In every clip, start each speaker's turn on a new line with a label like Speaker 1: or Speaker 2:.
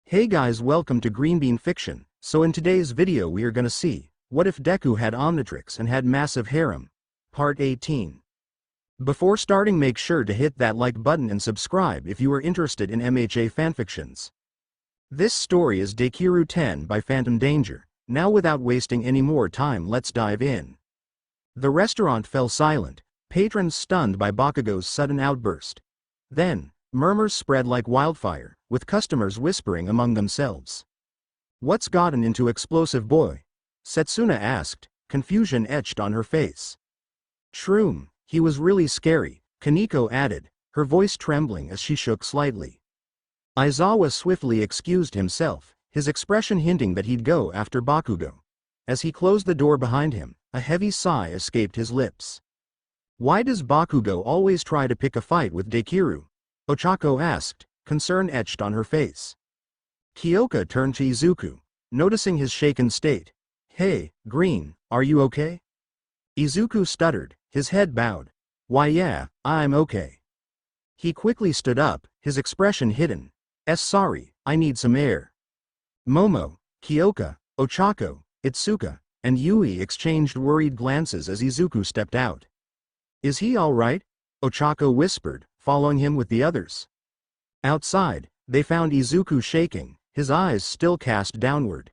Speaker 1: Hey guys, welcome to Green Bean Fiction. So in today's video we are gonna see, what if Deku had Omnitrix and had massive harem? Part 18. Before starting, make sure to hit that like button and subscribe if you are interested in MHA fanfictions. This story is Dekiru 10 by phantomdanger. Now without wasting any more time, let's dive in. The restaurant fell silent, patrons stunned by Bakugo's sudden outburst. Then, murmurs spread like wildfire, with customers whispering among themselves. "What's gotten into explosive boy?" Setsuna asked, confusion etched on her face. "Shroom, he was really scary," Kaneko added, her voice trembling as she shook slightly. Aizawa swiftly excused himself, his expression hinting that he'd go after Bakugo. As he closed the door behind him, a heavy sigh escaped his lips. "Why does Bakugo always try to pick a fight with Dekiru?" Ochako asked, concern etched on her face. Kyoka turned to Izuku, noticing his shaken state. "Hey, Green, are you okay?" Izuku stuttered, his head bowed. "Why yeah, I'm okay." He quickly stood up, his expression hidden. Sorry, I need some air." Momo, Kyoka, Ochako, Itsuka, and Yui exchanged worried glances as Izuku stepped out. "Is he alright?" Ochako whispered, following him with the others. Outside, they found Izuku shaking, his eyes still cast downward.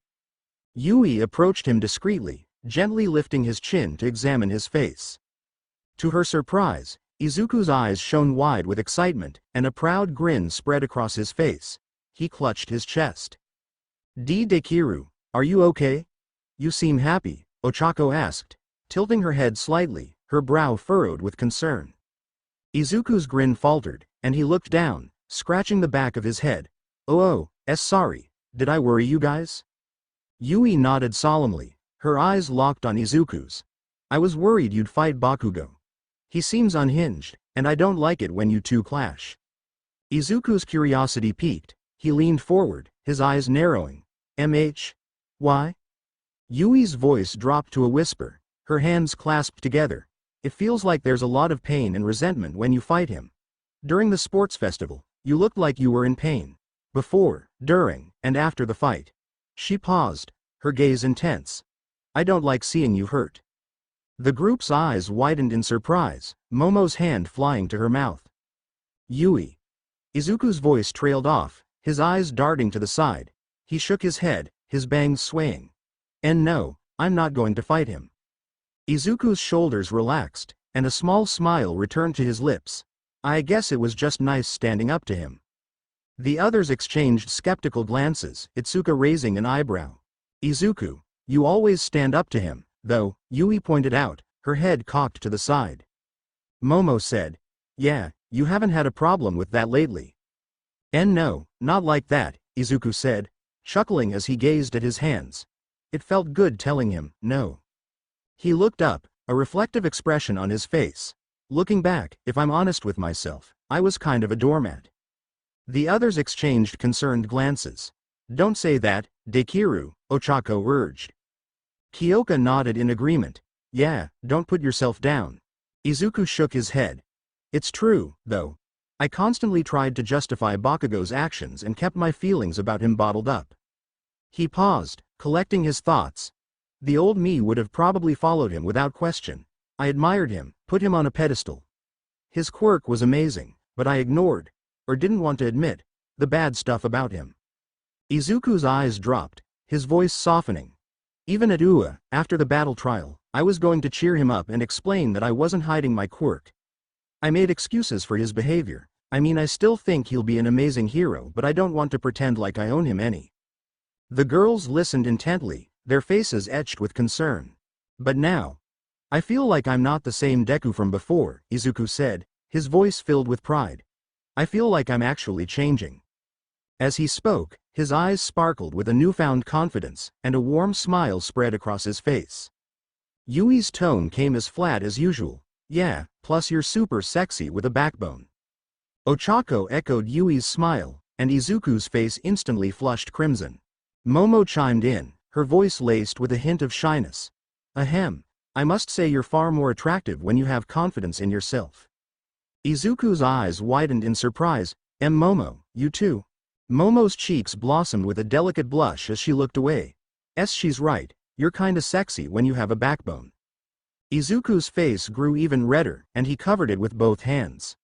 Speaker 1: Yui approached him discreetly, gently lifting his chin to examine his face. To her surprise, Izuku's eyes shone wide with excitement, and a proud grin spread across his face. He clutched his chest. "Dekiru, are you okay? You seem happy," Ochako asked, tilting her head slightly, her brow furrowed with concern. Izuku's grin faltered, and he looked down, scratching the back of his head. Sorry, did I worry you guys?" Yui nodded solemnly, her eyes locked on Izuku's. "I was worried you'd fight Bakugo. He seems unhinged, and I don't like it when you two clash." Izuku's curiosity piqued, he leaned forward, his eyes narrowing. Why?" Yui's voice dropped to a whisper, her hands clasped together. "It feels like there's a lot of pain and resentment when you fight him. During the sports festival, you looked like you were in pain. Before, during, and after the fight." She paused, her gaze intense. "I don't like seeing you hurt." The group's eyes widened in surprise, Momo's hand flying to her mouth. "Yui." Izuku's voice trailed off, his eyes darting to the side. He shook his head, his bangs swaying. "And no, I'm not going to fight him." Izuku's shoulders relaxed, and a small smile returned to his lips. "I guess it was just nice standing up to him." The others exchanged skeptical glances, Itsuka raising an eyebrow. "Izuku, you always stand up to him, though," Yui pointed out, her head cocked to the side. Momo said, "Yeah, you haven't had a problem with that lately." "And no, not like that," Izuku said, chuckling as he gazed at his hands. It felt good telling him, no. He looked up, a reflective expression on his face. "Looking back, if I'm honest with myself, I was kind of a doormat." The others exchanged concerned glances. "Don't say that, Dekiru," Ochako urged. Kyoka nodded in agreement. "Yeah, don't put yourself down." Izuku shook his head. "It's true, though. I constantly tried to justify Bakugo's actions and kept my feelings about him bottled up." He paused, collecting his thoughts. "The old me would have probably followed him without question. I admired him, put him on a pedestal. His quirk was amazing, but I ignored, or didn't want to admit, the bad stuff about him." Izuku's eyes dropped, his voice softening. "Even at Ua, after the battle trial, I was going to cheer him up and explain that I wasn't hiding my quirk. I made excuses for his behavior. I still think he'll be an amazing hero, but I don't want to pretend like I own him any." The girls listened intently, their faces etched with concern. "But now, I feel like I'm not the same Deku from before," Izuku said, his voice filled with pride. "I feel like I'm actually changing." As he spoke, his eyes sparkled with a newfound confidence, and a warm smile spread across his face. Yui's tone came as flat as usual. "Yeah, plus you're super sexy with a backbone." Ochako echoed Yui's smile, and Izuku's face instantly flushed crimson. Momo chimed in, her voice laced with a hint of shyness. "Ahem. I must say you're far more attractive when you have confidence in yourself." Izuku's eyes widened in surprise. "Momo, you too?" Momo's cheeks blossomed with a delicate blush as she looked away. She's right, you're kinda sexy when you have a backbone. Izuku's face grew even redder, and he covered it with both hands.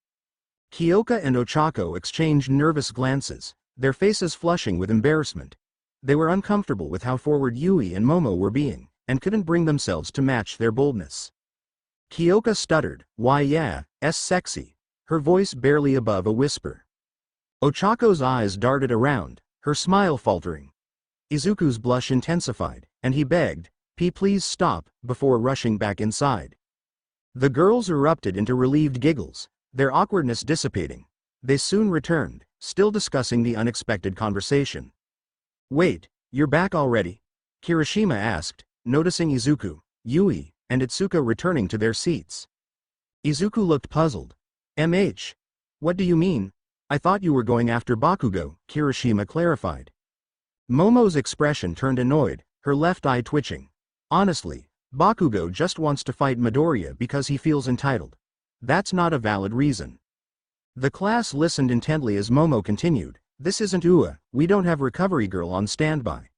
Speaker 1: Kyoka and Ochako exchanged nervous glances, their faces flushing with embarrassment. They were uncomfortable with how forward Yui and Momo were being, and couldn't bring themselves to match their boldness. Kyoka stuttered, "Why yeah, sexy," her voice barely above a whisper. Ochako's eyes darted around, her smile faltering. Izuku's blush intensified, and he begged, Please stop," before rushing back inside. The girls erupted into relieved giggles, their awkwardness dissipating. They soon returned, still discussing the unexpected conversation. "Wait, you're back already?" Kirishima asked, noticing Izuku, Yui, and Itsuka returning to their seats. Izuku looked puzzled. What do you mean? I thought you were going after Bakugo," Kirishima clarified. Momo's expression turned annoyed, her left eye twitching. "Honestly, Bakugo just wants to fight Midoriya because he feels entitled. That's not a valid reason." The class listened intently as Momo continued, "This isn't UA, we don't have Recovery Girl on standby.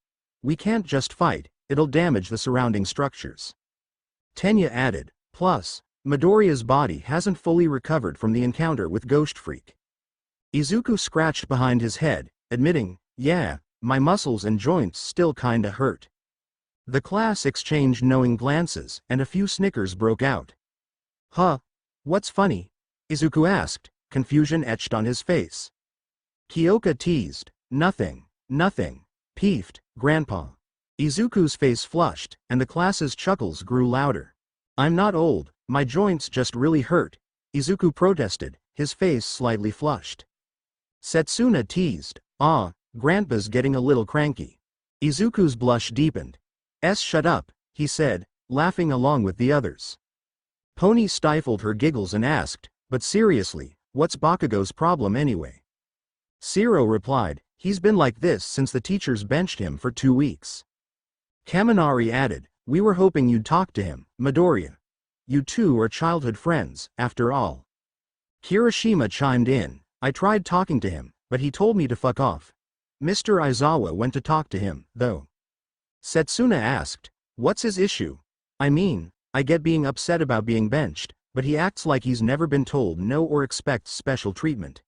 Speaker 1: We can't just fight, it'll damage the surrounding structures." Tenya added, "Plus, Midoriya's body hasn't fully recovered from the encounter with Ghost Freak." Izuku scratched behind his head, admitting, "Yeah, my muscles and joints still kinda hurt." The class exchanged knowing glances, and a few snickers broke out. "Huh? What's funny?" Izuku asked, confusion etched on his face. Kyoka teased, Nothing, peeved, Grandpa." Izuku's face flushed, and the class's chuckles grew louder. "I'm not old, my joints just really hurt," Izuku protested, his face slightly flushed. Setsuna teased, Grandpa's getting a little cranky." Izuku's blush deepened. Shut up," he said, laughing along with the others. Pony stifled her giggles and asked, "But seriously, what's Bakugo's problem anyway?" Zero replied, "He's been like this since the teachers benched him for 2 weeks." Kaminari added, "We were hoping you'd talk to him, Midoriya. You two are childhood friends, after all." Kirishima chimed in, "I tried talking to him, but he told me to fuck off. Mr. Aizawa went to talk to him, though." Setsuna asked, "What's his issue? I mean, I get being upset about being benched, but he acts like he's never been told no or expects special treatment."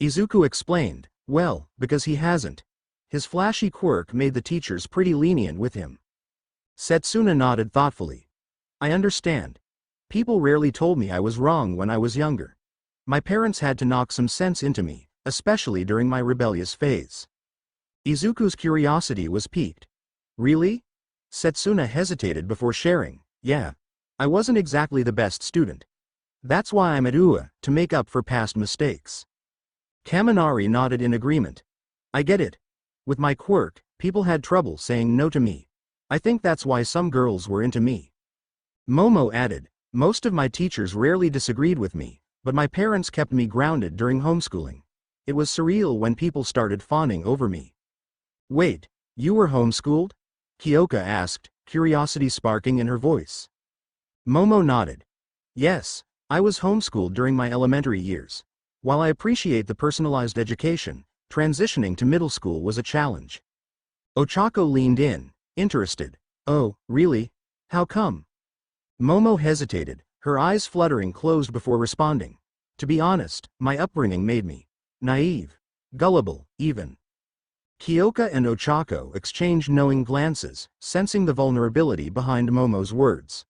Speaker 1: Izuku explained, "Well, because he hasn't. His flashy quirk made the teachers pretty lenient with him." Setsuna nodded thoughtfully. "I understand. People rarely told me I was wrong when I was younger. My parents had to knock some sense into me, especially during my rebellious phase." Izuku's curiosity was piqued. "Really?" Setsuna hesitated before sharing, "Yeah. I wasn't exactly the best student. That's why I'm at UA, to make up for past mistakes." Kaminari nodded in agreement. "I get it. With my quirk, people had trouble saying no to me. I think that's why some girls were into me." Momo added, "Most of my teachers rarely disagreed with me, but my parents kept me grounded during homeschooling. It was surreal when people started fawning over me." "Wait, you were homeschooled?" Kyoka asked, curiosity sparking in her voice. Momo nodded. "Yes, I was homeschooled during my elementary years. While I appreciate the personalized education, transitioning to middle school was a challenge." Ochako leaned in, interested. "Oh, really? How come?" Momo hesitated, her eyes fluttering closed before responding. "To be honest, my upbringing made me naive, gullible, even." Kyoka and Ochako exchanged knowing glances, sensing the vulnerability behind Momo's words.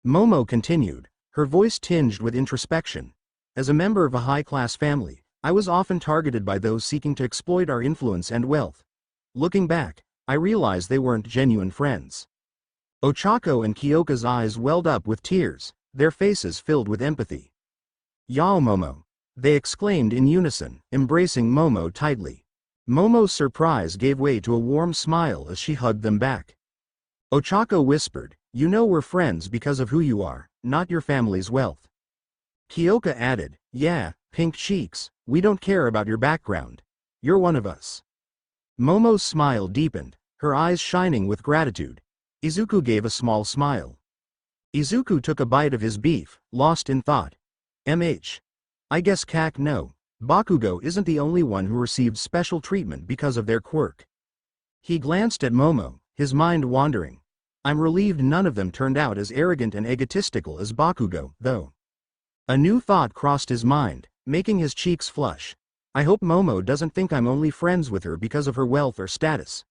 Speaker 1: Momo continued, her voice tinged with introspection. "As a member of a high-class family, I was often targeted by those seeking to exploit our influence and wealth. Looking back, I realized they weren't genuine friends." Ochako and Kyoka's eyes welled up with tears, their faces filled with empathy. "Yao Momo!" they exclaimed in unison, embracing Momo tightly. Momo's surprise gave way to a warm smile as she hugged them back. Ochako whispered, "You know we're friends because of who you are, not your family's wealth." Kyoka added, "Yeah, pink cheeks, we don't care about your background. You're one of us." Momo's smile deepened, her eyes shining with gratitude. Izuku gave a small smile. Izuku took a bite of his beef, lost in thought. I guess no. Bakugo isn't the only one who received special treatment because of their quirk. He glanced at Momo, his mind wandering. I'm relieved none of them turned out as arrogant and egotistical as Bakugo, though. A new thought crossed his mind, making his cheeks flush. I hope Momo doesn't think I'm only friends with her because of her wealth or status.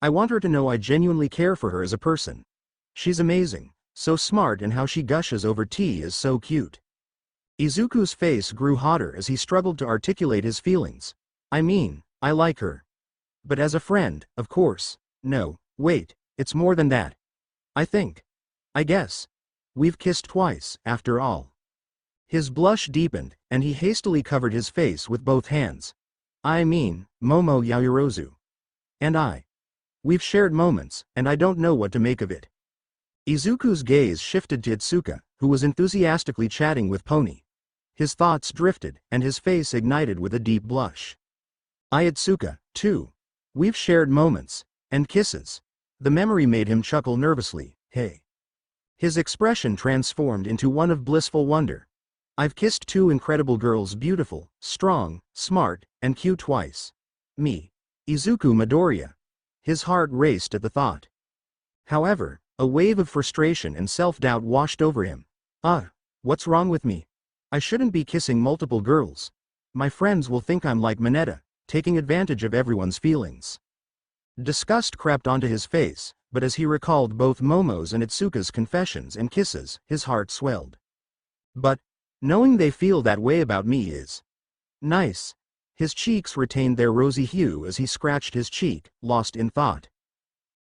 Speaker 1: I want her to know I genuinely care for her as a person. She's amazing, so smart, and how she gushes over tea is so cute. Izuku's face grew hotter as he struggled to articulate his feelings. I mean, I like her. But as a friend, of course. No, wait, it's more than that. I guess. We've kissed twice, after all. His blush deepened, and he hastily covered his face with both hands. I mean, Momo Yaoyorozu. And I. We've shared moments, and I don't know what to make of it. Izuku's gaze shifted to Itsuka, who was enthusiastically chatting with Pony. His thoughts drifted, and his face ignited with a deep blush. Itsuka, too. We've shared moments. And kisses. The memory made him chuckle nervously. Hey. His expression transformed into one of blissful wonder. I've kissed two incredible girls, beautiful, strong, smart, and cute twice. Me. Izuku Midoriya. His heart raced at the thought. However, a wave of frustration and self-doubt washed over him. What's wrong with me? I shouldn't be kissing multiple girls. My friends will think I'm like Mineta, taking advantage of everyone's feelings. Disgust crept onto his face, but as he recalled both Momo's and Itsuka's confessions and kisses, his heart swelled. But, knowing they feel that way about me is nice. His cheeks retained their rosy hue as he scratched his cheek, lost in thought.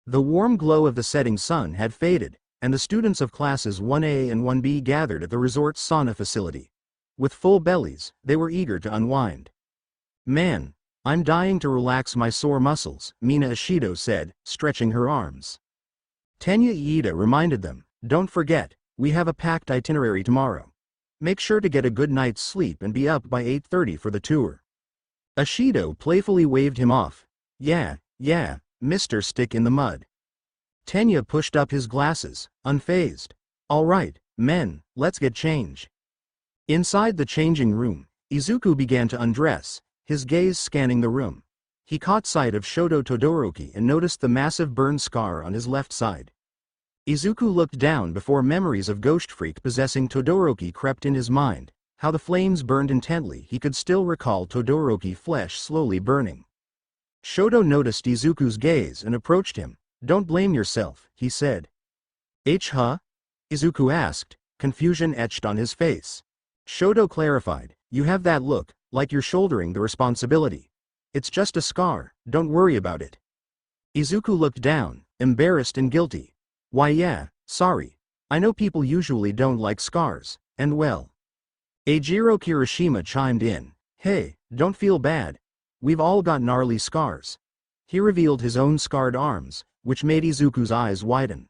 Speaker 1: The warm glow of the setting sun had faded, and the students of classes 1A and 1B gathered at the resort's sauna facility. With full bellies, they were eager to unwind. Man, I'm dying to relax my sore muscles, Mina Ishido said, stretching her arms. Tenya Iida reminded them, don't forget, we have a packed itinerary tomorrow. Make sure to get a good night's sleep and be up by 8:30 for the tour. Ishido playfully waved him off. Yeah, Mr. Stick in the Mud. Tenya pushed up his glasses, unfazed. All right, men, let's get change. Inside the changing room, Izuku began to undress, his gaze scanning the room. He caught sight of Shoto Todoroki and noticed the massive burn scar on his left side. Izuku looked down before memories of Ghost Freak possessing Todoroki crept in his mind. How the flames burned intently, he could still recall Todoroki flesh slowly burning. Shoto noticed Izuku's gaze and approached him. Don't blame yourself, he said. Huh? Izuku asked, confusion etched on his face. Shoto clarified, you have that look, like you're shouldering the responsibility. It's just a scar, don't worry about it. Izuku looked down, embarrassed and guilty. Why yeah, sorry. I know people usually don't like scars, and well. Eijiro Kirishima chimed in. Hey, don't feel bad. We've all got gnarly scars. He revealed his own scarred arms, which made Izuku's eyes widen.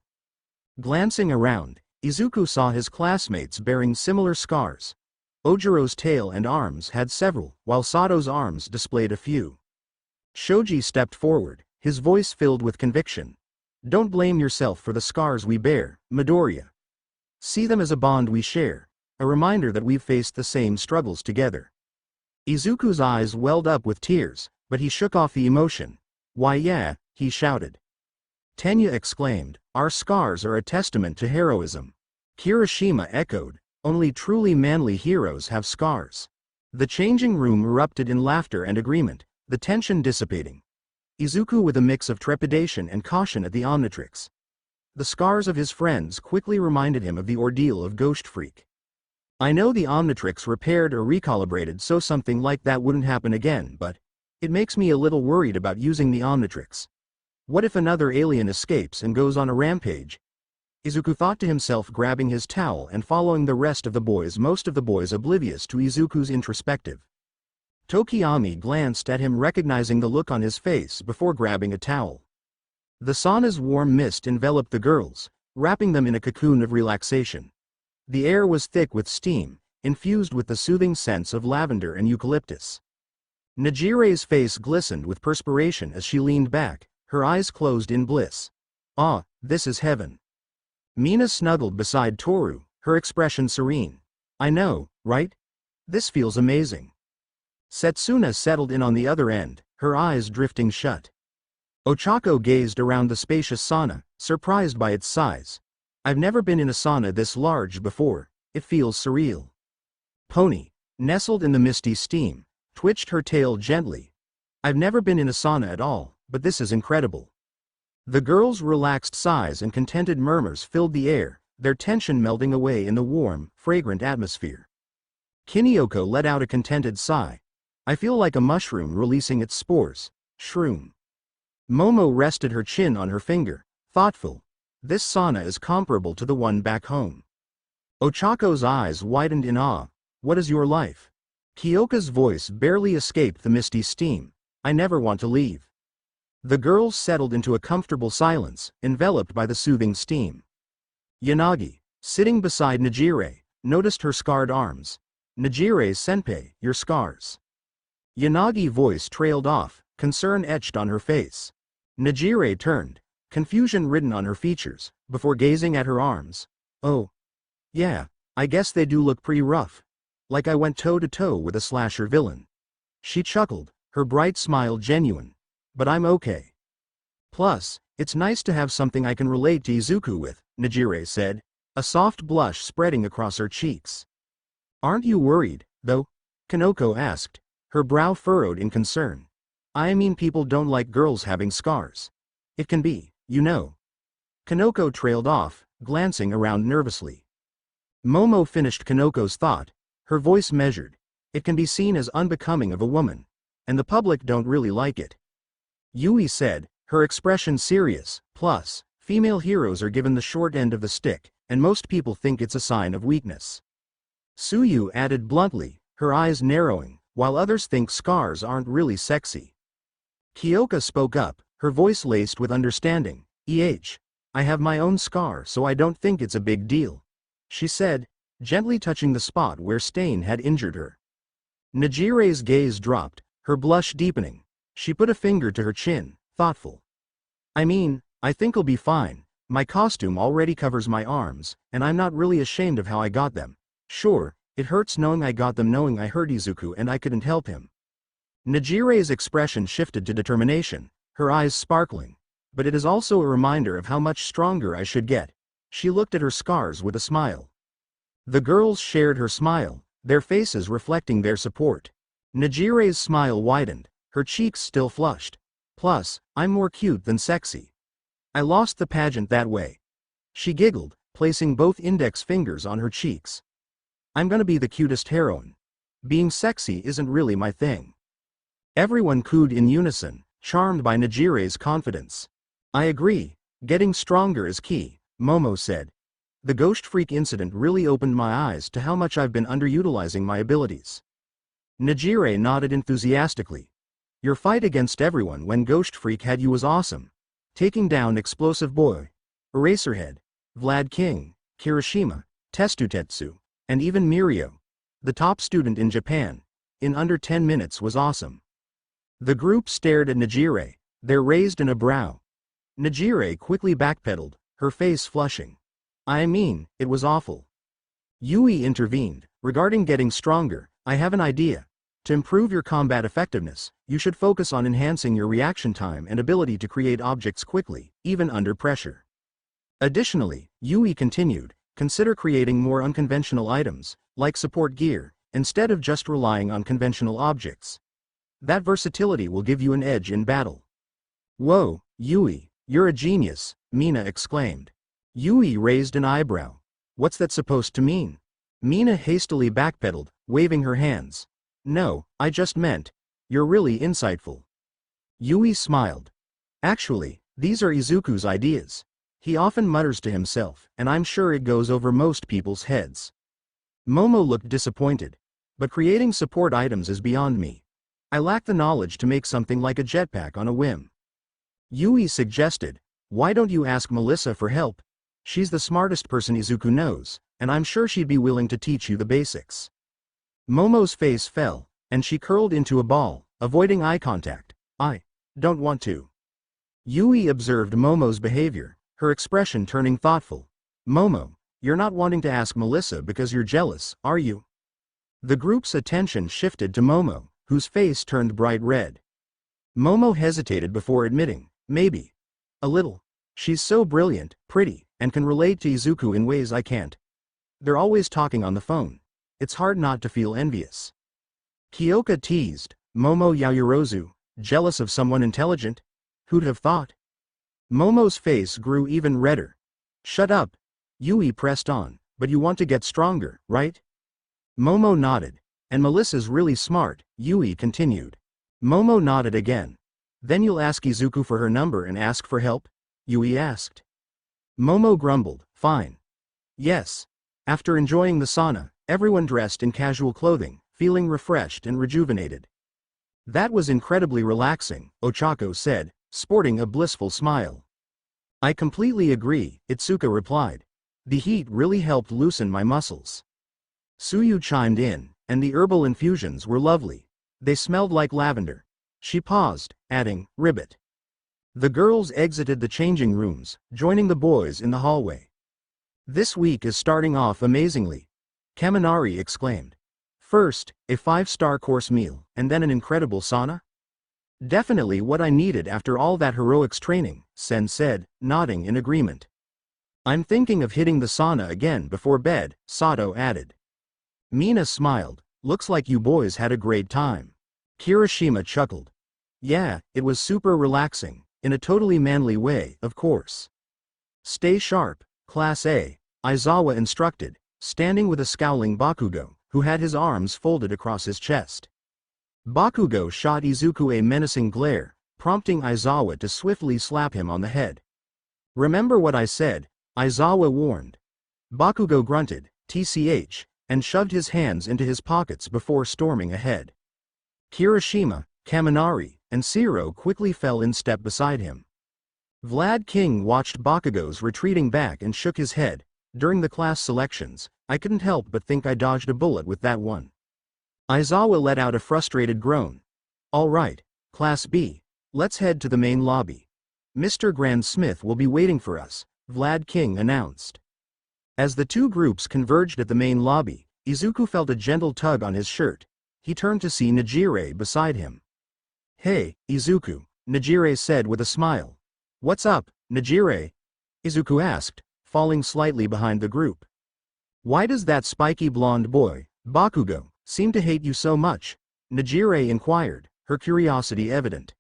Speaker 1: Glancing around, Izuku saw his classmates bearing similar scars. Ojiro's tail and arms had several, while Sato's arms displayed a few. Shoji stepped forward, his voice filled with conviction. Don't blame yourself for the scars we bear, Midoriya. See them as a bond we share, a reminder that we've faced the same struggles together. Izuku's eyes welled up with tears, but he shook off the emotion. Why yeah, he shouted. Tenya exclaimed, our scars are a testament to heroism. Kirishima echoed, only truly manly heroes have scars. The changing room erupted in laughter and agreement, the tension dissipating. Izuku with a mix of trepidation and caution at the Omnitrix. The scars of his friends quickly reminded him of the ordeal of Ghost Freak. I know the Omnitrix repaired or recalibrated so something like that wouldn't happen again, but it makes me a little worried about using the Omnitrix. What if another alien escapes and goes on a rampage? Izuku thought to himself, grabbing his towel and following the rest of the boys, most of the boys oblivious to Izuku's introspective. Tokiyami glanced at him, recognizing the look on his face before grabbing a towel. The sauna's warm mist enveloped the girls, wrapping them in a cocoon of relaxation. The air was thick with steam, infused with the soothing scents of lavender and eucalyptus. Najire's face glistened with perspiration as she leaned back, her eyes closed in bliss. Ah, this is heaven. Mina snuggled beside Toru, her expression serene. I know, right? This feels amazing. Setsuna settled in on the other end, her eyes drifting shut. Ochako gazed around the spacious sauna, surprised by its size. I've never been in a sauna this large before, it feels surreal. Pony, nestled in the misty steam, twitched her tail gently. I've never been in a sauna at all, but this is incredible. The girls' relaxed sighs and contented murmurs filled the air, their tension melting away in the warm, fragrant atmosphere. Kiniyoko let out a contented sigh. I feel like a mushroom releasing its spores. Shroom. Momo rested her chin on her finger, thoughtful. This sauna is comparable to the one back home. Ochako's eyes widened in awe. What is your life? Kyoka's voice barely escaped the misty steam. I never want to leave. The girls settled into a comfortable silence, enveloped by the soothing steam. Yanagi, sitting beside Nejire, noticed her scarred arms. Nejire-senpai, your scars. Yanagi's voice trailed off, concern etched on her face. Nejire turned, confusion written on her features, before gazing at her arms. Oh. Yeah, I guess they do look pretty rough. Like I went toe-to-toe with a slasher villain. She chuckled, her bright smile genuine. But I'm okay. Plus, it's nice to have something I can relate to Izuku with, Nejire said, a soft blush spreading across her cheeks. Aren't you worried, though? Kanoko asked, her brow furrowed in concern. I mean, people don't like girls having scars. It can be, you know. Kanoko trailed off, glancing around nervously. Momo finished Kanoko's thought, her voice measured. It can be seen as unbecoming of a woman. And the public don't really like it. Yui said, her expression serious. Plus, female heroes are given the short end of the stick, and most people think it's a sign of weakness. Suyu added bluntly, her eyes narrowing, while others think scars aren't really sexy. Kyoka spoke up, her voice laced with understanding. I have my own scar, so I don't think it's a big deal. She said, gently touching the spot where Stain had injured her. Nejire's gaze dropped, her blush deepening. She put a finger to her chin, thoughtful. I mean, I think I'll be fine. My costume already covers my arms, and I'm not really ashamed of how I got them. Sure, it hurts knowing I got them, knowing I hurt Izuku and I couldn't help him. Nejire's expression shifted to determination, her eyes sparkling. But it is also a reminder of how much stronger I should get. She looked at her scars with a smile. The girls shared her smile, their faces reflecting their support. Nejire's smile widened, her cheeks still flushed. Plus, I'm more cute than sexy. I lost the pageant that way. She giggled, placing both index fingers on her cheeks. I'm gonna be the cutest heroine. Being sexy isn't really my thing. Everyone cooed in unison, charmed by Nejire's confidence. I agree, getting stronger is key, Momo said. The Ghost Freak incident really opened my eyes to how much I've been underutilizing my abilities. Nejire nodded enthusiastically. Your fight against everyone when Ghost Freak had you was awesome. Taking down Explosive Boy, Eraserhead, Vlad King, Kirishima, Testutetsu, and even Mirio, the top student in Japan, in under 10 minutes was awesome. The group stared at Nejire, their raised in a brow. Nejire quickly backpedaled, her face flushing. I mean, it was awful. Yui intervened, regarding getting stronger, I have an idea. To improve your combat effectiveness, you should focus on enhancing your reaction time and ability to create objects quickly, even under pressure. Additionally, Yui continued, consider creating more unconventional items, like support gear, instead of just relying on conventional objects. That versatility will give you an edge in battle. Whoa, Yui, you're a genius, Mina exclaimed. Yui raised an eyebrow. What's that supposed to mean? Mina hastily backpedaled, waving her hands. No, I just meant, you're really insightful. Yui smiled. Actually, these are Izuku's ideas. He often mutters to himself, and I'm sure it goes over most people's heads. Momo looked disappointed. But creating support items is beyond me. I lack the knowledge to make something like a jetpack on a whim. Yui suggested, why don't you ask Melissa for help? She's the smartest person Izuku knows, and I'm sure she'd be willing to teach you the basics. Momo's face fell, and she curled into a ball, avoiding eye contact. I don't want to. Yui observed Momo's behavior, her expression turning thoughtful. Momo, you're not wanting to ask Melissa because you're jealous, are you? The group's attention shifted to Momo, whose face turned bright red. Momo hesitated before admitting, maybe. A little. She's so brilliant, pretty, and can relate to Izuku in ways I can't. They're always talking on the phone. It's hard not to feel envious. Kyoka teased, Momo Yaoyorozu, jealous of someone intelligent? Who'd have thought? Momo's face grew even redder. Shut up. Yui pressed on, but you want to get stronger, right? Momo nodded. And Melissa's really smart, Yui continued. Momo nodded again. Then you'll ask Izuku for her number and ask for help? Yui asked. Momo grumbled, fine. Yes. After enjoying the sauna, everyone dressed in casual clothing, feeling refreshed and rejuvenated. That was incredibly relaxing, Ochako said, sporting a blissful smile. I completely agree, Itsuka replied. The heat really helped loosen my muscles. Suyu chimed in, and the herbal infusions were lovely. They smelled like lavender. She paused, adding, ribbit. The girls exited the changing rooms, joining the boys in the hallway. This week is starting off amazingly, Kaminari exclaimed. First, a 5-star course meal, and then an incredible sauna? Definitely what I needed after all that heroics training, Sen said, nodding in agreement. I'm thinking of hitting the sauna again before bed, Sato added. Mina smiled. Looks like you boys had a great time. Kirishima chuckled. Yeah, it was super relaxing, in a totally manly way, of course. Stay sharp, Class A, Aizawa instructed, standing with a scowling Bakugo, who had his arms folded across his chest. Bakugo shot Izuku a menacing glare, prompting Aizawa to swiftly slap him on the head. Remember what I said, Aizawa warned. Bakugo grunted, TCH, and shoved his hands into his pockets before storming ahead. Kirishima, Kaminari, and Sero quickly fell in step beside him. Vlad King watched Bakugo's retreating back and shook his head. During the class selections, I couldn't help but think I dodged a bullet with that one. Aizawa let out a frustrated groan. All right, Class B, let's head to the main lobby. Mr. Grand Smith will be waiting for us, Vlad King announced. As the two groups converged at the main lobby, Izuku felt a gentle tug on his shirt. He turned to see Nejire beside him. Hey, Izuku, Nejire said with a smile. What's up, Nejire? Izuku asked, falling slightly behind the group. Why does that spiky blonde boy, Bakugo, seem to hate you so much? Nejire inquired, her curiosity evident.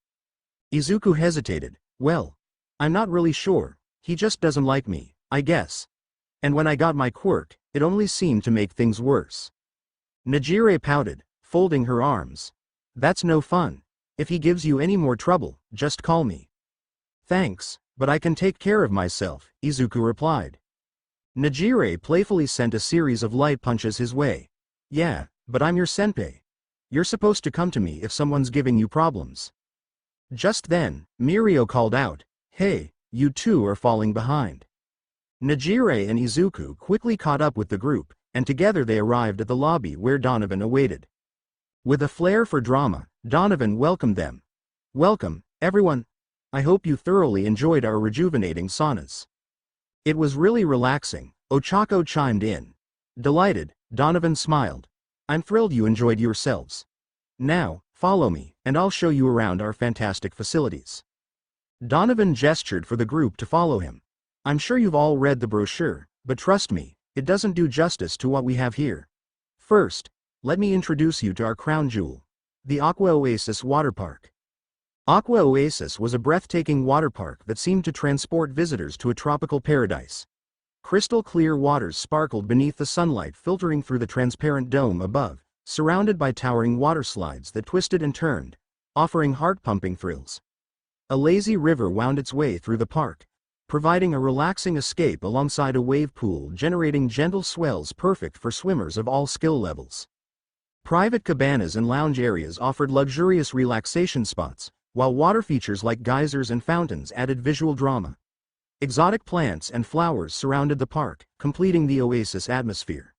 Speaker 1: Izuku hesitated. Well, I'm not really sure, he just doesn't like me, I guess. And when I got my quirk, it only seemed to make things worse. Nejire pouted, folding her arms. That's no fun. If he gives you any more trouble, just call me. Thanks, but I can take care of myself, Izuku replied. Nejire playfully sent a series of light punches his way. Yeah, but I'm your senpai. You're supposed to come to me if someone's giving you problems. Just then, Mirio called out, Hey, you two are falling behind. Nejire and Izuku quickly caught up with the group, and together they arrived at the lobby where Donovan awaited. With a flair for drama, Donovan welcomed them. Welcome, everyone. I hope you thoroughly enjoyed our rejuvenating saunas. It was really relaxing, Ochako chimed in. Delighted, Donovan smiled. I'm thrilled you enjoyed yourselves. Now, follow me, and I'll show you around our fantastic facilities. Donovan gestured for the group to follow him. I'm sure you've all read the brochure, but trust me, it doesn't do justice to what we have here. First, let me introduce you to our crown jewel, the Aqua Oasis Water Park. Aqua Oasis was a breathtaking water park that seemed to transport visitors to a tropical paradise. Crystal clear waters sparkled beneath the sunlight filtering through the transparent dome above, surrounded by towering water slides that twisted and turned, offering heart-pumping thrills. A lazy river wound its way through the park, providing a relaxing escape alongside a wave pool generating gentle swells perfect for swimmers of all skill levels. Private cabanas and lounge areas offered luxurious relaxation spots, while water features like geysers and fountains added visual drama. Exotic plants and flowers surrounded the park, completing the oasis atmosphere.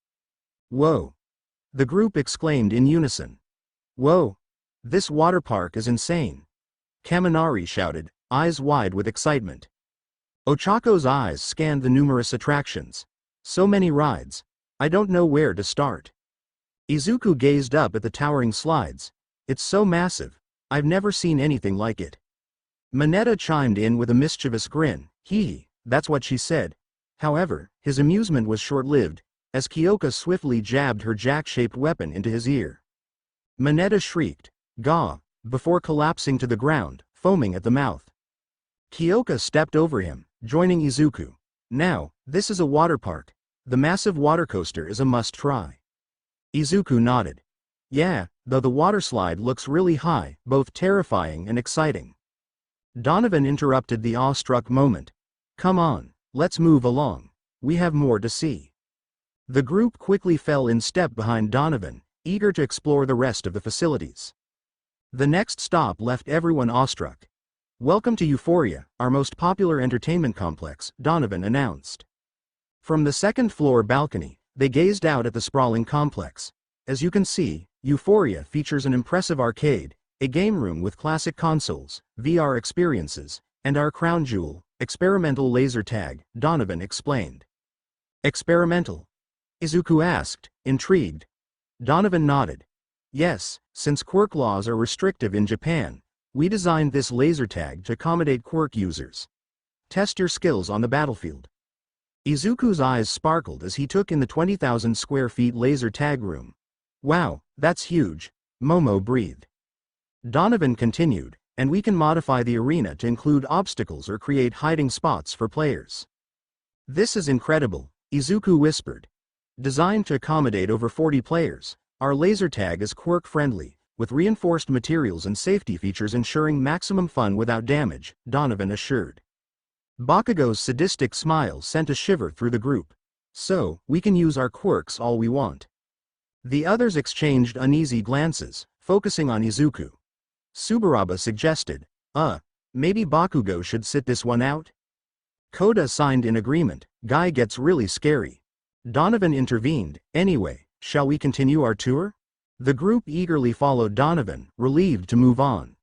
Speaker 1: Whoa! The group exclaimed in unison. Whoa! This water park is insane! Kaminari shouted, eyes wide with excitement. Ochako's eyes scanned the numerous attractions. So many rides. I don't know where to start. Izuku gazed up at the towering slides. It's so massive. I've never seen anything like it. Mineta chimed in with a mischievous grin. Hee, that's what she said. However, his amusement was short-lived, as Kyoka swiftly jabbed her jack-shaped weapon into his ear. Mineta shrieked, "Gah!" before collapsing to the ground, foaming at the mouth. Kyoka stepped over him, joining Izuku. Now, this is a water park. The massive water coaster is a must-try. Izuku nodded. Yeah, though the water slide looks really high, both terrifying and exciting. Donovan interrupted the awestruck moment. Come on, let's move along. We have more to see. The group quickly fell in step behind Donovan, eager to explore the rest of the facilities. The next stop left everyone awestruck. Welcome to Euphoria, our most popular entertainment complex, Donovan announced. From the second-floor balcony, they gazed out at the sprawling complex. As you can see, Euphoria features an impressive arcade, a game room with classic consoles, VR experiences, and our crown jewel, experimental laser tag, Donovan explained. Experimental? Izuku asked, intrigued. Donovan nodded. Yes, since quirk laws are restrictive in Japan, we designed this laser tag to accommodate quirk users. Test your skills on the battlefield. Izuku's eyes sparkled as he took in the 20,000 square feet laser tag room. Wow, that's huge, Momo breathed. Donovan continued, and we can modify the arena to include obstacles or create hiding spots for players. This is incredible, Izuku whispered. Designed to accommodate over 40 players, our laser tag is quirk-friendly, with reinforced materials and safety features ensuring maximum fun without damage, Donovan assured. Bakugo's sadistic smile sent a shiver through the group. So, we can use our quirks all we want. The others exchanged uneasy glances, focusing on Izuku. Subaraba suggested, maybe Bakugo should sit this one out? Koda signed in agreement. Guy gets really scary. Donovan intervened. Anyway, shall we continue our tour? The group eagerly followed Donovan, relieved to move on.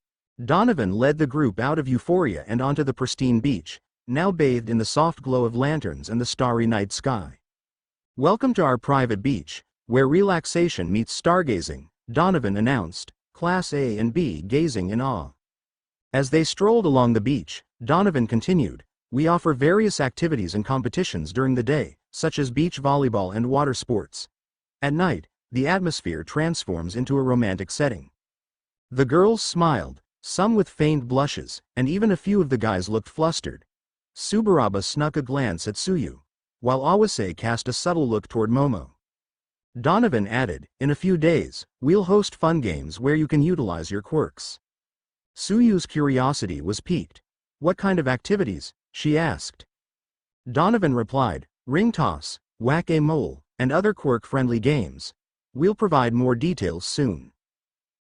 Speaker 1: Donovan led the group out of Euphoria and onto the pristine beach, now bathed in the soft glow of lanterns and the starry night sky. Welcome to our private beach, where relaxation meets stargazing, Donovan announced, Class A and B gazing in awe. As they strolled along the beach, Donovan continued, we offer various activities and competitions during the day, such as beach volleyball and water sports. At night, the atmosphere transforms into a romantic setting. The girls smiled, some with faint blushes, and even a few of the guys looked flustered. Subaraba snuck a glance at Suyu, while Awase cast a subtle look toward Momo. Donovan added, in a few days, we'll host fun games where you can utilize your quirks. Suyu's curiosity was piqued. What kind of activities? She asked. Donovan replied, ring toss, whack-a-mole, and other quirk-friendly games. We'll provide more details soon.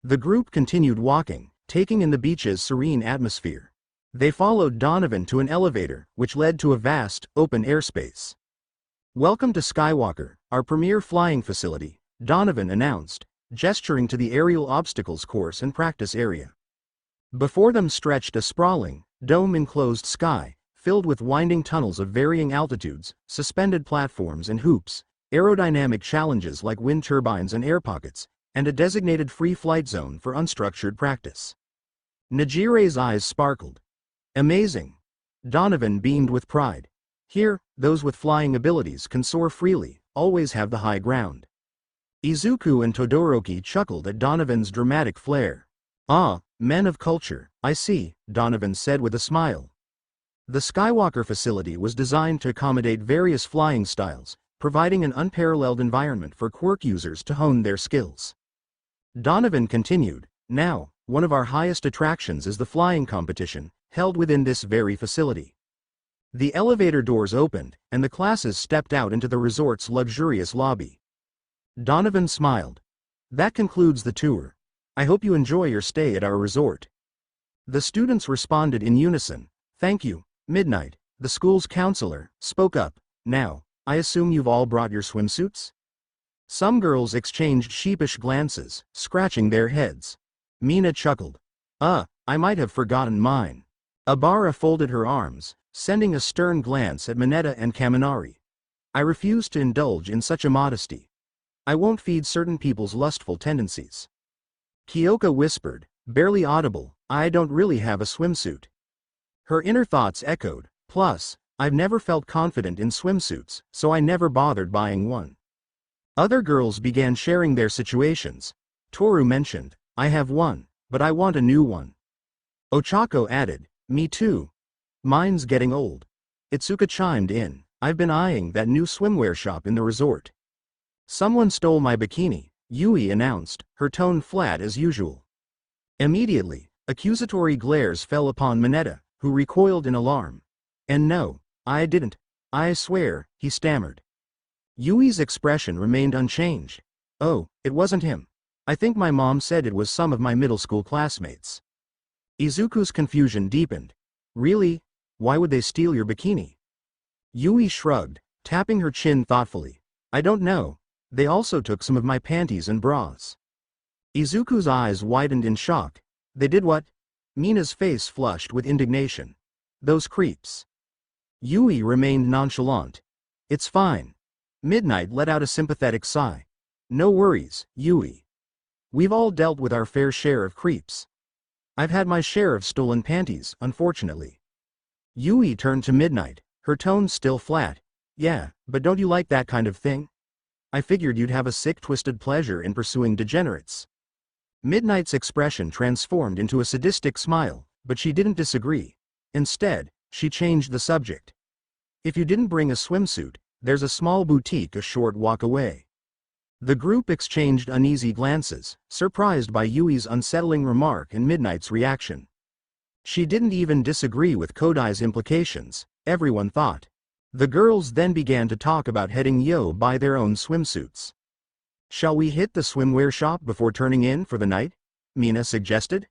Speaker 1: The group continued walking, taking in the beach's serene atmosphere. They followed Donovan to an elevator, which led to a vast, open airspace. Welcome to Skywalker, our premier flying facility, Donovan announced, gesturing to the aerial obstacles course and practice area. Before them stretched a sprawling, dome-enclosed sky, filled with winding tunnels of varying altitudes, suspended platforms and hoops, aerodynamic challenges like wind turbines and air pockets, and a designated free flight zone for unstructured practice. Najire's eyes sparkled. Amazing! Donovan beamed with pride. Here, those with flying abilities can soar freely, always have the high ground. Izuku and Todoroki chuckled at Donovan's dramatic flair. Ah, men of culture, I see, Donovan said with a smile. The Skywalker facility was designed to accommodate various flying styles, providing an unparalleled environment for quirk users to hone their skills. Donovan continued, now, one of our highest attractions is the flying competition, held within this very facility. The elevator doors opened, and the classes stepped out into the resort's luxurious lobby. Donovan smiled. That concludes the tour. I hope you enjoy your stay at our resort. The students responded in unison. Thank you, Midnight, the school's counselor, spoke up. Now, I assume you've all brought your swimsuits? Some girls exchanged sheepish glances, scratching their heads. Mina chuckled. I might have forgotten mine. Abara folded her arms, sending a stern glance at Mineta and Kaminari. I refuse to indulge in such immodesty. I won't feed certain people's lustful tendencies. Kyoka whispered, barely audible, I don't really have a swimsuit. Her inner thoughts echoed, plus, I've never felt confident in swimsuits, so I never bothered buying one. Other girls began sharing their situations. Toru mentioned, I have one, but I want a new one. Ochako added, me too. Mine's getting old. Itsuka chimed in, I've been eyeing that new swimwear shop in the resort. Someone stole my bikini, Yui announced, her tone flat as usual. Immediately, accusatory glares fell upon Mineta, who recoiled in alarm. And no, I didn't. I swear, he stammered. Yui's expression remained unchanged. Oh, it wasn't him. I think my mom said it was some of my middle school classmates. Izuku's confusion deepened. Really? Why would they steal your bikini? Yui shrugged, tapping her chin thoughtfully. I don't know. They also took some of my panties and bras. Izuku's eyes widened in shock. They did what? Mina's face flushed with indignation. Those creeps. Yui remained nonchalant. It's fine. Midnight let out a sympathetic sigh. No worries, Yui. We've all dealt with our fair share of creeps. I've had my share of stolen panties, unfortunately. Yui turned to Midnight, her tone still flat. Yeah, but don't you like that kind of thing? I figured you'd have a sick twisted pleasure in pursuing degenerates. Midnight's expression transformed into a sadistic smile, but she didn't disagree. Instead, she changed the subject. If you didn't bring a swimsuit, there's a small boutique a short walk away. The group exchanged uneasy glances, surprised by Yui's unsettling remark and Midnight's reaction. She didn't even disagree with Kodai's implications, everyone thought. The girls then began to talk about heading buy their own swimsuits. Shall we hit the swimwear shop before turning in for the night? Mina suggested.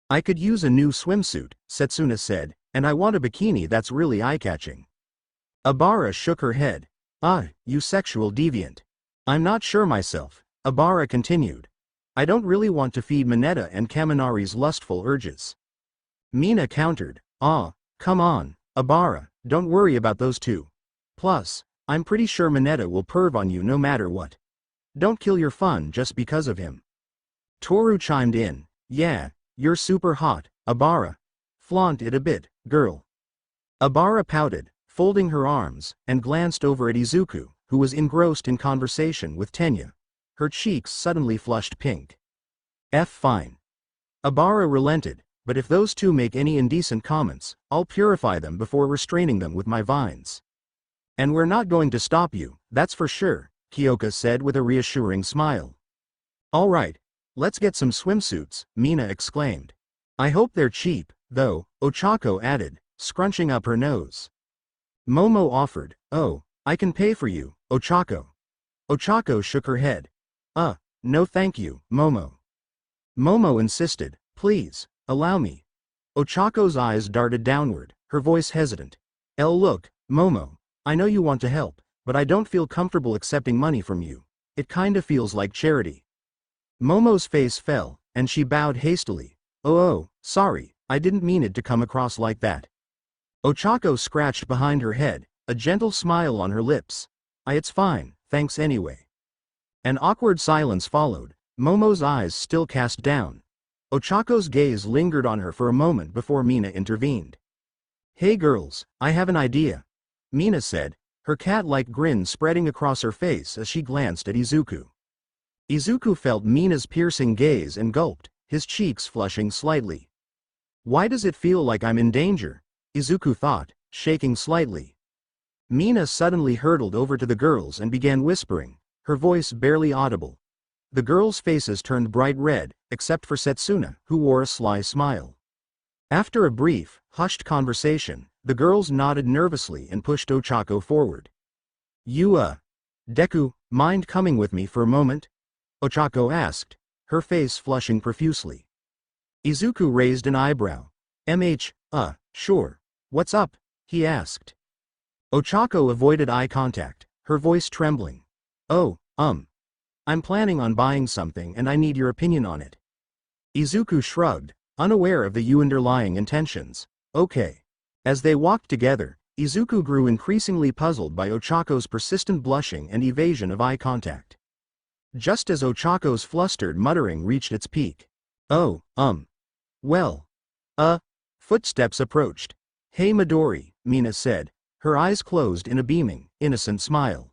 Speaker 1: I could use a new swimsuit, Setsuna said, and I want a bikini that's really eye-catching. Abara shook her head. You sexual deviant. I'm not sure myself, Abara continued. I don't really want to feed Mineta and Kaminari's lustful urges. Mina countered, come on, Abara, don't worry about those two. Plus, I'm pretty sure Mineta will perv on you no matter what. Don't kill your fun just because of him. Toru chimed in, yeah, you're super hot, Abara. Flaunt it a bit, girl. Abara pouted, folding her arms, and glanced over at Izuku, who was engrossed in conversation with Tenya. Her cheeks suddenly flushed pink. Fine. Abara relented, but if those two make any indecent comments, I'll purify them before restraining them with my vines. And we're not going to stop you, that's for sure, Kyoka said with a reassuring smile. All right, let's get some swimsuits, Mina exclaimed. I hope they're cheap, though, Ochako added, scrunching up her nose. Momo offered, I can pay for you, Ochako. Ochako shook her head. No thank you, Momo. Momo insisted, please, allow me. Ochako's eyes darted downward, her voice hesitant. Look, Momo, I know you want to help, but I don't feel comfortable accepting money from you. It kinda feels like charity. Momo's face fell, and she bowed hastily. Sorry, I didn't mean it to come across like that. Ochako scratched behind her head, a gentle smile on her lips. It's fine, thanks anyway. An awkward silence followed, Momo's eyes still cast down. Ochako's gaze lingered on her for a moment before Mina intervened. Hey girls, I have an idea, Mina said, her cat-like grin spreading across her face as she glanced at Izuku. Izuku felt Mina's piercing gaze and gulped, his cheeks flushing slightly. Why does it feel like I'm in danger? Izuku thought, shaking slightly. Mina suddenly hurtled over to the girls and began whispering, her voice barely audible. The girls' faces turned bright red, except for Setsuna, who wore a sly smile. After a brief, hushed conversation, the girls nodded nervously and pushed Ochako forward. Deku, mind coming with me for a moment? Ochako asked, her face flushing profusely. Izuku raised an eyebrow. Sure. What's up? He asked. Ochako avoided eye contact, her voice trembling. I'm planning on buying something and I need your opinion on it. Izuku shrugged, unaware of the underlying intentions. Okay. As they walked together, Izuku grew increasingly puzzled by Ochako's persistent blushing and evasion of eye contact. just as Ochako's flustered muttering reached its peak. Oh, well. Footsteps approached. Hey Midori, Mina said, her eyes closed in a beaming, innocent smile.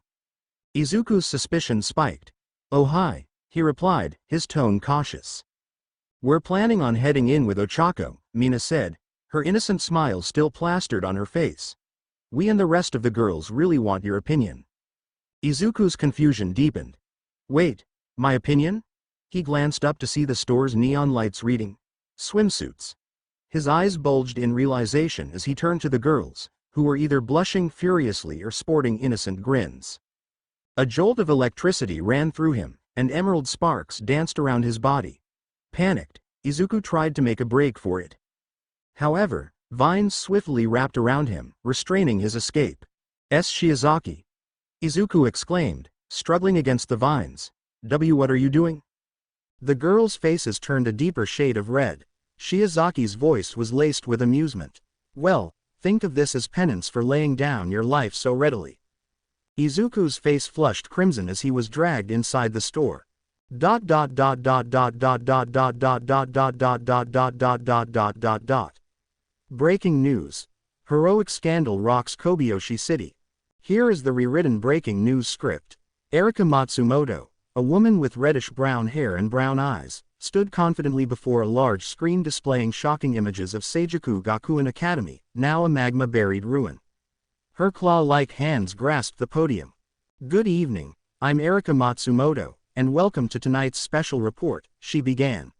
Speaker 1: Izuku's suspicion spiked. Oh hi, he replied, his tone cautious. We're planning on heading in with Ochako, Mina said, her innocent smile still plastered on her face. We and the rest of the girls really want your opinion. Izuku's confusion deepened. Wait, my opinion? He glanced up to see the store's neon lights reading swimsuits. His eyes bulged in realization as he turned to the girls, who were either blushing furiously or sporting innocent grins. A jolt of electricity ran through him, and emerald sparks danced around his body. Panicked, Izuku tried to make a break for it. However, vines swiftly wrapped around him, restraining his escape. Shiozaki! Izuku exclaimed, struggling against the vines. What are you doing? The girls' faces turned a deeper shade of red. Shiozaki's voice was laced with amusement. Well, think of this as penance for laying down your life so readily. Izuku's face flushed crimson as he was dragged inside the store. Breaking news. Heroic scandal rocks Kobayashi City. Here is the rewritten breaking news script. Erika Matsumoto, a woman with reddish-brown hair and brown eyes, stood confidently before a large screen displaying shocking images of Seijuku Gakuen Academy, now a magma-buried ruin. Her claw-like hands grasped the podium. Good evening, I'm Erika Matsumoto, and welcome to tonight's special report, she began.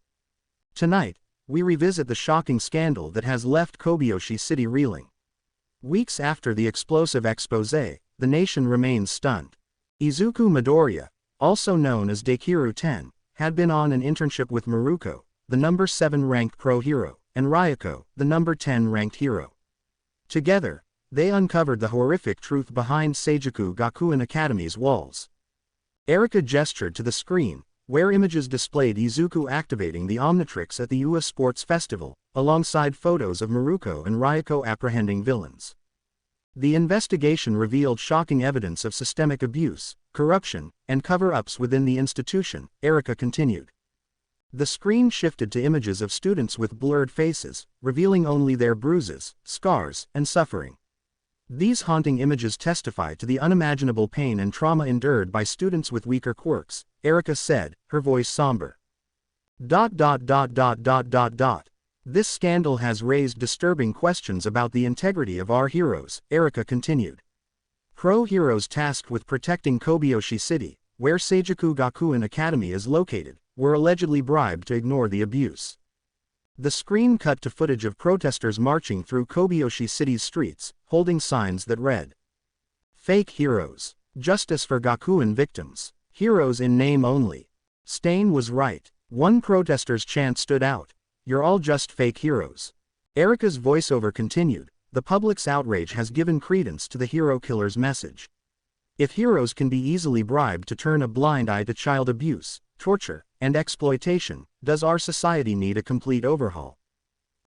Speaker 1: Tonight, we revisit the shocking scandal that has left Kobayashi City reeling. Weeks after the explosive expose, the nation remains stunned. Izuku Midoriya, also known as Dekiru 10, had been on an internship with Maruko, the number 7 ranked pro hero, and Ryoko, the number 10 ranked hero. Together, they uncovered the horrific truth behind Seijuku Gakuen Academy's walls. Erika gestured to the screen, where images displayed Izuku activating the Omnitrix at the UA Sports Festival, alongside photos of Maruko and Ryoko apprehending villains. The investigation revealed shocking evidence of systemic abuse, corruption, and cover-ups within the institution, Erika continued. The screen shifted to images of students with blurred faces, revealing only their bruises, scars, and suffering. These haunting images testify to the unimaginable pain and trauma endured by students with weaker quirks, Erika said, her voice somber. This scandal has raised disturbing questions about the integrity of our heroes, Erika continued. Pro-heroes tasked with protecting Kobayashi City, where Seijuku Gakuen Academy is located, were allegedly bribed to ignore the abuse. The screen cut to footage of protesters marching through Kobayashi City's streets, holding signs that read, "Fake heroes. Justice for Gakuen victims. Heroes in name only." Stain was right. One protester's chant stood out. "You're all just fake heroes." Erika's voiceover continued, the public's outrage has given credence to the hero killer's message. If heroes can be easily bribed to turn a blind eye to child abuse, torture, and exploitation, does our society need a complete overhaul?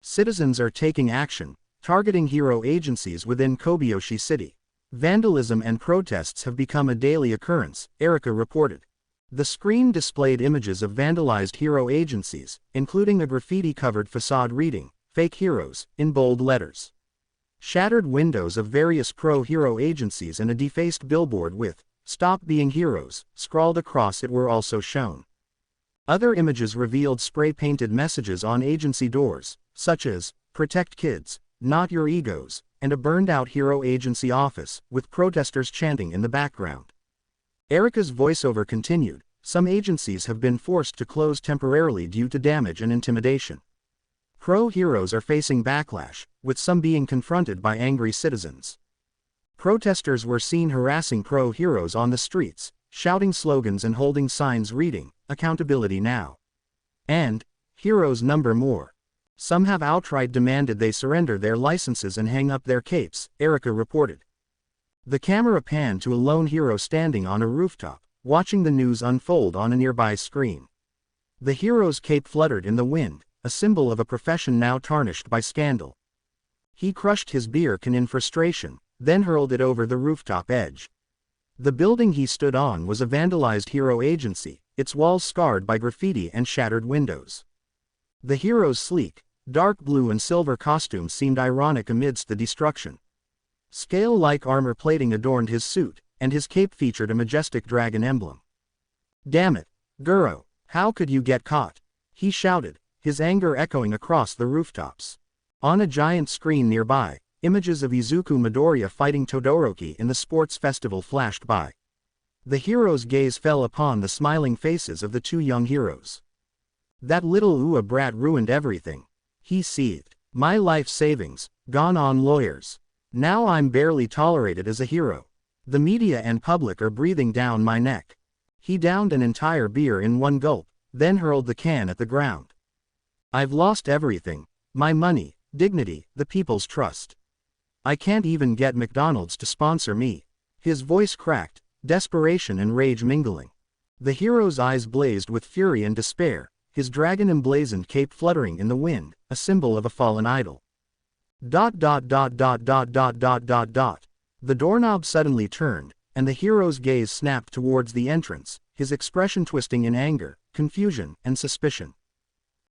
Speaker 1: Citizens are taking action, targeting hero agencies within Kobayashi City. Vandalism and protests have become a daily occurrence, Erika reported. The screen displayed images of vandalized hero agencies, including a graffiti-covered facade reading, "Fake Heroes," in bold letters. Shattered windows of various pro-hero agencies and a defaced billboard with, "Stop being heroes," scrawled across it were also shown. Other images revealed spray-painted messages on agency doors, such as, "Protect kids, not your egos," and a burned-out hero agency office, with protesters chanting in the background. Erika's voiceover continued, some agencies have been forced to close temporarily due to damage and intimidation. Pro-heroes are facing backlash, with some being confronted by angry citizens. Protesters were seen harassing pro-heroes on the streets, shouting slogans and holding signs reading, "Accountability now" and "Heroes number more." Some have outright demanded they surrender their licenses and hang up their capes, Erika reported. The camera panned to a lone hero standing on a rooftop, watching the news unfold on a nearby screen. The hero's cape fluttered in the wind, a symbol of a profession now tarnished by scandal. He crushed his beer can in frustration, then hurled it over the rooftop edge. The building he stood on was a vandalized hero agency, its walls scarred by graffiti and shattered windows. The hero's sleek, dark blue and silver costumes seemed ironic amidst the destruction. Scale-like armor plating adorned his suit, and his cape featured a majestic dragon emblem. "Damn it, Guro, how could you get caught?" he shouted, his anger echoing across the rooftops. On a giant screen nearby, images of Izuku Midoriya fighting Todoroki in the sports festival flashed by. The hero's gaze fell upon the smiling faces of the two young heroes. "That little Ua brat ruined everything," he seethed. "My life savings, gone on lawyers. Now I'm barely tolerated as a hero. The media and public are breathing down my neck." He downed an entire beer in one gulp, then hurled the can at the ground. "I've lost everything. My money, dignity, the people's trust. I can't even get McDonald's to sponsor me." His voice cracked, desperation and rage mingling. The hero's eyes blazed with fury and despair, his dragon-emblazoned cape fluttering in the wind, a symbol of a fallen idol. The doorknob suddenly turned, and the hero's gaze snapped towards the entrance, his expression twisting in anger, confusion, and suspicion.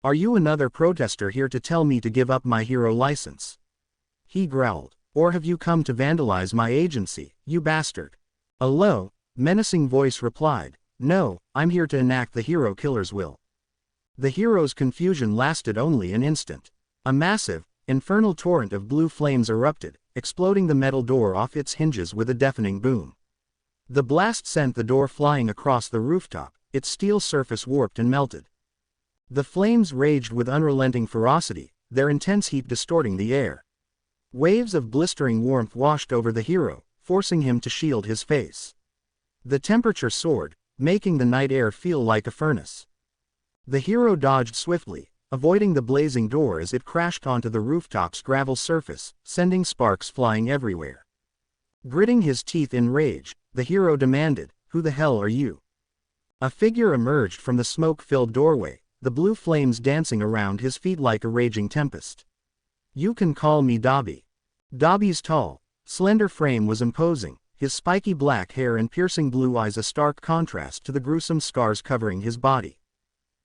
Speaker 1: "Are you another protester here to tell me to give up my hero license?" he growled. "Or have you come to vandalize my agency, you bastard?" A low, menacing voice replied, "No, I'm here to enact the hero killer's will." The hero's confusion lasted only an instant. A massive, infernal torrent of blue flames erupted, exploding the metal door off its hinges with a deafening boom. The blast sent the door flying across the rooftop, its steel surface warped and melted. The flames raged with unrelenting ferocity, their intense heat distorting the air. Waves of blistering warmth washed over the hero, forcing him to shield his face. The temperature soared, making the night air feel like a furnace. The hero dodged swiftly, avoiding the blazing door as it crashed onto the rooftop's gravel surface, sending sparks flying everywhere. Gritting his teeth in rage, the hero demanded, "Who the hell are you?" A figure emerged from the smoke-filled doorway, the blue flames dancing around his feet like a raging tempest. "You can call me Dabi." Dabi's tall, slender frame was imposing, his spiky black hair and piercing blue eyes a stark contrast to the gruesome scars covering his body.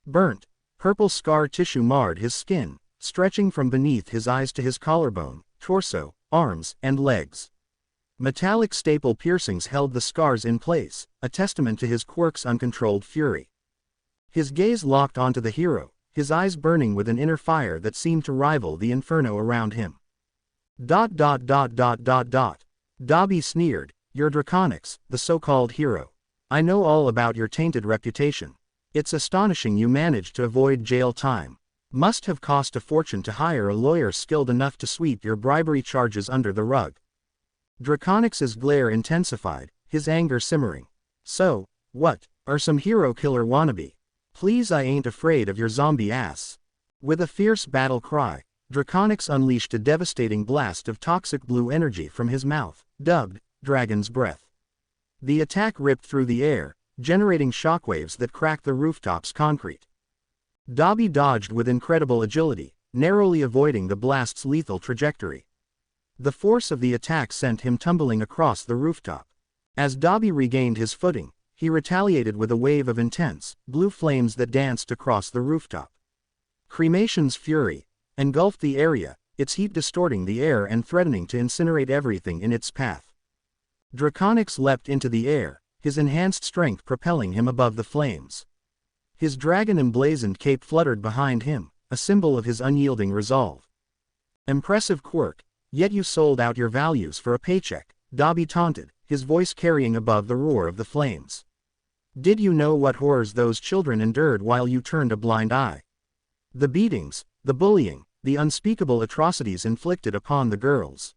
Speaker 1: Burnt, purple scar tissue marred his skin, stretching from beneath his eyes to his collarbone, torso, arms, and legs. Metallic staple piercings held the scars in place, a testament to his quirk's uncontrolled fury. His gaze locked onto the hero, his eyes burning with an inner fire that seemed to rival the inferno around him. Dabi sneered, "You're Draconix, the so-called hero. I know all about your tainted reputation. It's astonishing you managed to avoid jail time. Must have cost a fortune to hire a lawyer skilled enough to sweep your bribery charges under the rug." Draconix's glare intensified, his anger simmering. "So, what, are some hero killer wannabe? Please, I ain't afraid of your zombie ass." With a fierce battle cry, Draconix unleashed a devastating blast of toxic blue energy from his mouth, dubbed Dragon's Breath. The attack ripped through the air, generating shockwaves that cracked the rooftop's concrete. Dabi dodged with incredible agility, narrowly avoiding the blast's lethal trajectory. The force of the attack sent him tumbling across the rooftop. As Dabi regained his footing, he retaliated with a wave of intense, blue flames that danced across the rooftop. Cremation's fury engulfed the area, its heat distorting the air and threatening to incinerate everything in its path. Draconix leapt into the air, his enhanced strength propelling him above the flames. His dragon-emblazoned cape fluttered behind him, a symbol of his unyielding resolve. "Impressive quirk, yet you sold out your values for a paycheck," Dabi taunted, his voice carrying above the roar of the flames. "Did you know what horrors those children endured while you turned a blind eye? The beatings, the bullying, the unspeakable atrocities inflicted upon the girls."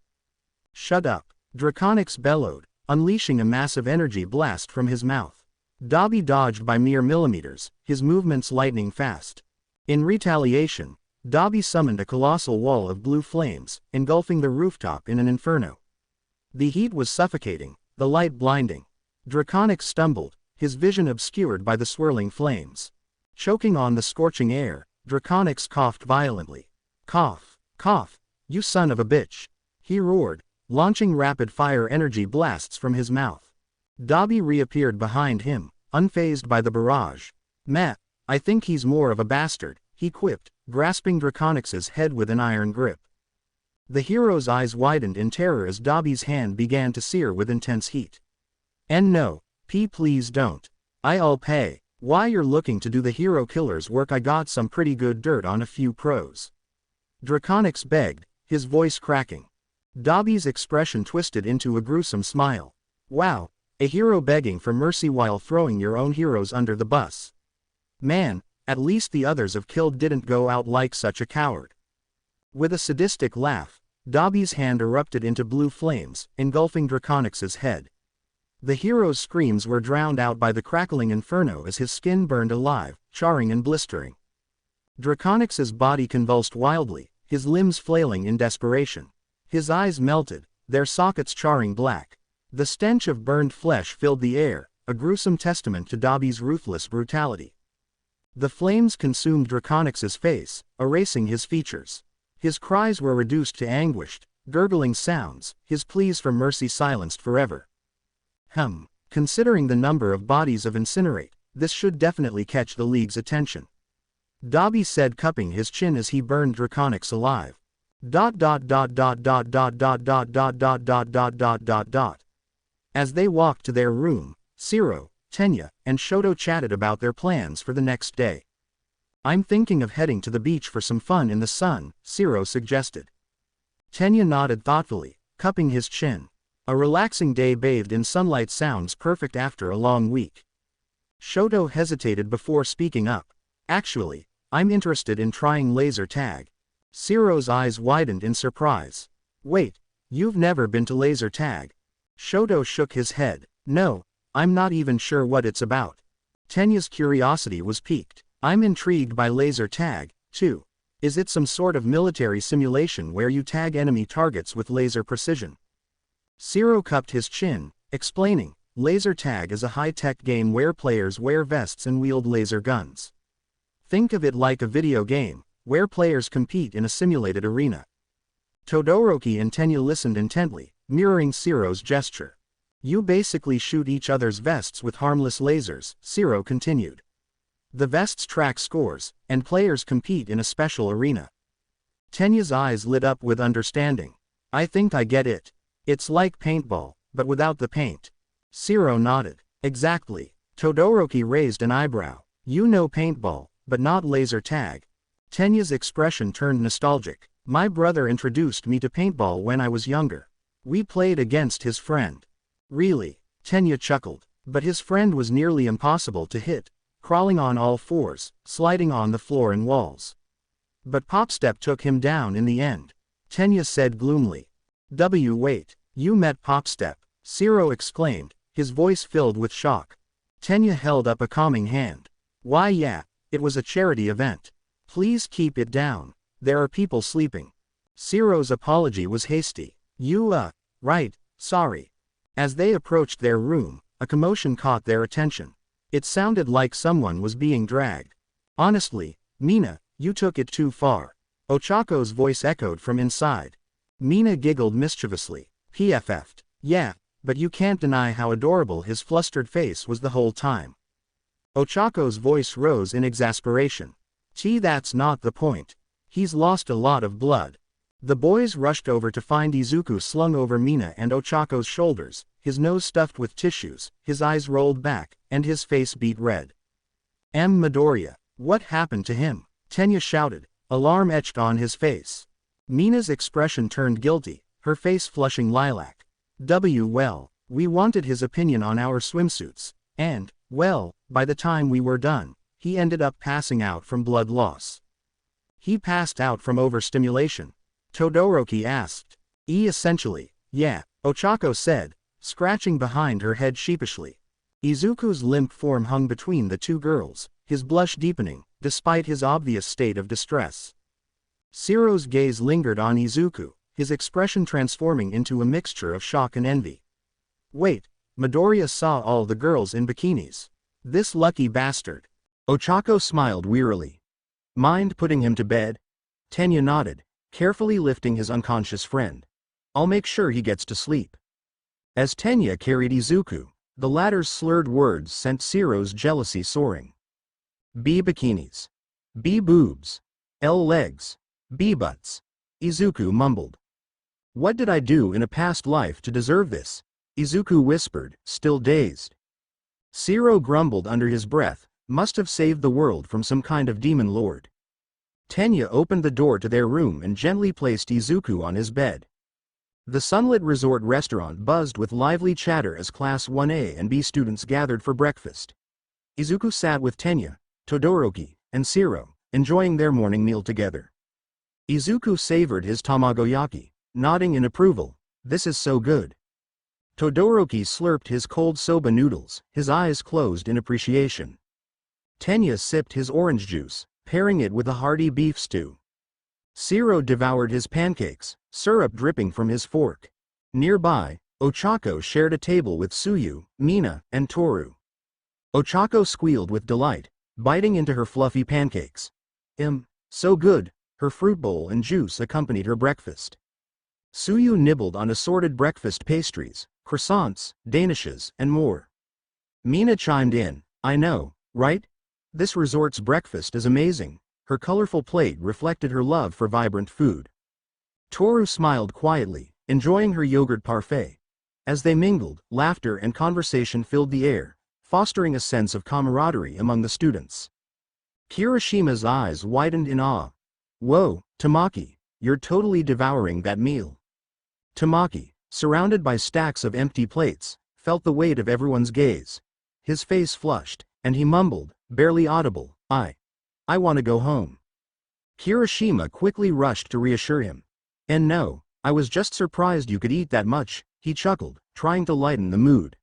Speaker 1: "Shut up," Draconix bellowed, unleashing a massive energy blast from his mouth. Dabi dodged by mere millimeters, his movements lightning fast. In retaliation, Dabi summoned a colossal wall of blue flames, engulfing the rooftop in an inferno. The heat was suffocating, the light blinding. Draconix stumbled, his vision obscured by the swirling flames. Choking on the scorching air, Draconix coughed violently. "Cough, cough, you son of a bitch," he roared, launching rapid-fire energy blasts from his mouth. Dabi reappeared behind him, unfazed by the barrage. "Meh, I think he's more of a bastard," he quipped, grasping Draconix's head with an iron grip. The hero's eyes widened in terror as Dabi's hand began to sear with intense heat. "And no, please don't. I'll pay. Why you're looking to do the hero killer's work? I got some pretty good dirt on a few pros." Draconix begged, his voice cracking. Dabi's expression twisted into a gruesome smile. "Wow, a hero begging for mercy while throwing your own heroes under the bus. Man, at least the others have killed didn't go out like such a coward." With a sadistic laugh, Dabi's hand erupted into blue flames, engulfing Draconix's head. The hero's screams were drowned out by the crackling inferno as his skin burned alive, charring and blistering. Draconix's body convulsed wildly, his limbs flailing in desperation. His eyes melted, their sockets charring black. The stench of burned flesh filled the air, a gruesome testament to Dabi's ruthless brutality. The flames consumed Draconix's face, erasing his features. His cries were reduced to anguished, gurgling sounds, his pleas for mercy silenced forever. Considering the number of bodies of incinerate, this should definitely catch the League's attention," Dabi said, cupping his chin as he burned Draconix alive. As they walked to their room, Shiro, Tenya, and Shoto chatted about their plans for the next day. "I'm thinking of heading to the beach for some fun in the sun," Shiro suggested. Tenya nodded thoughtfully, cupping his chin. A relaxing day bathed in sunlight sounds perfect after a long week. Shoto hesitated before speaking up. "Actually, I'm interested in trying laser tag." Shiro's eyes widened in surprise. "Wait, you've never been to laser tag?" Shoto shook his head. "No, I'm not even sure what it's about." Tenya's curiosity was piqued. "I'm intrigued by laser tag, too. Is it some sort of military simulation where you tag enemy targets with laser precision?" Shiro cupped his chin, explaining, "Laser tag is a high-tech game where players wear vests and wield laser guns. Think of it like a video game, where players compete in a simulated arena." Todoroki and Tenya listened intently, mirroring Shiro's gesture. "You basically shoot each other's vests with harmless lasers," Shiro continued. "The vests track scores, and players compete in a special arena." Tenya's eyes lit up with understanding. "I think I get it. It's like paintball, but without the paint." Shiro nodded. "Exactly." Todoroki raised an eyebrow. "You know paintball, but not laser tag." Tenya's expression turned nostalgic. "My brother introduced me to paintball when I was younger. We played against his friend." "Really?" Tenya chuckled. "But his friend was nearly impossible to hit, crawling on all fours, sliding on the floor and walls. But Popstep took him down in the end," Tenya said gloomily. Wait, you met Popstep?" Shiro exclaimed, his voice filled with shock. Tenya held up a calming hand. "Why yeah, it was a charity event. Please keep it down. There are people sleeping." Shiro's apology was hasty. Right, sorry." As they approached their room, a commotion caught their attention. It sounded like someone was being dragged. "Honestly, Mina, you took it too far." Ochako's voice echoed from inside. Mina giggled mischievously. PFF'd. "Yeah, but you can't deny how adorable his flustered face was the whole time." Ochako's voice rose in exasperation. That's not the point. He's lost a lot of blood." The boys rushed over to find Izuku slung over Mina and Ochako's shoulders, his nose stuffed with tissues, his eyes rolled back, and his face beet red. Midoriya, what happened to him?" Tenya shouted, alarm etched on his face. Mina's expression turned guilty, her face flushing lilac. Well, we wanted his opinion on our swimsuits, and, well, by the time we were done, he ended up passing out from blood loss." "He passed out from overstimulation?" Todoroki asked. Essentially, yeah," Ochako said, scratching behind her head sheepishly. Izuku's limp form hung between the two girls, his blush deepening, despite his obvious state of distress. Shiro's gaze lingered on Izuku, his expression transforming into a mixture of shock and envy. "Wait, Midoriya saw all the girls in bikinis. This lucky bastard." Ochako smiled wearily. "Mind putting him to bed?" Tenya nodded, carefully lifting his unconscious friend. "I'll make sure he gets to sleep." As Tenya carried Izuku, The latter's slurred words sent Ciro's jealousy soaring. B bikinis. B boobs. L legs. B butts. Izuku mumbled. What did I do in a past life to deserve this? Izuku whispered, still dazed. Ciro grumbled under his breath, must have saved the world from some kind of demon lord. Tenya opened the door to their room and gently placed Izuku on his bed. The sunlit resort restaurant buzzed with lively chatter as Class 1A and B students gathered for breakfast. Izuku sat with Tenya, Todoroki, and Ciro, enjoying their morning meal together. Izuku savored his tamagoyaki, nodding in approval. This is so good. Todoroki slurped his cold soba noodles, his eyes closed in appreciation. Tenya sipped his orange juice, pairing it with a hearty beef stew. Ciro devoured his pancakes, syrup dripping from his fork. Nearby, Ochako shared a table with Tsuyu, Mina, and Toru. Ochako squealed with delight, biting into her fluffy pancakes. So good, her fruit bowl and juice accompanied her breakfast. Tsuyu nibbled on assorted breakfast pastries, croissants, danishes, and more. Mina chimed in, I know, right? This resort's breakfast is amazing. Her colorful plate reflected her love for vibrant food. Toru smiled quietly, enjoying her yogurt parfait. As they mingled, laughter and conversation filled the air, fostering a sense of camaraderie among the students. Kirishima's eyes widened in awe. Whoa, Tamaki, you're totally devouring that meal. Tamaki, surrounded by stacks of empty plates, felt the weight of everyone's gaze. His face flushed, and he mumbled, barely audible, I want to go home. Kirishima quickly rushed to reassure him. And no, I was just surprised you could eat that much, he chuckled, trying to lighten the mood.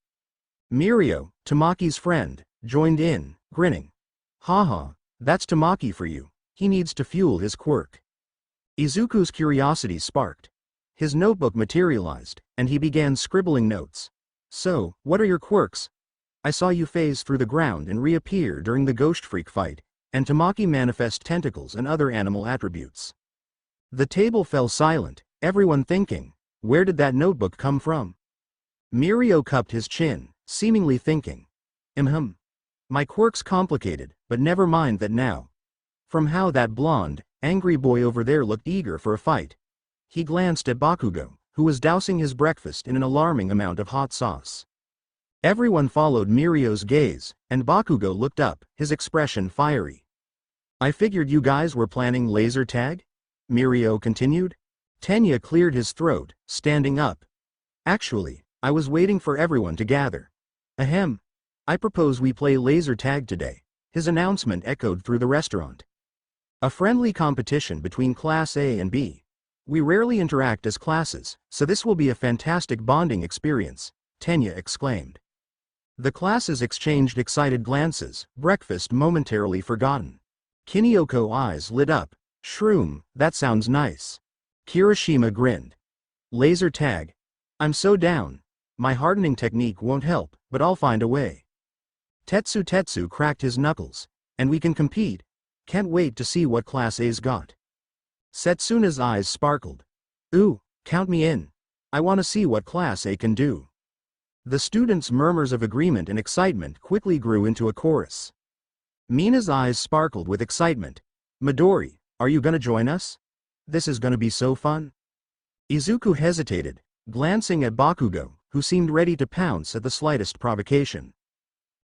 Speaker 1: Mirio, Tamaki's friend, joined in, grinning. Haha, that's Tamaki for you. He needs to fuel his quirk. Izuku's curiosity sparked. His notebook materialized, and he began scribbling notes. So, what are your quirks? I saw you phase through the ground and reappear during the Ghost Freak fight, and Tamaki manifest tentacles and other animal attributes. The table fell silent, everyone thinking, where did that notebook come from? Mirio cupped his chin, seemingly thinking. My quirk's complicated, but never mind that now. From how that blonde, angry boy over there looked eager for a fight. He glanced at Bakugo, who was dousing his breakfast in an alarming amount of hot sauce. Everyone followed Mirio's gaze, and Bakugo looked up, his expression fiery. I figured you guys were planning laser tag? Mirio continued. Tenya cleared his throat, standing up. Actually, I was waiting for everyone to gather. Ahem. I propose we play laser tag today. His announcement echoed through the restaurant. A friendly competition between Class A and B. We rarely interact as classes, so this will be a fantastic bonding experience, Tenya exclaimed. The classes exchanged excited glances, breakfast momentarily forgotten. Kinyoko's eyes lit up. Shroom, that sounds nice. Kirishima grinned. Laser tag. I'm so down. My hardening technique won't help, but I'll find a way. Tetsu cracked his knuckles. And we can compete. Can't wait to see what Class A's got. Setsuna's eyes sparkled. Ooh, count me in. I want to see what Class A can do. The students' murmurs of agreement and excitement quickly grew into a chorus. Mina's eyes sparkled with excitement. Midori, are you gonna join us? This is gonna be so fun. Izuku hesitated, glancing at Bakugo, who seemed ready to pounce at the slightest provocation.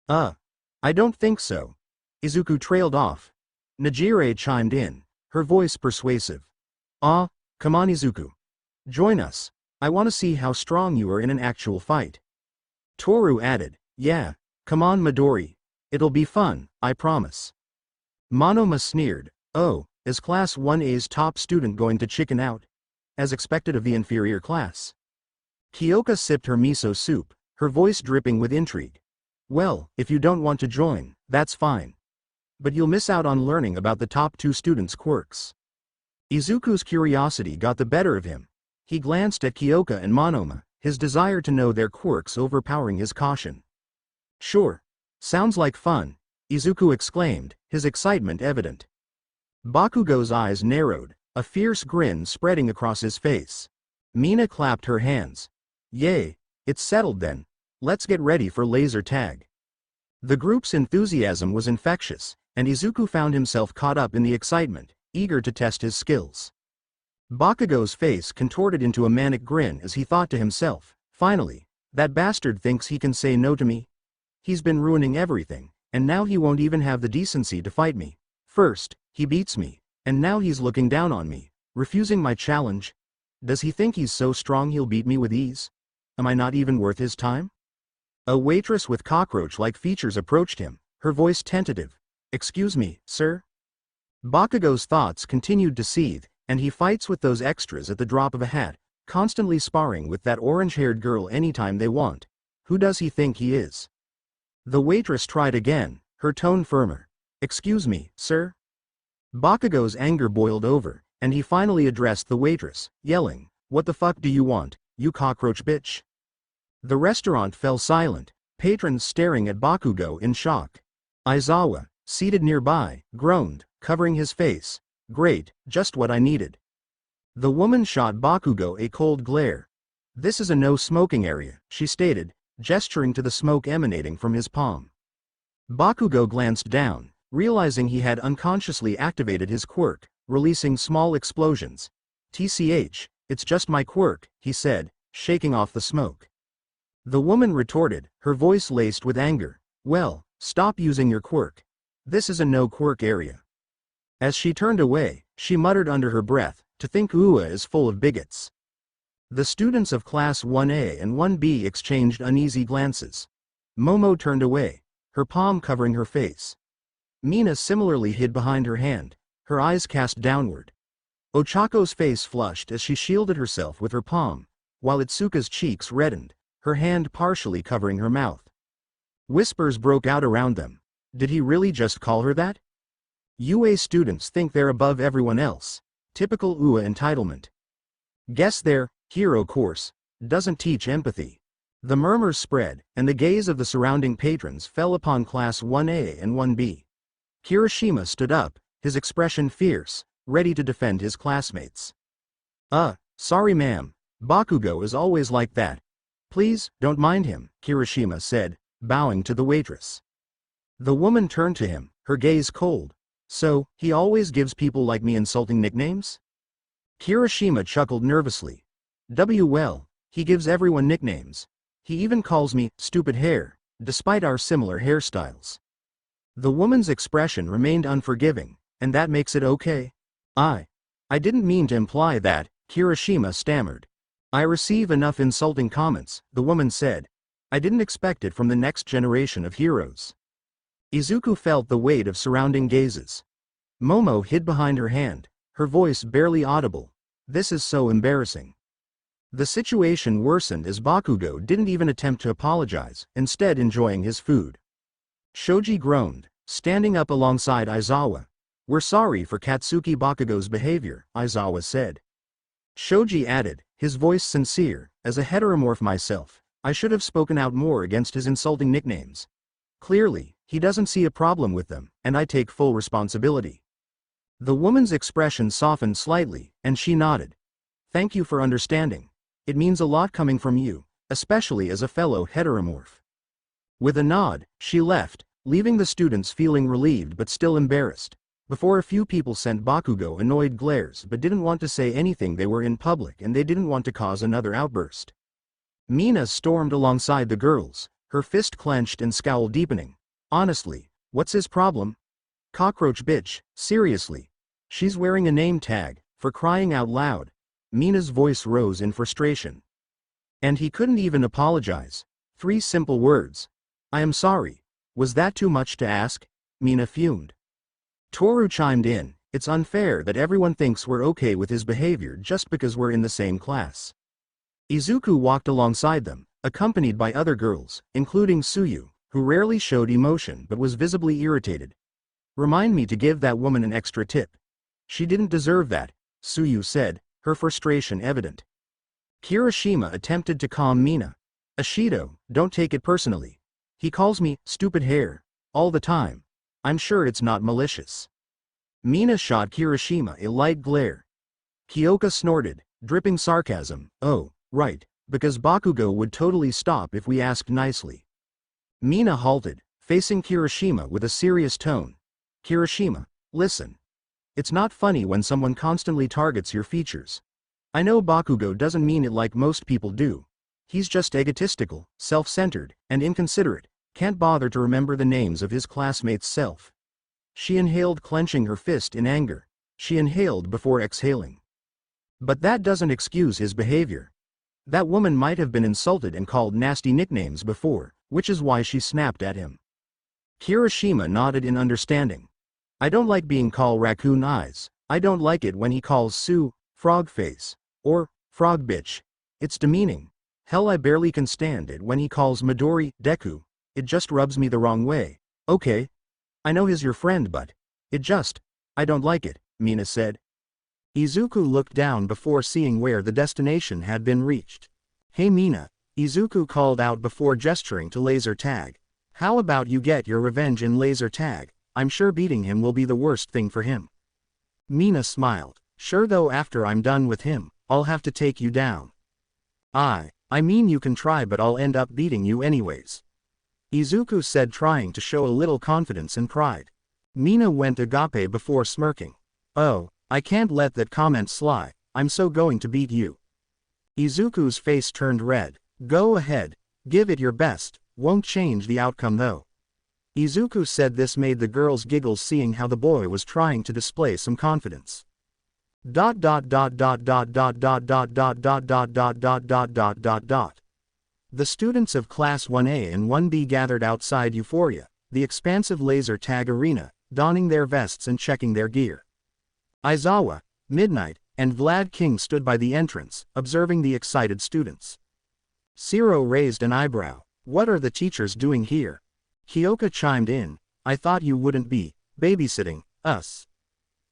Speaker 1: I don't think so. Izuku trailed off. Najire chimed in, her voice persuasive. Come on Izuku. Join us. I want to see how strong you are in an actual fight. Toru added, yeah, come on Midori. It'll be fun, I promise. Monoma sneered, oh, is Class 1A's top student going to chicken out? As expected of the inferior class. Kyoka sipped her miso soup, her voice dripping with intrigue. Well, if you don't want to join, that's fine. But you'll miss out on learning about the top two students' quirks. Izuku's curiosity got the better of him. He glanced at Kyoka and Monoma, his desire to know their quirks overpowering his caution. Sure. Sounds like fun, Izuku exclaimed, his excitement evident. Bakugo's eyes narrowed, a fierce grin spreading across his face. Mina clapped her hands. Yay, it's settled then. Let's get ready for laser tag. The group's enthusiasm was infectious, and Izuku found himself caught up in the excitement, eager to test his skills. Bakugo's face contorted into a manic grin as he thought to himself, finally, that bastard thinks he can say no to me? He's been ruining everything, and now he won't even have the decency to fight me. First, he beats me, and now he's looking down on me, refusing my challenge. Does he think he's so strong he'll beat me with ease? Am I not even worth his time? A waitress with cockroach-like features approached him, her voice tentative. Excuse me, sir? Bakugo's thoughts continued to seethe, and he fights with those extras at the drop of a hat, constantly sparring with that orange-haired girl anytime they want. Who does he think he is? The waitress tried again, her tone firmer. Excuse me, sir? Bakugo's anger boiled over, and he finally addressed the waitress, yelling, "What the fuck do you want, you cockroach bitch?" The restaurant fell silent, patrons staring at Bakugo in shock. Aizawa, seated nearby, groaned, covering his face. Great, just what I needed. The woman shot Bakugo a cold glare. This is a no-smoking area, she stated, gesturing to the smoke emanating from his palm. Bakugo glanced down, realizing he had unconsciously activated his quirk, releasing small explosions. "TCH, it's just my quirk," he said, shaking off the smoke. The woman retorted, her voice laced with anger. "Well, stop using your quirk. This is a no-quirk area." As she turned away, she muttered under her breath, "To think UA is full of bigots." The students of Class 1A and 1B exchanged uneasy glances. Momo turned away, her palm covering her face. Mina similarly hid behind her hand, her eyes cast downward. Ochako's face flushed as she shielded herself with her palm, while Itsuka's cheeks reddened, her hand partially covering her mouth. Whispers broke out around them. Did he really just call her that? UA students think they're above everyone else. Typical UA entitlement. Guess their hero course doesn't teach empathy. The murmurs spread, and the gaze of the surrounding patrons fell upon Class 1A and 1B. Kirishima stood up, his expression fierce, ready to defend his classmates. Sorry ma'am, Bakugo is always like that. Please, don't mind him, Kirishima said, bowing to the waitress. The woman turned to him, her gaze cold. So, he always gives people like me insulting nicknames? Kirishima chuckled nervously. Well, he gives everyone nicknames. He even calls me stupid hair, despite our similar hairstyles. The woman's expression remained unforgiving, and that makes it okay? I didn't mean to imply that, Kirishima stammered. I receive enough insulting comments, the woman said. I didn't expect it from the next generation of heroes. Izuku felt the weight of surrounding gazes. Momo hid behind her hand, her voice barely audible. This is so embarrassing. The situation worsened as Bakugo didn't even attempt to apologize, instead enjoying his food. Shoji groaned, standing up alongside Aizawa. We're sorry for Katsuki Bakugo's behavior, Aizawa said. Shoji added, his voice sincere, as a heteromorph myself, I should have spoken out more against his insulting nicknames. Clearly, he doesn't see a problem with them, and I take full responsibility. The woman's expression softened slightly, and she nodded. Thank you for understanding. It means a lot coming from you, especially as a fellow heteromorph. With a nod, she left, leaving the students feeling relieved but still embarrassed. Before a few people sent Bakugo annoyed glares but didn't want to say anything. They were in public and they didn't want to cause another outburst. Mina stormed alongside the girls, her fist clenched and scowl deepening. Honestly, what's his problem? Cockroach bitch, seriously. She's wearing a name tag, for crying out loud. Mina's voice rose in frustration. And he couldn't even apologize. 3 simple words. I am sorry. Was that too much to ask? Mina fumed. Toru chimed in, it's unfair that everyone thinks we're okay with his behavior just because we're in the same class. Izuku walked alongside them, accompanied by other girls, including Suyu, who rarely showed emotion but was visibly irritated. Remind me to give that woman an extra tip. She didn't deserve that, Suyu said, her frustration evident. Kirishima attempted to calm Mina. Ashido, don't take it personally. He calls me stupid hair all the time. I'm sure it's not malicious. Mina shot Kirishima a light glare. Kyoka snorted, dripping sarcasm. Oh, right, Because Bakugo would totally stop if we asked nicely. Mina halted, facing Kirishima with a serious tone. Kirishima, listen. It's not funny when someone constantly targets your features. I know Bakugo doesn't mean it like most people do. He's just egotistical, self-centered, and inconsiderate, can't bother to remember the names of his classmates' self. She inhaled, clenching her fist in anger. She inhaled before exhaling. But that doesn't excuse his behavior. That woman might have been insulted and called nasty nicknames before, which is why she snapped at him. Kirishima nodded in understanding. I don't like being called raccoon eyes. I don't like it when he calls Sue, frog face, or frog bitch. It's demeaning. Hell, I barely can stand it when he calls Midori Deku. It just rubs me the wrong way. Okay. I know he's your friend, but I don't like it, Mina said. Izuku looked down before seeing where the destination had been reached. Hey Mina, Izuku called out before gesturing to laser tag. How about you get your revenge in laser tag? I'm sure beating him will be the worst thing for him. Mina smiled. Sure, though after I'm done with him, I'll have to take you down. I mean you can try, but I'll end up beating you anyways. Izuku said, trying to show a little confidence and pride. Mina went agape before smirking. Oh, I can't let that comment slide. I'm so going to beat you. Izuku's face turned red. Go ahead, give it your best, won't change the outcome though. Izuku said. This made the girls giggle, seeing how the boy was trying to display some confidence. The students of Class 1A and 1B gathered outside Euphoria, the expansive laser tag arena, donning their vests and checking their gear. Aizawa, Midnight, and Vlad King stood by the entrance, observing the excited students. Zero raised an eyebrow. What are the teachers doing here? Kyoka chimed in. I thought you wouldn't be babysitting us.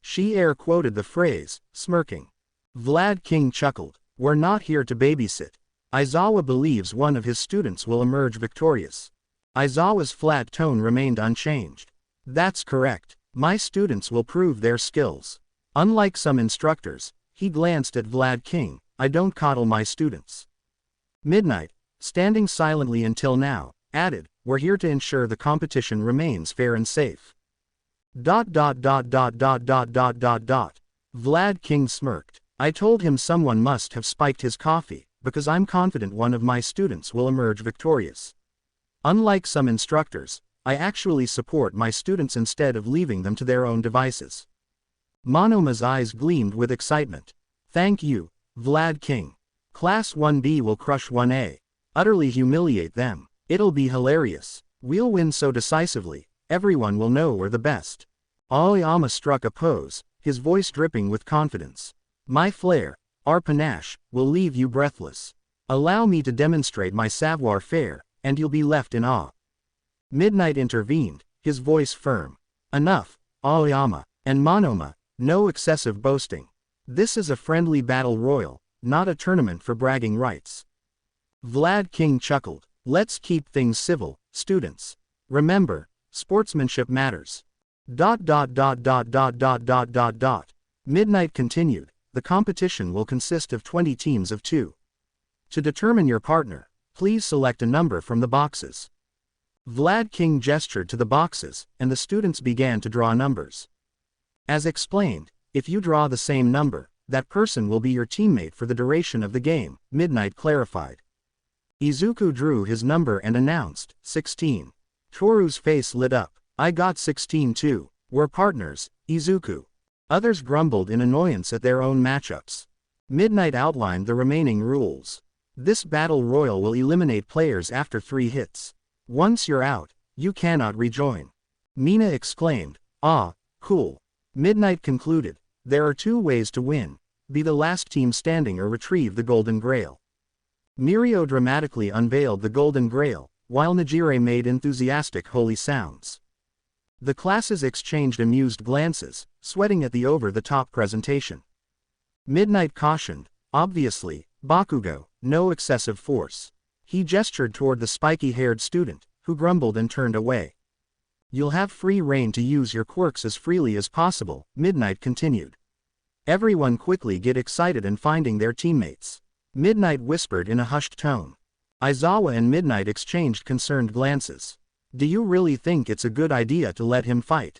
Speaker 1: She air quoted the phrase, smirking. Vlad King chuckled. We're not here to babysit. Aizawa believes one of his students will emerge victorious. Aizawa's flat tone remained unchanged. That's correct. My students will prove their skills. Unlike some instructors, he glanced at Vlad King, I don't coddle my students. Midnight, standing silently until now, added, we're here to ensure the competition remains fair and safe. Vlad King smirked. I told him someone must have spiked his coffee, because I'm confident one of my students will emerge victorious. Unlike some instructors, I actually support my students instead of leaving them to their own devices. Monoma's eyes gleamed with excitement. Thank you, Vlad King. Class 1B will crush 1A. Utterly humiliate them. It'll be hilarious. We'll win so decisively, everyone will know we're the best. Aoyama struck a pose, his voice dripping with confidence. My flair, our panache, will leave you breathless. Allow me to demonstrate my savoir-faire, and you'll be left in awe. Midnight intervened, his voice firm. Enough, Aoyama, and Monoma, no excessive boasting. This is a friendly battle royal, not a tournament for bragging rights. Vlad King chuckled. Let's keep things civil, students. Remember, sportsmanship matters. Midnight continued. The competition will consist of 20 teams of 2. To determine your partner, please select a number from the boxes. Vlad King gestured to the boxes, and the students began to draw numbers. As explained, if you draw the same number, that person will be your teammate for the duration of the game, Midnight clarified. Izuku drew his number and announced, 16. Toru's face lit up. I got 16 too. We're partners, Izuku. Others grumbled in annoyance at their own matchups. Midnight outlined the remaining rules. This battle royal will eliminate players after 3 hits. Once you're out, you cannot rejoin. Mina exclaimed, ah, cool. Midnight concluded, there are 2 ways to win. Be the last team standing or retrieve the Golden Grail. Mirio dramatically unveiled the Golden Grail, while Najire made enthusiastic holy sounds. The classes exchanged amused glances, sweating at the over-the-top presentation. Midnight cautioned, obviously, Bakugo, no excessive force. He gestured toward the spiky-haired student, who grumbled and turned away. You'll have free rein to use your quirks as freely as possible, Midnight continued. Everyone quickly get excited in finding their teammates. Midnight whispered in a hushed tone. Aizawa and Midnight exchanged concerned glances. Do you really think it's a good idea to let him fight?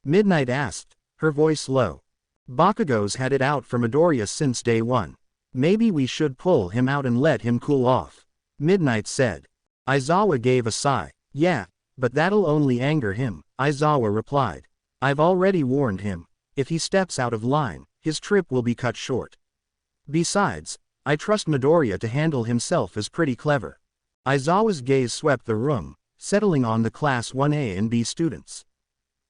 Speaker 1: Midnight asked, her voice low. Bakugo's had it out for Midoriya since day one. Maybe we should pull him out and let him cool off. Midnight said. Aizawa gave a sigh. Yeah, but that'll only anger him, Aizawa replied. I've already warned him. If he steps out of line, his trip will be cut short. Besides, I trust Midoriya to handle himself as pretty clever. Aizawa's gaze swept the room, settling on the Class 1A and B students.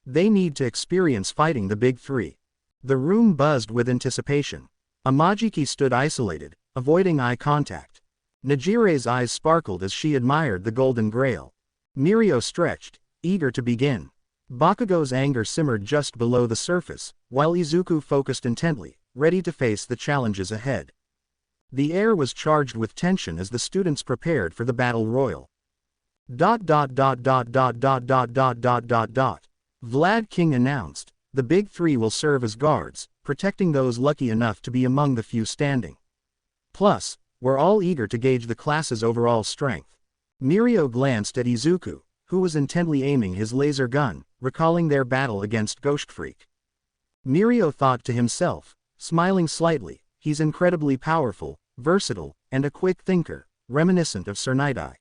Speaker 1: They need to experience fighting the Big Three. The room buzzed with anticipation. Amajiki stood isolated, avoiding eye contact. Najire's eyes sparkled as she admired the Golden Grail. Mirio stretched, eager to begin. Bakugo's anger simmered just below the surface, while Izuku focused intently, ready to face the challenges ahead. The air was charged with tension as the students prepared for the battle royal. Vlad King announced, the Big Three will serve as guards, protecting those lucky enough to be among the few standing. Plus, we're all eager to gauge the class's overall strength. Mirio glanced at Izuku, who was intently aiming his laser gun, recalling their battle against Ghost Freak. Mirio thought to himself, smiling slightly, he's incredibly powerful, versatile, and a quick thinker, reminiscent of Sir Night-Eye.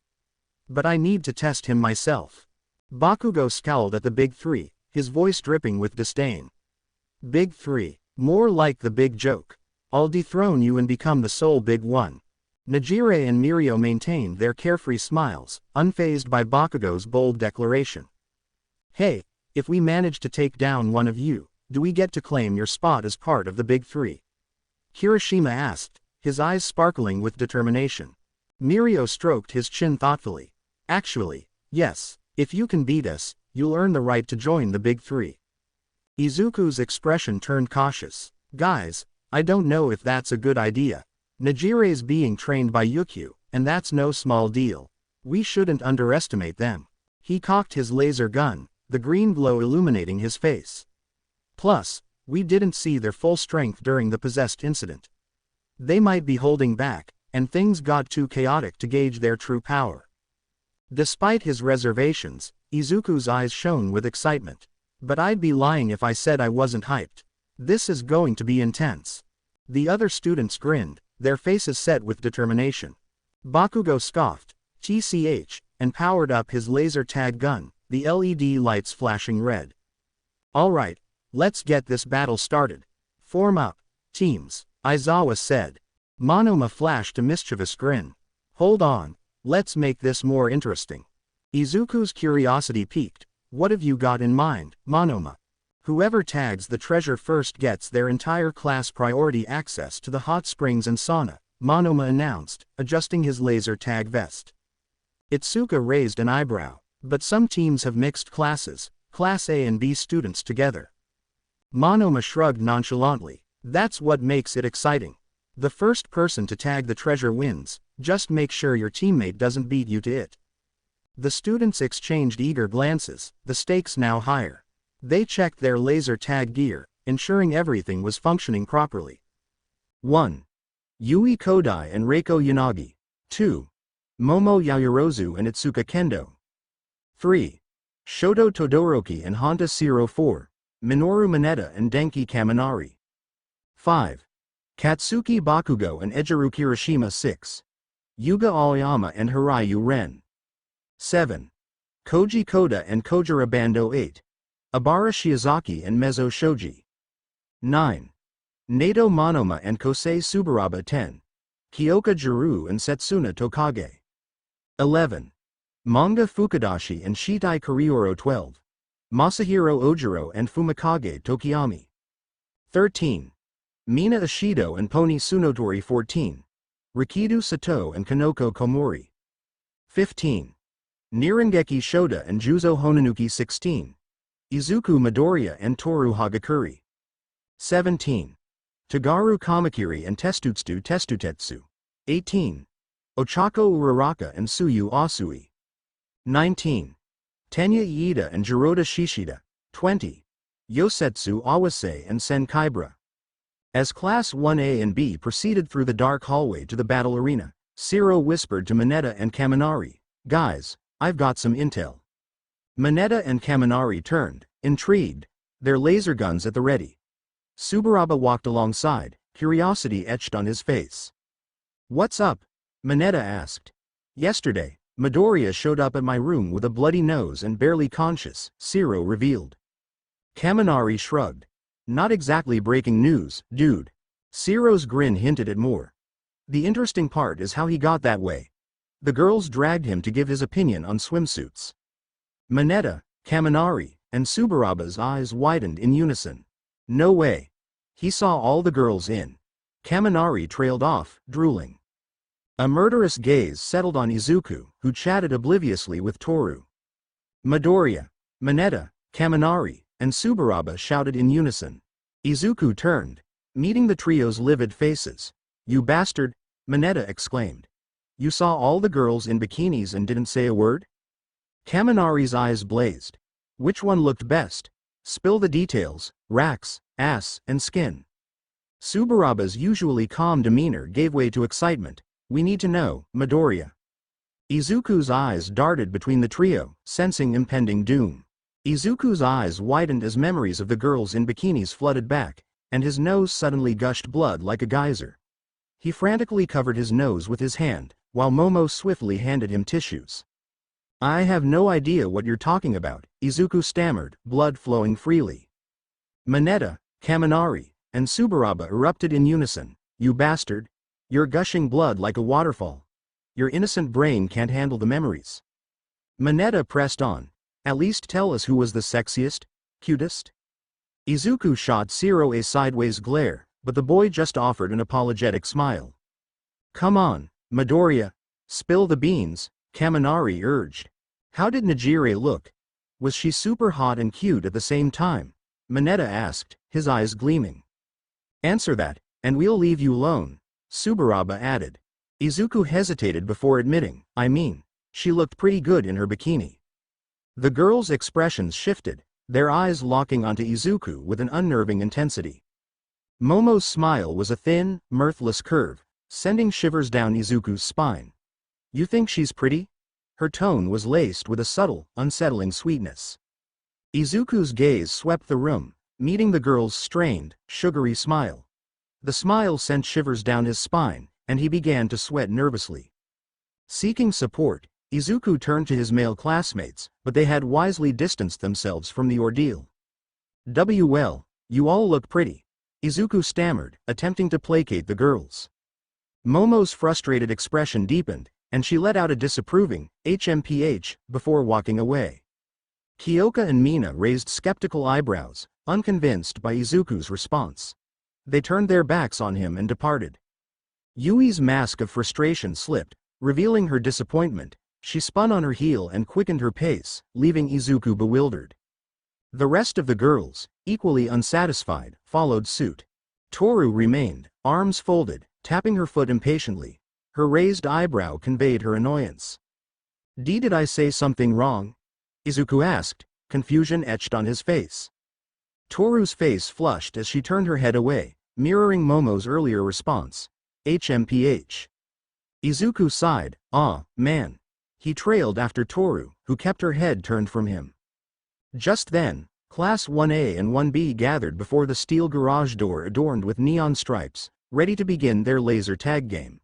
Speaker 1: But I need to test him myself. Bakugo scowled at the Big Three, his voice dripping with disdain. Big Three, more like the big joke. I'll dethrone you and become the sole Big One. Najire and Mirio maintained their carefree smiles, unfazed by Bakugo's bold declaration. Hey, if we manage to take down one of you, do we get to claim your spot as part of the Big Three? Kirishima asked, his eyes sparkling with determination. Mirio stroked his chin thoughtfully. Actually, yes, if you can beat us, you'll earn the right to join the Big Three. Izuku's expression turned cautious. Guys, I don't know if that's a good idea. Najire's being trained by Yukio, and that's no small deal. We shouldn't underestimate them. He cocked his laser gun, the green glow illuminating his face. Plus, we didn't see their full strength during the possessed incident. They might be holding back, and things got too chaotic to gauge their true power. Despite his reservations, Izuku's eyes shone with excitement. But I'd be lying if I said I wasn't hyped. This is going to be intense. The other students grinned, their faces set with determination. Bakugo scoffed, TCH, and powered up his laser tag gun, the LED lights flashing red. Alright, let's get this battle started. Form up, teams, Aizawa said. Monoma flashed a mischievous grin. Hold on, let's make this more interesting. Izuku's curiosity piqued. What have you got in mind, Monoma? Whoever tags the treasure first gets their entire class priority access to the hot springs and sauna, Monoma announced, adjusting his laser tag vest. Itsuka raised an eyebrow. But some teams have mixed classes, Class A and B students together. Monoma shrugged nonchalantly. That's what makes it exciting. The first person to tag the treasure wins, just make sure your teammate doesn't beat you to it. The students exchanged eager glances, the stakes now higher. They checked their laser tag gear, ensuring everything was functioning properly. 1. Yui Kodai and Reiko Yanagi. 2. Momo Yayorozu and Itsuka Kendo. 3. Shoto Todoroki and Honda 04, Minoru Mineta and Denki Kaminari. 5. Katsuki Bakugo and Ejiru Kirishima 6. Yuga Aoyama and Hiraiyu Ren. 7. Koji Koda and Kojira Bando 8. Abara Shiozaki and Mezzo Shoji. 9. Nato Monoma and Kosei Subaraba 10. Kyoka Jiru and Setsuna Tokage. 11. Manga Fukudashi and Shitai Karioro 12. Masahiro Ojiro and Fumikage Tokiyami. 13. Mina Ishido and Pony Tsunotori 14. Rikido Sato and Kanoko Komori. 15. Nirengeki Shoda and Juzo Honanuki 16. Izuku Midoriya and Toru Hagakuri. 17. Tagaru Kamakiri and Testutetsu. 18. Ochako Uraraka and Suyu Asui. 19. Tenya Iida and Jiroda Shishida. 20. Yosetsu Awase and Sen Kaibra. As Class 1A and B proceeded through the dark hallway to the battle arena, Shiro whispered to Mineta and Kaminari, "Guys, I've got some intel." Mineta and Kaminari turned, intrigued, their laser guns at the ready. Tsuburaba walked alongside, curiosity etched on his face. "What's up?" Mineta asked. "Yesterday, Midoriya showed up at my room with a bloody nose and barely conscious," Shiro revealed. Kaminari shrugged. "Not exactly breaking news, dude." Shiro's grin hinted at more. "The interesting part is how he got that way. The girls dragged him to give his opinion on swimsuits." Mineta, Kaminari, and Tsuburaba's eyes widened in unison. "No way. He saw all the girls in." Kaminari trailed off, drooling. A murderous gaze settled on Izuku, who chatted obliviously with Toru. Midoriya, Mineta, Kaminari, and Tsuburaba shouted in unison. Izuku turned, meeting the trio's livid faces. "You bastard," Mineta exclaimed. "You saw all the girls in bikinis and didn't say a word?" Kaminari's eyes blazed. "Which one looked best? Spill the details, racks, ass, and skin." Tsuburaba's usually calm demeanor gave way to excitement. "We need to know, Midoriya." Izuku's eyes darted between the trio, sensing impending doom. Izuku's eyes widened as memories of the girls in bikinis flooded back, and his nose suddenly gushed blood like a geyser. He frantically covered his nose with his hand, while Momo swiftly handed him tissues. "I have no idea what you're talking about," Izuku stammered, blood flowing freely. Mineta, Kaminari, and Tsuburaba erupted in unison. "You bastard. You're gushing blood like a waterfall. Your innocent brain can't handle the memories." Mineta pressed on. "At least tell us who was the sexiest, cutest?" Izuku shot Shiro a sideways glare, but the boy just offered an apologetic smile. "Come on, Midoriya. Spill the beans," Kaminari urged. "How did Nejire look? Was she super hot and cute at the same time?" Mineta asked, his eyes gleaming. "Answer that, and we'll leave you alone," Tsuburaba added. Izuku hesitated before admitting, "I mean, she looked pretty good in her bikini." The girls' expressions shifted, their eyes locking onto Izuku with an unnerving intensity. Momo's smile was a thin, mirthless curve, sending shivers down Izuku's spine. "You think she's pretty?" Her tone was laced with a subtle, unsettling sweetness. Izuku's gaze swept the room, meeting the girl's strained, sugary smile. The smile sent shivers down his spine, and he began to sweat nervously. Seeking support, Izuku turned to his male classmates, but they had wisely distanced themselves from the ordeal. "Well, you all look pretty," Izuku stammered, attempting to placate the girls. Momo's frustrated expression deepened, and she let out a disapproving HMPH before walking away. Kyoka and Mina raised skeptical eyebrows, unconvinced by Izuku's response. They turned their backs on him and departed. Yui's mask of frustration slipped, revealing her disappointment. She spun on her heel and quickened her pace, leaving Izuku bewildered. The rest of the girls, equally unsatisfied, followed suit. Toru remained, arms folded, tapping her foot impatiently. Her raised eyebrow conveyed her annoyance. Did I say something wrong?" Izuku asked, confusion etched on his face. Toru's face flushed as she turned her head away, mirroring Momo's earlier response. HMPH. Izuku sighed, "Aw, man." He trailed after Toru, who kept her head turned from him. Just then, Class 1A and 1B gathered before the steel garage door adorned with neon stripes, ready to begin their laser tag game.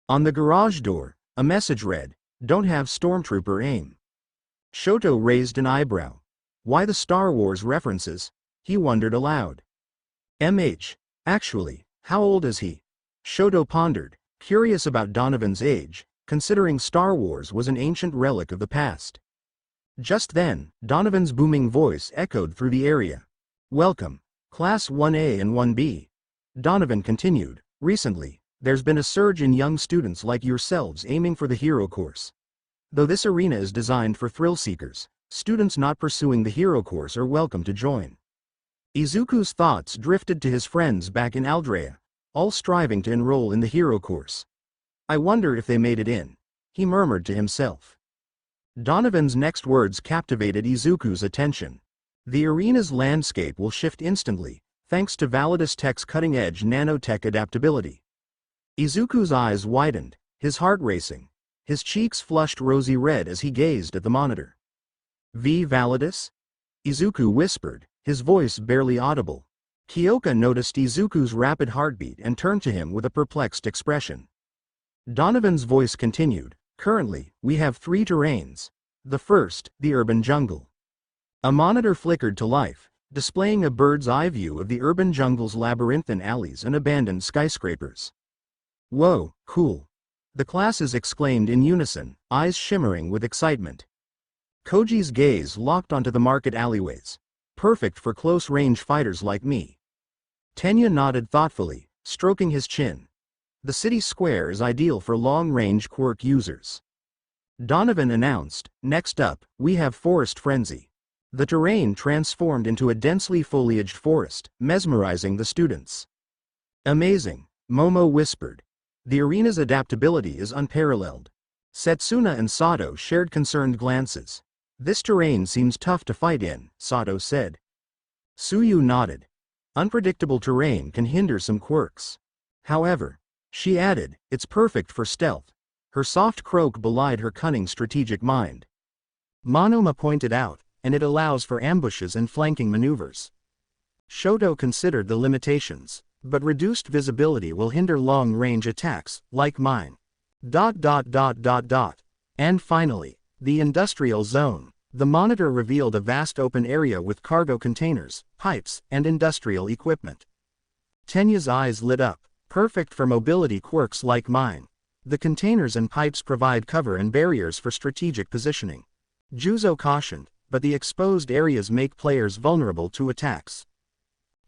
Speaker 1: On the garage door, a message read, "Don't have Stormtrooper aim." Shoto raised an eyebrow. Why the Star Wars references? He wondered aloud. Actually, how old is he? Shoto pondered, curious about Donovan's age, considering Star Wars was an ancient relic of the past. Just then, Donovan's booming voice echoed through the area. "Welcome, Class 1A and 1B. Donovan continued, "Recently, there's been a surge in young students like yourselves aiming for the hero course. Though this arena is designed for thrill seekers, students not pursuing the hero course are welcome to join." Izuku's thoughts drifted to his friends back in Aldrea, all striving to enroll in the hero course. "I wonder if they made it in," he murmured to himself. Donovan's next words captivated Izuku's attention. "The arena's landscape will shift instantly, thanks to Validus Tech's cutting-edge nanotech adaptability. Izuku's eyes widened, his heart racing. His cheeks flushed rosy red as he gazed at the monitor. V Validus? Izuku whispered, his voice barely audible. Kyoka noticed Izuku's rapid heartbeat and turned to him with a perplexed expression. Donovan's voice continued, currently, we have 3 terrains. The first, the urban jungle. A monitor flickered to life, displaying a bird's-eye view of the urban jungle's labyrinthine alleys and abandoned skyscrapers. Whoa, cool. The classes exclaimed in unison, eyes shimmering with excitement. Koji's gaze locked onto the market alleyways. Perfect for close-range fighters like me. Tenya nodded thoughtfully, stroking his chin. The city square is ideal for long-range quirk users. Donovan announced, next up, we have Forest Frenzy. The terrain transformed into a densely foliaged forest, mesmerizing the students. Amazing, Momo whispered. The arena's adaptability is unparalleled. Setsuna and Sato shared concerned glances. This terrain seems tough to fight in, Sato said. Suyu nodded. Unpredictable terrain can hinder some quirks. However, she added, it's perfect for stealth. Her soft croak belied her cunning strategic mind. Monoma pointed out, and it allows for ambushes and flanking maneuvers. Shoto considered the limitations, but reduced visibility will hinder long-range attacks, like mine. And finally, the industrial zone. The monitor revealed a vast open area with cargo containers, pipes, and industrial equipment. Tenya's eyes lit up, perfect for mobility quirks like mine. The containers and pipes provide cover and barriers for strategic positioning. Juzo cautioned, but the exposed areas make players vulnerable to attacks.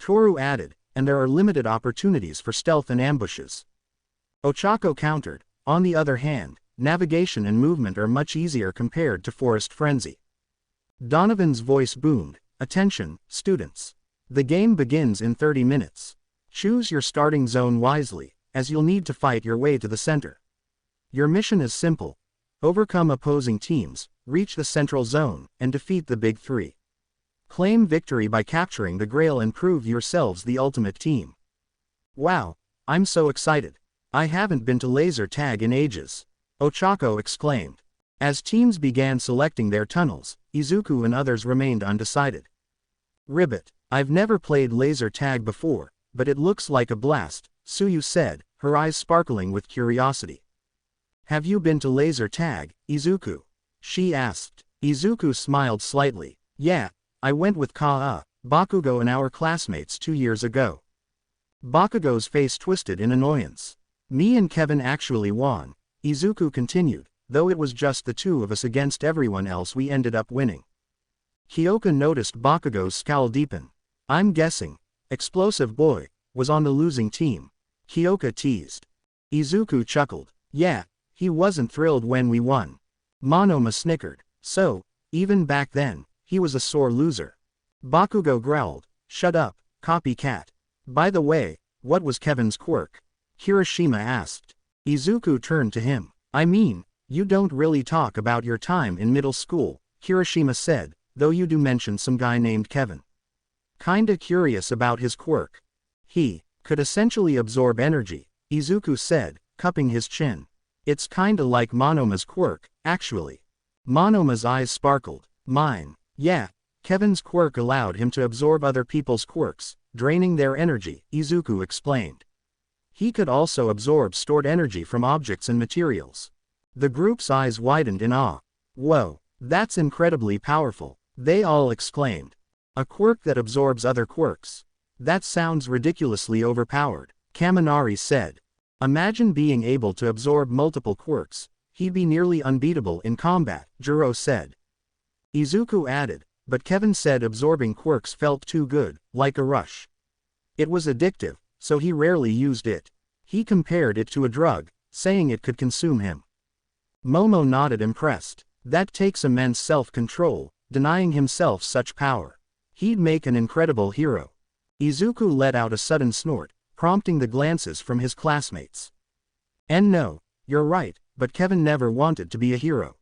Speaker 1: Toru added, and there are limited opportunities for stealth and ambushes. Ochako countered, on the other hand, navigation and movement are much easier compared to Forest Frenzy. Donovan's voice boomed, attention, students. The game begins in 30 minutes. Choose your starting zone wisely, as you'll need to fight your way to the center. Your mission is simple. Overcome opposing teams, reach the central zone, and defeat the Big Three. Claim victory by capturing the Grail and prove yourselves the ultimate team. Wow, I'm so excited. I haven't been to laser tag in ages. Ochako exclaimed. As teams began selecting their tunnels, Izuku and others remained undecided. Ribbit, I've never played laser tag before, but it looks like a blast, Suyu said, her eyes sparkling with curiosity. Have you been to laser tag, Izuku? She asked. Izuku smiled slightly. Yeah, I went with Bakugo and our classmates 2 years ago. Bakugo's face twisted in annoyance. Me and Kevin actually won, Izuku continued, though it was just the 2 of us against everyone else we ended up winning. Kyoka noticed Bakugo's scowl deepen. I'm guessing, Explosive Boy, was on the losing team. Kyoka teased. Izuku chuckled. Yeah, he wasn't thrilled when we won. Monoma snickered. So, even back then, he was a sore loser. Bakugo growled. Shut up, copycat. By the way, what was Kevin's quirk? Kirishima asked. Izuku turned to him. I mean, you don't really talk about your time in middle school, Kirishima said, though you do mention some guy named Kevin. Kinda curious about his quirk. He could essentially absorb energy, Izuku said, cupping his chin. It's kinda like Monoma's quirk, actually. Monoma's eyes sparkled. Mine. Yeah, Kevin's quirk allowed him to absorb other people's quirks, draining their energy, Izuku explained. He could also absorb stored energy from objects and materials. The group's eyes widened in awe. Whoa, that's incredibly powerful, they all exclaimed. A quirk that absorbs other quirks. That sounds ridiculously overpowered, Kaminari said. Imagine being able to absorb multiple quirks. He'd be nearly unbeatable in combat, Juro said. Izuku added, but Kevin said absorbing quirks felt too good, like a rush. It was addictive, so he rarely used it. He compared it to a drug, saying it could consume him. Momo nodded impressed. That takes immense self-control, denying himself such power. He'd make an incredible hero. Izuku let out a sudden snort, prompting the glances from his classmates. And no, you're right, but Kevin never wanted to be a hero.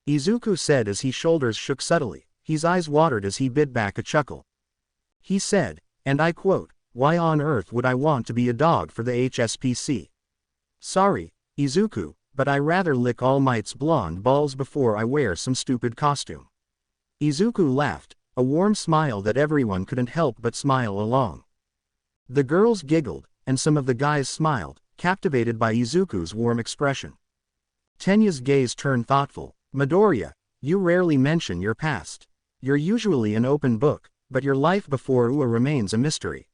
Speaker 1: Izuku said as his shoulders shook subtly, his eyes watered as he bit back a chuckle. He said, and I quote, "Why on earth would I want to be a dog for the HSPC? Sorry, Izuku, but I rather lick All Might's blonde balls before I wear some stupid costume." Izuku laughed, a warm smile that everyone couldn't help but smile along. The girls giggled, and some of the guys smiled, captivated by Izuku's warm expression. Tenya's gaze turned thoughtful. "Midoriya, you rarely mention your past. You're usually an open book, but your life before UA remains a mystery."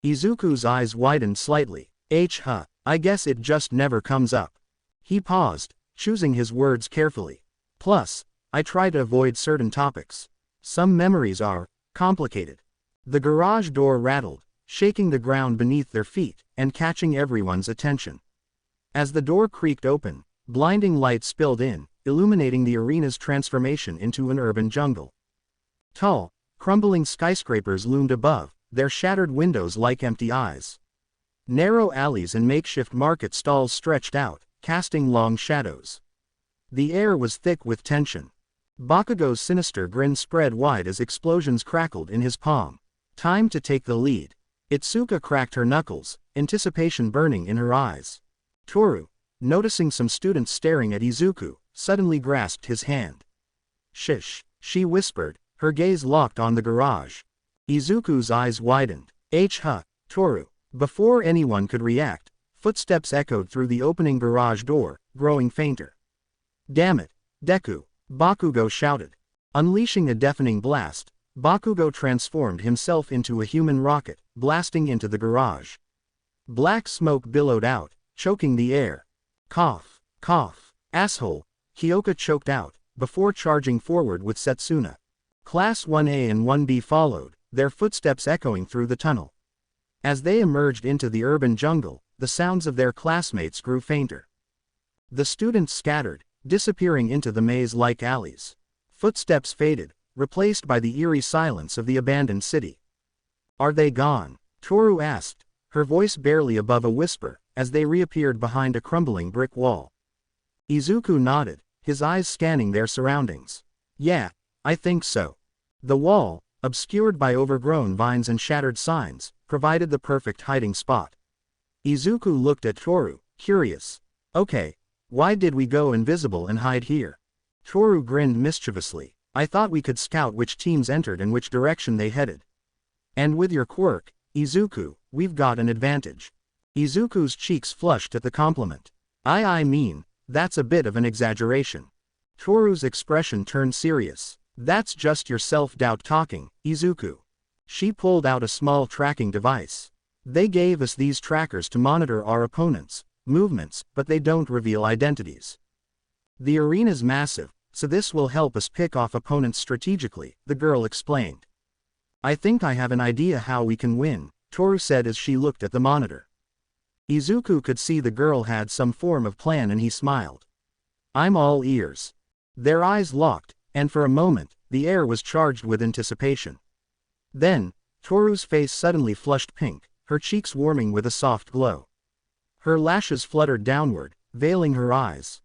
Speaker 1: Izuku's eyes widened slightly. I guess it just never comes up." He paused, choosing his words carefully. "Plus, I try to avoid certain topics. Some memories are complicated." The garage door rattled, shaking the ground beneath their feet, and catching everyone's attention. As the door creaked open, blinding light spilled in, illuminating the arena's transformation into an urban jungle. Tall, crumbling skyscrapers loomed above, their shattered windows like empty eyes. Narrow alleys and makeshift market stalls stretched out, casting long shadows. The air was thick with tension. Bakugo's sinister grin spread wide as explosions crackled in his palm. Time to take the lead. Itsuka cracked her knuckles, anticipation burning in her eyes. Toru, noticing some students staring at Izuku, suddenly grasped his hand. "Shish," she whispered, her gaze locked on the garage. Izuku's eyes widened. Toru. Before anyone could react, footsteps echoed through the opening garage door, growing fainter. "Damn it, Deku," Bakugo shouted. Unleashing a deafening blast, Bakugo transformed himself into a human rocket, blasting into the garage. Black smoke billowed out, choking the air. "Cough, cough, asshole," Kyoka choked out, before charging forward with Setsuna. Class 1A and 1B followed, their footsteps echoing through the tunnel. As they emerged into the urban jungle, the sounds of their classmates grew fainter. The students scattered, disappearing into the maze-like alleys. Footsteps faded, replaced by the eerie silence of the abandoned city. "Are they gone?" Toru asked, her voice barely above a whisper, as they reappeared behind a crumbling brick wall. Izuku nodded, his eyes scanning their surroundings. "Yeah, I think so." The wall, obscured by overgrown vines and shattered signs, provided the perfect hiding spot. Izuku looked at Toru, curious. "Okay, why did we go invisible and hide here?" Toru grinned mischievously. "I thought we could scout which teams entered and which direction they headed. And with your quirk, Izuku, we've got an advantage." Izuku's cheeks flushed at the compliment. I mean, that's a bit of an exaggeration." Toru's expression turned serious. "That's just your self-doubt talking, Izuku." She pulled out a small tracking device. "They gave us these trackers to monitor our opponents' movements, but they don't reveal identities. The arena's massive, so this will help us pick off opponents strategically," the girl explained. "I think I have an idea how we can win," Toru said as she looked at the monitor. Izuku could see the girl had some form of plan and he smiled. "I'm all ears." Their eyes locked, and for a moment, the air was charged with anticipation. Then, Toru's face suddenly flushed pink, her cheeks warming with a soft glow. Her lashes fluttered downward, veiling her eyes.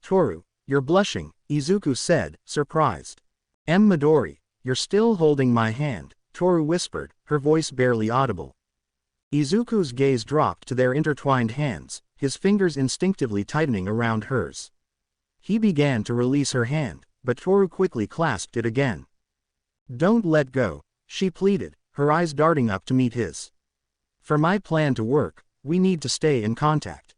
Speaker 1: Toru, you're blushing," Izuku said, surprised. "Midori, you're still holding my hand," Toru whispered, her voice barely audible. Izuku's gaze dropped to their intertwined hands, his fingers instinctively tightening around hers. He began to release her hand, but Toru quickly clasped it again. "Don't let go," she pleaded, her eyes darting up to meet his. "For my plan to work, we need to stay in contact."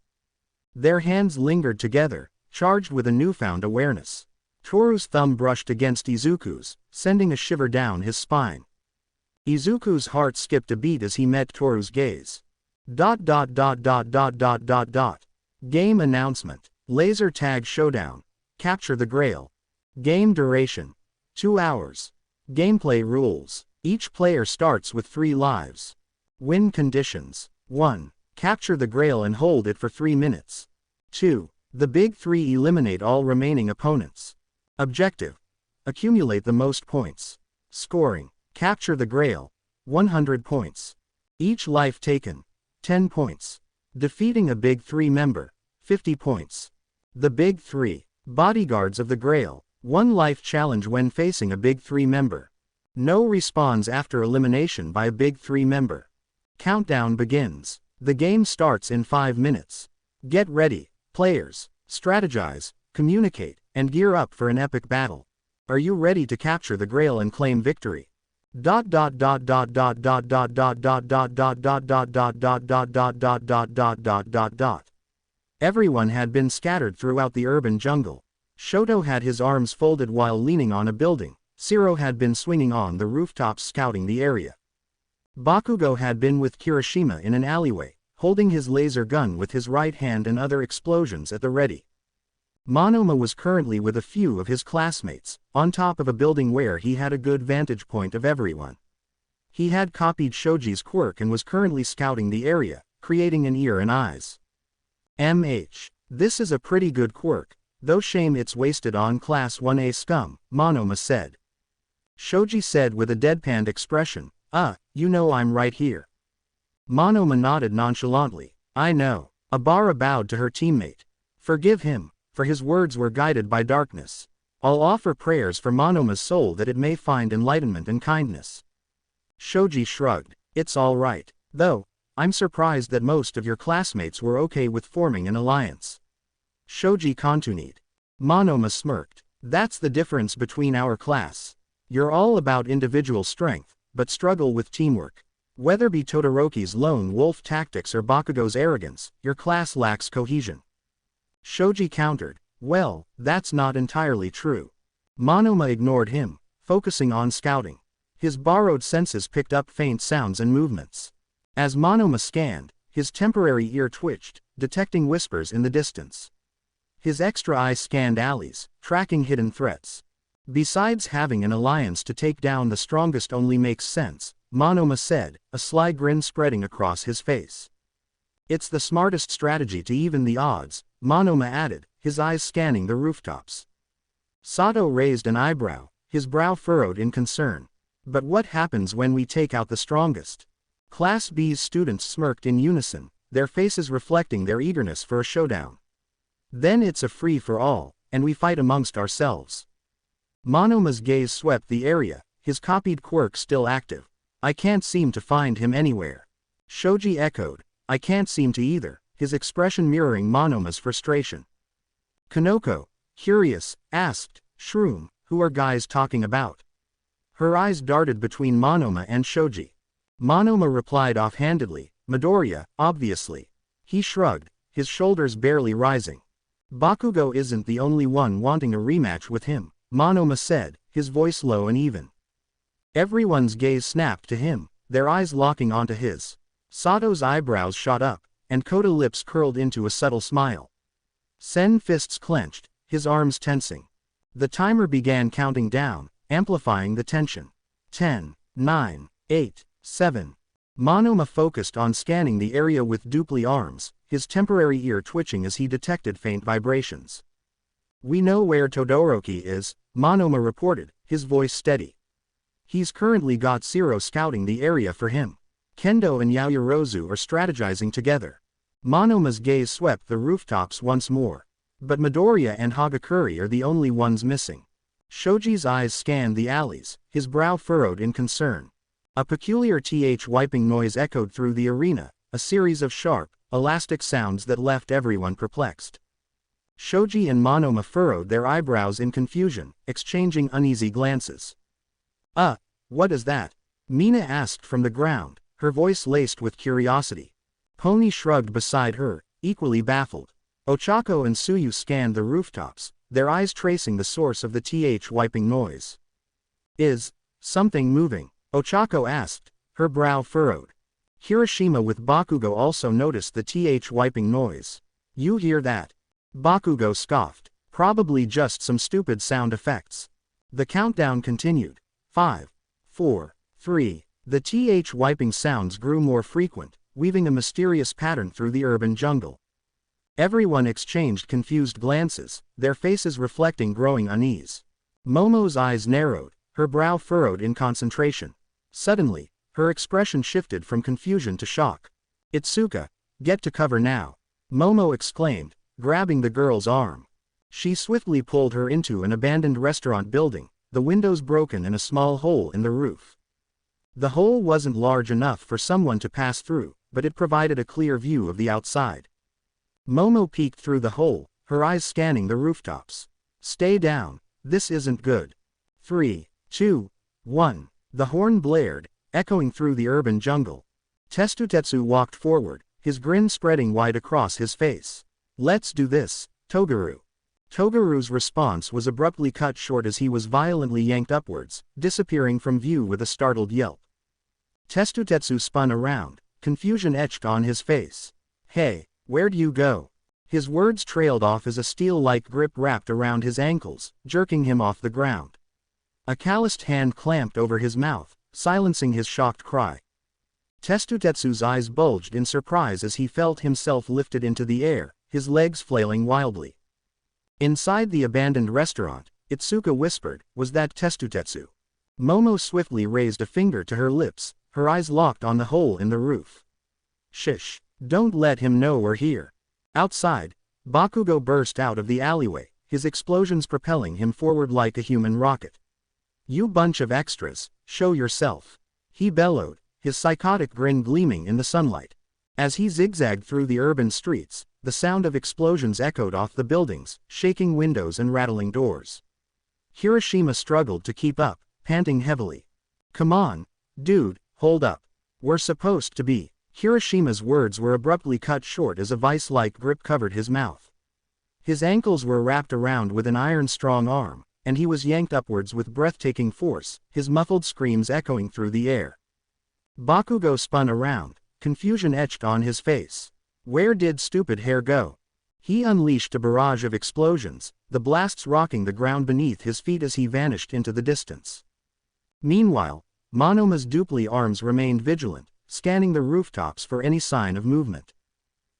Speaker 1: Their hands lingered together, charged with a newfound awareness. Toru's thumb brushed against Izuku's, sending a shiver down his spine. Izuku's heart skipped a beat as he met Toru's gaze. Game announcement. Laser tag showdown. Capture the Grail. Game duration: 2 hours. Gameplay rules: each player starts with 3 lives. Win conditions: 1. Capture the Grail and hold it for 3 minutes. 2. The Big Three eliminate all remaining opponents. Objective: accumulate the most points. Scoring: capture the Grail, 100 points. Each life taken, 10 points. Defeating a Big Three member, 50 points. The Big Three, bodyguards of the Grail, 1 life challenge when facing a Big Three member. No respawns after elimination by a big 3-member. Countdown begins. The game starts in 5 minutes. Get ready, players, strategize, communicate, and gear up for an epic battle. Are you ready to capture the Grail and claim victory? Everyone had been scattered throughout the urban jungle. Shoto had his arms folded while leaning on a building. Shiro had been swinging on the rooftops scouting the area. Bakugo had been with Kirishima in an alleyway, holding his laser gun with his right hand and other explosions at the ready. Monoma was currently with a few of his classmates, on top of a building where he had a good vantage point of everyone. He had copied Shoji's quirk and was currently scouting the area, creating an ear and eyes. This is a pretty good quirk, though shame it's wasted on Class 1A scum, Monoma said. Shoji said with a deadpanned expression, you know I'm right here. Monoma nodded nonchalantly. I know. Abara bowed to her teammate. Forgive him, for his words were guided by darkness. I'll offer prayers for Monoma's soul that it may find enlightenment and kindness. Shoji shrugged. It's all right, though, I'm surprised that most of your classmates were okay with forming an alliance. Shoji continued. Monoma smirked. That's the difference between our class. You're all about individual strength, but struggle with teamwork. Whether be Todoroki's lone wolf tactics or Bakugo's arrogance, your class lacks cohesion. Shoji countered. Well, that's not entirely true. Monoma ignored him, focusing on scouting. His borrowed senses picked up faint sounds and movements. As Monoma scanned, his temporary ear twitched, detecting whispers in the distance. His extra eye scanned alleys, tracking hidden threats. Besides, having an alliance to take down the strongest only makes sense, Monoma said, a sly grin spreading across his face. It's the smartest strategy to even the odds, Monoma added, his eyes scanning the rooftops. Sato raised an eyebrow, his brow furrowed in concern. But what happens when we take out the strongest? Class B's students smirked in unison, their faces reflecting their eagerness for a showdown. Then it's a free-for-all, and we fight amongst ourselves. Monoma's gaze swept the area, his copied quirk still active. I can't seem to find him anywhere. Shoji echoed. I can't seem to either, his expression mirroring Monoma's frustration. Kanoko, curious, asked, Shroom, who are guys talking about? Her eyes darted between Monoma and Shoji. Monoma replied offhandedly, Midoriya, obviously. He shrugged, his shoulders barely rising. Bakugo isn't the only one wanting a rematch with him, Monoma said, his voice low and even. Everyone's gaze snapped to him, their eyes locking onto his. Sato's eyebrows shot up, and Koda lips curled into a subtle smile. Sen fists clenched, his arms tensing. The timer began counting down, amplifying the tension. 10, 9, 8, 7. Monoma focused on scanning the area with dupli arms, his temporary ear twitching as he detected faint vibrations. We know where Todoroki is, Monoma reported, his voice steady. He's currently got Shiro scouting the area for him. Kendo and Yaoyorozu are strategizing together. Monoma's gaze swept the rooftops once more. But Midoriya and Hagakure are the only ones missing. Shoji's eyes scanned the alleys, his brow furrowed in concern. A peculiar wiping noise echoed through the arena, a series of sharp, elastic sounds that left everyone perplexed. Shoji and Monoma furrowed their eyebrows in confusion, exchanging uneasy glances. What is that? Mina asked from the ground, her voice laced with curiosity. Pony shrugged beside her, equally baffled. Ochako and Tsuyu scanned the rooftops, their eyes tracing the source of the wiping noise. Is something moving? Ochako asked, her brow furrowed. Kirishima with Bakugo also noticed the wiping noise. You hear that? Bakugo scoffed. Probably just some stupid sound effects. The countdown continued. 5, 4, 3. The wiping sounds grew more frequent, weaving a mysterious pattern through the urban jungle. Everyone exchanged confused glances, their faces reflecting growing unease. Momo's eyes narrowed, her brow furrowed in concentration. Suddenly, her expression shifted from confusion to shock. Itsuka, get to cover now. Momo exclaimed, grabbing the girl's arm. She swiftly pulled her into an abandoned restaurant building, the windows broken and a small hole in the roof. The hole wasn't large enough for someone to pass through, but it provided a clear view of the outside. Momo peeked through the hole, her eyes scanning the rooftops. Stay down, this isn't good. 3, 2, 1. The horn blared, echoing through the urban jungle. Testutetsu walked forward, his grin spreading wide across his face. Let's do this, Toguru. Toguru's response was abruptly cut short as he was violently yanked upwards, disappearing from view with a startled yelp. Testutetsu spun around, confusion etched on his face. Hey, where'd you go? His words trailed off as a steel-like grip wrapped around his ankles, jerking him off the ground. A calloused hand clamped over his mouth, silencing his shocked cry. Testutetsu's eyes bulged in surprise as he felt himself lifted into the air, his legs flailing wildly. Inside the abandoned restaurant, Itsuka whispered, "Was that Testutetsu?" Momo swiftly raised a finger to her lips, her eyes locked on the hole in the roof. Shish, don't let him know we're here. Outside, Bakugo burst out of the alleyway, his explosions propelling him forward like a human rocket. You bunch of extras, show yourself. He bellowed, his psychotic grin gleaming in the sunlight. As he zigzagged through the urban streets, the sound of explosions echoed off the buildings, shaking windows and rattling doors. Hiroshima struggled to keep up, panting heavily. Come on, dude, hold up. We're supposed to be. Hiroshima's words were abruptly cut short as a vice-like grip covered his mouth. His ankles were wrapped around with an iron-strong arm, and he was yanked upwards with breathtaking force, his muffled screams echoing through the air. Bakugo spun around, confusion etched on his face. Where did stupid hair go? He unleashed a barrage of explosions, the blasts rocking the ground beneath his feet as he vanished into the distance. Meanwhile, Monoma's dupli arms remained vigilant, scanning the rooftops for any sign of movement.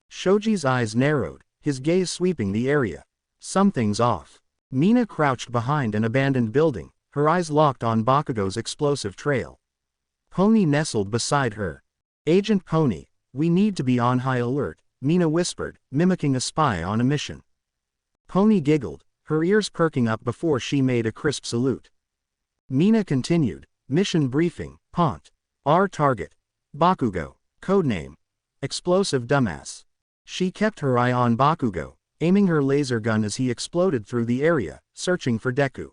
Speaker 1: Shoji's eyes narrowed, his gaze sweeping the area. Something's off. Mina crouched behind an abandoned building, her eyes locked on Bakugo's explosive trail. Pony nestled beside her. Agent Pony, we need to be on high alert, Mina whispered, mimicking a spy on a mission. Pony giggled, her ears perking up before she made a crisp salute. Mina continued, mission briefing, Pont. Our target. Bakugo. Codename. Explosive dumbass. She kept her eye on Bakugo, aiming her laser gun as he exploded through the area, searching for Deku.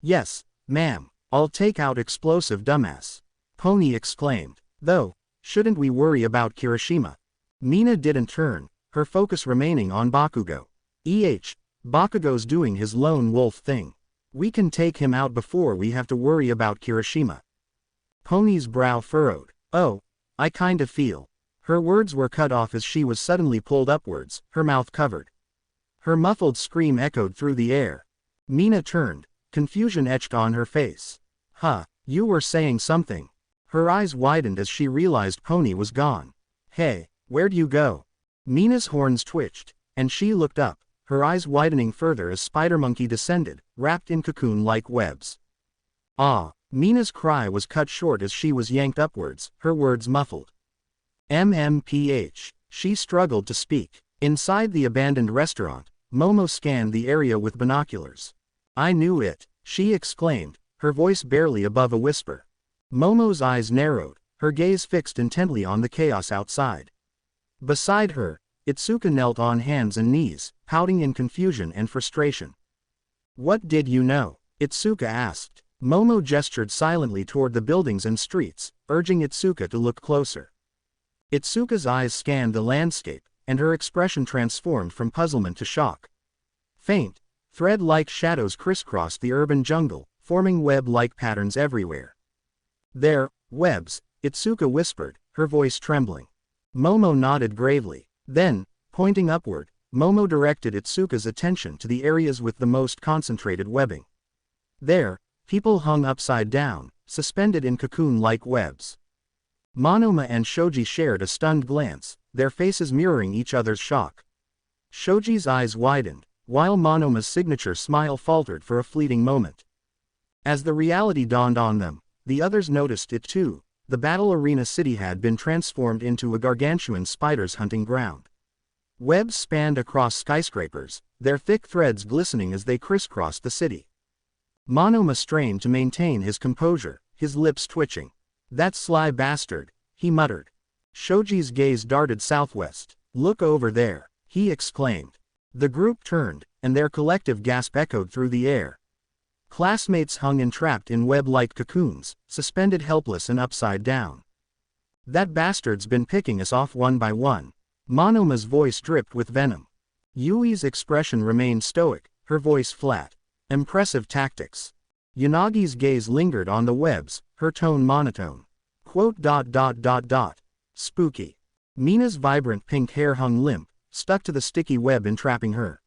Speaker 1: Yes, ma'am, I'll take out explosive dumbass. Pony exclaimed. Though, shouldn't we worry about Kirishima? Mina didn't turn, her focus remaining on Bakugo. Bakugo's doing his lone wolf thing. We can take him out before we have to worry about Kirishima. Pony's brow furrowed. Oh, I kinda feel. Her words were cut off as she was suddenly pulled upwards, her mouth covered. Her muffled scream echoed through the air. Mina turned, confusion etched on her face. Huh, you were saying something. Her eyes widened as she realized Pony was gone. Hey, where'd you go? Mina's horns twitched, and she looked up, her eyes widening further as Spider Monkey descended, wrapped in cocoon-like webs. Ah! Mina's cry was cut short as she was yanked upwards, her words muffled. MMPH. She struggled to speak. Inside the abandoned restaurant, Momo scanned the area with binoculars. I knew it, she exclaimed, her voice barely above a whisper. Momo's eyes narrowed, her gaze fixed intently on the chaos outside. Beside her, Itsuka knelt on hands and knees, pouting in confusion and frustration. What did you know? Itsuka asked. Momo gestured silently toward the buildings and streets, urging Itsuka to look closer. Itsuka's eyes scanned the landscape, and her expression transformed from puzzlement to shock. Faint, thread-like shadows crisscrossed the urban jungle, forming web-like patterns everywhere. There, webs, Itsuka whispered, her voice trembling. Momo nodded gravely. Then, pointing upward, Momo directed Itsuka's attention to the areas with the most concentrated webbing. There, people hung upside down, suspended in cocoon-like webs. Monoma and Shoji shared a stunned glance, their faces mirroring each other's shock. Shoji's eyes widened, while Monoma's signature smile faltered for a fleeting moment. As the reality dawned on them, the others noticed it too. The battle arena city had been transformed into a gargantuan spider's hunting ground. Webs spanned across skyscrapers, their thick threads glistening as they crisscrossed the city. Monoma strained to maintain his composure, his lips twitching. "That sly bastard," he muttered. Shoji's gaze darted southwest. "Look over there," he exclaimed. The group turned, and their collective gasp echoed through the air. Classmates hung entrapped in web-like cocoons, suspended helpless and upside down. "That bastard's been picking us off one by one." Monoma's voice dripped with venom. Yui's expression remained stoic, her voice flat. "Impressive tactics." Yanagi's gaze lingered on the webs, her tone monotone. "Spooky." Mina's vibrant pink hair hung limp, stuck to the sticky web entrapping her.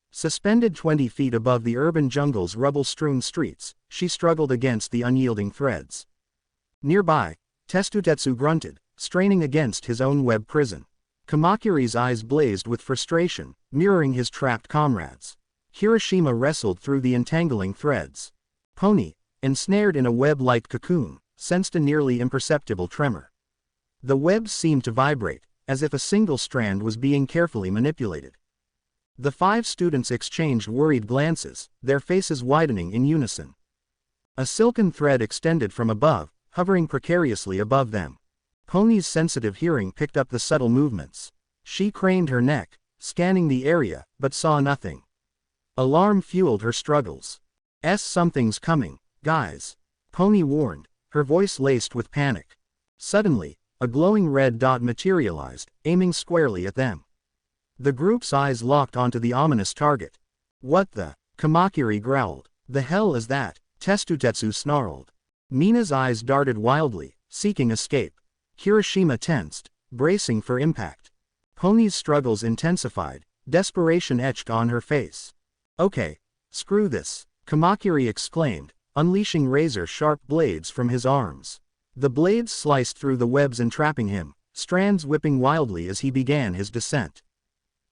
Speaker 1: Suspended 20 feet above the urban jungle's rubble-strewn streets, she struggled against the unyielding threads. Nearby, Testutetsu grunted, straining against his own web prison. Kamakiri's eyes blazed with frustration, mirroring his trapped comrades. Kirishima wrestled through the entangling threads. Pony, ensnared in a web-like cocoon, sensed a nearly imperceptible tremor. The webs seemed to vibrate, as if a single strand was being carefully manipulated. The 5 students exchanged worried glances, their faces widening in unison. A silken thread extended from above, hovering precariously above them. Pony's sensitive hearing picked up the subtle movements. She craned her neck, scanning the area, but saw nothing. Alarm fueled her struggles. "Something's coming, guys," Pony warned, her voice laced with panic. Suddenly, a glowing red dot materialized, aiming squarely at them. The group's eyes locked onto the ominous target. "What the?" Kamakiri growled. "The hell is that?" Testutetsu snarled. Mina's eyes darted wildly, seeking escape. Kirishima tensed, bracing for impact. Pony's struggles intensified, desperation etched on her face. "Okay, screw this," Kamakiri exclaimed, unleashing razor-sharp blades from his arms. The blades sliced through the webs entrapping him, strands whipping wildly as he began his descent.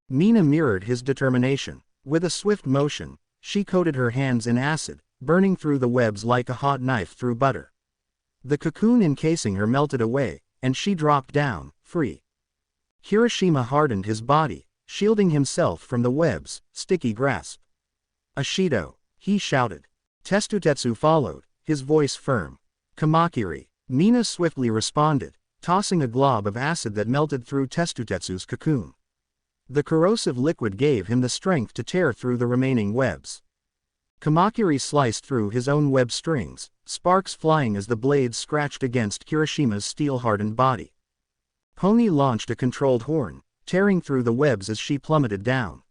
Speaker 1: Mina mirrored his determination. With a swift motion, she coated her hands in acid, burning through the webs like a hot knife through butter. The cocoon encasing her melted away, and she dropped down, free. Kirishima hardened his body, shielding himself from the web's sticky grasp. "Ashido," he shouted. Testutetsu followed, his voice firm. "Kamakiri." Mina swiftly responded, tossing a glob of acid that melted through Testutetsu's cocoon. The corrosive liquid gave him the strength to tear through the remaining webs. Kamakiri sliced through his own web strings, sparks flying as the blades scratched against Kirishima's steel-hardened body. Pony launched a controlled horn, tearing through the webs as she plummeted down.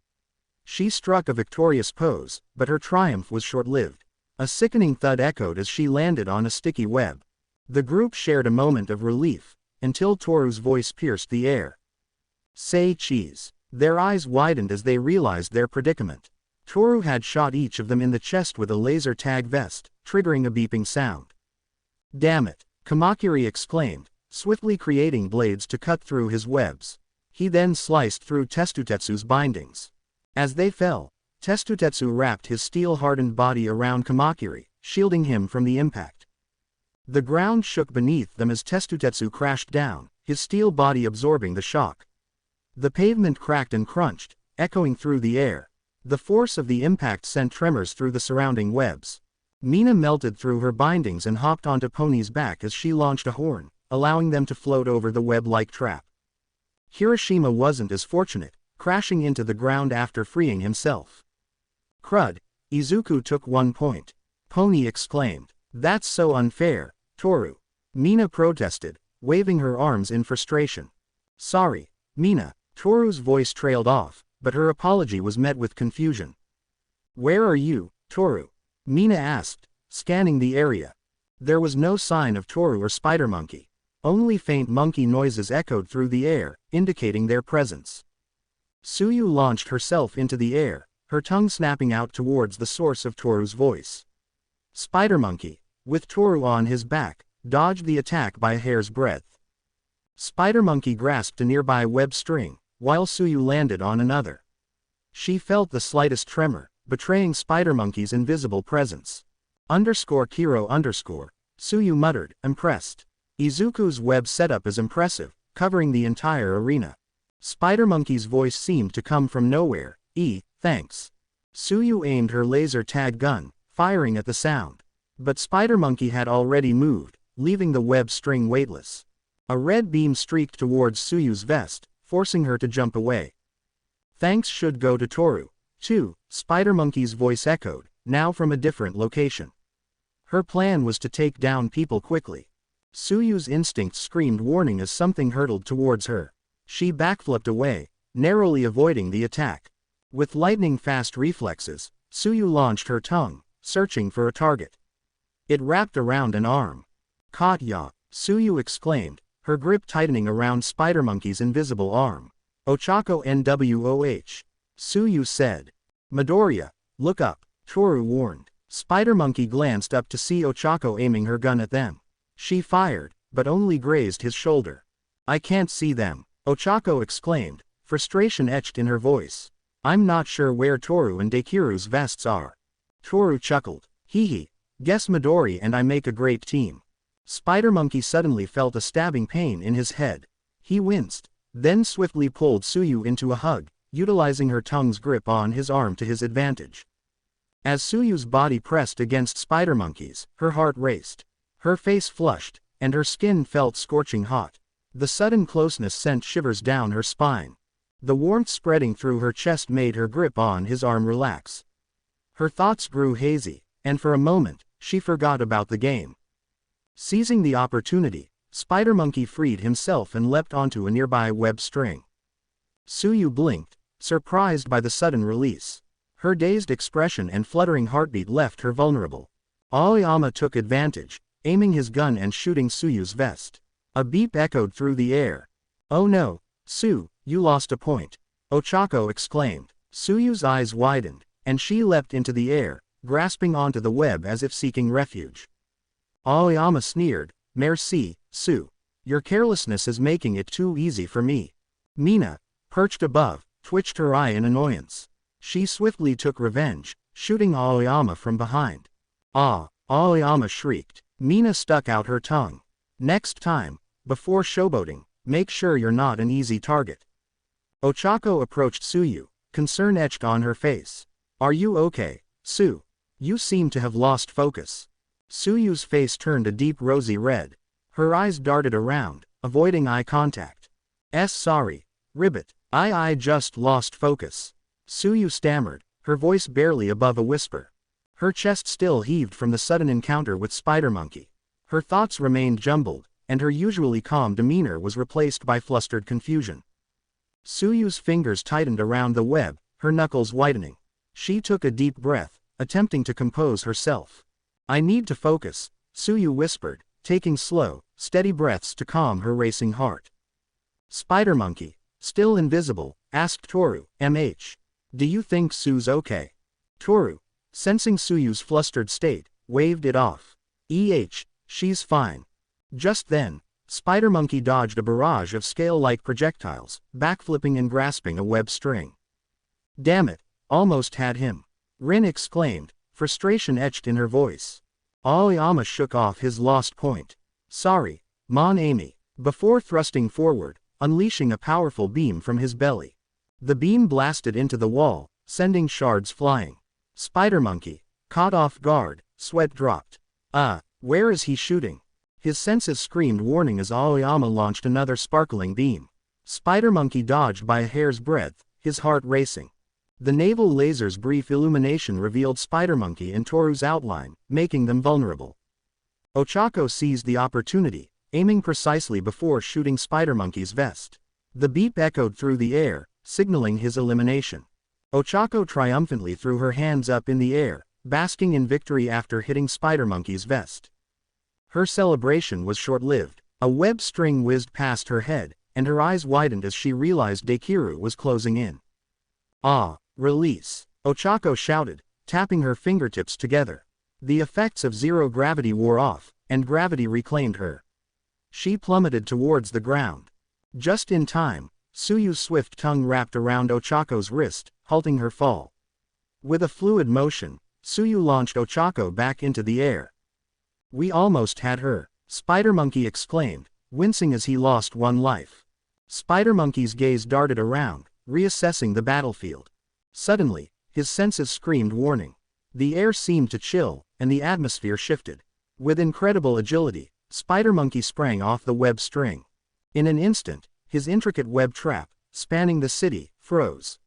Speaker 1: She struck a victorious pose, but her triumph was short-lived. A sickening thud echoed as she landed on a sticky web. The group shared a moment of relief, until Toru's voice pierced the air. "Say cheese." Their eyes widened as they realized their predicament. Toru had shot each of them in the chest with a laser tag vest, triggering a beeping sound. "Damn it," Kamakiri exclaimed, swiftly creating blades to cut through his webs. He then sliced through Testutetsu's bindings. As they fell, Testutetsu wrapped his steel-hardened body around Kamakiri, shielding him from the impact. The ground shook beneath them as Testutetsu crashed down, his steel body absorbing the shock. The pavement cracked and crunched, echoing through the air. The force of the impact sent tremors through the surrounding webs. Mina melted through her bindings and hopped onto Pony's back as she launched a horn, allowing them to float over the web-like trap. Kirishima wasn't as fortunate, crashing into the ground after freeing himself. "Crud, Izuku took 1 point. Pony exclaimed. "That's so unfair, Toru." Mina protested, waving her arms in frustration. "Sorry, Mina." Toru's voice trailed off, but her apology was met with confusion. "Where are you, Toru?" Mina asked, scanning the area. There was no sign of Toru or Spider Monkey. Only faint monkey noises echoed through the air, indicating their presence. Tsuyu launched herself into the air, her tongue snapping out towards the source of Toru's voice. Spider Monkey, with Toru on his back, dodged the attack by a hair's breadth. Spider Monkey grasped a nearby web string, while Tsuyu landed on another. She felt the slightest tremor, betraying Spider Monkey's invisible presence. _Kiro_, Tsuyu muttered, impressed. Izuku's web setup is impressive, covering the entire arena. Spider Monkey's voice seemed to come from nowhere. Thanks. Tsuyu aimed her laser tag gun, firing at the sound. But Spider Monkey had already moved, leaving the web string weightless. A red beam streaked towards Tsuyu's vest, forcing her to jump away. Thanks should go to Toru, too, Spider Monkey's voice echoed, now from a different location. Her plan was to take down people quickly. Tsuyu's instincts screamed warning as something hurtled towards her. She backflipped away, narrowly avoiding the attack. With lightning-fast reflexes, Tsuyu launched her tongue, searching for a target. It wrapped around an arm. "Caught ya," Tsuyu exclaimed, her grip tightening around Spider Monkey's invisible arm. "Ochako NWOH," Tsuyu said. "Midoriya, look up," Toru warned. Spider Monkey glanced up to see Ochako aiming her gun at them. She fired, but only grazed his shoulder. "I can't see them," Ochako exclaimed, frustration etched in her voice. "I'm not sure where Toru and Dekiru's vests are." Toru chuckled. "Hee hee, guess Midori and I make a great team." Spider Monkey suddenly felt a stabbing pain in his head. He winced, then swiftly pulled Tsuyu into a hug, utilizing her tongue's grip on his arm to his advantage. As Tsuyu's body pressed against Spider Monkey's, her heart raced. Her face flushed, and her skin felt scorching hot. The sudden closeness sent shivers down her spine. The warmth spreading through her chest made her grip on his arm relax. Her thoughts grew hazy, and for a moment, she forgot about the game. Seizing the opportunity, Spider Monkey freed himself and leapt onto a nearby web string. Tsuyu blinked, surprised by the sudden release. Her dazed expression and fluttering heartbeat left her vulnerable. Aoyama took advantage, aiming his gun and shooting Tsuyu's vest. A beep echoed through the air. "Oh no, Tsu, you lost a point," Ochako exclaimed. Tsuyu's eyes widened, and she leapt into the air, grasping onto the web as if seeking refuge. Aoyama sneered, "Merci, Tsu. Your carelessness is making it too easy for me." Mina, perched above, twitched her eye in annoyance. She swiftly took revenge, shooting Aoyama from behind. "Ah!" Aoyama shrieked. Mina stuck out her tongue. "Next time, before showboating, make sure you're not an easy target." Ochako approached Tsuyu, concern etched on her face. "Are you okay, Tsu? You seem to have lost focus." Tsuyu's face turned a deep rosy red. Her eyes darted around, avoiding eye contact. Sorry, Ribbit, I just lost focus." Tsuyu stammered, her voice barely above a whisper. Her chest still heaved from the sudden encounter with Spider Monkey. Her thoughts remained jumbled, and her usually calm demeanor was replaced by flustered confusion. Tsuyu's fingers tightened around the web, her knuckles whitening. She took a deep breath, attempting to compose herself. "I need to focus," Tsuyu whispered, taking slow, steady breaths to calm her racing heart. Spider Monkey, still invisible, asked Toru, "Do you think Tsu's okay?" Toru, sensing Tsuyu's flustered state, waved it off. She's fine." Just then, Spider Monkey dodged a barrage of scale-like projectiles, backflipping and grasping a web string. "Damn it, almost had him," Rin exclaimed, frustration etched in her voice. Aoyama shook off his lost point. "Sorry, Mon Ami," before thrusting forward, unleashing a powerful beam from his belly. The beam blasted into the wall, sending shards flying. Spider Monkey, caught off guard, sweat dropped. Where is he shooting?" His senses screamed warning as Aoyama launched another sparkling beam. Spider Monkey dodged by a hair's breadth, his heart racing. The naval laser's brief illumination revealed Spider Monkey and Toru's outline, making them vulnerable. Ochako seized the opportunity, aiming precisely before shooting Spider Monkey's vest. The beep echoed through the air, signaling his elimination. Ochako triumphantly threw her hands up in the air, basking in victory after hitting Spider Monkey's vest. Her celebration was short-lived. A web string whizzed past her head, and her eyes widened as she realized Dekiru was closing in. Release! Ochako shouted, tapping her fingertips together. The effects of zero gravity wore off, and gravity reclaimed her. She plummeted towards the ground. Just in time, Tsuyu's swift tongue wrapped around Ochako's wrist, halting her fall. With a fluid motion, Tsuyu launched Ochako back into the air. "We almost had her," Spider Monkey exclaimed, wincing as he lost one life. Spider Monkey's gaze darted around, reassessing the battlefield. Suddenly, his senses screamed warning. The air seemed to chill, and the atmosphere shifted. With incredible agility, Spider Monkey sprang off the web string. In an instant, his intricate web trap, spanning the city, froze.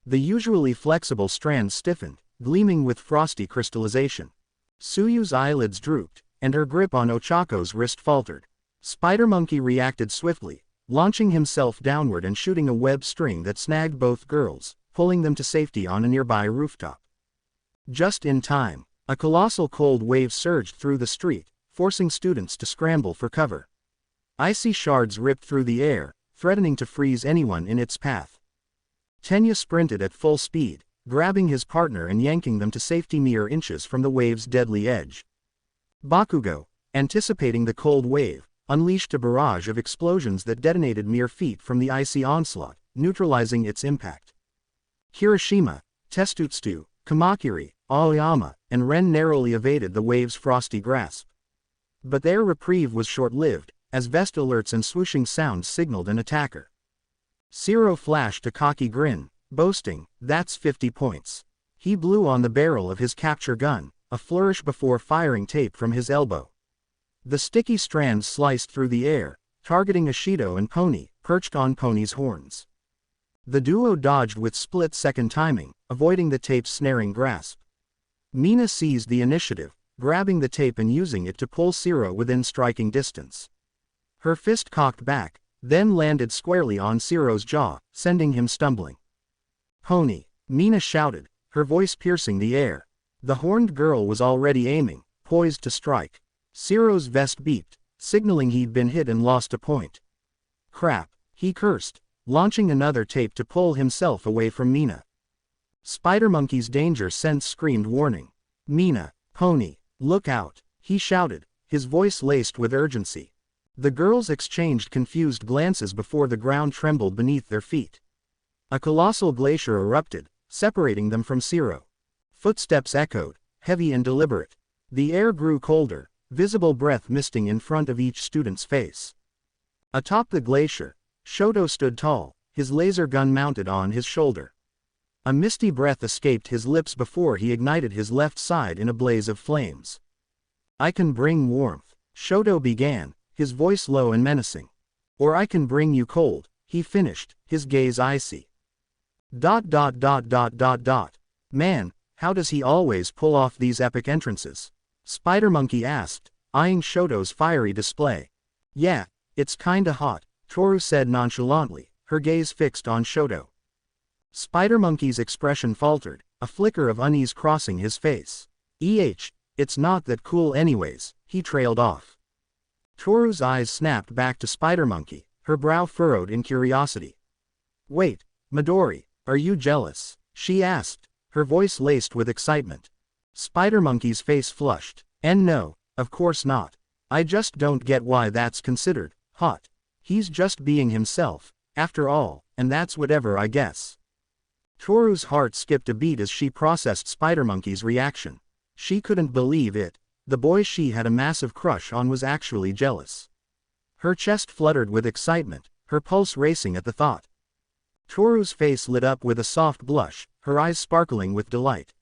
Speaker 1: The usually flexible strands stiffened, gleaming with frosty crystallization. Suyu's eyelids drooped, and her grip on Ochako's wrist faltered. Spider Monkey reacted swiftly, launching himself downward and shooting a web string that snagged both girls, pulling them to safety on a nearby rooftop. Just in time, a colossal cold wave surged through the street, forcing students to scramble for cover. Icy shards ripped through the air, threatening to freeze anyone in its path. Tenya sprinted at full speed, grabbing his partner and yanking them to safety mere inches from the wave's deadly edge. Bakugo, anticipating the cold wave, unleashed a barrage of explosions that detonated mere feet from the icy onslaught, neutralizing its impact. Kirishima, Testutsu, Kamakiri, Aoyama, and Ren narrowly evaded the wave's frosty grasp. But their reprieve was short-lived, as vest alerts and swooshing sounds signaled an attacker. Zero flashed a cocky grin, boasting, "That's 50 points." He blew on the barrel of his capture gun, a flourish before firing tape from his elbow. The sticky strands sliced through the air, targeting Ashido and Pony, perched on Pony's horns. The duo dodged with split-second timing, avoiding the tape's snaring grasp. Mina seized the initiative, grabbing the tape and using it to pull Zero within striking distance. Her fist cocked back, then landed squarely on Zero's jaw, sending him stumbling. "Pony!" Mina shouted, her voice piercing the air. The horned girl was already aiming, poised to strike. Zero's vest beeped, signaling he'd been hit and lost a point. "Crap," he cursed, launching another tape to pull himself away from Mina. Spider Monkey's danger sense screamed warning. "Mina, Pony, look out," he shouted, his voice laced with urgency. The girls exchanged confused glances before the ground trembled beneath their feet. A colossal glacier erupted, separating them from Zero. Footsteps echoed, heavy and deliberate. The air grew colder, visible breath misting in front of each student's face. Atop the glacier, Shoto stood tall, his laser gun mounted on his shoulder. A misty breath escaped his lips before he ignited his left side in a blaze of flames. "I can bring warmth," Shoto began, his voice low and menacing. "Or I can bring you cold," he finished, his gaze icy. ... Man, how does he always pull off these epic entrances? Spider Monkey asked, eyeing Shoto's fiery display. "Yeah, it's kinda hot," Toru said nonchalantly, her gaze fixed on Shoto. Spider Monkey's expression faltered, a flicker of unease crossing his face. It's not that cool anyways," he trailed off. Toru's eyes snapped back to Spider Monkey, her brow furrowed in curiosity. "Wait, Midori, are you jealous?" she asked, her voice laced with excitement. Spider Monkey's face flushed. "And no, of course not. I just don't get why that's considered hot. He's just being himself, after all, and that's whatever I guess." Toru's heart skipped a beat as she processed Spider Monkey's reaction. She couldn't believe it. The boy she had a massive crush on was actually jealous. Her chest fluttered with excitement, her pulse racing at the thought. Toru's face lit up with a soft blush, her eyes sparkling with delight.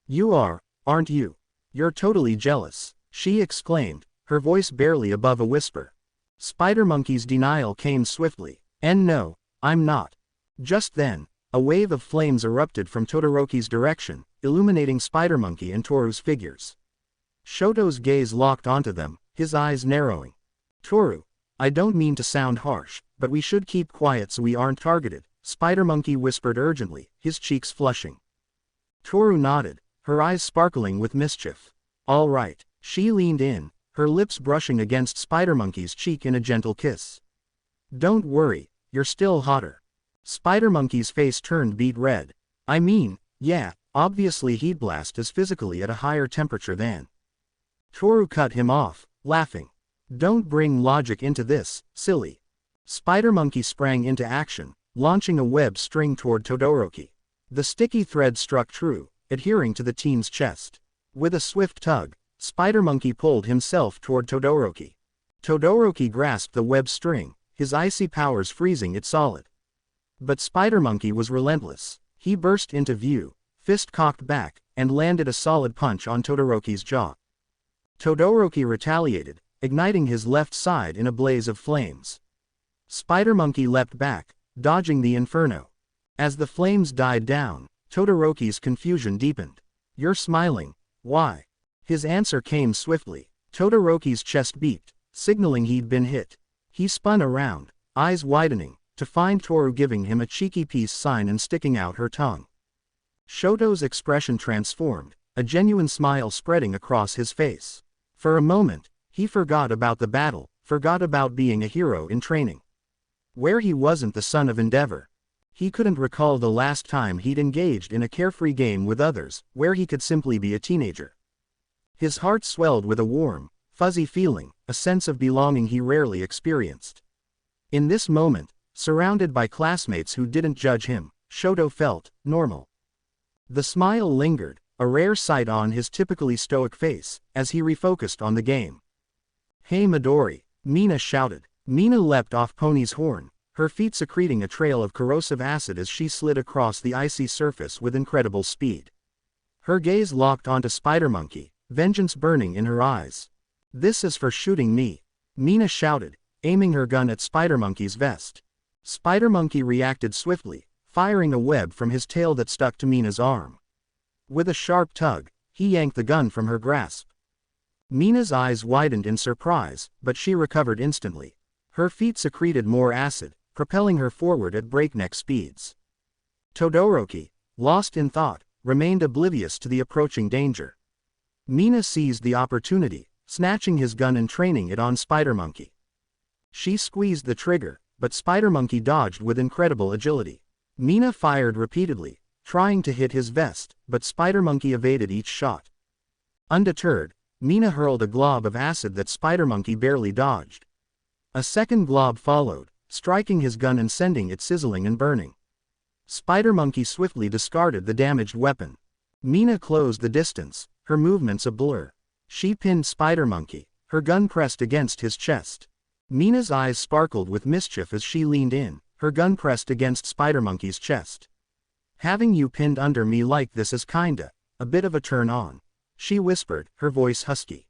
Speaker 1: "You are, aren't you? You're totally jealous," she exclaimed, her voice barely above a whisper. Spider Monkey's denial came swiftly. "And no, I'm not." Just then, a wave of flames erupted from Todoroki's direction, illuminating Spider Monkey and Toru's figures. Shoto's gaze locked onto them, his eyes narrowing. "Toru, I don't mean to sound harsh, but we should keep quiet so we aren't targeted," Spider Monkey whispered urgently, his cheeks flushing. Toru nodded, her eyes sparkling with mischief. "All right." She leaned in, her lips brushing against Spider Monkey's cheek in a gentle kiss. "Don't worry, you're still hotter." Spider Monkey's face turned beet red. "I mean, yeah, obviously heat blast is physically at a higher temperature than." Toru cut him off, laughing. "Don't bring logic into this, silly." Spider Monkey sprang into action, launching a web string toward Todoroki. The sticky thread struck true, adhering to the teen's chest. With a swift tug, Spider Monkey pulled himself toward Todoroki. Todoroki grasped the web string, his icy powers freezing it solid. But Spider Monkey was relentless. He burst into view, fist cocked back, and landed a solid punch on Todoroki's jaw. Todoroki retaliated, igniting his left side in a blaze of flames. Spider Monkey leapt back, dodging the inferno. As the flames died down, Todoroki's confusion deepened. "You're smiling, why?" His answer came swiftly. Todoroki's chest beeped, signaling he'd been hit. He spun around, eyes widening, to find Toru giving him a cheeky peace sign and sticking out her tongue. Shoto's expression transformed, a genuine smile spreading across his face. For a moment, he forgot about the battle, forgot about being a hero in training. Where he wasn't the son of Endeavor. He couldn't recall the last time he'd engaged in a carefree game with others, where he could simply be a teenager. His heart swelled with a warm, fuzzy feeling, a sense of belonging he rarely experienced. In this moment, surrounded by classmates who didn't judge him, Shoto felt normal. The smile lingered, a rare sight on his typically stoic face, as he refocused on the game. "Hey Midori," Mina shouted. Mina leapt off Pony's horn, her feet secreting a trail of corrosive acid as she slid across the icy surface with incredible speed. Her gaze locked onto Spider Monkey, vengeance burning in her eyes. "This is for shooting me," Mina shouted, aiming her gun at Spider Monkey's vest. Spider Monkey reacted swiftly, firing a web from his tail that stuck to Mina's arm. With a sharp tug, he yanked the gun from her grasp. Mina's eyes widened in surprise, but she recovered instantly. Her feet secreted more acid, propelling her forward at breakneck speeds. Todoroki, lost in thought, remained oblivious to the approaching danger. Mina seized the opportunity, snatching his gun and training it on Spider Monkey. She squeezed the trigger, but Spider Monkey dodged with incredible agility. Mina fired repeatedly, trying to hit his vest, but Spider Monkey evaded each shot. Undeterred, Mina hurled a glob of acid that Spider Monkey barely dodged. A second glob followed, striking his gun and sending it sizzling and burning. Spider Monkey swiftly discarded the damaged weapon. Mina closed the distance, her movements a blur. She pinned Spider Monkey, her gun pressed against his chest. Mina's eyes sparkled with mischief as she leaned in, her gun pressed against Spider Monkey's chest. "Having you pinned under me like this is kinda a bit of a turn on," she whispered, her voice husky.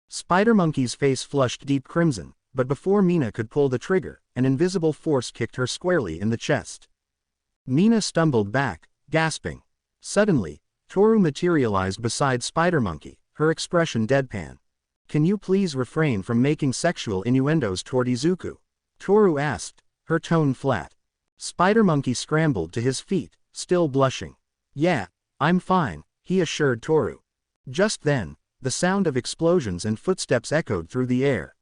Speaker 1: Spider Monkey's face flushed deep crimson, but before Mina could pull the trigger, an invisible force kicked her squarely in the chest. Mina stumbled back, gasping. Suddenly, Toru materialized beside Spider Monkey, her expression deadpan. "Can you please refrain from making sexual innuendos toward Izuku?" Toru asked, her tone flat. Spider Monkey scrambled to his feet, still blushing. "Yeah, I'm fine," he assured Toru. Just then, the sound of explosions and footsteps echoed through the air.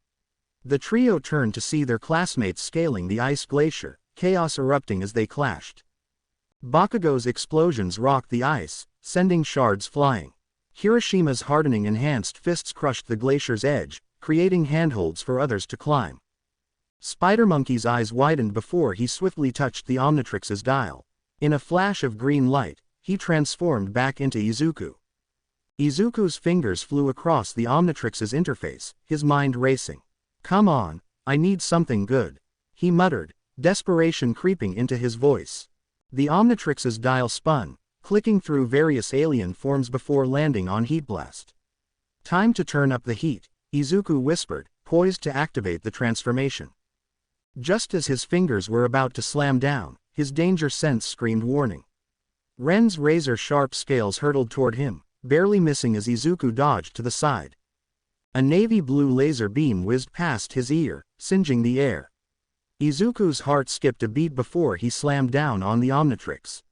Speaker 1: The trio turned to see their classmates scaling the ice glacier, chaos erupting as they clashed. Bakugo's explosions rocked the ice, sending shards flying. Hiroshima's hardening enhanced fists crushed the glacier's edge, creating handholds for others to climb. Spider Monkey's eyes widened before he swiftly touched the Omnitrix's dial. In a flash of green light, he transformed back into Izuku. Izuku's fingers flew across the Omnitrix's interface, his mind racing. "Come on, I need something good," he muttered, desperation creeping into his voice. The Omnitrix's dial spun, clicking through various alien forms before landing on Heatblast. "Time to turn up the heat," Izuku whispered, poised to activate the transformation. Just as his fingers were about to slam down, his danger sense screamed warning. Ren's razor-sharp scales hurtled toward him, barely missing as Izuku dodged to the side. A navy blue laser beam whizzed past his ear, singeing the air. Izuku's heart skipped a beat before he slammed down on the Omnitrix.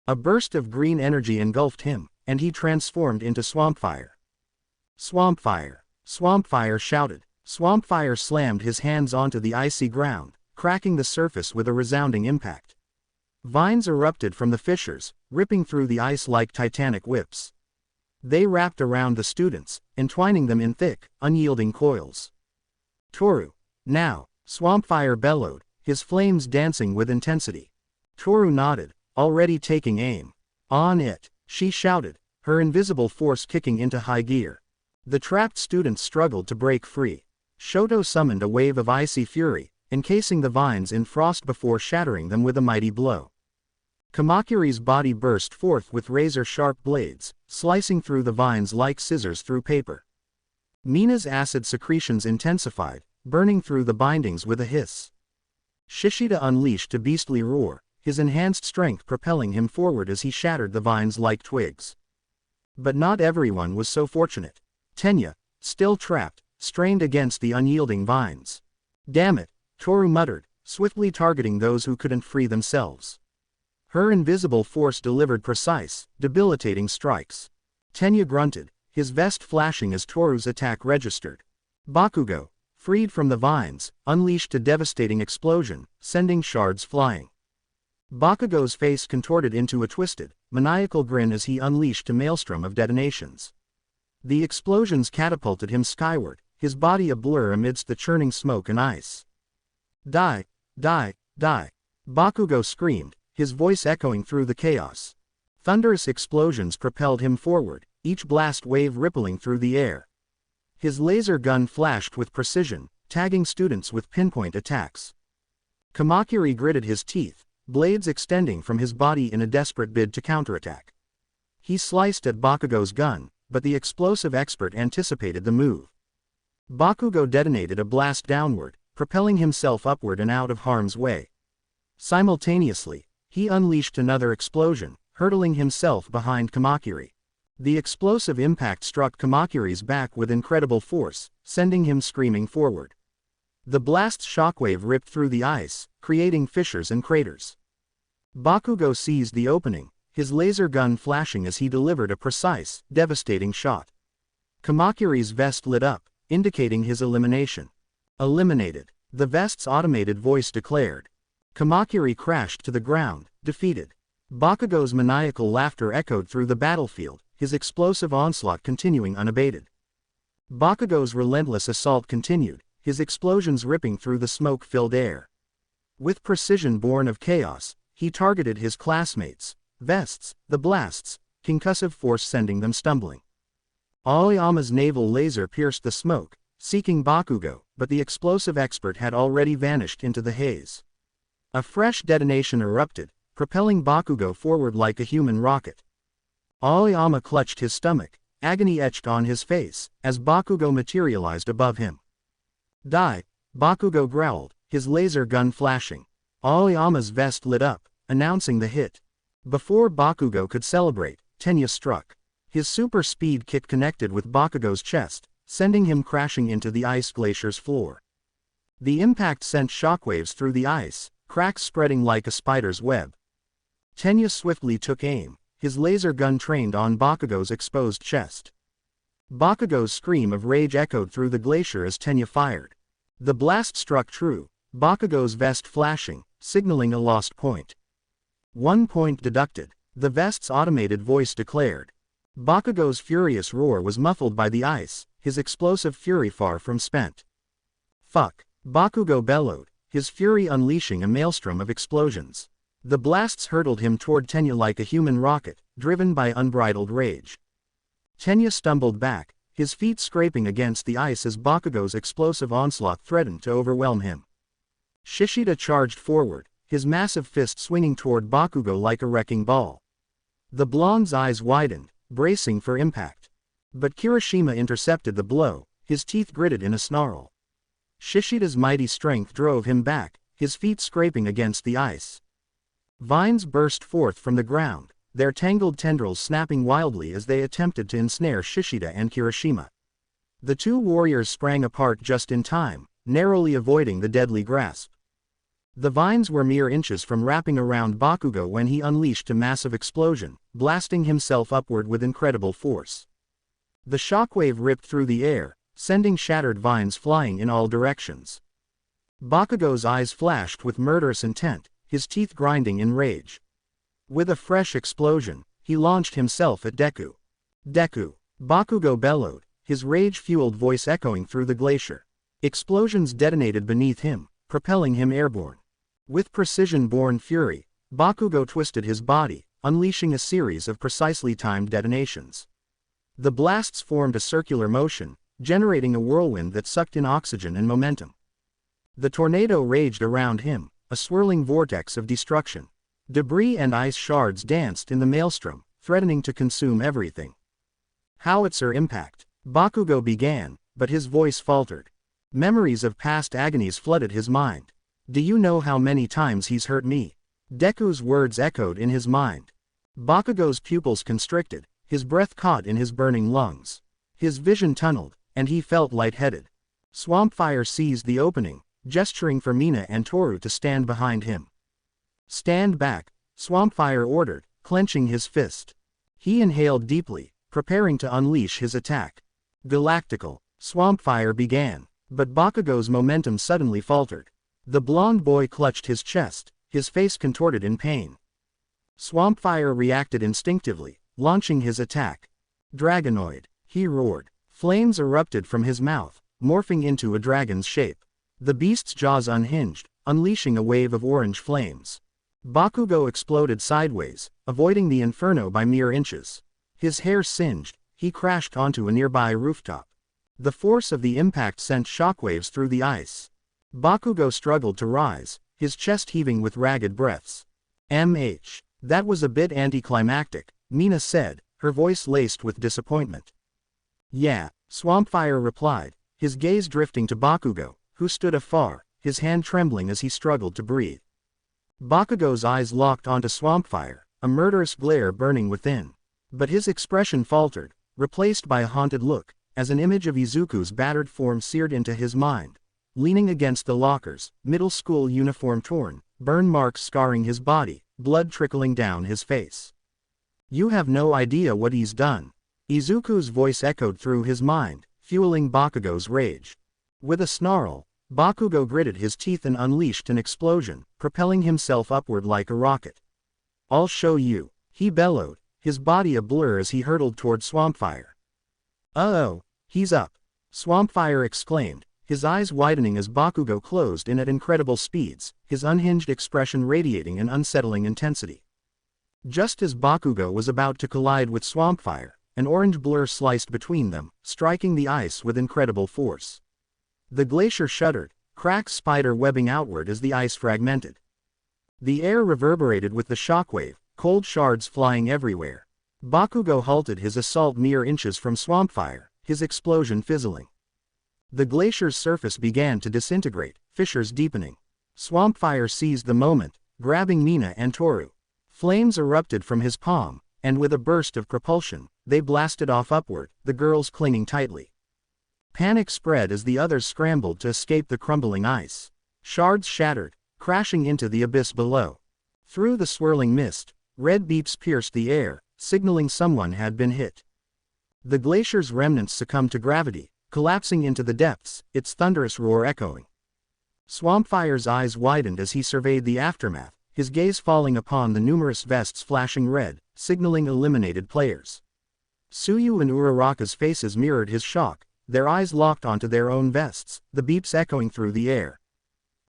Speaker 1: A burst of green energy engulfed him, and he transformed into Swampfire. "Swampfire! Swampfire!" shouted. Swampfire slammed his hands onto the icy ground, cracking the surface with a resounding impact. Vines erupted from the fissures, ripping through the ice like titanic whips. They wrapped around the students, entwining them in thick, unyielding coils. "Toru, now!" Swampfire bellowed, his flames dancing with intensity. Toru nodded, already taking aim. "On it!" she shouted, her invisible force kicking into high gear. The trapped students struggled to break free. Shoto summoned a wave of icy fury, encasing the vines in frost before shattering them with a mighty blow. Kamakiri's body burst forth with razor-sharp blades, slicing through the vines like scissors through paper. Mina's acid secretions intensified, burning through the bindings with a hiss. Shishida unleashed a beastly roar, his enhanced strength propelling him forward as he shattered the vines like twigs. But not everyone was so fortunate. Tenya, still trapped, strained against the unyielding vines. "Damn it," Toru muttered, swiftly targeting those who couldn't free themselves. Her invisible force delivered precise, debilitating strikes. Tenya grunted, his vest flashing as Toru's attack registered. Bakugo, freed from the vines, unleashed a devastating explosion, sending shards flying. Bakugo's face contorted into a twisted, maniacal grin as he unleashed a maelstrom of detonations. The explosions catapulted him skyward, his body a blur amidst the churning smoke and ice. "Die! Die! Die!" Bakugo screamed, his voice echoing through the chaos. Thunderous explosions propelled him forward, each blast wave rippling through the air. His laser gun flashed with precision, tagging students with pinpoint attacks. Kamakiri gritted his teeth, blades extending from his body in a desperate bid to counterattack. He sliced at Bakugo's gun, but the explosive expert anticipated the move. Bakugo detonated a blast downward, propelling himself upward and out of harm's way. Simultaneously, he unleashed another explosion, hurtling himself behind Kamakiri. The explosive impact struck Kamakiri's back with incredible force, sending him screaming forward. The blast's shockwave ripped through the ice, creating fissures and craters. Bakugo seized the opening, his laser gun flashing as he delivered a precise, devastating shot. Kamakiri's vest lit up, indicating his elimination. "Eliminated," the vest's automated voice declared. Kamakiri crashed to the ground, defeated. Bakugo's maniacal laughter echoed through the battlefield, his explosive onslaught continuing unabated. Bakugo's relentless assault continued, his explosions ripping through the smoke-filled air. With precision born of chaos, he targeted his classmates, vests, the blasts, concussive force sending them stumbling. Aoyama's naval laser pierced the smoke, seeking Bakugo, but the explosive expert had already vanished into the haze. A fresh detonation erupted, propelling Bakugo forward like a human rocket. Aoyama clutched his stomach, agony etched on his face, as Bakugo materialized above him. "Die!" Bakugo growled, his laser gun flashing. Aoyama's vest lit up, announcing the hit. Before Bakugo could celebrate, Tenya struck. His super speed kick connected with Bakugo's chest, sending him crashing into the ice glacier's floor. The impact sent shockwaves through the ice, cracks spreading like a spider's web. Tenya swiftly took aim, his laser gun trained on Bakugo's exposed chest. Bakugo's scream of rage echoed through the glacier as Tenya fired. The blast struck true, Bakugo's vest flashing, signaling a lost point. 1 point deducted, the vest's automated voice declared. Bakugo's furious roar was muffled by the ice, his explosive fury far from spent. "Fuck!" Bakugo bellowed, his fury unleashing a maelstrom of explosions. The blasts hurtled him toward Tenya like a human rocket, driven by unbridled rage. Tenya stumbled back, his feet scraping against the ice as Bakugo's explosive onslaught threatened to overwhelm him. Shishida charged forward, his massive fist swinging toward Bakugo like a wrecking ball. The blonde's eyes widened, bracing for impact. But Kirishima intercepted the blow, his teeth gritted in a snarl. Shishida's mighty strength drove him back, his feet scraping against the ice. Vines burst forth from the ground, their tangled tendrils snapping wildly as they attempted to ensnare Shishida and Kirishima. The two warriors sprang apart just in time, narrowly avoiding the deadly grasp. The vines were mere inches from wrapping around Bakugo when he unleashed a massive explosion, blasting himself upward with incredible force. The shockwave ripped through the air, sending shattered vines flying in all directions. Bakugo's eyes flashed with murderous intent, his teeth grinding in rage. With a fresh explosion, he launched himself at Deku. "Deku!" Bakugo bellowed, his rage-fueled voice echoing through the glacier. Explosions detonated beneath him, propelling him airborne. With precision-born fury, Bakugo twisted his body, unleashing a series of precisely timed detonations. The blasts formed a circular motion, generating a whirlwind that sucked in oxygen and momentum. The tornado raged around him, a swirling vortex of destruction. Debris and ice shards danced in the maelstrom, threatening to consume everything. Howitzer impact. Bakugo began, but his voice faltered. Memories of past agonies flooded his mind. Do you know how many times he's hurt me? Deku's words echoed in his mind. Bakugo's pupils constricted, his breath caught in his burning lungs. His vision tunneled, and he felt lightheaded. Swampfire seized the opening, gesturing for Mina and Toru to stand behind him. Stand back, Swampfire ordered, clenching his fist. He inhaled deeply, preparing to unleash his attack. Galactical. Swampfire began, but Bakugo's momentum suddenly faltered. The blonde boy clutched his chest, his face contorted in pain. Swampfire reacted instinctively, launching his attack. Dragonoid, he roared. Flames erupted from his mouth, morphing into a dragon's shape. The beast's jaws unhinged, unleashing a wave of orange flames. Bakugo exploded sideways, avoiding the inferno by mere inches. His hair singed, he crashed onto a nearby rooftop. The force of the impact sent shockwaves through the ice. Bakugo struggled to rise, his chest heaving with ragged breaths. That was a bit anticlimactic, Mina said, her voice laced with disappointment. Yeah, Swampfire replied, his gaze drifting to Bakugo, who stood afar, his hand trembling as he struggled to breathe. Bakugo's eyes locked onto Swampfire, a murderous glare burning within. But his expression faltered, replaced by a haunted look, as an image of Izuku's battered form seared into his mind. Leaning against the lockers, middle school uniform torn, burn marks scarring his body, blood trickling down his face. You have no idea what he's done. Izuku's voice echoed through his mind, fueling Bakugo's rage. With a snarl, Bakugo gritted his teeth and unleashed an explosion, propelling himself upward like a rocket. I'll show you, he bellowed, his body a blur as he hurtled toward Swampfire. Uh-oh, he's up, Swampfire exclaimed, his eyes widening as Bakugo closed in at incredible speeds, his unhinged expression radiating an unsettling intensity. Just as Bakugo was about to collide with Swampfire, an orange blur sliced between them, striking the ice with incredible force. The glacier shuddered, cracks spider webbing outward as the ice fragmented. The air reverberated with the shockwave, cold shards flying everywhere. Bakugo halted his assault mere inches from Swampfire, his explosion fizzling. The glacier's surface began to disintegrate, fissures deepening. Swampfire seized the moment, grabbing Mina and Toru. Flames erupted from his palm, and with a burst of propulsion, they blasted off upward, the girls clinging tightly. Panic spread as the others scrambled to escape the crumbling ice. Shards shattered, crashing into the abyss below. Through the swirling mist, red beeps pierced the air, signaling someone had been hit. The glacier's remnants succumbed to gravity, collapsing into the depths, its thunderous roar echoing. Swampfire's eyes widened as he surveyed the aftermath, his gaze falling upon the numerous vests flashing red, signaling eliminated players. Tsuyu and Uraraka's faces mirrored his shock, their eyes locked onto their own vests, the beeps echoing through the air.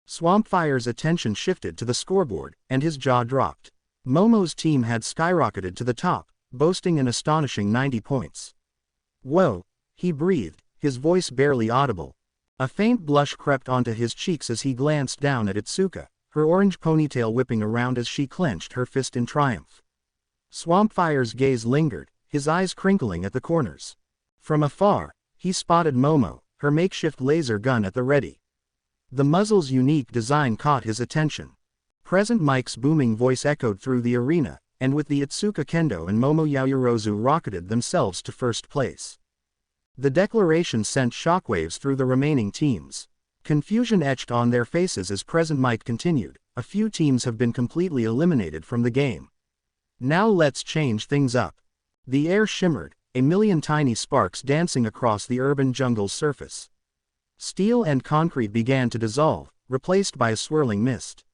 Speaker 1: Swampfire's attention shifted to the scoreboard, and his jaw dropped. Momo's team had skyrocketed to the top, boasting an astonishing 90 points. Whoa, he breathed, his voice barely audible. A faint blush crept onto his cheeks as he glanced down at Itsuka, her orange ponytail whipping around as she clenched her fist in triumph. Swampfire's gaze lingered, his eyes crinkling at the corners. From afar, he spotted Momo, her makeshift laser gun at the ready. The muzzle's unique design caught his attention. Present Mike's booming voice echoed through the arena, and with the Itsuka Kendo and Momo Yaoyorozu rocketed themselves to first place. The declaration sent shockwaves through the remaining teams. Confusion etched on their faces as Present Mike continued, a few teams have been completely eliminated from the game. Now let's change things up. The air shimmered, a million tiny sparks dancing across the urban jungle's surface. Steel and concrete began to dissolve, replaced by a swirling mist.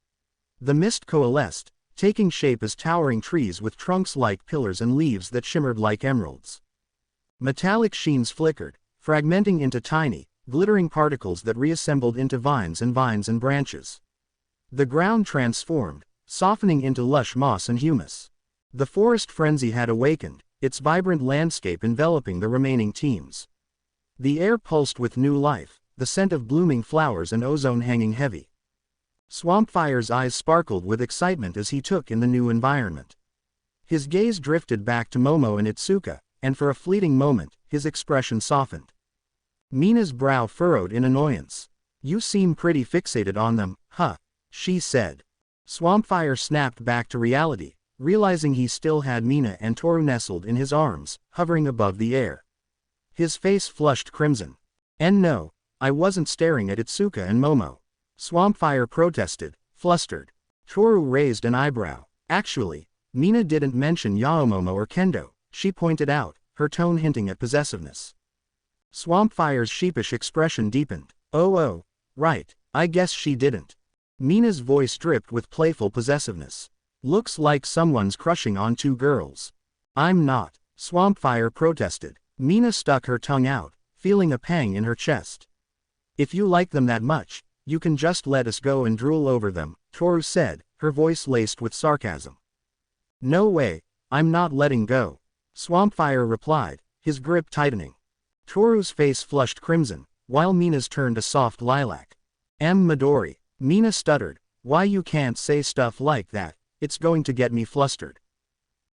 Speaker 1: The mist coalesced, taking shape as towering trees with trunks like pillars and leaves that shimmered like emeralds. Metallic sheens flickered, fragmenting into tiny, glittering particles that reassembled into vines and branches. The ground transformed, softening into lush moss and humus. The forest frenzy had awakened, its vibrant landscape enveloping the remaining teams. The air pulsed with new life, the scent of blooming flowers and ozone hanging heavy. Swampfire's eyes sparkled with excitement as he took in the new environment. His gaze drifted back to Momo and Itsuka, and for a fleeting moment, his expression softened. Mina's brow furrowed in annoyance. "You seem pretty fixated on them, huh?" she said. Swampfire snapped back to reality, realizing he still had Mina and Toru nestled in his arms, hovering above the air. His face flushed crimson. "And no, I wasn't staring at Itsuka and Momo," Swampfire protested, flustered. Toru raised an eyebrow. "Actually, Mina didn't mention Yaomomo or Kendo," she pointed out, her tone hinting at possessiveness. Swampfire's sheepish expression deepened. Oh, right, I guess she didn't." Mina's voice dripped with playful possessiveness. "Looks like someone's crushing on two girls." "I'm not," Swampfire protested. Mina stuck her tongue out, feeling a pang in her chest. "If you like them that much, you can just let us go and drool over them," Toru said, her voice laced with sarcasm. "No way, I'm not letting go," Swampfire replied, his grip tightening. Toru's face flushed crimson, while Mina's turned a soft lilac. Midori," Mina stuttered, "why you can't say stuff like that, it's going to get me flustered."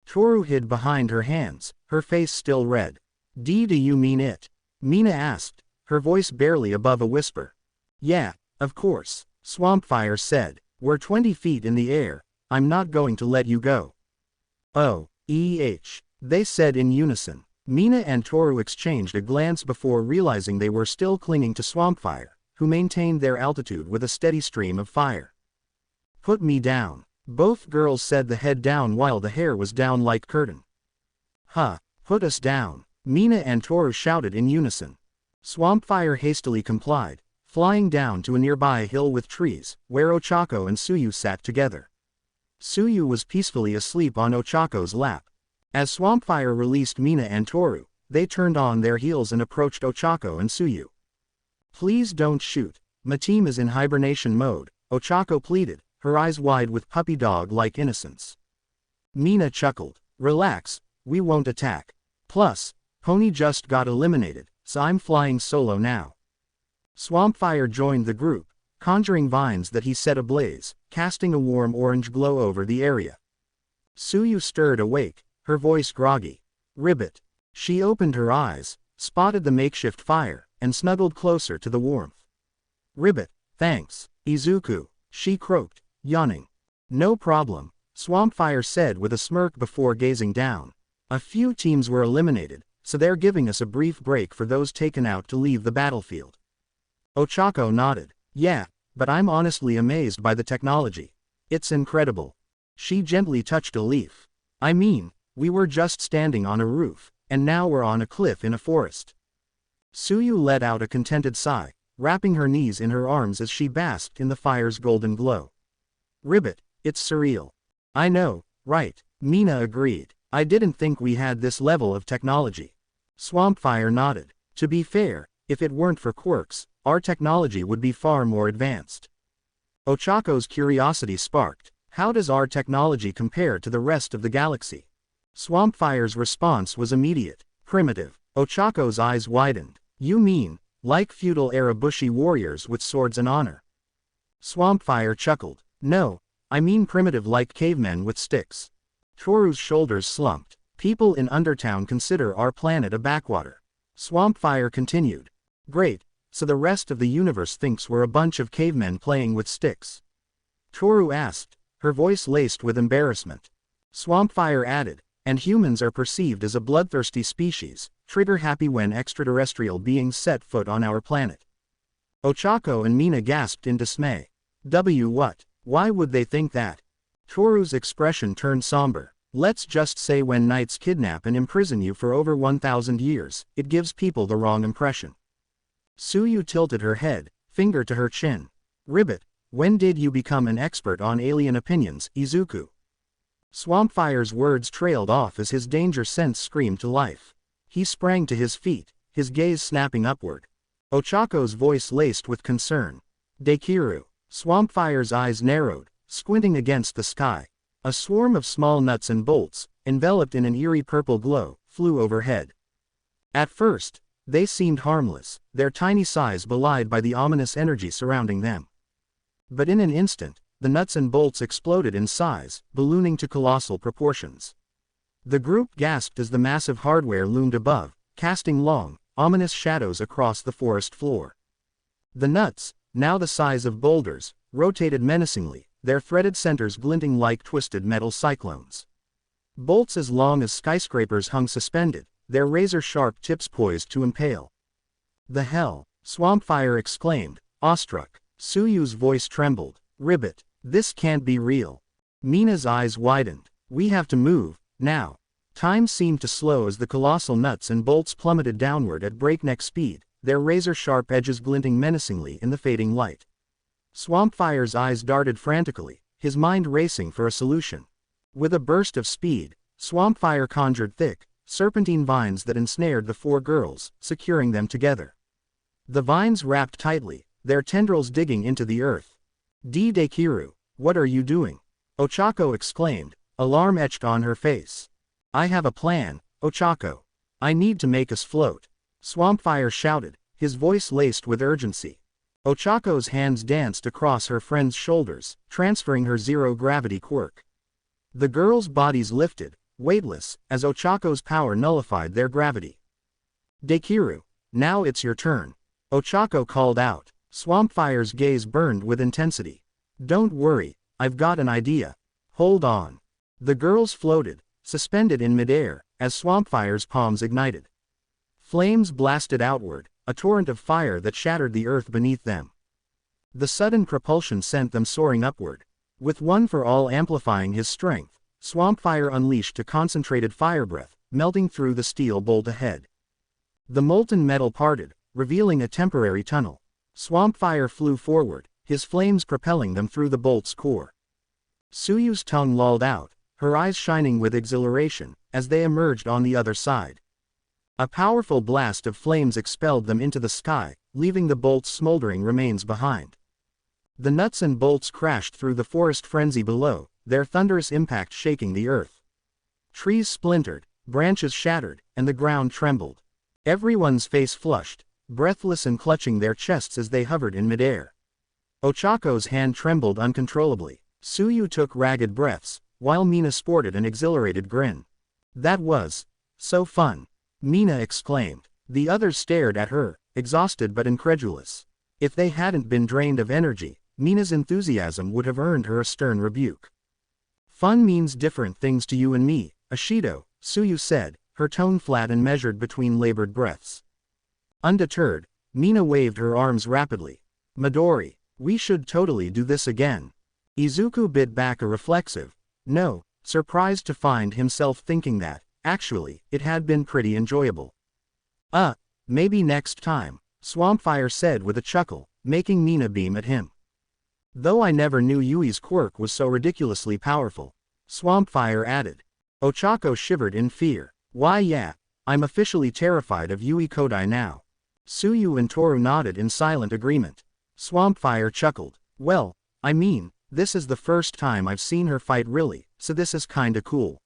Speaker 1: Toru hid behind her hands, her face still red. Do you mean it?" Mina asked, her voice barely above a whisper. "Yeah, of course," Swampfire said. "We're 20 feet in the air, I'm not going to let you go." "Oh, they said in unison. Mina and Toru exchanged a glance before realizing they were still clinging to Swampfire, who maintained their altitude with a steady stream of fire. "Put me down," both girls said, the head down while the hair was down like curtain. "Huh, put us down," Mina and Toru shouted in unison. Swampfire hastily complied, flying down to a nearby hill with trees, where Ochako and Tsuyu sat together. Tsuyu was peacefully asleep on Ochako's lap. As Swampfire released Mina and Toru, they turned on their heels and approached Ochako and Tsuyu. "Please don't shoot, my team is in hibernation mode," Ochako pleaded, her eyes wide with puppy dog-like innocence. Mina chuckled. "Relax, we won't attack. Plus, Pony just got eliminated, so I'm flying solo now." Swampfire joined the group, conjuring vines that he set ablaze, casting a warm orange glow over the area. Tsuyu stirred awake, her voice groggy. "Ribbit." She opened her eyes, spotted the makeshift fire, and snuggled closer to the warmth. "Ribbit, thanks, Izuku," she croaked, yawning. "No problem," Swampfire said with a smirk before gazing down. "A few teams were eliminated, so they're giving us a brief break for those taken out to leave the battlefield." Ochako nodded. "Yeah, but I'm honestly amazed by the technology. It's incredible." She gently touched a leaf. "I mean, we were just standing on a roof, and now we're on a cliff in a forest." Tsuyu let out a contented sigh, wrapping her knees in her arms as she basked in the fire's golden glow. "Ribbit, it's surreal." "I know, right," Mina agreed. "I didn't think we had this level of technology." Swampfire nodded. "To be fair, if it weren't for quirks, our technology would be far more advanced." Ochako's curiosity sparked. "How does our technology compare to the rest of the galaxy?" Swampfire's response was immediate. "Primitive." Ochako's eyes widened. "You mean, like feudal-era Bushi warriors with swords and honor?" Swampfire chuckled. "No, I mean primitive like cavemen with sticks." Toru's shoulders slumped. "People in Undertown consider our planet a backwater." Swampfire continued. "Great, so the rest of the universe thinks we're a bunch of cavemen playing with sticks?" Toru asked, her voice laced with embarrassment. Swampfire added, "And humans are perceived as a bloodthirsty species, trigger-happy when extraterrestrial beings set foot on our planet." Ochako and Mina gasped in dismay. What? Why would they think that?" Toru's expression turned somber. "Let's just say when knights kidnap and imprison you for over 1,000 years, it gives people the wrong impression." Tsuyu tilted her head, finger to her chin. "Ribbit, when did you become an expert on alien opinions, Izuku?" Swampfire's words trailed off as his danger sense screamed to life. He sprang to his feet, his gaze snapping upward. Ochako's voice laced with concern. "Dekiru." Swampfire's eyes narrowed, squinting against the sky. A swarm of small nuts and bolts, enveloped in an eerie purple glow, flew overhead. At first, they seemed harmless, their tiny size belied by the ominous energy surrounding them. But in an instant, the nuts and bolts exploded in size, ballooning to colossal proportions. The group gasped as the massive hardware loomed above, casting long, ominous shadows across the forest floor. The nuts, now the size of boulders, rotated menacingly, their threaded centers glinting like twisted metal cyclones. Bolts as long as skyscrapers hung suspended, their razor-sharp tips poised to impale. "The hell?" Swampfire exclaimed, awestruck. Suyu's voice trembled. "Ribbit, this can't be real." Mina's eyes widened. "We have to move, now." Time seemed to slow as the colossal nuts and bolts plummeted downward at breakneck speed, their razor-sharp edges glinting menacingly in the fading light. Swampfire's eyes darted frantically, his mind racing for a solution. With a burst of speed, Swampfire conjured thick, serpentine vines that ensnared the four girls, securing them together. The vines wrapped tightly, their tendrils digging into the earth. "Dekiru, what are you doing?" Ochako exclaimed, alarm etched on her face. "I have a plan, Ochako. I need to make us float," Swampfire shouted, his voice laced with urgency. Ochako's hands danced across her friend's shoulders, transferring her zero-gravity quirk. The girls' bodies lifted, weightless, as Ochako's power nullified their gravity. "Dekiru, now it's your turn," Ochako called out. Swampfire's gaze burned with intensity. "Don't worry, I've got an idea. Hold on." The girls floated, suspended in midair, as Swampfire's palms ignited. Flames blasted outward, a torrent of fire that shattered the earth beneath them. The sudden propulsion sent them soaring upward. With One for All amplifying his strength, Swampfire unleashed a concentrated fire breath, melting through the steel bolt ahead. The molten metal parted, revealing a temporary tunnel. Swampfire flew forward, his flames propelling them through the bolt's core. Suyu's tongue lolled out, her eyes shining with exhilaration, as they emerged on the other side. A powerful blast of flames expelled them into the sky, leaving the bolt's smoldering remains behind. The nuts and bolts crashed through the forest frenzy below, their thunderous impact shaking the earth. Trees splintered, branches shattered, and the ground trembled. Everyone's face flushed, breathless and clutching their chests as they hovered in midair. Ochako's hand trembled uncontrollably. Suyu took ragged breaths, while Mina sported an exhilarated grin. "That was so fun," Mina exclaimed. The others stared at her, exhausted but incredulous. If they hadn't been drained of energy, Mina's enthusiasm would have earned her a stern rebuke. "Fun means different things to you and me, Ashido," Suyu said, her tone flat and measured between labored breaths. Undeterred, Mina waved her arms rapidly. "Midori, we should totally do this again." Izuku bit back a reflexive no, surprised to find himself thinking that, actually, it had been pretty enjoyable. Maybe next time," Swampfire said with a chuckle, making Mina beam at him. "Though I never knew Yui's quirk was so ridiculously powerful," Swampfire added. Ochako shivered in fear. "Why yeah, I'm officially terrified of Yui Kodai now." Suyu and Toru nodded in silent agreement. Swampfire chuckled. "Well, I mean, this is the first time I've seen her fight really, so this is kinda cool."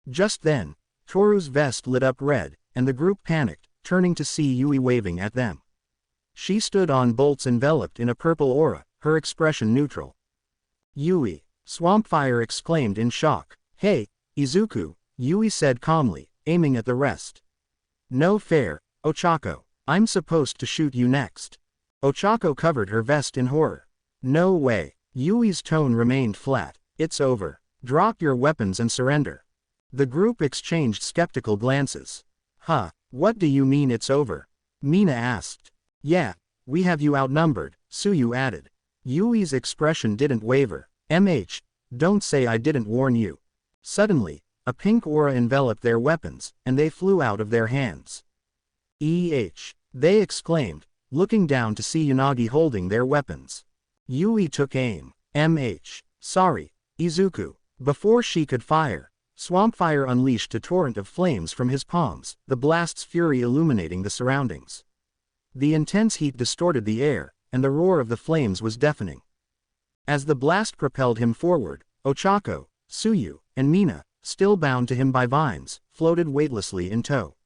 Speaker 1: Just then, Toru's vest lit up red, and the group panicked, turning to see Yui waving at them. She stood on bolts enveloped in a purple aura, her expression neutral. "Yui!" Swampfire exclaimed in shock. "Hey, Izuku," Yui said calmly, aiming at the rest. "No fair, Ochako. I'm supposed to shoot you next." Ochako covered her vest in horror. "No way." Yui's tone remained flat. "It's over. Drop your weapons and surrender." The group exchanged skeptical glances. "Huh, what do you mean it's over?" Mina asked. "Yeah, we have you outnumbered," Suyu added. Yui's expression didn't waver. Don't say I didn't warn you." Suddenly, a pink aura enveloped their weapons, and they flew out of their hands. They exclaimed, looking down to see Yanagi holding their weapons. Yui took aim. Sorry, Izuku." Before she could fire, Swampfire unleashed a torrent of flames from his palms, the blast's fury illuminating the surroundings. The intense heat distorted the air, and the roar of the flames was deafening. As the blast propelled him forward, Ochako, Suyu, and Mina, still bound to him by vines, floated weightlessly in tow.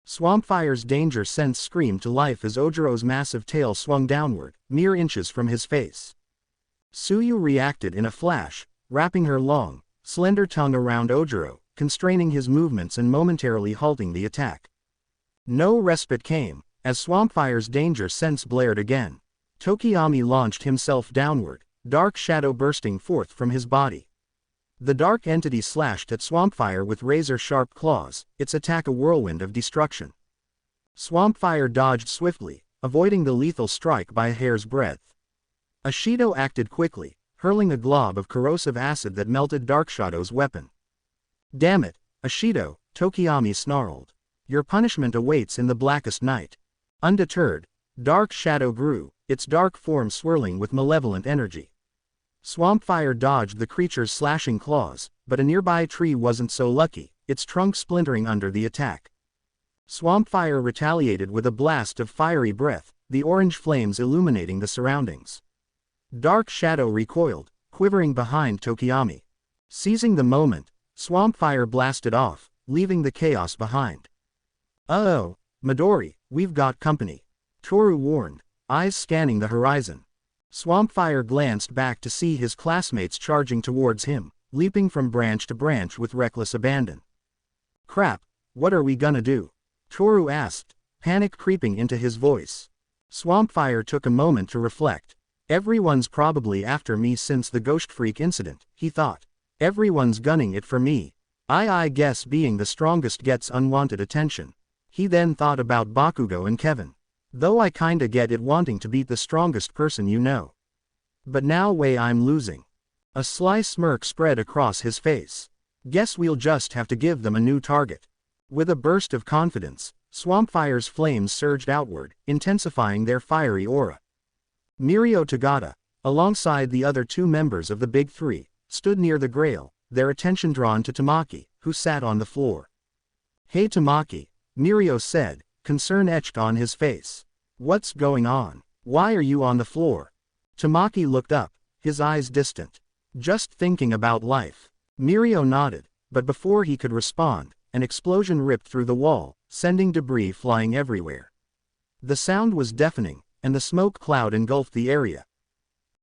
Speaker 1: Swampfire's danger sense screamed to life as Ojiro's massive tail swung downward, mere inches from his face. Suyu reacted in a flash, wrapping her long, slender tongue around Ojiro, constraining his movements and momentarily halting the attack. No respite came, as Swampfire's danger sense blared again. Tokiyami launched himself downward, dark shadow bursting forth from his body. The dark entity slashed at Swampfire with razor-sharp claws, its attack a whirlwind of destruction. Swampfire dodged swiftly, avoiding the lethal strike by a hair's breadth. Ashido acted quickly, hurling a glob of corrosive acid that melted Darkshadow's weapon. "Damn it, Ashido," Tokiyami snarled. "Your punishment awaits in the blackest night." Undeterred, Dark Shadow grew, its dark form swirling with malevolent energy. Swampfire dodged the creature's slashing claws, but a nearby tree wasn't so lucky, its trunk splintering under the attack. Swampfire retaliated with a blast of fiery breath, the orange flames illuminating the surroundings. Dark Shadow recoiled, quivering behind Tokiyami. Seizing the moment, Swampfire blasted off, leaving the chaos behind. "Uh-oh, Midori, we've got company," Toru warned, eyes scanning the horizon. Swampfire glanced back to see his classmates charging towards him, leaping from branch to branch with reckless abandon. "Crap, what are we gonna do?" Toru asked, panic creeping into his voice. Swampfire took a moment to reflect. "Everyone's probably after me since the Ghost Freak incident," he thought. "Everyone's gunning it for me. I guess being the strongest gets unwanted attention." He then thought about Bakugo and Kevin. "Though I kinda get it wanting to beat the strongest person you know. But now way I'm losing." A sly smirk spread across his face. "Guess we'll just have to give them a new target." With a burst of confidence, Swampfire's flames surged outward, intensifying their fiery aura. Mirio Tagata, alongside the other two members of the Big Three, stood near the Grail, their attention drawn to Tamaki, who sat on the floor. "Hey Tamaki," Mirio said, concern etched on his face. "What's going on? Why are you on the floor?" Tamaki looked up, his eyes distant. "Just thinking about life." Mirio nodded, but before he could respond, an explosion ripped through the wall, sending debris flying everywhere. The sound was deafening, and the smoke cloud engulfed the area.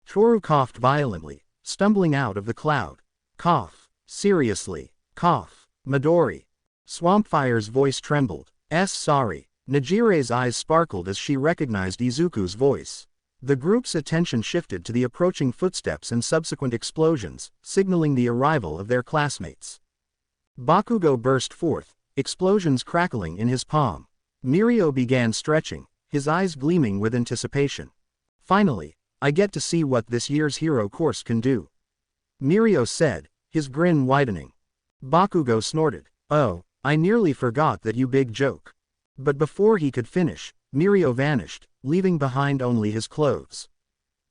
Speaker 1: Toru coughed violently, stumbling out of the cloud. "Cough. Seriously. Cough. Midori." Swampfire's voice trembled. Sorry." Najire's eyes sparkled as she recognized Izuku's voice. The group's attention shifted to the approaching footsteps and subsequent explosions, signaling the arrival of their classmates. Bakugo burst forth, explosions crackling in his palm. Mirio began stretching, his eyes gleaming with anticipation. "Finally, I get to see what this year's hero course can do," Mirio said, his grin widening. Bakugo snorted. "Oh, I nearly forgot that you big joke." But before he could finish, Mirio vanished, leaving behind only his clothes.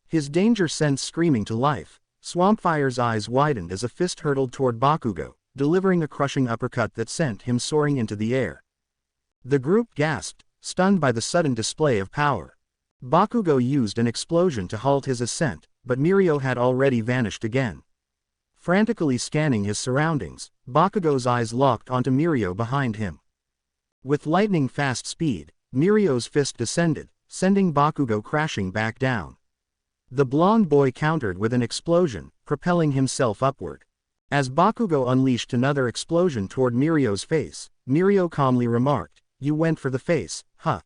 Speaker 1: His danger sense screaming to life, Swampfire's eyes widened as a fist hurtled toward Bakugo, delivering a crushing uppercut that sent him soaring into the air. The group gasped, stunned by the sudden display of power. Bakugo used an explosion to halt his ascent, but Mirio had already vanished again. Frantically scanning his surroundings, Bakugo's eyes locked onto Mirio behind him. With lightning-fast speed, Mirio's fist descended, sending Bakugo crashing back down. The blonde boy countered with an explosion, propelling himself upward. As Bakugo unleashed another explosion toward Mirio's face, Mirio calmly remarked, "You went for the face, huh?"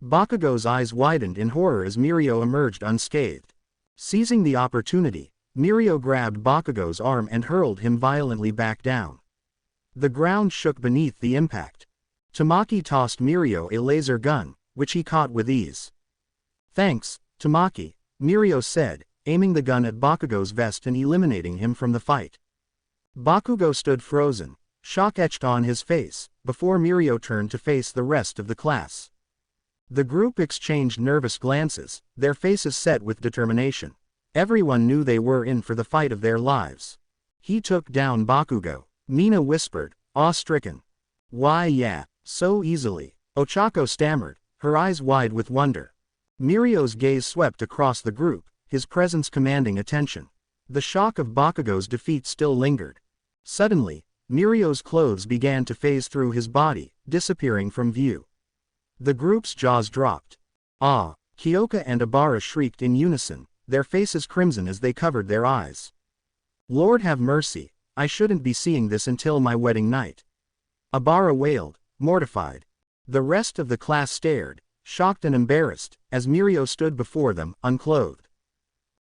Speaker 1: Bakugo's eyes widened in horror as Mirio emerged unscathed. Seizing the opportunity, Mirio grabbed Bakugo's arm and hurled him violently back down. The ground shook beneath the impact. Tamaki tossed Mirio a laser gun, which he caught with ease. "Thanks, Tamaki," Mirio said, aiming the gun at Bakugo's vest and eliminating him from the fight. Bakugo stood frozen, shock etched on his face, before Mirio turned to face the rest of the class. The group exchanged nervous glances, their faces set with determination. Everyone knew they were in for the fight of their lives. "He took down Bakugo," Mina whispered, awe-stricken. "Why yeah, so easily," Ochako stammered, her eyes wide with wonder. Mirio's gaze swept across the group, his presence commanding attention. The shock of Bakugo's defeat still lingered. Suddenly, Mirio's clothes began to phase through his body, disappearing from view. The group's jaws dropped. "Ah!" Kyoka and Abara shrieked in unison, their faces crimson as they covered their eyes. Lord have mercy, I shouldn't be seeing this until my wedding night. Abara wailed, mortified. The rest of the class stared, shocked and embarrassed, as Mirio stood before them, unclothed.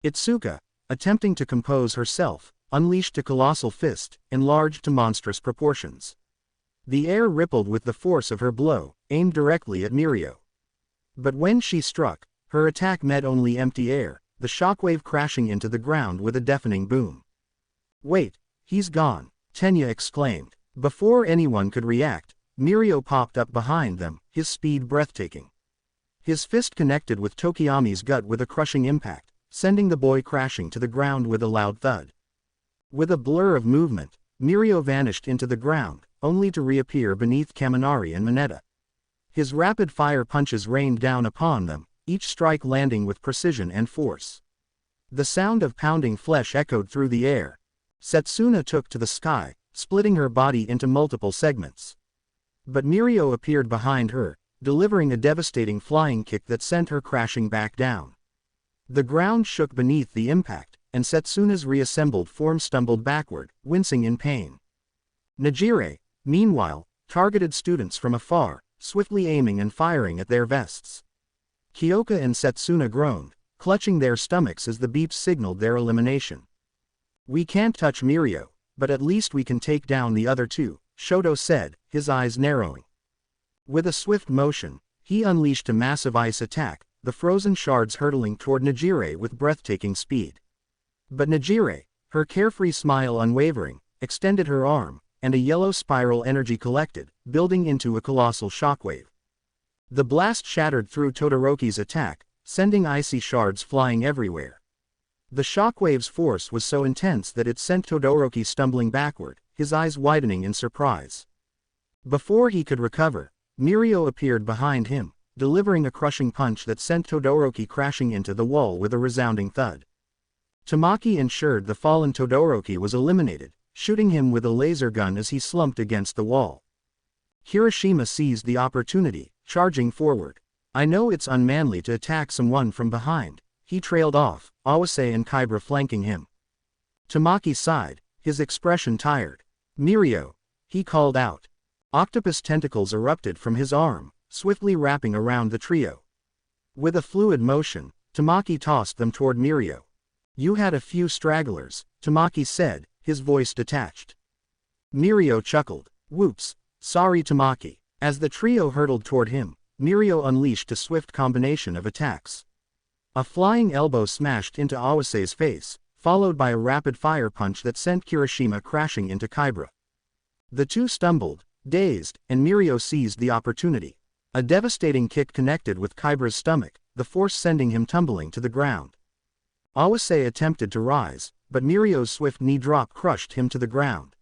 Speaker 1: Itsuka, attempting to compose herself, unleashed a colossal fist, enlarged to monstrous proportions. The air rippled with the force of her blow, aimed directly at Mirio. But when she struck, her attack met only empty air, the shockwave crashing into the ground with a deafening boom. "Wait, he's gone," Tenya exclaimed. Before anyone could react, Mirio popped up behind them, his speed breathtaking. His fist connected with Tokiyami's gut with a crushing impact, sending the boy crashing to the ground with a loud thud. With a blur of movement, Mirio vanished into the ground, only to reappear beneath Kaminari and Mineta. His rapid-fire punches rained down upon them, each strike landing with precision and force. The sound of pounding flesh echoed through the air. Setsuna took to the sky, splitting her body into multiple segments. But Mirio appeared behind her, delivering a devastating flying kick that sent her crashing back down. The ground shook beneath the impact, and Setsuna's reassembled form stumbled backward, wincing in pain. Najire, meanwhile, targeted students from afar, swiftly aiming and firing at their vests. Kyoka and Setsuna groaned, clutching their stomachs as the beeps signaled their elimination. "We can't touch Mirio, but at least we can take down the other two," Shoto said, his eyes narrowing. With a swift motion, he unleashed a massive ice attack, the frozen shards hurtling toward Najire with breathtaking speed. But Najire, her carefree smile unwavering, extended her arm, and a yellow spiral energy collected, building into a colossal shockwave. The blast shattered through Todoroki's attack, sending icy shards flying everywhere. The shockwave's force was so intense that it sent Todoroki stumbling backward, his eyes widening in surprise. Before he could recover, Mirio appeared behind him, delivering a crushing punch that sent Todoroki crashing into the wall with a resounding thud. Tamaki ensured the fallen Todoroki was eliminated, shooting him with a laser gun as he slumped against the wall. Hiroshima seized the opportunity, charging forward. "I know it's unmanly to attack someone from behind," he trailed off, Awase and Kybra flanking him. Tamaki sighed, his expression tired. "Mirio," he called out. Octopus tentacles erupted from his arm, swiftly wrapping around the trio. With a fluid motion, Tamaki tossed them toward Mirio. "You had a few stragglers," Tamaki said, his voice detached. Mirio chuckled. "Whoops, sorry Tamaki." As the trio hurtled toward him, Mirio unleashed a swift combination of attacks. A flying elbow smashed into Awase's face, followed by a rapid-fire punch that sent Kirishima crashing into Kybra. The two stumbled, dazed, and Mirio seized the opportunity. A devastating kick connected with Kybra's stomach, the force sending him tumbling to the ground. Awase attempted to rise, but Mirio's swift knee drop crushed him to the ground.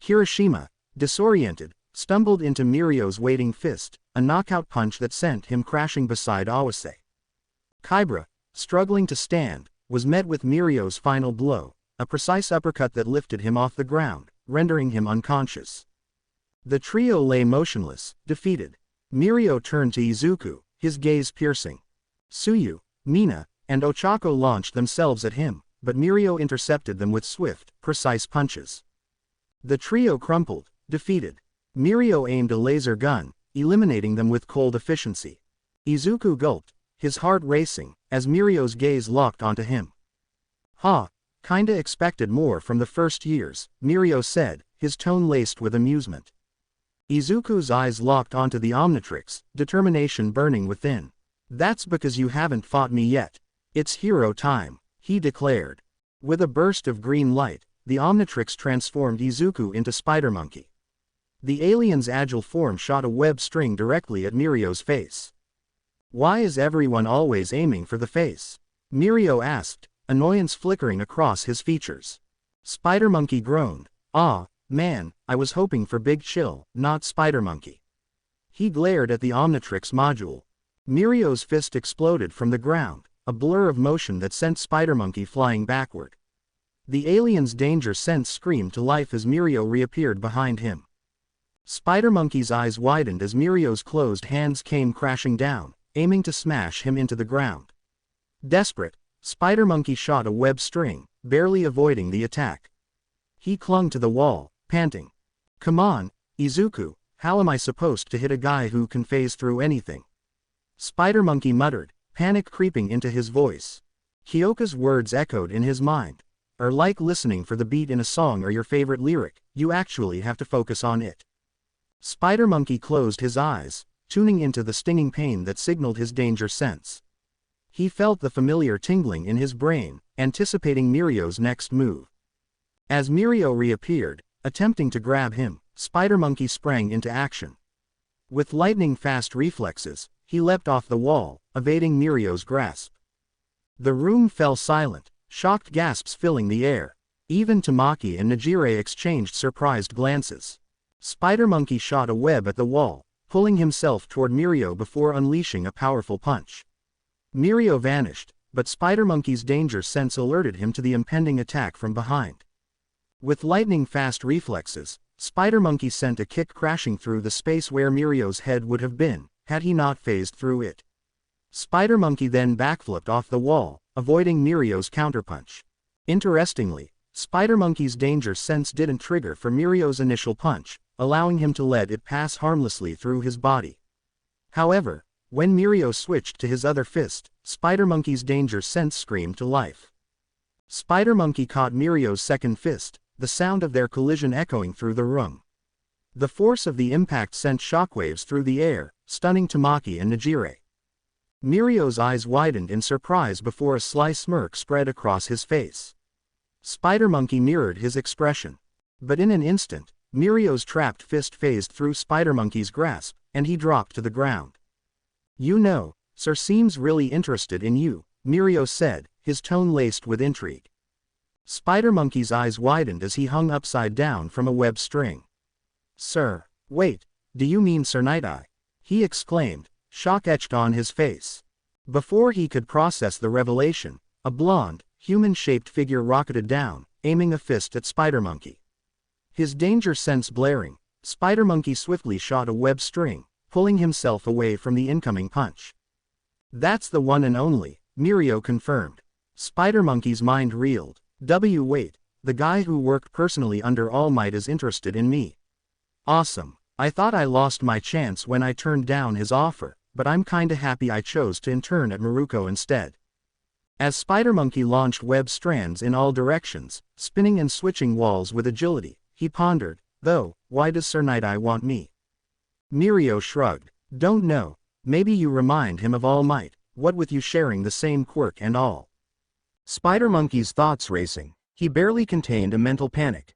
Speaker 1: Kirishima, disoriented, stumbled into Mirio's waiting fist, a knockout punch that sent him crashing beside Awase. Kybra, struggling to stand, was met with Mirio's final blow, a precise uppercut that lifted him off the ground, rendering him unconscious. The trio lay motionless, defeated. Mirio turned to Izuku, his gaze piercing. Tsuyu, Mina, and Ochako launched themselves at him, but Mirio intercepted them with swift, precise punches. The trio crumpled, defeated. Mirio aimed a laser gun, eliminating them with cold efficiency. Izuku gulped, his heart racing, as Mirio's gaze locked onto him. "Ha, kinda expected more from the first years," Mirio said, his tone laced with amusement. Izuku's eyes locked onto the Omnitrix, determination burning within. "That's because you haven't fought me yet. It's hero time," he declared. With a burst of green light, the Omnitrix transformed Izuku into Spider Monkey. The alien's agile form shot a web string directly at Mirio's face. "Why is everyone always aiming for the face?" Mirio asked, annoyance flickering across his features. Spider Monkey groaned. "Ah, man, I was hoping for Big Chill, not Spider Monkey." He glared at the Omnitrix module. Mirio's fist exploded from the ground, a blur of motion that sent Spider Monkey flying backward. The alien's danger sense screamed to life as Mirio reappeared behind him. Spider Monkey's eyes widened as Mirio's closed hands came crashing down, aiming to smash him into the ground. Desperate, Spider Monkey shot a web string, barely avoiding the attack. He clung to the wall, panting. Come on, Izuku, how am I supposed to hit a guy who can phase through anything? Spider Monkey muttered, panic creeping into his voice. Kyoka's words echoed in his mind. Are like listening for the beat in a song or your favorite lyric, you actually have to focus on it. Spider Monkey closed his eyes, tuning into the stinging pain that signaled his danger sense. He felt the familiar tingling in his brain, anticipating Mirio's next move. As Mirio reappeared, attempting to grab him, Spider Monkey sprang into action. With lightning-fast reflexes, he leapt off the wall, evading Mirio's grasp. The room fell silent, shocked gasps filling the air. Even Tamaki and Nejire exchanged surprised glances. Spider Monkey shot a web at the wall, pulling himself toward Mirio before unleashing a powerful punch. Mirio vanished, but Spider Monkey's danger sense alerted him to the impending attack from behind. With lightning-fast reflexes, Spider Monkey sent a kick crashing through the space where Mirio's head would have been, had he not phased through it. Spider Monkey then backflipped off the wall, avoiding Mirio's counterpunch. Interestingly, Spider Monkey's danger sense didn't trigger for Mirio's initial punch, allowing him to let it pass harmlessly through his body. However, when Mirio switched to his other fist, Spider Monkey's danger sense screamed to life. Spider Monkey caught Mirio's second fist, the sound of their collision echoing through the room. The force of the impact sent shockwaves through the air, stunning Tamaki and Nejire. Mirio's eyes widened in surprise before a sly smirk spread across his face. Spider Monkey mirrored his expression. But in an instant, Mirio's trapped fist phased through Spider Monkey's grasp, and he dropped to the ground. You know, Sir seems really interested in you, Mirio said, his tone laced with intrigue. Spider Monkey's eyes widened as he hung upside down from a web string. Sir, wait, do you mean Sir Night-Eye? He exclaimed, shock etched on his face. Before he could process the revelation, a blonde, human-shaped figure rocketed down, aiming a fist at Spider Monkey. His danger sense blaring, Spider Monkey swiftly shot a web string, pulling himself away from the incoming punch. That's the one and only, Mirio confirmed. Spider Monkey's mind reeled. Wait, the guy who worked personally under All Might is interested in me. Awesome, I thought I lost my chance when I turned down his offer, but I'm kinda happy I chose to intern at Maruko instead. As Spider Monkey launched web strands in all directions, spinning and switching walls with agility, he pondered, though, why does Sir Night-Eye want me? Mirio shrugged. Don't know, maybe you remind him of All Might, what with you sharing the same quirk and all. Spider Monkey's thoughts racing, he barely contained a mental panic.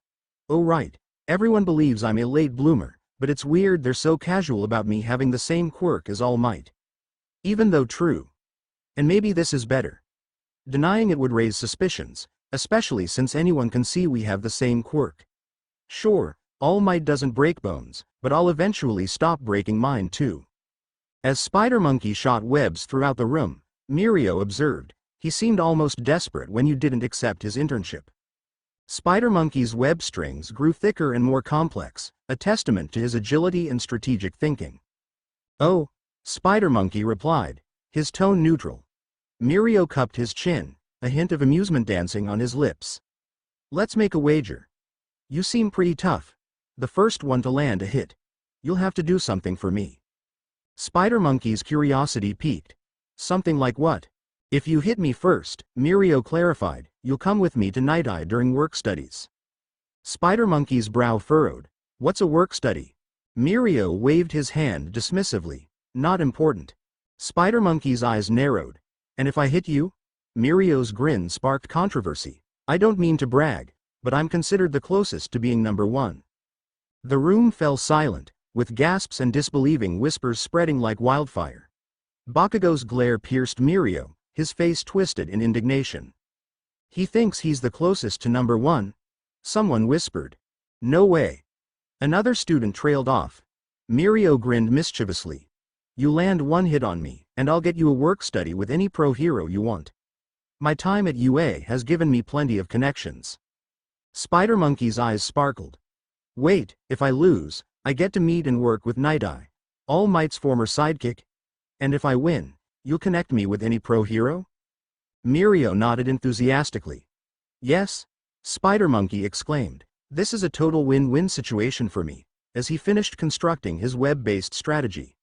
Speaker 1: Oh right, everyone believes I'm a late bloomer, but it's weird they're so casual about me having the same quirk as All Might. Even though true. And maybe this is better. Denying it would raise suspicions, especially since anyone can see we have the same quirk. Sure, All Might doesn't break bones, but I'll eventually stop breaking mine too. As Spider Monkey shot webs throughout the room, Mirio observed, he seemed almost desperate when you didn't accept his internship. Spider Monkey's web strings grew thicker and more complex, a testament to his agility and strategic thinking. Oh, Spider Monkey replied, his tone neutral. Mirio cupped his chin, a hint of amusement dancing on his lips. Let's make a wager. You seem pretty tough. The first one to land a hit. You'll have to do something for me. Spider Monkey's curiosity piqued. Something like what? If you hit me first, Mirio clarified, you'll come with me to Night-Eye during work studies. Spider Monkey's brow furrowed. What's a work study? Mirio waved his hand dismissively. Not important. Spider Monkey's eyes narrowed. And if I hit you? Mirio's grin sparked controversy. I don't mean to brag, but I'm considered the closest to being number one. The room fell silent, with gasps and disbelieving whispers spreading like wildfire. Bakugo's glare pierced Mirio, his face twisted in indignation. He thinks he's the closest to number one? Someone whispered. No way. Another student trailed off. Mirio grinned mischievously. You land one hit on me, and I'll get you a work study with any pro hero you want. My time at UA has given me plenty of connections. Spider Monkey's eyes sparkled. Wait, if I lose, I get to meet and work with Night-Eye, All Might's former sidekick? And if I win, you'll connect me with any pro hero? Mirio nodded enthusiastically. Yes? Spider Monkey exclaimed. This is a total win-win situation for me, as he finished constructing his web-based strategy.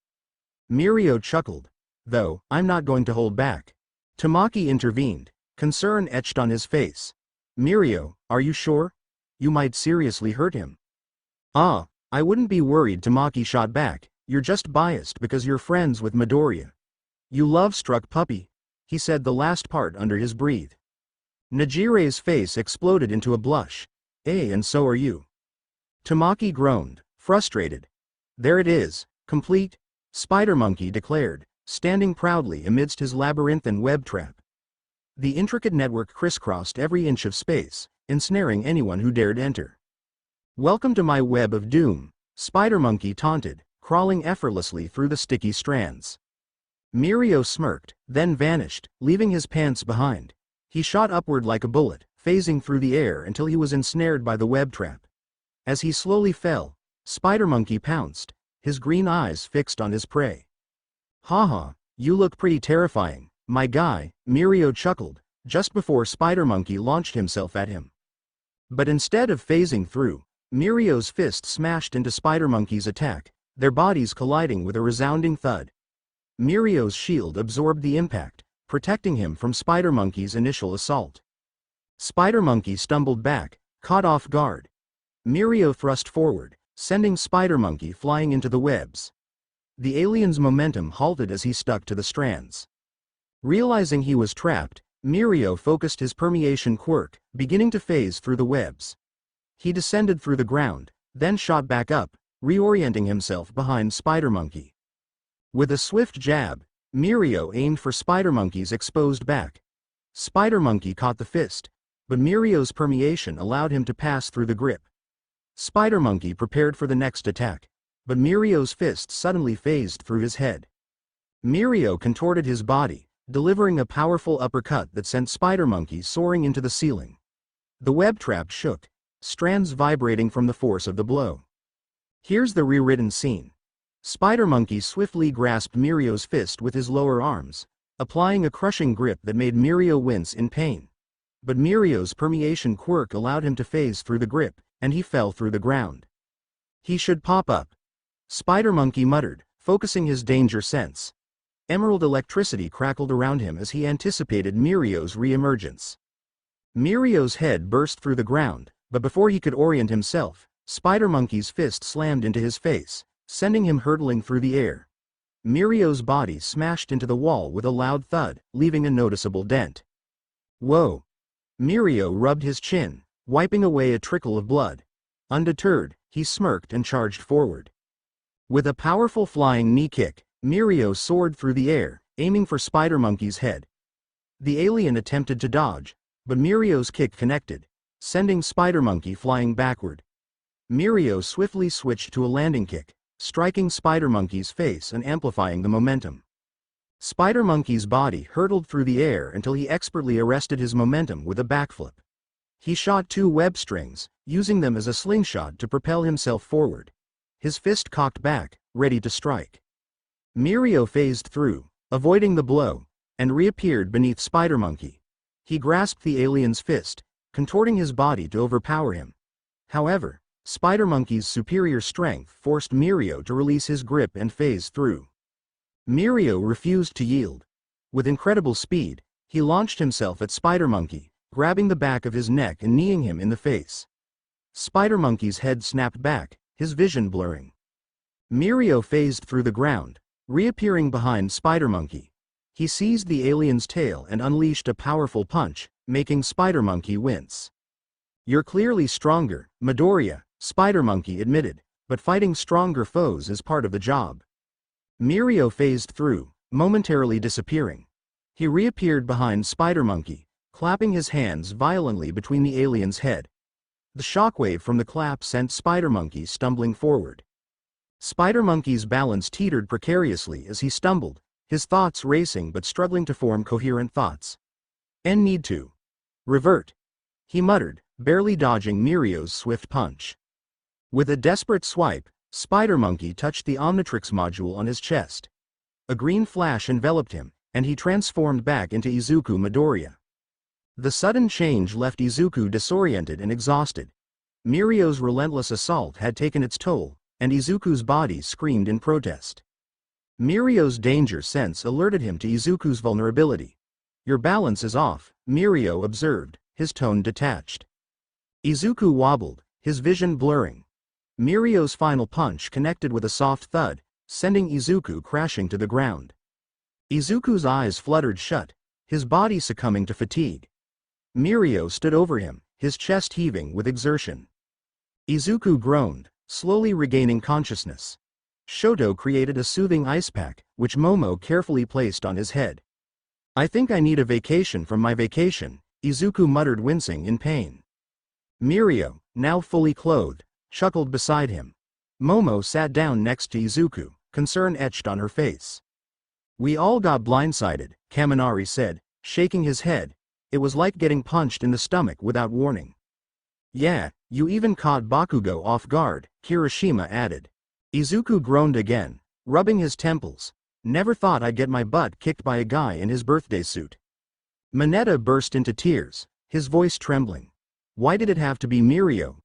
Speaker 1: Mirio chuckled. Though, I'm not going to hold back. Tamaki intervened, concern etched on his face. Mirio, are you sure? You might seriously hurt him. Ah, I wouldn't be worried, Tamaki shot back. You're just biased because you're friends with Midoriya. You love-struck puppy, he said the last part under his breath. Najire's face exploded into a blush. And so are you. Tamaki groaned, frustrated. There it is, complete, Spider Monkey declared, standing proudly amidst his labyrinthine web trap. The intricate network crisscrossed every inch of space, ensnaring anyone who dared enter. Welcome to my web of doom, Spider Monkey taunted, crawling effortlessly through the sticky strands. Mirio smirked, then vanished, leaving his pants behind. He shot upward like a bullet, phasing through the air until he was ensnared by the web trap. As he slowly fell, Spider Monkey pounced, his green eyes fixed on his prey. Haha, you look pretty terrifying, my guy, Mirio chuckled, just before Spider Monkey launched himself at him. But instead of phasing through, Mirio's fist smashed into Spider Monkey's attack, their bodies colliding with a resounding thud. Mirio's shield absorbed the impact, protecting him from Spider Monkey's initial assault. Spider Monkey stumbled back, caught off guard. Mirio thrust forward, sending Spider Monkey flying into the webs. The alien's momentum halted as he stuck to the strands. Realizing he was trapped, Mirio focused his permeation quirk, beginning to phase through the webs. He descended through the ground, then shot back up, reorienting himself behind Spider Monkey. With a swift jab, Mirio aimed for Spider Monkey's exposed back. Spider Monkey caught the fist, but Mirio's permeation allowed him to pass through the grip. Spider Monkey prepared for the next attack, but Mirio's fist suddenly phased through his head. Mirio contorted his body, delivering a powerful uppercut that sent Spider Monkey soaring into the ceiling. The web trap shook, strands vibrating from the force of the blow. Here's the rewritten scene. Spider Monkey swiftly grasped Mirio's fist with his lower arms, applying a crushing grip that made Mirio wince in pain. But Mirio's permeation quirk allowed him to phase through the grip, and he fell through the ground. He should pop up. Spider Monkey muttered, focusing his danger sense. Emerald electricity crackled around him as he anticipated Mirio's re-emergence. Mirio's head burst through the ground, but before he could orient himself, Spider Monkey's fist slammed into his face, sending him hurtling through the air. Mirio's body smashed into the wall with a loud thud, leaving a noticeable dent. Whoa! Mirio rubbed his chin, wiping away a trickle of blood. Undeterred, he smirked and charged forward. With a powerful flying knee kick, Mirio soared through the air, aiming for Spider Monkey's head. The alien attempted to dodge, but Mirio's kick connected, sending Spider Monkey flying backward. Mirio swiftly switched to a landing kick, striking Spider Monkey's face and amplifying the momentum. Spider Monkey's body hurtled through the air until he expertly arrested his momentum with a backflip. He shot 2 web strings, using them as a slingshot to propel himself forward. His fist cocked back, ready to strike. Mirio phased through, avoiding the blow, and reappeared beneath Spider Monkey. He grasped the alien's fist, contorting his body to overpower him. However, Spider Monkey's superior strength forced Mirio to release his grip and phase through. Mirio refused to yield. With incredible speed, he launched himself at Spider Monkey, grabbing the back of his neck and kneeing him in the face. Spider Monkey's head snapped back, his vision blurring. Mirio phased through the ground, reappearing behind Spider Monkey. He seized the alien's tail and unleashed a powerful punch, making Spider Monkey wince. You're clearly stronger, Midoriya, Spider Monkey admitted, but fighting stronger foes is part of the job. Mirio phased through, momentarily disappearing. He reappeared behind Spider Monkey, clapping his hands violently between the alien's head. The shockwave from the clap sent Spider Monkey stumbling forward. Spider Monkey's balance teetered precariously as he stumbled, his thoughts racing but struggling to form coherent thoughts. Need to revert, he muttered, barely dodging Mirio's swift punch. With a desperate swipe, Spider Monkey touched the Omnitrix module on his chest. A green flash enveloped him, and he transformed back into Izuku Midoriya. The sudden change left Izuku disoriented and exhausted. Mirio's relentless assault had taken its toll, and Izuku's body screamed in protest. Mirio's danger sense alerted him to Izuku's vulnerability. "Your balance is off," Mirio observed, his tone detached. Izuku wobbled, his vision blurring. Mirio's final punch connected with a soft thud, sending Izuku crashing to the ground. Izuku's eyes fluttered shut, his body succumbing to fatigue. Mirio stood over him, his chest heaving with exertion. Izuku groaned, slowly regaining consciousness. Shoto created a soothing ice pack, which Momo carefully placed on his head. "I think I need a vacation from my vacation," Izuku muttered, wincing in pain. Mirio, now fully clothed, chuckled beside him. Momo sat down next to Izuku, concern etched on her face. "We all got blindsided," Kaminari said, shaking his head. "It was like getting punched in the stomach without warning." "Yeah, you even caught Bakugo off guard," Kirishima added. Izuku groaned again, rubbing his temples. "Never thought I'd get my butt kicked by a guy in his birthday suit." Mineta burst into tears, his voice trembling. "Why did it have to be Mirio?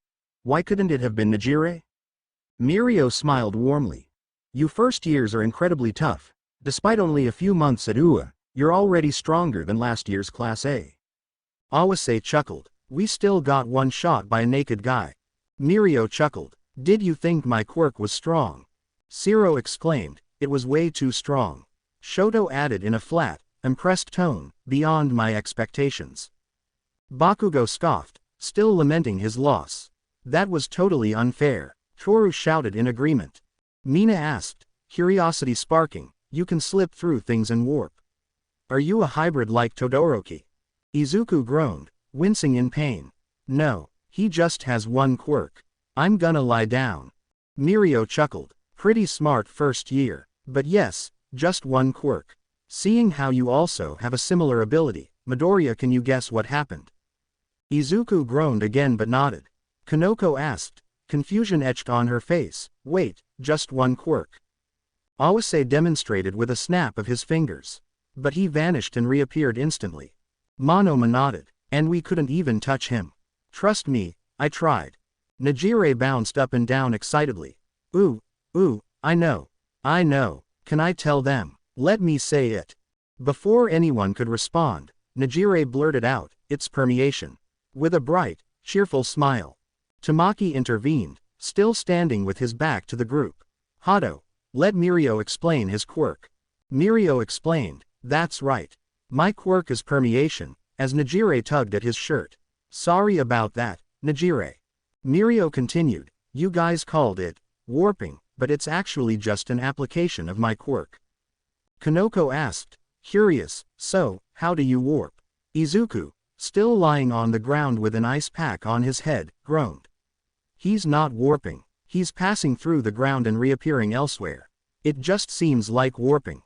Speaker 1: Why couldn't it have been Nejire?" Mirio smiled warmly. "You first years are incredibly tough. Despite only a few months at UA, you're already stronger than last year's Class A." Awase chuckled. "We still got one shot by a naked guy." Mirio chuckled. "Did you think my quirk was strong?" Siro exclaimed, "It was way too strong." Shoto added in a flat, impressed tone, "Beyond my expectations." Bakugo scoffed, still lamenting his loss. "That was totally unfair," Toru shouted in agreement. Mina asked, curiosity sparking, "You can slip through things and warp. Are you a hybrid like Todoroki?" Izuku groaned, wincing in pain. "No, he just has one quirk. I'm gonna lie down." Mirio chuckled, "Pretty smart first year, but yes, just one quirk. Seeing how you also have a similar ability, Midoriya, can you guess what happened?" Izuku groaned again but nodded. Kanoko asked, confusion etched on her face, "Wait, just one quirk?" Awase demonstrated with a snap of his fingers. But he vanished and reappeared instantly. Monoma nodded, "And we couldn't even touch him. Trust me, I tried." Nejire bounced up and down excitedly. Ooh, I know. Can I tell them? Let me say it." Before anyone could respond, Nejire blurted out, "It's permeation." With a bright, cheerful smile. Tamaki intervened, still standing with his back to the group. "Hato, let Mirio explain his quirk." Mirio explained, "That's right. My quirk is permeation," as Nejire tugged at his shirt. "Sorry about that, Nejire." Mirio continued, "You guys called it warping, but it's actually just an application of my quirk." Kanoko asked, curious, "So, how do you warp?" Izuku, still lying on the ground with an ice pack on his head, groaned. "He's not warping, he's passing through the ground and reappearing elsewhere. It just seems like warping."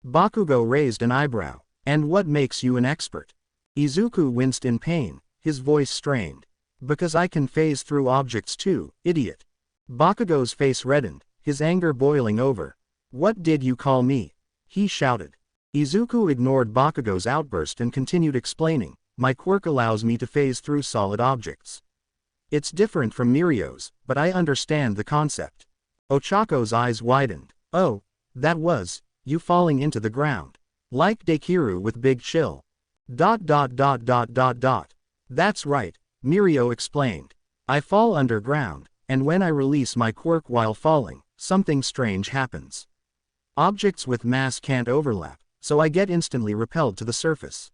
Speaker 1: Bakugo raised an eyebrow. "And what makes you an expert?" Izuku winced in pain, his voice strained. "Because I can phase through objects too, idiot." Bakugo's face reddened, his anger boiling over. "What did you call me?" he shouted. Izuku ignored Bakugo's outburst and continued explaining, "My quirk allows me to phase through solid objects. It's different from Mirio's, but I understand the concept." Ochako's eyes widened. "Oh, that was, you falling into the ground. Like Dekiru with Big Chill. ... That's right," Mirio explained. "I fall underground, and when I release my quirk while falling, something strange happens. Objects with mass can't overlap, so I get instantly repelled to the surface.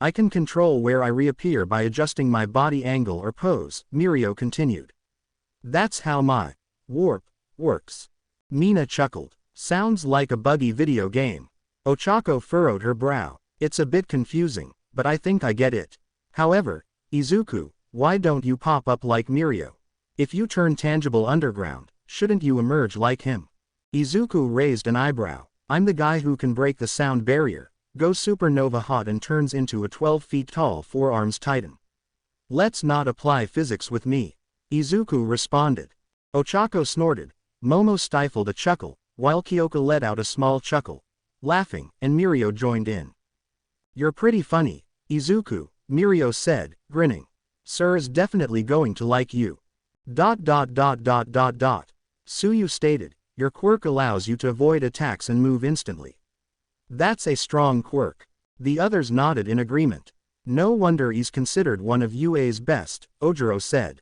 Speaker 1: I can control where I reappear by adjusting my body angle or pose," Mirio continued. "That's how my warp works." Mina chuckled. "Sounds like a buggy video game." Ochako furrowed her brow. "It's a bit confusing, but I think I get it. However, Izuku, why don't you pop up like Mirio? If you turn tangible underground, shouldn't you emerge like him?" Izuku raised an eyebrow. "I'm the guy who can break the sound barrier, go supernova hot and turns into a 12 feet tall 4 arms titan. Let's not apply physics with me." Izuku responded. Ochako snorted. Momo stifled a chuckle, while Kyoka let out a small chuckle. laughing, and Mirio joined in. "You're pretty funny, Izuku," Mirio said, grinning. "Sir is definitely going to like you." Suyu stated, "Your quirk allows you to avoid attacks and move instantly." "That's a strong quirk." The others nodded in agreement. "No wonder he's considered one of UA's best," Ojiro said.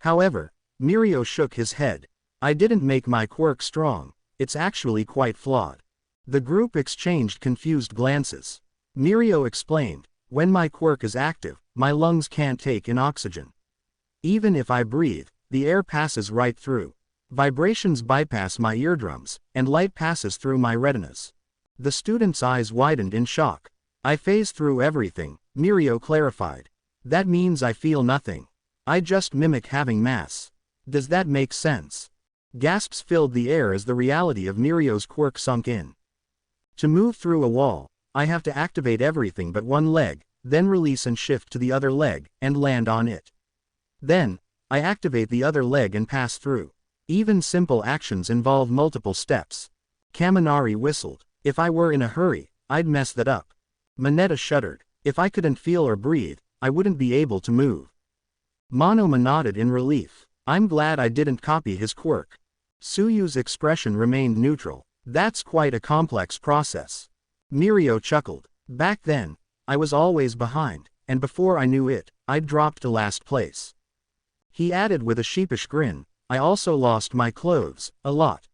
Speaker 1: However, Mirio shook his head. "I didn't make my quirk strong, it's actually quite flawed." The group exchanged confused glances. Mirio explained, "When my quirk is active, my lungs can't take in oxygen. Even if I breathe, the air passes right through. Vibrations bypass my eardrums, and light passes through my retinas." The student's eyes widened in shock. "I phase through everything," Mirio clarified. "That means I feel nothing. I just mimic having mass. Does that make sense?" Gasps filled the air as the reality of Mirio's quirk sunk in. "To move through a wall, I have to activate everything but one leg, then release and shift to the other leg, and land on it. Then, I activate the other leg and pass through. Even simple actions involve multiple steps." Kaminari whistled. "If I were in a hurry, I'd mess that up." Mineta shuddered. "If I couldn't feel or breathe, I wouldn't be able to move." Monoma nodded in relief. "I'm glad I didn't copy his quirk." Suyu's expression remained neutral. "That's quite a complex process." Mirio chuckled. "Back then, I was always behind, and before I knew it, I'd dropped to last place." He added with a sheepish grin, "I also lost my clothes, a lot."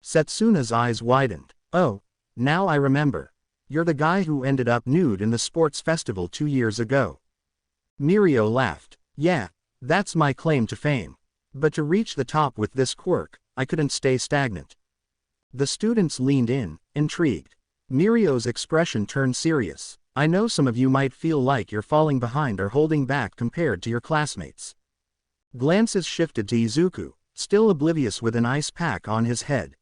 Speaker 1: Setsuna's eyes widened. "Oh, now I remember. You're the guy who ended up nude in the sports festival 2 years ago." Mirio laughed. "Yeah, that's my claim to fame. But to reach the top with this quirk, I couldn't stay stagnant." The students leaned in, intrigued. Mirio's expression turned serious. "I know some of you might feel like you're falling behind or holding back compared to your classmates." Glances shifted to Izuku, still oblivious with an ice pack on his head.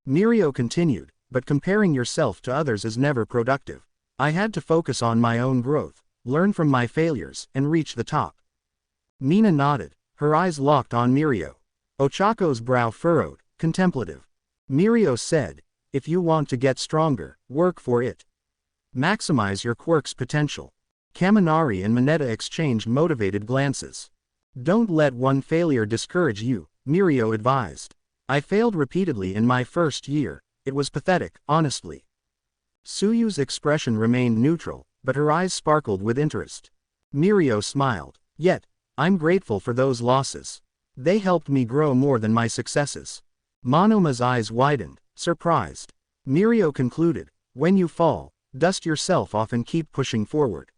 Speaker 1: Mirio continued, "But comparing yourself to others is never productive. I had to focus on my own growth, learn from my failures, and reach the top." Mina nodded, her eyes locked on Mirio. Ochako's brow furrowed, contemplative. Mirio said, "If you want to get stronger, work for it. Maximize your quirk's potential." Kaminari and Mineta exchanged motivated glances. "Don't let one failure discourage you," Mirio advised. "I failed repeatedly in my first year. It was pathetic, honestly." Suyu's expression remained neutral, but her eyes sparkled with interest. Mirio smiled. "Yet, I'm grateful for those losses. They helped me grow more than my successes." Monoma's eyes widened, surprised. Mirio concluded, "When you fall, dust yourself off and keep pushing forward."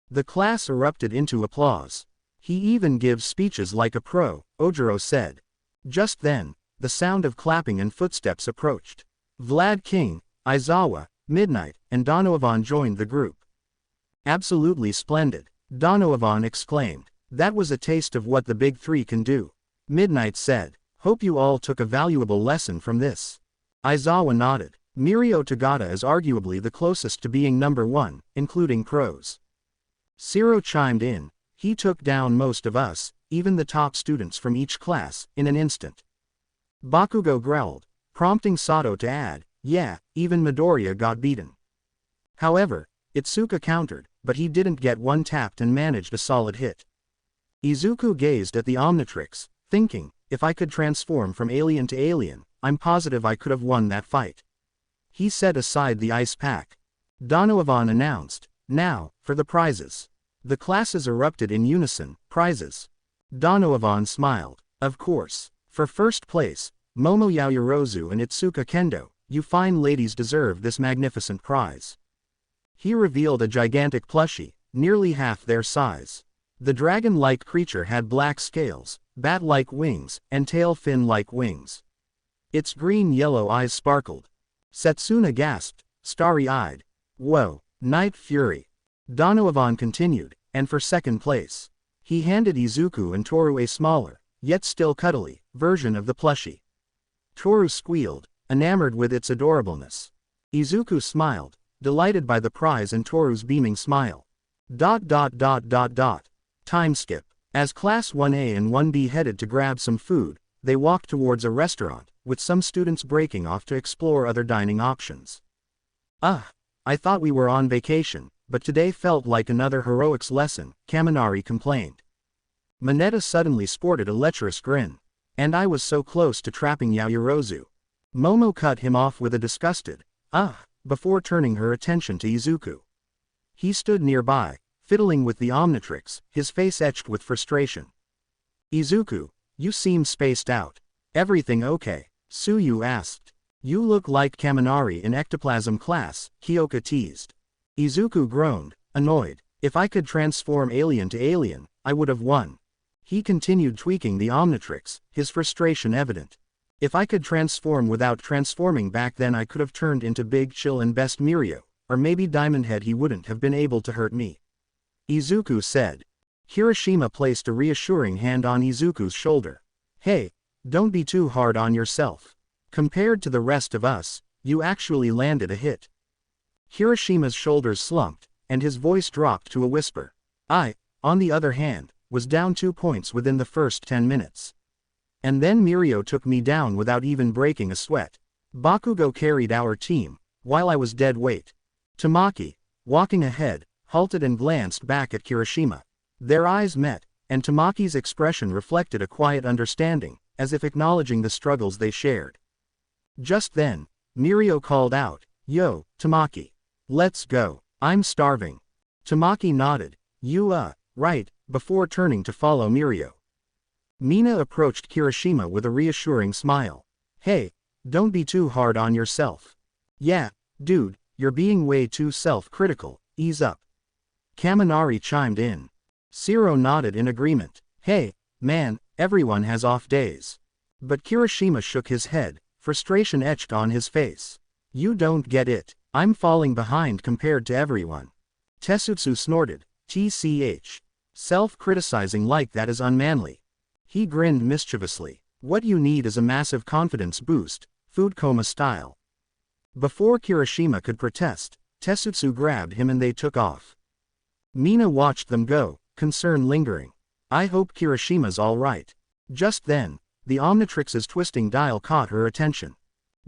Speaker 1: The class erupted into applause. "He even gives speeches like a pro," Ojiro said. Just then, the sound of clapping and footsteps approached. Vlad King, Aizawa, Midnight, and Donovan joined the group. "Absolutely splendid," Donovan exclaimed. "That was a taste of what the Big Three can do." Midnight said, "Hope you all took a valuable lesson from this." Aizawa nodded. Mirio Tagata is arguably the closest to being number 1, including pros. Siro chimed in, "He took down most of us, even the top students from each class, in an instant." Bakugo growled, prompting Sato to add, "Yeah, even Midoriya got beaten." However, Itsuka countered, but he didn't get one tapped and managed a solid hit. Izuku gazed at the Omnitrix, thinking, "If I could transform from alien to alien, I'm positive I could have won that fight." He set aside the ice pack. Donovan announced, "Now, for the prizes." The classes erupted in unison, "Prizes." Donovan smiled. "Of course. For first place, Momo Yaoyorozu and Itsuka Kendo, you fine ladies deserve this magnificent prize." He revealed a gigantic plushie, nearly half their size. The dragon-like creature had black scales, bat-like wings, and tail fin-like wings. Its green-yellow eyes sparkled. Setsuna gasped, starry-eyed. "Whoa, Night Fury." Donovan continued, "And for second place." He handed Izuku and Toru a smaller, yet still cuddly, version of the plushie. Toru squealed, enamored with its adorableness. Izuku smiled, delighted by the prize and Toru's beaming smile. Time skip. As Class 1A and 1B headed to grab some food, They walked towards a restaurant, with some students breaking off to explore other dining options. I thought we were on vacation, but today felt like another heroics lesson, Kaminari complained. Mineta suddenly sported a lecherous grin. And I was so close to trapping Yaoyorozu. Momo cut him off with a disgusted, before turning her attention to Izuku. He stood nearby, fiddling with the Omnitrix, his face etched with frustration. Izuku, you seem spaced out. Everything okay? Suyu asked. You look like Kaminari in ectoplasm class, Kyoka teased. Izuku groaned, annoyed. If I could transform alien to alien, I would have won. He continued tweaking the Omnitrix, his frustration evident. If I could transform without transforming back then I could have turned into Big Chill and Best Mirio, or maybe Diamond Head he wouldn't have been able to hurt me. Izuku said. Kirishima placed a reassuring hand on Izuku's shoulder. Hey, don't be too hard on yourself. Compared to the rest of us, you actually landed a hit. Kirishima's shoulders slumped, and his voice dropped to a whisper. I, on the other hand, was down 2 points within the first 10 minutes. And then Mirio took me down without even breaking a sweat. Bakugo carried our team, while I was dead weight. Tamaki, walking ahead, halted and glanced back at Kirishima. Their eyes met, and Tamaki's expression reflected a quiet understanding, as if acknowledging the struggles they shared. Just then, Mirio called out, Yo, Tamaki. Let's go. I'm starving. Tamaki nodded. Right, before turning to follow Mirio. Mina approached Kirishima with a reassuring smile. Hey, don't be too hard on yourself. Yeah, dude, you're being way too self-critical, ease up. Kaminari chimed in. Shiro nodded in agreement. Hey, man, everyone has off days. But Kirishima shook his head, frustration etched on his face. You don't get it, I'm falling behind compared to everyone. Tetsutsu snorted, TCH. Self-criticizing like that is unmanly. He grinned mischievously. What you need is a massive confidence boost, food coma style. Before Kirishima could protest, Tetsutsu grabbed him and they took off. Mina watched them go, concern lingering. I hope Kirishima's alright. Just then, the Omnitrix's twisting dial caught her attention.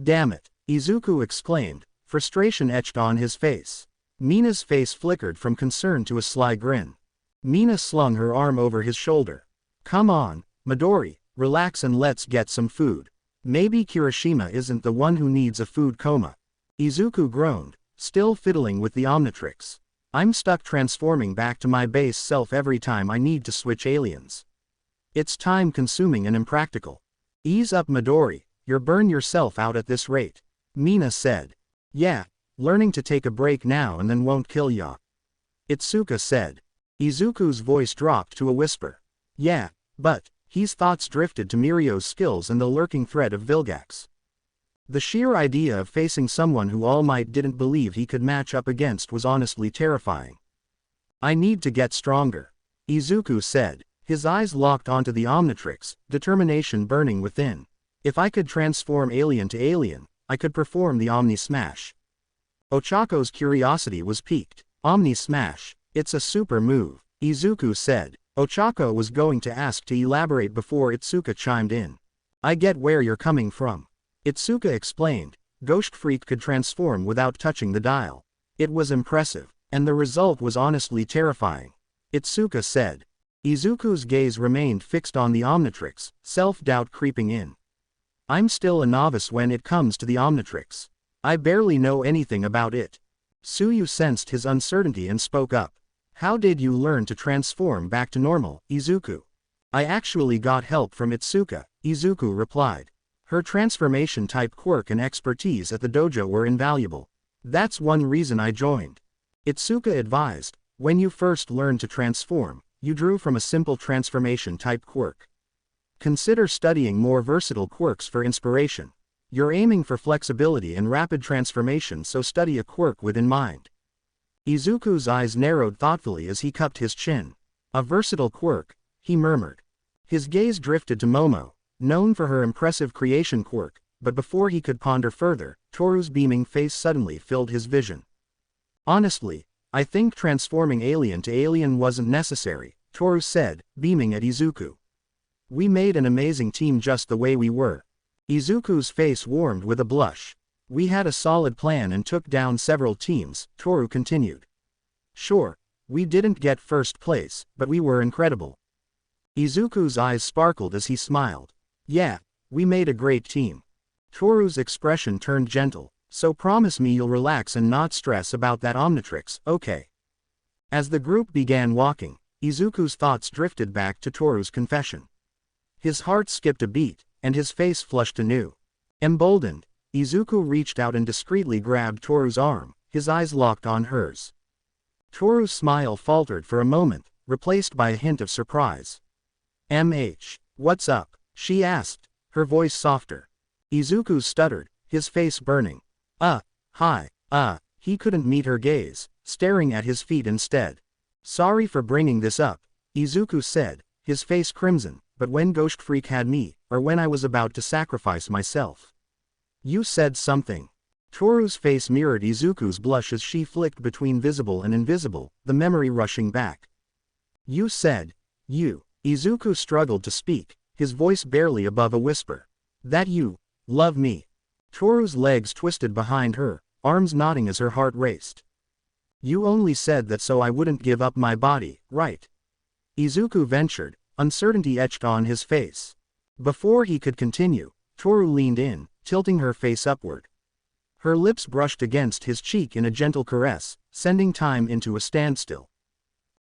Speaker 1: Damn it, Izuku exclaimed, frustration etched on his face. Mina's face flickered from concern to a sly grin. Mina slung her arm over his shoulder. Come on, Midori, relax and let's get some food. Maybe Kirishima isn't the one who needs a food coma. Izuku groaned, still fiddling with the Omnitrix. I'm stuck transforming back to my base self every time I need to switch aliens. It's time-consuming and impractical. Ease up Midori, you'll burn yourself out at this rate. Mina said. Yeah, learning to take a break now and then won't kill ya. Itsuka said. Izuku's voice dropped to a whisper. Yeah, but, his thoughts drifted to Mirio's skills and the lurking threat of Vilgax. The sheer idea of facing someone who All Might didn't believe he could match up against was honestly terrifying. I need to get stronger, Izuku said, his eyes locked onto the Omnitrix, determination burning within. If I could transform alien to alien, I could perform the Omni Smash. Ochako's curiosity was piqued. Omni Smash, it's a super move, Izuku said. Ochako was going to ask to elaborate before Itsuka chimed in. I get where you're coming from. Itsuka explained. Ghost Freak could transform without touching the dial. It was impressive, and the result was honestly terrifying. Itsuka said. Izuku's gaze remained fixed on the Omnitrix, self-doubt creeping in. I'm still a novice when it comes to the Omnitrix. I barely know anything about it. Suyu sensed his uncertainty and spoke up. How did you learn to transform back to normal, Izuku? I actually got help from Itsuka, Izuku replied. Her transformation-type quirk and expertise at the dojo were invaluable. That's one reason I joined. Itsuka advised, when you first learned to transform, you drew from a simple transformation-type quirk. Consider studying more versatile quirks for inspiration. You're aiming for flexibility and rapid transformation, so study a quirk with in mind. Izuku's eyes narrowed thoughtfully as he cupped his chin. A versatile quirk, he murmured. His gaze drifted to Momo, known for her impressive creation quirk, but before he could ponder further, Toru's beaming face suddenly filled his vision. Honestly, I think transforming alien to alien wasn't necessary, Toru said, beaming at Izuku. We made an amazing team just the way we were. Izuku's face warmed with a blush. We had a solid plan and took down several teams, Toru continued. Sure, we didn't get first place, but we were incredible. Izuku's eyes sparkled as he smiled. Yeah, we made a great team. Toru's expression turned gentle. So promise me you'll relax and not stress about that Omnitrix, okay? As the group began walking, Izuku's thoughts drifted back to Toru's confession. His heart skipped a beat, and his face flushed anew. Emboldened, Izuku reached out and discreetly grabbed Toru's arm, his eyes locked on hers. Toru's smile faltered for a moment, replaced by a hint of surprise. What's up? She asked, her voice softer. Izuku stuttered, his face burning. Hi. He couldn't meet her gaze, staring at his feet instead. Sorry for bringing this up, Izuku said, his face crimson, but when Ghost Freak had me, or when I was about to sacrifice myself. You said something. Toru's face mirrored Izuku's blush as she flicked between visible and invisible, the memory rushing back. You said, Izuku struggled to speak, his voice barely above a whisper. That you love me. Toru's legs twisted behind her, arms knotting as her heart raced. You only said that so I wouldn't give up my body, right? Izuku ventured, uncertainty etched on his face. Before he could continue, Toru leaned in, tilting her face upward. Her lips brushed against his cheek in a gentle caress, sending time into a standstill.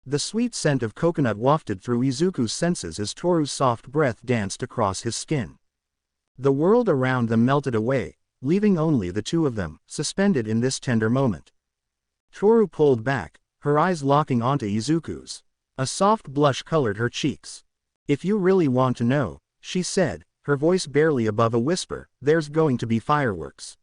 Speaker 1: The sweet scent of coconut wafted through Izuku's senses as Toru's soft breath danced across his skin. The world around them melted away, leaving only the two of them, suspended in this tender moment. Toru pulled back, her eyes locking onto Izuku's. A soft blush colored her cheeks. If you really want to know, she said, her voice barely above a whisper, there's going to be fireworks.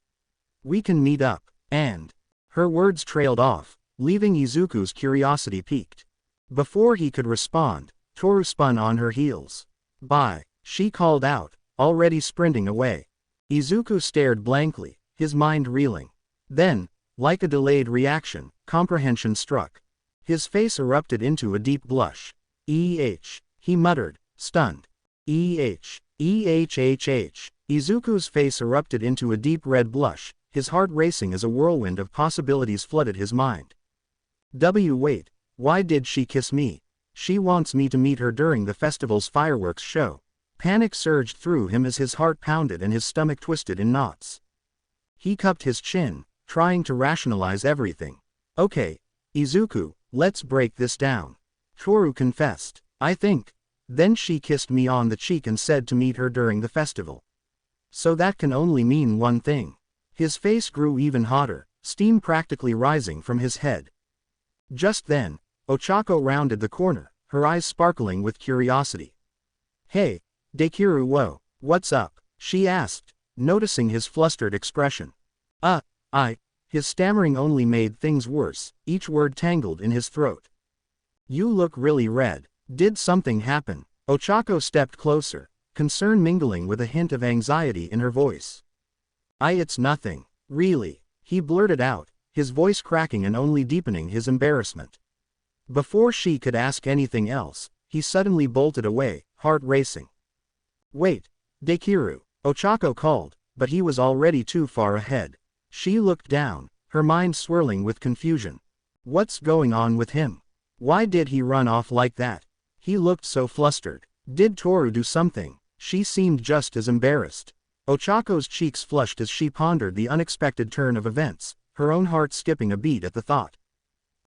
Speaker 1: We can meet up, and... Her words trailed off, leaving Izuku's curiosity piqued. Before he could respond, Toru spun on her heels. Bye, she called out, already sprinting away. Izuku stared blankly, his mind reeling. Then, like a delayed reaction, comprehension struck. His face erupted into a deep blush. He muttered, stunned. Izuku's face erupted into a deep red blush, his heart racing as a whirlwind of possibilities flooded his mind. Wait, why did she kiss me? She wants me to meet her during the festival's fireworks show. Panic surged through him as his heart pounded and his stomach twisted in knots. He cupped his chin, trying to rationalize everything. Okay, Izuku, let's break this down. Toru confessed. I think. Then she kissed me on the cheek and said to meet her during the festival. So that can only mean one thing. His face grew even hotter, steam practically rising from his head. Just then, Ochako rounded the corner, her eyes sparkling with curiosity. Hey, Dekiru, what's up? She asked, noticing his flustered expression. His stammering only made things worse, each word tangled in his throat. You look really red. Did something happen? Ochako stepped closer, concern mingling with a hint of anxiety in her voice. It's nothing, really, he blurted out, his voice cracking and only deepening his embarrassment. Before she could ask anything else, he suddenly bolted away, heart racing. Wait, Dekiru, Ochako called, but he was already too far ahead. She looked down, her mind swirling with confusion. What's going on with him? Why did he run off like that? He looked so flustered. Did Toru do something? She seemed just as embarrassed. Ochako's cheeks flushed as she pondered the unexpected turn of events, her own heart skipping a beat at the thought.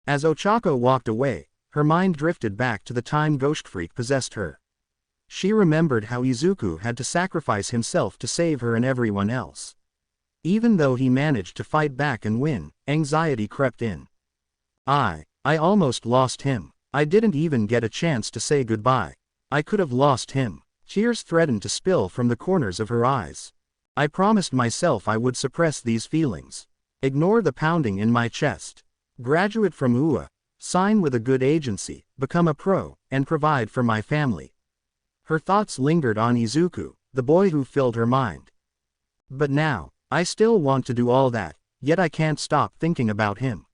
Speaker 1: As Ochako walked away, her mind drifted back to the time Ghost Freak possessed her. She remembered how Izuku had to sacrifice himself to save her and everyone else. Even though he managed to fight back and win, anxiety crept in. I almost lost him. I didn't even get a chance to say goodbye. I could have lost him. Tears threatened to spill from the corners of her eyes. I promised myself I would suppress these feelings. Ignore the pounding in my chest. Graduate from UA, sign with a good agency, become a pro, and provide for my family. Her thoughts lingered on Izuku, the boy who filled her mind. But now, I still want to do all that, yet I can't stop thinking about him.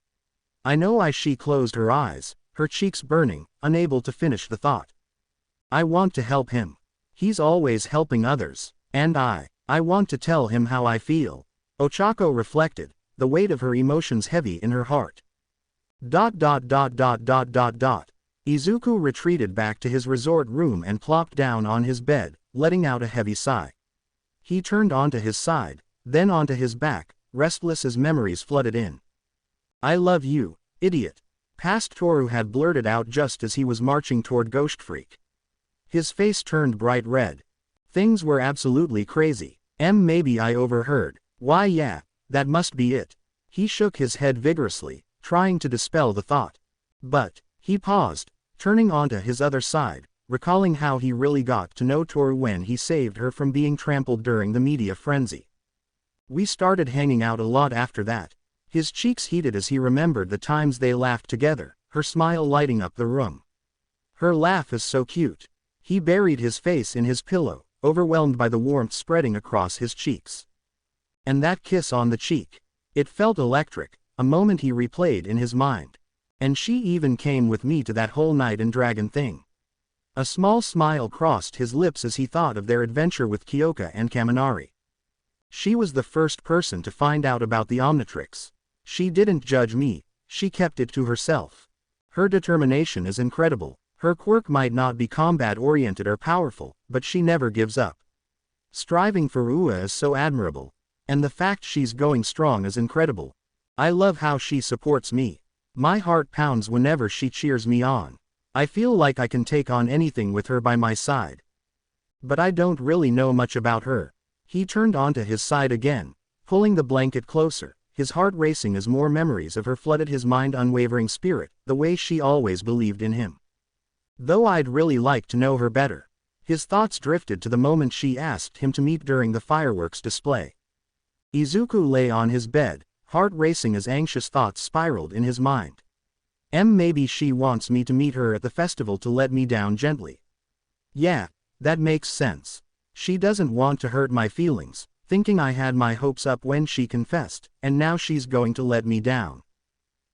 Speaker 1: I know she closed her eyes, her cheeks burning, unable to finish the thought. I want to help him. He's always helping others, and I want to tell him how I feel. Ochako reflected, the weight of her emotions heavy in her heart. Izuku retreated back to his resort room and plopped down on his bed, letting out a heavy sigh. He turned onto his side, then onto his back, restless as memories flooded in. I love you, idiot. Past Toru had blurted out just as he was marching toward Ghost Freak. His face turned bright red. Things were absolutely crazy. Maybe I overheard. Why yeah, that must be it. He shook his head vigorously, trying to dispel the thought. But, he paused, turning onto his other side, recalling how he really got to know Toru when he saved her from being trampled during the media frenzy. We started hanging out a lot after that. His cheeks heated as he remembered the times they laughed together, her smile lighting up the room. Her laugh is so cute. He buried his face in his pillow, overwhelmed by the warmth spreading across his cheeks. And that kiss on the cheek. It felt electric, a moment he replayed in his mind. And she even came with me to that whole knight and dragon thing. A small smile crossed his lips as he thought of their adventure with Kyoka and Kaminari. She was the first person to find out about the Omnitrix. She didn't judge me, she kept it to herself. Her determination is incredible. Her quirk might not be combat-oriented or powerful, but she never gives up. Striving for Ua is so admirable. And the fact she's going strong is incredible. I love how she supports me. My heart pounds whenever she cheers me on. I feel like I can take on anything with her by my side. But I don't really know much about her. He turned onto his side again, pulling the blanket closer, his heart racing as more memories of her flooded his mind. Unwavering spirit, the way she always believed in him. Though I'd really like to know her better. His thoughts drifted to the moment she asked him to meet during the fireworks display. Izuku lay on his bed, heart racing as anxious thoughts spiraled in his mind. Maybe she wants me to meet her at the festival to let me down gently. Yeah, that makes sense. She doesn't want to hurt my feelings, thinking I had my hopes up when she confessed, and now she's going to let me down.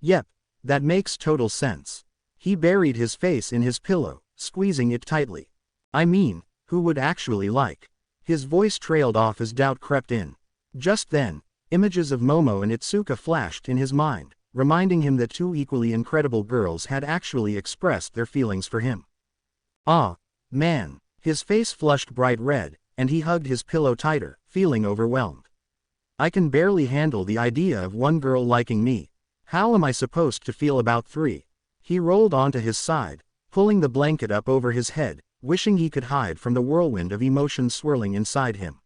Speaker 1: Yep, that makes total sense. He buried his face in his pillow, squeezing it tightly. I mean, who would actually like? His voice trailed off as doubt crept in. Just then, images of Momo and Itsuka flashed in his mind, reminding him that two equally incredible girls had actually expressed their feelings for him. Ah, man. His face flushed bright red, and he hugged his pillow tighter, feeling overwhelmed. I can barely handle the idea of one girl liking me. How am I supposed to feel about three? He rolled onto his side, pulling the blanket up over his head, wishing he could hide from the whirlwind of emotions swirling inside him.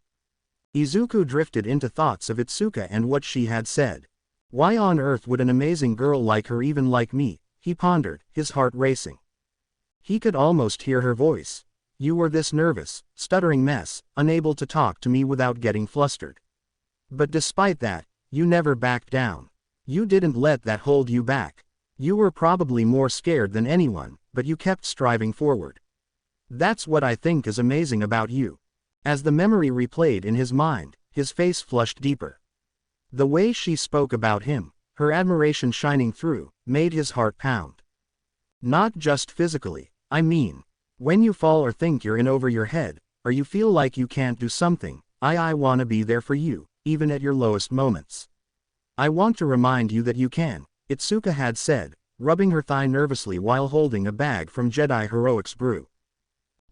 Speaker 1: Izuku drifted into thoughts of Itsuka and what she had said. Why on earth would an amazing girl like her even like me? He pondered, his heart racing. He could almost hear her voice. You were this nervous, stuttering mess, unable to talk to me without getting flustered. But despite that, you never backed down. You didn't let that hold you back. You were probably more scared than anyone, but you kept striving forward. That's what I think is amazing about you. As the memory replayed in his mind, his face flushed deeper. The way she spoke about him, her admiration shining through, made his heart pound. Not just physically, I mean. When you fall or think you're in over your head, or you feel like you can't do something, I wanna be there for you, even at your lowest moments. I want to remind you that you can, Itsuka had said, rubbing her thigh nervously while holding a bag from Jedi Heroics Brew.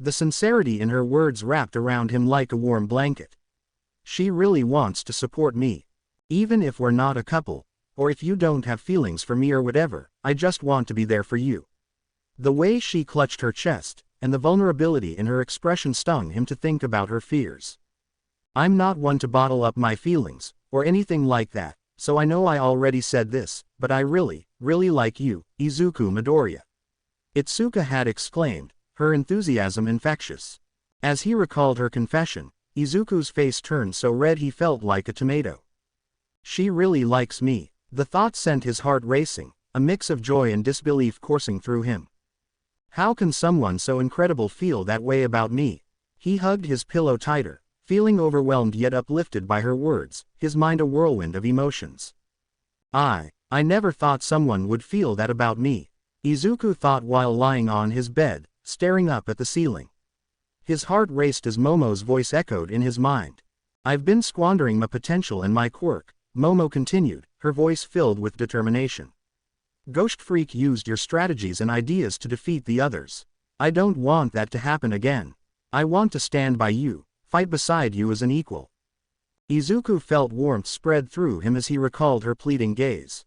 Speaker 1: The sincerity in her words wrapped around him like a warm blanket. She really wants to support me. Even if we're not a couple, or if you don't have feelings for me or whatever, I just want to be there for you. The way she clutched her chest, and the vulnerability in her expression stung him to think about her fears. I'm not one to bottle up my feelings, or anything like that, so I know I already said this, but I really, really like you, Izuku Midoriya. Itsuka had exclaimed, her enthusiasm infectious. As he recalled her confession, Izuku's face turned so red he felt like a tomato. She really likes me. The thought sent his heart racing, a mix of joy and disbelief coursing through him. How can someone so incredible feel that way about me? He hugged his pillow tighter, feeling overwhelmed yet uplifted by her words, his mind a whirlwind of emotions. I never thought someone would feel that about me, Izuku thought while lying on his bed, staring up at the ceiling. His heart raced as Momo's voice echoed in his mind. I've been squandering my potential and my quirk, Momo continued, her voice filled with determination. Ghost Freak used your strategies and ideas to defeat the others. I don't want that to happen again. I want to stand by you, fight beside you as an equal. Izuku felt warmth spread through him as he recalled her pleading gaze.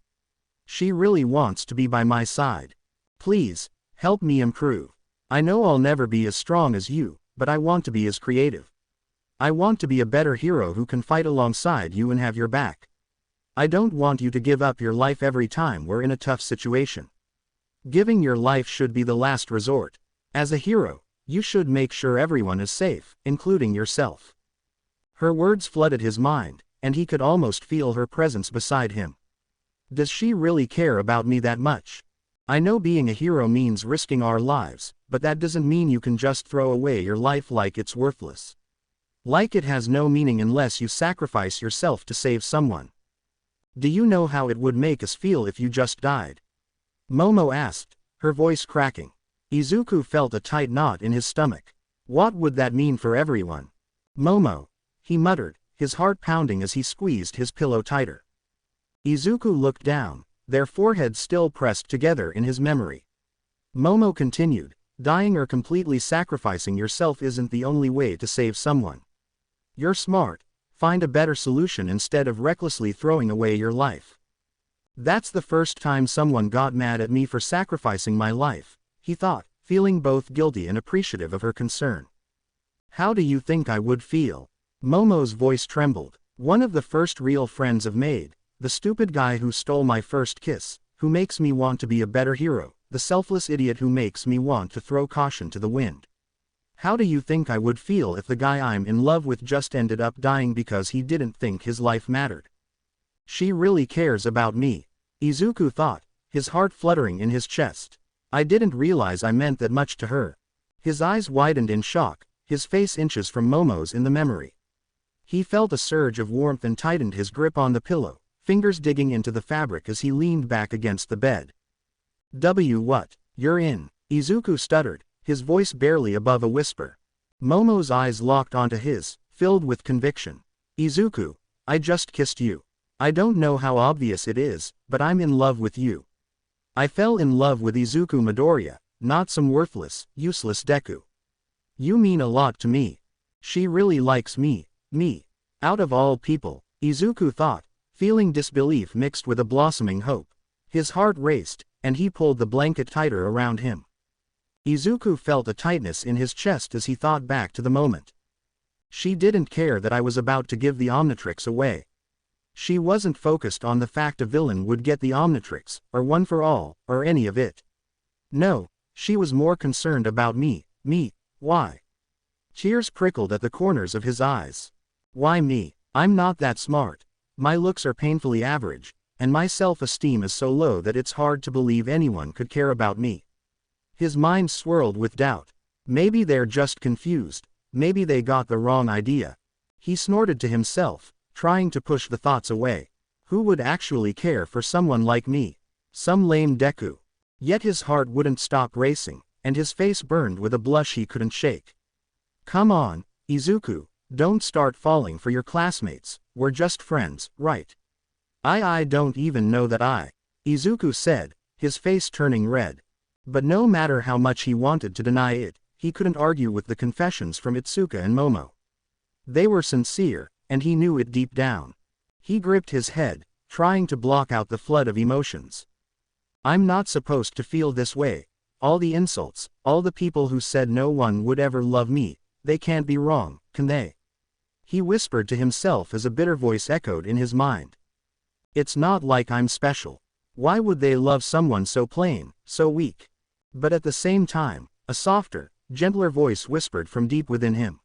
Speaker 1: She really wants to be by my side. Please, help me improve. I know I'll never be as strong as you, but I want to be as creative. I want to be a better hero who can fight alongside you and have your back. I don't want you to give up your life every time we're in a tough situation. Giving your life should be the last resort. As a hero, you should make sure everyone is safe, including yourself. Her words flooded his mind, and he could almost feel her presence beside him. Does she really care about me that much? I know being a hero means risking our lives, but that doesn't mean you can just throw away your life like it's worthless. Like it has no meaning unless you sacrifice yourself to save someone. Do you know how it would make us feel if you just died? Momo asked, her voice cracking. Izuku felt a tight knot in his stomach. What would that mean for everyone? Momo, he muttered, his heart pounding as he squeezed his pillow tighter. Izuku looked down, their foreheads still pressed together in his memory. Momo continued, dying or completely sacrificing yourself isn't the only way to save someone. You're smart, find a better solution instead of recklessly throwing away your life. That's the first time someone got mad at me for sacrificing my life, he thought, feeling both guilty and appreciative of her concern. How do you think I would feel? Momo's voice trembled. One of the first real friends I've made, the stupid guy who stole my first kiss, who makes me want to be a better hero, the selfless idiot who makes me want to throw caution to the wind. How do you think I would feel if the guy I'm in love with just ended up dying because he didn't think his life mattered? She really cares about me, Izuku thought, his heart fluttering in his chest. I didn't realize I meant that much to her. His eyes widened in shock, his face inches from Momo's in the memory. He felt a surge of warmth and tightened his grip on the pillow, fingers digging into the fabric as he leaned back against the bed. What? You're in, Izuku stuttered, his voice barely above a whisper. Momo's eyes locked onto his, filled with conviction. Izuku, I just kissed you. I don't know how obvious it is, but I'm in love with you. I fell in love with Izuku Midoriya, not some worthless, useless Deku. You mean a lot to me. She really likes me. Out of all people, Izuku thought, feeling disbelief mixed with a blossoming hope. His heart raced, and he pulled the blanket tighter around him. Izuku felt a tightness in his chest as he thought back to the moment. She didn't care that I was about to give the Omnitrix away. She wasn't focused on the fact a villain would get the Omnitrix, or One for All, or any of it. No, she was more concerned about me. Why? Tears prickled at the corners of his eyes. Why me? I'm not that smart. My looks are painfully average, and my self-esteem is so low that it's hard to believe anyone could care about me. His mind swirled with doubt. Maybe they're just confused, maybe they got the wrong idea. He snorted to himself, trying to push the thoughts away. Who would actually care for someone like me? Some lame Deku. Yet his heart wouldn't stop racing, and his face burned with a blush he couldn't shake. Come on, Izuku, don't start falling for your classmates, we're just friends, right? I don't even know that Izuku said, his face turning red. But no matter how much he wanted to deny it, he couldn't argue with the confessions from Itsuka and Momo. They were sincere, and he knew it deep down. He gripped his head, trying to block out the flood of emotions. I'm not supposed to feel this way. All the insults, all the people who said no one would ever love me, they can't be wrong, can they? He whispered to himself as a bitter voice echoed in his mind. It's not like I'm special. Why would they love someone so plain, so weak? But at the same time, a softer, gentler voice whispered from deep within him.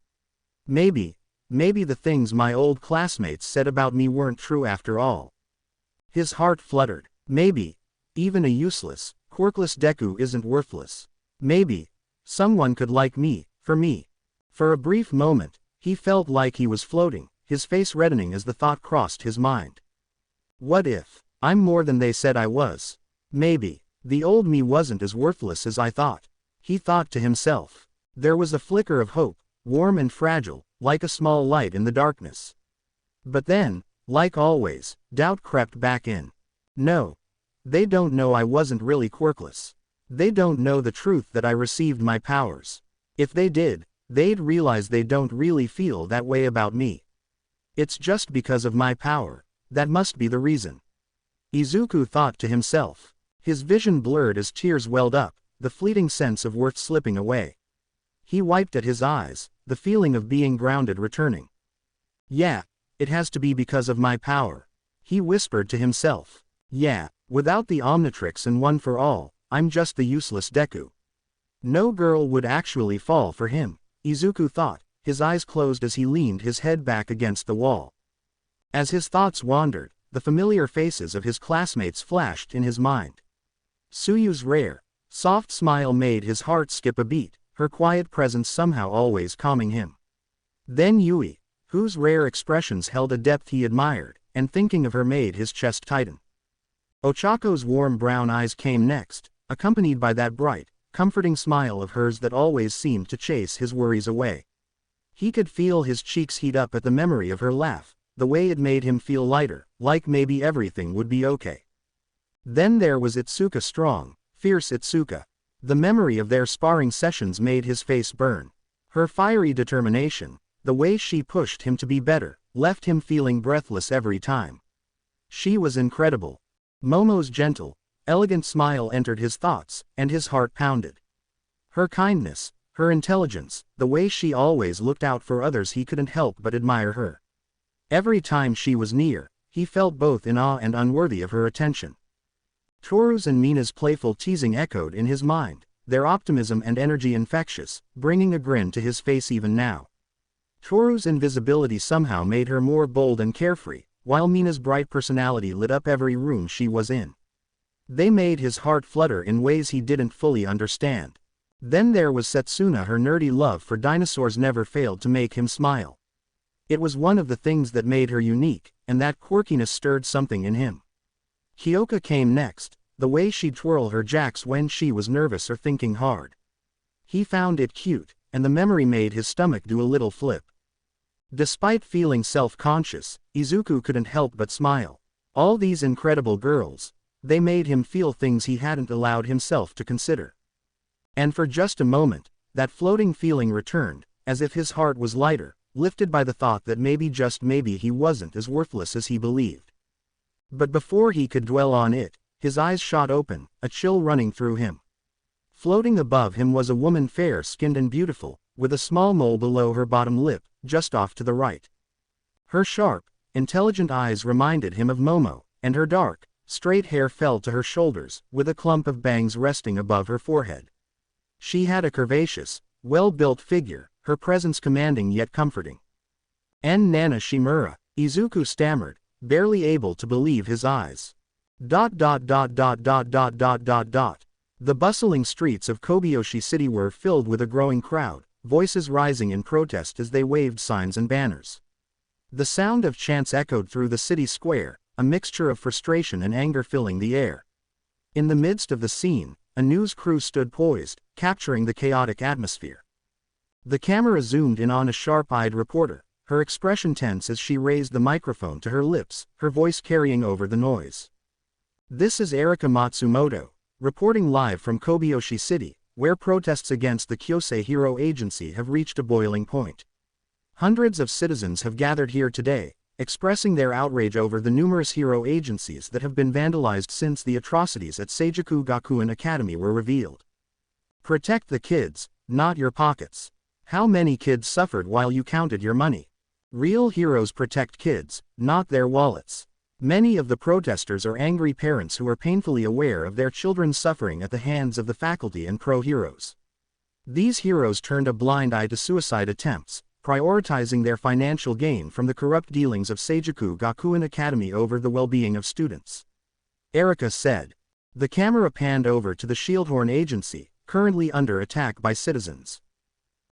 Speaker 1: Maybe the things my old classmates said about me weren't true after all. His heart fluttered. Maybe even a useless, quirkless Deku isn't worthless. Maybe someone could like me, for me. For a brief moment, he felt like he was floating, his face reddening as the thought crossed his mind. What if I'm more than they said I was? Maybe the old me wasn't as worthless as I thought. He thought to himself. There was a flicker of hope, warm and fragile, like a small light in the darkness. But then, like always, doubt crept back in. No. They don't know I wasn't really quirkless. They don't know the truth that I received my powers. If they did, they'd realize they don't really feel that way about me. It's just because of my power. That must be the reason. Izuku thought to himself. His vision blurred as tears welled up, the fleeting sense of worth slipping away. He wiped at his eyes, the feeling of being grounded returning. Yeah, it has to be because of my power. He whispered to himself. Yeah, without the Omnitrix and One for All, I'm just the useless Deku. No girl would actually fall for him, Izuku thought, his eyes closed as he leaned his head back against the wall. As his thoughts wandered, the familiar faces of his classmates flashed in his mind. Suyu's rare, soft smile made his heart skip a beat, her quiet presence somehow always calming him. Then Yui, whose rare expressions held a depth he admired, and thinking of her made his chest tighten. Ochako's warm brown eyes came next, accompanied by that bright, comforting smile of hers that always seemed to chase his worries away. He could feel his cheeks heat up at the memory of her laugh, the way it made him feel lighter, like maybe everything would be okay. Then there was Itsuka, strong, fierce Itsuka. The memory of their sparring sessions made his face burn. Her fiery determination, the way she pushed him to be better, left him feeling breathless every time. She was incredible. Momo's gentle, elegant smile entered his thoughts, and his heart pounded. Her kindness, her intelligence, the way she always looked out for others, he couldn't help but admire her. Every time she was near, he felt both in awe and unworthy of her attention. Toru's and Mina's playful teasing echoed in his mind, their optimism and energy infectious, bringing a grin to his face even now. Toru's invisibility somehow made her more bold and carefree, while Mina's bright personality lit up every room she was in. They made his heart flutter in ways he didn't fully understand. Then there was Setsuna, her nerdy love for dinosaurs never failed to make him smile. It was one of the things that made her unique, and that quirkiness stirred something in him. Kyoka came next, the way she'd twirl her jacks when she was nervous or thinking hard. He found it cute, and the memory made his stomach do a little flip. Despite feeling self-conscious, Izuku couldn't help but smile. All these incredible girls, they made him feel things he hadn't allowed himself to consider. And for just a moment, that floating feeling returned, as if his heart was lighter, lifted by the thought that maybe, just maybe, he wasn't as worthless as he believed. But before he could dwell on it, his eyes shot open, a chill running through him. Floating above him was a woman fair-skinned and beautiful, with a small mole below her bottom lip, just off to the right. Her sharp, intelligent eyes reminded him of Momo, and her dark, straight hair fell to her shoulders, with a clump of bangs resting above her forehead. She had a curvaceous, well-built figure, her presence commanding yet comforting. Nana Shimura, Izuku stammered, barely able to believe his eyes. The bustling streets of Kobayashi City were filled with a growing crowd, voices rising in protest as they waved signs and banners. The sound of chants echoed through the city square, a mixture of frustration and anger filling the air. In the midst of the scene, a news crew stood poised, capturing the chaotic atmosphere. The camera zoomed in on a sharp-eyed reporter, her expression tense as she raised the microphone to her lips, her voice carrying over the noise. This is Erika Matsumoto, reporting live from Kobayashi City, where protests against the Kyosei Hero Agency have reached a boiling point. Hundreds of citizens have gathered here today, expressing their outrage over the numerous hero agencies that have been vandalized since the atrocities at Seijuku Gakuen Academy were revealed. Protect the kids, not your pockets. How many kids suffered while you counted your money? Real heroes protect kids, not their wallets. Many of the protesters are angry parents who are painfully aware of their children's suffering at the hands of the faculty and pro-heroes. These heroes turned a blind eye to suicide attempts, prioritizing their financial gain from the corrupt dealings of Seijuku Gakuen Academy over the well-being of students. Erika said. The camera panned over to the Shieldhorn Agency, currently under attack by citizens.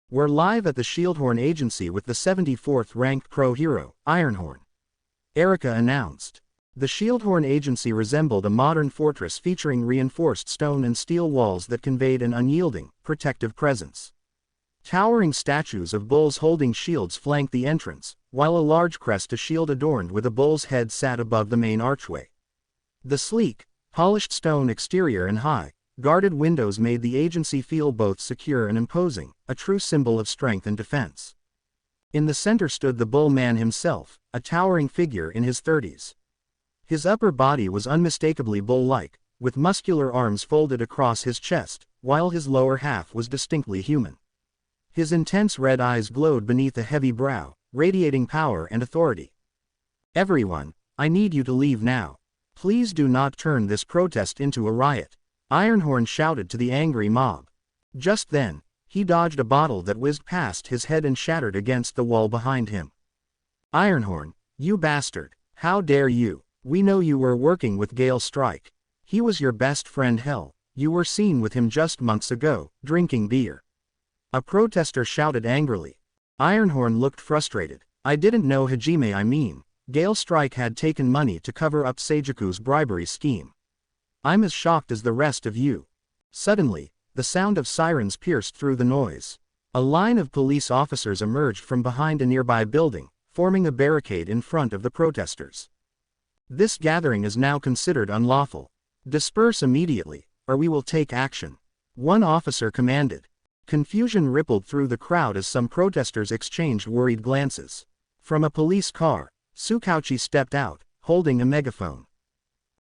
Speaker 1: We're live at the Shieldhorn Agency with the 74th ranked pro-hero, Ironhorn. Erika announced. The Shieldhorn Agency resembled a modern fortress featuring reinforced stone and steel walls that conveyed an unyielding, protective presence. Towering statues of bulls holding shields flanked the entrance, while a large crest, a shield adorned with a bull's head, sat above the main archway. The sleek, polished stone exterior and high, guarded windows made the agency feel both secure and imposing, a true symbol of strength and defense. In the center stood the bull man himself, a towering figure in his 30s. His upper body was unmistakably bull-like, with muscular arms folded across his chest, while his lower half was distinctly human. His intense red eyes glowed beneath a heavy brow, radiating power and authority. "Everyone, I need you to leave now. Please do not turn this protest into a riot," Ironhorn shouted to the angry mob. Just then, he dodged a bottle that whizzed past his head and shattered against the wall behind him. "Ironhorn, you bastard, how dare you? We know you were working with Gale Strike. He was your best friend. Hell, you were seen with him just months ago, drinking beer," a protester shouted angrily. Ironhorn looked frustrated. "I didn't know Hajime. Gale Strike had taken money to cover up Seijuku's bribery scheme. I'm as shocked as the rest of you." Suddenly, the sound of sirens pierced through the noise. A line of police officers emerged from behind a nearby building, forming a barricade in front of the protesters. "This gathering is now considered unlawful. Disperse immediately, or we will take action," one officer commanded. Confusion rippled through the crowd as some protesters exchanged worried glances. From a police car, Tsukauchi stepped out, holding a megaphone.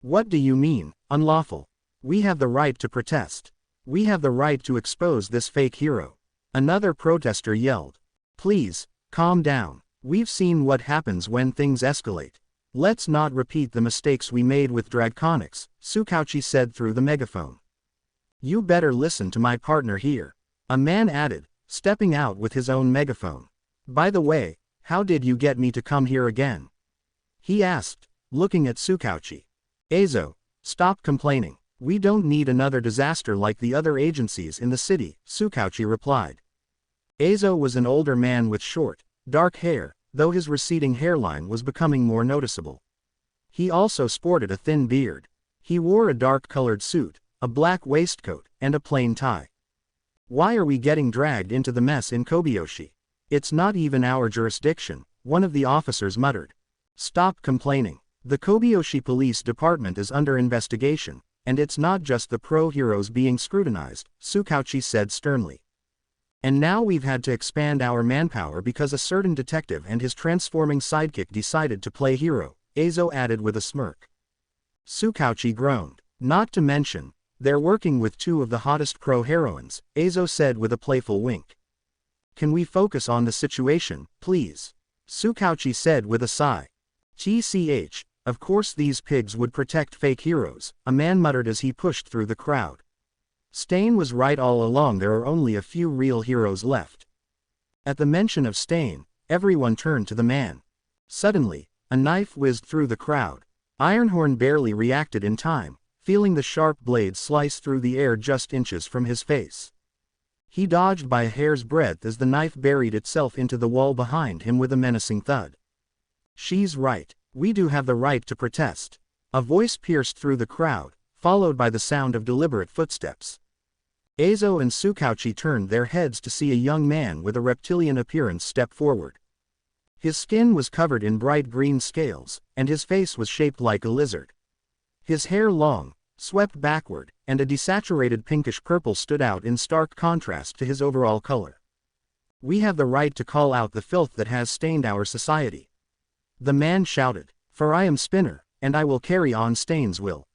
Speaker 1: "What do you mean, unlawful? We have the right to protest. We have the right to expose this fake hero," another protester yelled. "Please, calm down. We've seen what happens when things escalate. Let's not repeat the mistakes we made with Dragconics," Tsukauchi said through the megaphone. "You better listen to my partner here," a man added, stepping out with his own megaphone. "By the way, how did you get me to come here again?" he asked, looking at Tsukauchi. "Eizo, stop complaining. We don't need another disaster like the other agencies in the city," Tsukauchi replied. Eizo was an older man with short, dark hair, though his receding hairline was becoming more noticeable. He also sported a thin beard. He wore a dark-colored suit, a black waistcoat, and a plain tie. "Why are we getting dragged into the mess in Kobayashi? It's not even our jurisdiction," one of the officers muttered. "Stop complaining. The Kobayashi Police Department is under investigation, and it's not just the pro-heroes being scrutinized," Tsukauchi said sternly. "And now we've had to expand our manpower because a certain detective and his transforming sidekick decided to play hero," Eizo added with a smirk. Tsukauchi groaned. "Not to mention, they're working with two of the hottest pro-heroines," Eizo said with a playful wink. "Can we focus on the situation, please?" Tsukauchi said with a sigh. "TCH, of course these pigs would protect fake heroes," a man muttered as he pushed through the crowd. Stain was right all along. There are only a few real heroes left. At the mention of Stain, everyone turned to the man. Suddenly, a knife whizzed through the crowd. Ironhorn barely reacted in time, feeling the sharp blade slice through the air just inches from his face. He dodged by a hair's breadth as the knife buried itself into the wall behind him with a menacing thud. "She's right. We do have the right to protest," a voice pierced through the crowd, followed by the sound of deliberate footsteps. Eizo and Tsukauchi turned their heads to see a young man with a reptilian appearance step forward. His skin was covered in bright green scales, and his face was shaped like a lizard. His hair long, swept backward, and a desaturated pinkish-purple stood out in stark contrast to his overall color. "We have the right to call out the filth that has stained our society," the man shouted, "for I am Spinner, and I will carry on Stain's will."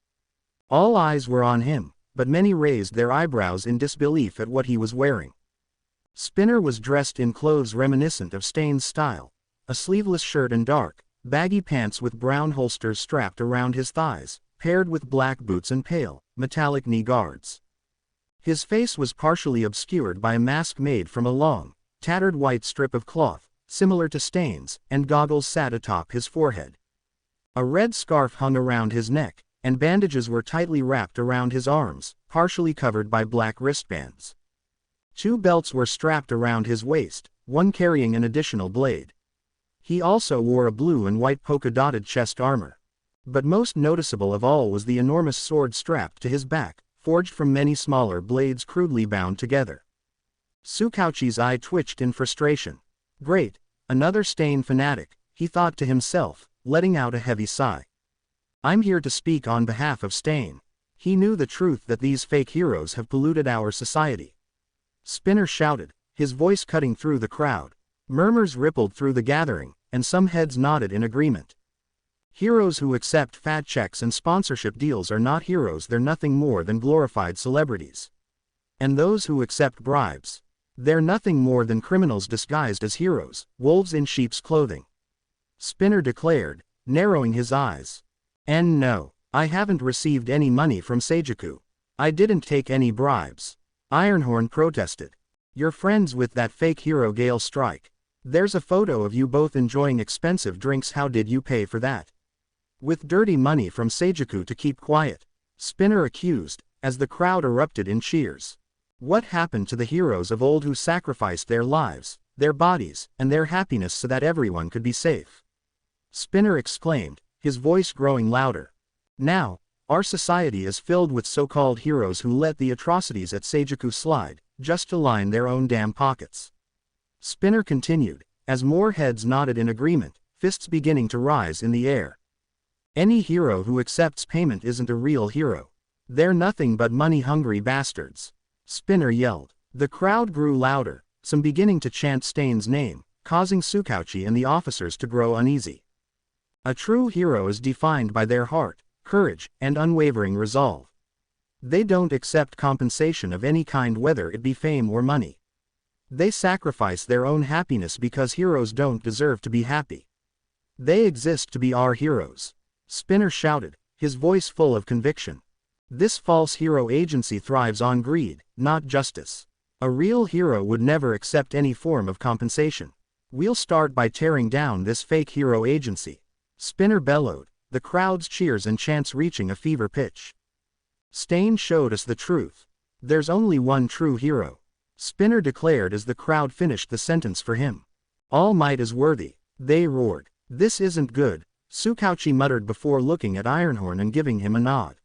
Speaker 1: All eyes were on him, but many raised their eyebrows in disbelief at what he was wearing. Spinner was dressed in clothes reminiscent of Stain's style, a sleeveless shirt and dark, baggy pants with brown holsters strapped around his thighs, paired with black boots and pale, metallic knee guards. His face was partially obscured by a mask made from a long, tattered white strip of cloth, similar to Stain's, and goggles sat atop his forehead. A red scarf hung around his neck, and bandages were tightly wrapped around his arms, partially covered by black wristbands. Two belts were strapped around his waist, one carrying an additional blade. He also wore a blue and white polka-dotted chest armor. But most noticeable of all was the enormous sword strapped to his back, forged from many smaller blades crudely bound together. Tsukauchi's eye twitched in frustration. Great, another Stain fanatic, he thought to himself, letting out a heavy sigh. I'm here to speak on behalf of Stain. He knew the truth that these fake heroes have polluted our society. Spinner shouted, his voice cutting through the crowd. Murmurs rippled through the gathering, and some heads nodded in agreement. Heroes who accept fat checks and sponsorship deals are not heroes, they're nothing more than glorified celebrities. And those who accept bribes, they're nothing more than criminals disguised as heroes, wolves in sheep's clothing. Spinner declared, narrowing his eyes. And no, I haven't received any money from Seijuku. I didn't take any bribes. Ironhorn protested. You're friends with that fake hero Gale Strike. There's a photo of you both enjoying expensive drinks. How did you pay for that? With dirty money from Seijuku to keep quiet, Spinner accused, as the crowd erupted in cheers. What happened to the heroes of old who sacrificed their lives, their bodies, and their happiness so that everyone could be safe? Spinner exclaimed, his voice growing louder. Now, our society is filled with so-called heroes who let the atrocities at Seijuku slide, just to line their own damn pockets. Spinner continued, as more heads nodded in agreement, fists beginning to rise in the air. Any hero who accepts payment isn't a real hero. They're nothing but money-hungry bastards. Spinner yelled. The crowd grew louder, some beginning to chant Stain's name, causing Tsukauchi and the officers to grow uneasy. A true hero is defined by their heart, courage, and unwavering resolve. They don't accept compensation of any kind, whether it be fame or money. They sacrifice their own happiness because heroes don't deserve to be happy. They exist to be our heroes. Spinner shouted, his voice full of conviction. This false hero agency thrives on greed, not justice. A real hero would never accept any form of compensation. We'll start by tearing down this fake hero agency. Spinner bellowed, the crowd's cheers and chants reaching a fever pitch. Stain showed us the truth. There's only one true hero. Spinner declared as the crowd finished the sentence for him. All might is worthy, they roared. This isn't good, Tsukauchi muttered before looking at Ironhorn and giving him a nod.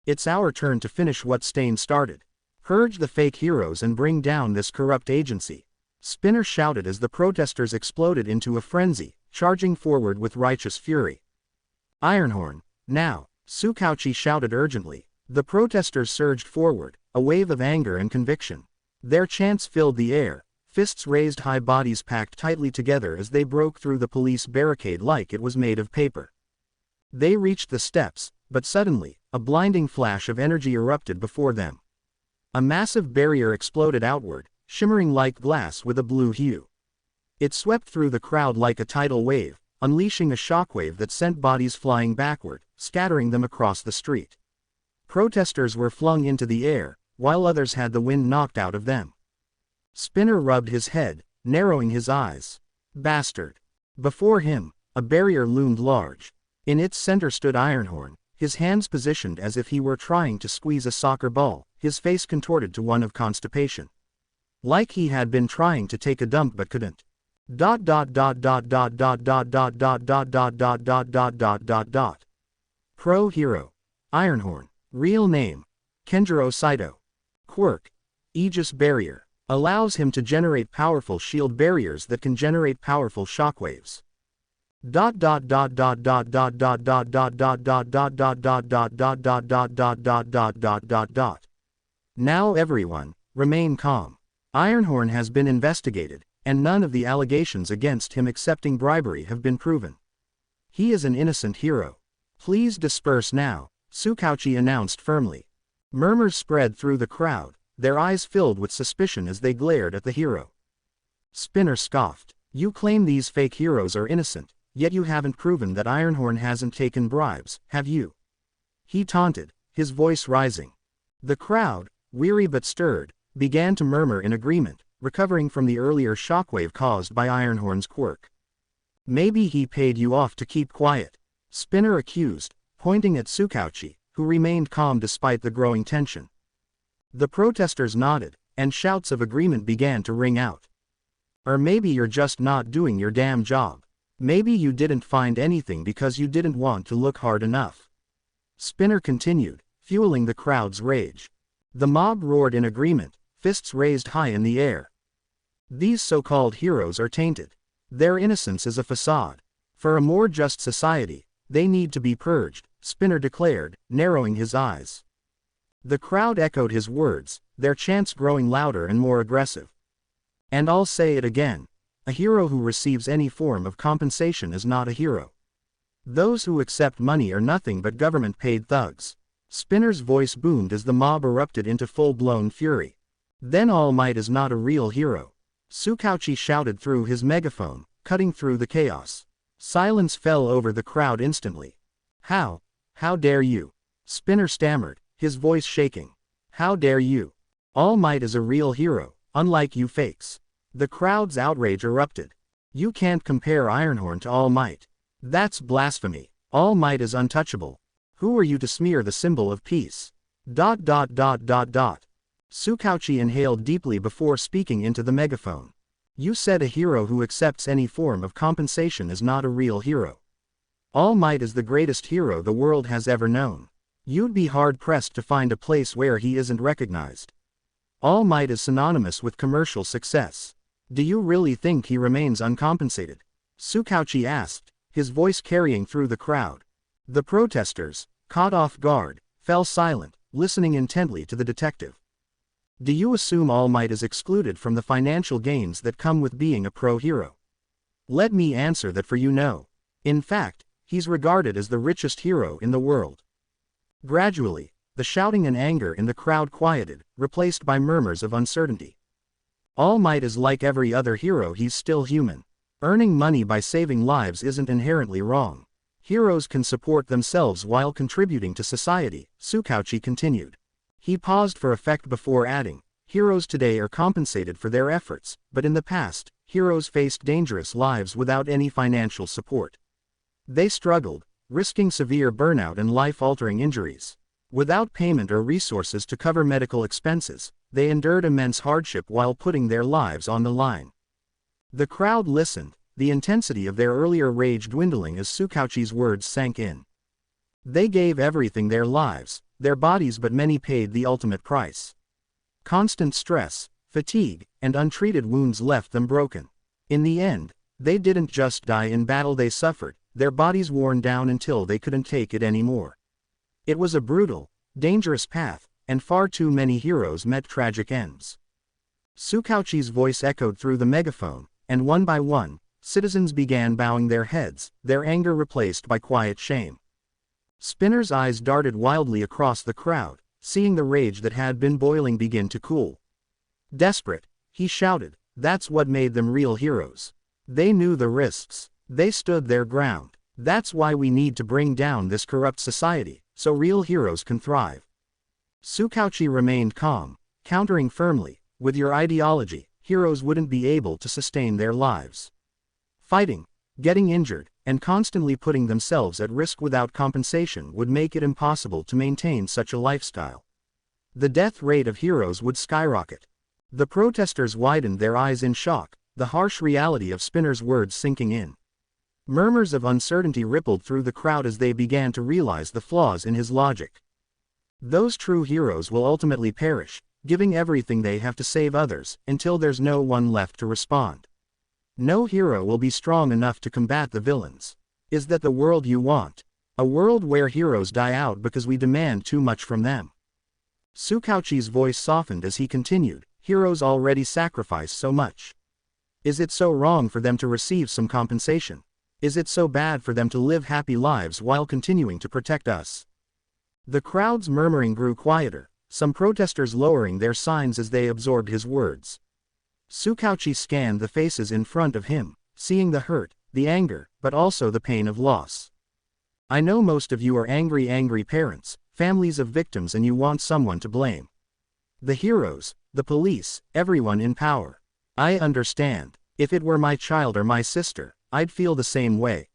Speaker 1: It's our turn to finish what Stain started. Purge the fake heroes and bring down this corrupt agency. Spinner shouted as the protesters exploded into a frenzy, charging forward with righteous fury. Ironhorn, now, Tsukauchi shouted urgently. The protesters surged forward, a wave of anger and conviction. Their chants filled the air, fists raised high, bodies packed tightly together as they broke through the police barricade like it was made of paper. They reached the steps, but suddenly, a blinding flash of energy erupted before them. A massive barrier exploded outward, shimmering like glass with a blue hue. It swept through the crowd like a tidal wave, unleashing a shockwave that sent bodies flying backward, scattering them across the street. Protesters were flung into the air, while others had the wind knocked out of them. Spinner rubbed his head, narrowing his eyes. Bastard. Before him, a barrier loomed large. In its center stood Ironhorn, his hands positioned as if he were trying to squeeze a soccer ball, his face contorted to one of constipation. Like he had been trying to take a dump but couldn't. Pro hero. Ironhorn. Real name. Kenjiro Saito. Quirk. Aegis Barrier. Allows him to generate powerful shield barriers that can generate powerful shockwaves. Now everyone, remain calm. Ironhorn has been investigated, and none of the allegations against him accepting bribery have been proven. He is an innocent hero. Please disperse now, Tsukauchi announced firmly. Murmurs spread through the crowd, their eyes filled with suspicion as they glared at the hero. Spinner scoffed. You claim these fake heroes are innocent, yet you haven't proven that Ironhorn hasn't taken bribes, have you? He taunted, his voice rising. The crowd, weary but stirred, began to murmur in agreement, recovering from the earlier shockwave caused by Ironhorn's quirk. Maybe he paid you off to keep quiet, Spinner accused, pointing at Tsukauchi, who remained calm despite the growing tension. The protesters nodded, and shouts of agreement began to ring out. Or maybe you're just not doing your damn job. Maybe you didn't find anything because you didn't want to look hard enough. Spinner continued, fueling the crowd's rage. The mob roared in agreement, fists raised high in the air. These so-called heroes are tainted. Their innocence is a facade. For a more just society, they need to be purged, Spinner declared, narrowing his eyes. The crowd echoed his words, their chants growing louder and more aggressive. And I'll say it again. A hero who receives any form of compensation is not a hero. Those who accept money are nothing but government-paid thugs. Spinner's voice boomed as the mob erupted into full-blown fury. Then All Might is not a real hero. Tsukauchi shouted through his megaphone, cutting through the chaos. Silence fell over the crowd instantly. How dare you? Spinner stammered, his voice shaking. How dare you? All Might is a real hero, unlike you fakes. The crowd's outrage erupted. You can't compare Ironhorn to All Might. That's blasphemy. All Might is untouchable. Who are you to smear the symbol of peace? Tsukauchi inhaled deeply before speaking into the megaphone. You said a hero who accepts any form of compensation is not a real hero. All Might is the greatest hero the world has ever known. You'd be hard-pressed to find a place where he isn't recognized. All Might is synonymous with commercial success. Do you really think he remains uncompensated? Tsukauchi asked, his voice carrying through the crowd. The protesters, caught off guard, fell silent, listening intently to the detective. Do you assume All Might is excluded from the financial gains that come with being a pro-hero? Let me answer that for you no. In fact, he's regarded as the richest hero in the world. Gradually, the shouting and anger in the crowd quieted, replaced by murmurs of uncertainty. All Might is like every other hero, he's still human. Earning money by saving lives isn't inherently wrong. Heroes can support themselves while contributing to society, Tsukauchi continued. He paused for effect before adding, heroes today are compensated for their efforts, but in the past, heroes faced dangerous lives without any financial support. They struggled, risking severe burnout and life-altering injuries. Without payment or resources to cover medical expenses, they endured immense hardship while putting their lives on the line. The crowd listened, the intensity of their earlier rage dwindling as Tsukauchi's words sank in. They gave everything, their lives, their bodies, but many paid the ultimate price. Constant stress, fatigue, and untreated wounds left them broken. In the end, they didn't just die in battle, they suffered, their bodies worn down until they couldn't take it anymore. It was a brutal, dangerous path, and far too many heroes met tragic ends. Tsukauchi's voice echoed through the megaphone, and one by one, citizens began bowing their heads, their anger replaced by quiet shame. Spinner's eyes darted wildly across the crowd, seeing the rage that had been boiling begin to cool. Desperate, he shouted, that's what made them real heroes. They knew the risks. They stood their ground. That's why we need to bring down this corrupt society, so real heroes can thrive. Tsukauchi remained calm, countering firmly, with your ideology, heroes wouldn't be able to sustain their lives. Fighting, getting injured, and constantly putting themselves at risk without compensation would make it impossible to maintain such a lifestyle. The death rate of heroes would skyrocket. The protesters widened their eyes in shock, the harsh reality of Spinner's words sinking in. Murmurs of uncertainty rippled through the crowd as they began to realize the flaws in his logic. Those true heroes will ultimately perish, giving everything they have to save others, until there's no one left to respond. No hero will be strong enough to combat the villains. Is that the world you want? A world where heroes die out because we demand too much from them? Tsukauchi's voice softened as he continued, heroes already sacrifice so much. Is it so wrong for them to receive some compensation? Is it so bad for them to live happy lives while continuing to protect us? The crowd's murmuring grew quieter, some protesters lowering their signs as they absorbed his words. Tsukauchi scanned the faces in front of him, seeing the hurt, the anger, but also the pain of loss. I know most of you are angry parents, families of victims, and you want someone to blame. The heroes, the police, everyone in power. I understand. If it were my child or my sister, I'd feel the same way.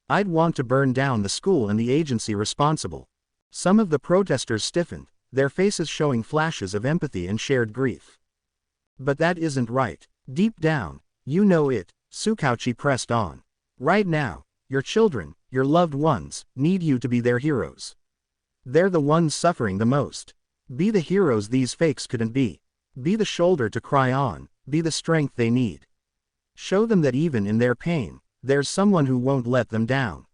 Speaker 1: I'd want to burn down the school and the agency responsible. Some of the protesters stiffened, their faces showing flashes of empathy and shared grief. But that isn't right. Deep down, you know it, Tsukauchi pressed on. Right now, your children, your loved ones, need you to be their heroes. They're the ones suffering the most. Be the heroes these fakes couldn't be. Be the shoulder to cry on, be the strength they need. Show them that even in their pain, there's someone who won't let them down.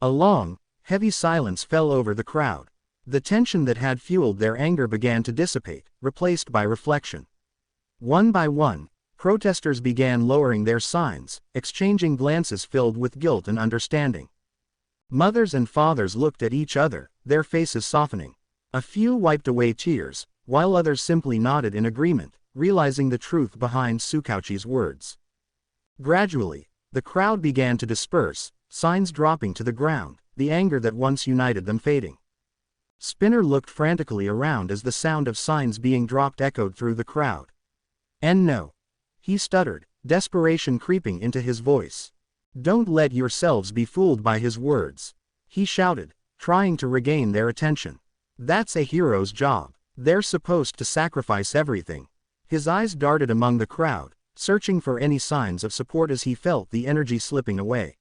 Speaker 1: A long, heavy silence fell over the crowd. The tension that had fueled their anger began to dissipate, replaced by reflection. One by one, protesters began lowering their signs, exchanging glances filled with guilt and understanding. Mothers and fathers looked at each other, their faces softening. A few wiped away tears, while others simply nodded in agreement, realizing the truth behind Tsukauchi's words. Gradually, the crowd began to disperse, signs dropping to the ground, the anger that once united them fading. Spinner looked frantically around as the sound of signs being dropped echoed through the crowd. "And no," he stuttered, desperation creeping into his voice. "Don't let yourselves be fooled by his words," he shouted, trying to regain their attention. "That's a hero's job. They're supposed to sacrifice everything." His eyes darted among the crowd, searching for any signs of support as he felt the energy slipping away.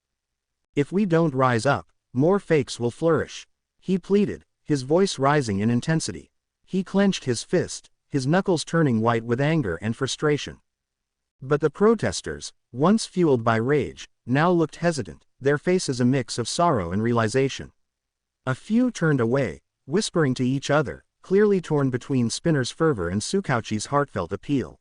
Speaker 1: "If we don't rise up, more fakes will flourish," he pleaded, his voice rising in intensity. He clenched his fist, his knuckles turning white with anger and frustration. But the protesters, once fueled by rage, now looked hesitant, their faces a mix of sorrow and realization. A few turned away, whispering to each other, clearly torn between Spinner's fervor and Tsukauchi's heartfelt appeal.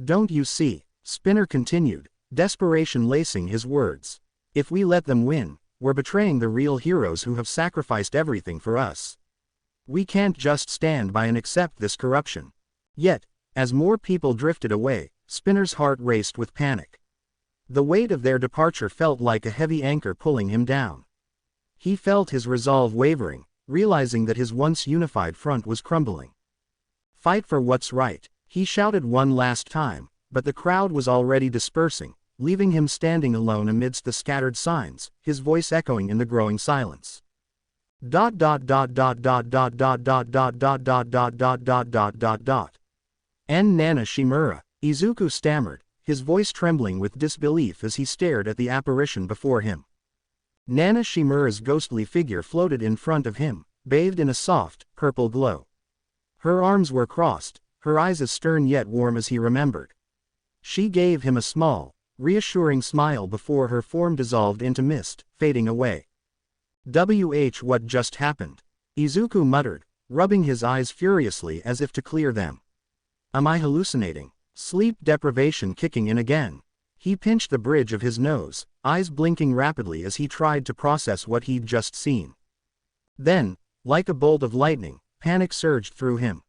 Speaker 1: "Don't you see?" Spinner continued, desperation lacing his words. "If we let them win, we're betraying the real heroes who have sacrificed everything for us. We can't just stand by and accept this corruption." Yet, as more people drifted away, Spinner's heart raced with panic. The weight of their departure felt like a heavy anchor pulling him down. He felt his resolve wavering, realizing that his once unified front was crumbling. "Fight for what's right," he shouted one last time, but the crowd was already dispersing, leaving him standing alone amidst the scattered signs, his voice echoing in the growing silence. And Nana Shimura, Izuku stammered, his voice trembling with disbelief as he stared at the apparition before him. Nana Shimura's ghostly figure floated in front of him, bathed in a soft, purple glow. Her arms were crossed, her eyes as stern yet warm as he remembered. She gave him a small, reassuring smile before her form dissolved into mist, fading away. What just happened?" Izuku muttered, rubbing his eyes furiously as if to clear them. "Am I hallucinating? Sleep deprivation kicking in again?" He pinched the bridge of his nose, eyes blinking rapidly as he tried to process what he'd just seen. Then, like a bolt of lightning, panic surged through him.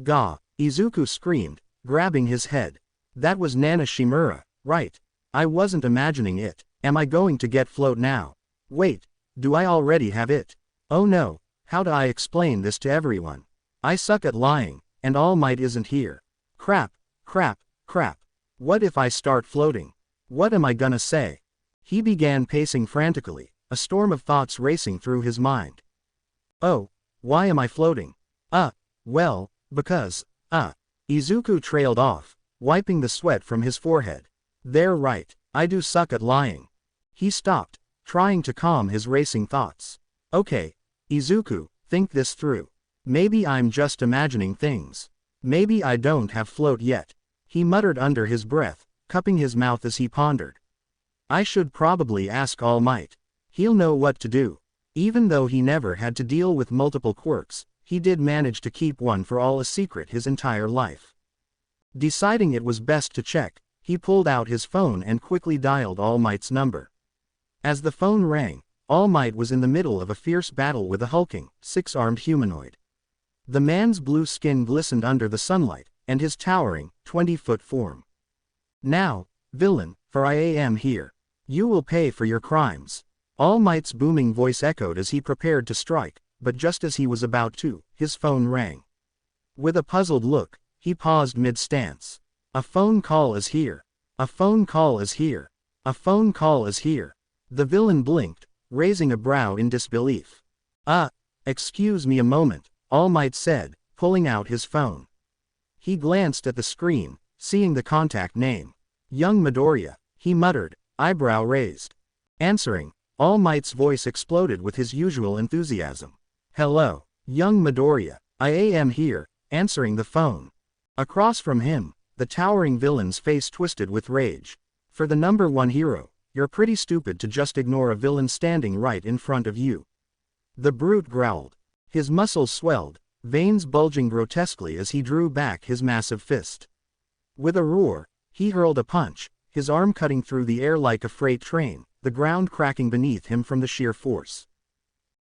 Speaker 1: "Gah!" Izuku screamed, grabbing his head. "That was Nana Shimura, right? I wasn't imagining it. Am I going to get float now? Wait, do I already have it? Oh no, how do I explain this to everyone? I suck at lying, and All Might isn't here. Crap, crap, crap. What if I start floating? What am I gonna say?" He began pacing frantically, a storm of thoughts racing through his mind. "Oh, why am I floating? Well, because, Izuku trailed off, wiping the sweat from his forehead. "They're right, I do suck at lying." He stopped, trying to calm his racing thoughts. "Okay, Izuku, think this through. Maybe I'm just imagining things. Maybe I don't have float yet," he muttered under his breath, cupping his mouth as he pondered. "I should probably ask All Might. He'll know what to do." Even though he never had to deal with multiple quirks, he did manage to keep one for all a secret his entire life. Deciding it was best to check, he pulled out his phone and quickly dialed All Might's number. As the phone rang, All Might was in the middle of a fierce battle with a hulking, six-armed humanoid. The man's blue skin glistened under the sunlight, and his towering, 20-foot form. "Now, villain, for I am here. You will pay for your crimes." All Might's booming voice echoed as he prepared to strike, but just as he was about to, his phone rang. With a puzzled look, he paused mid-stance. "A phone call is here. A phone call is here. A phone call is here." The villain blinked, raising a brow in disbelief. Excuse me a moment," All Might said, pulling out his phone. He glanced at the screen, seeing the contact name. "Young Midoriya," he muttered, eyebrow raised. Answering, All Might's voice exploded with his usual enthusiasm. "Hello, young Midoriya, I am here," answering the phone. Across from him, the towering villain's face twisted with rage. For the number one hero, you're pretty stupid to just ignore a villain standing right in front of you. The brute growled. His muscles swelled, veins bulging grotesquely as he drew back his massive fist. With a roar, he hurled a punch, his arm cutting through the air like a freight train, the ground cracking beneath him from the sheer force.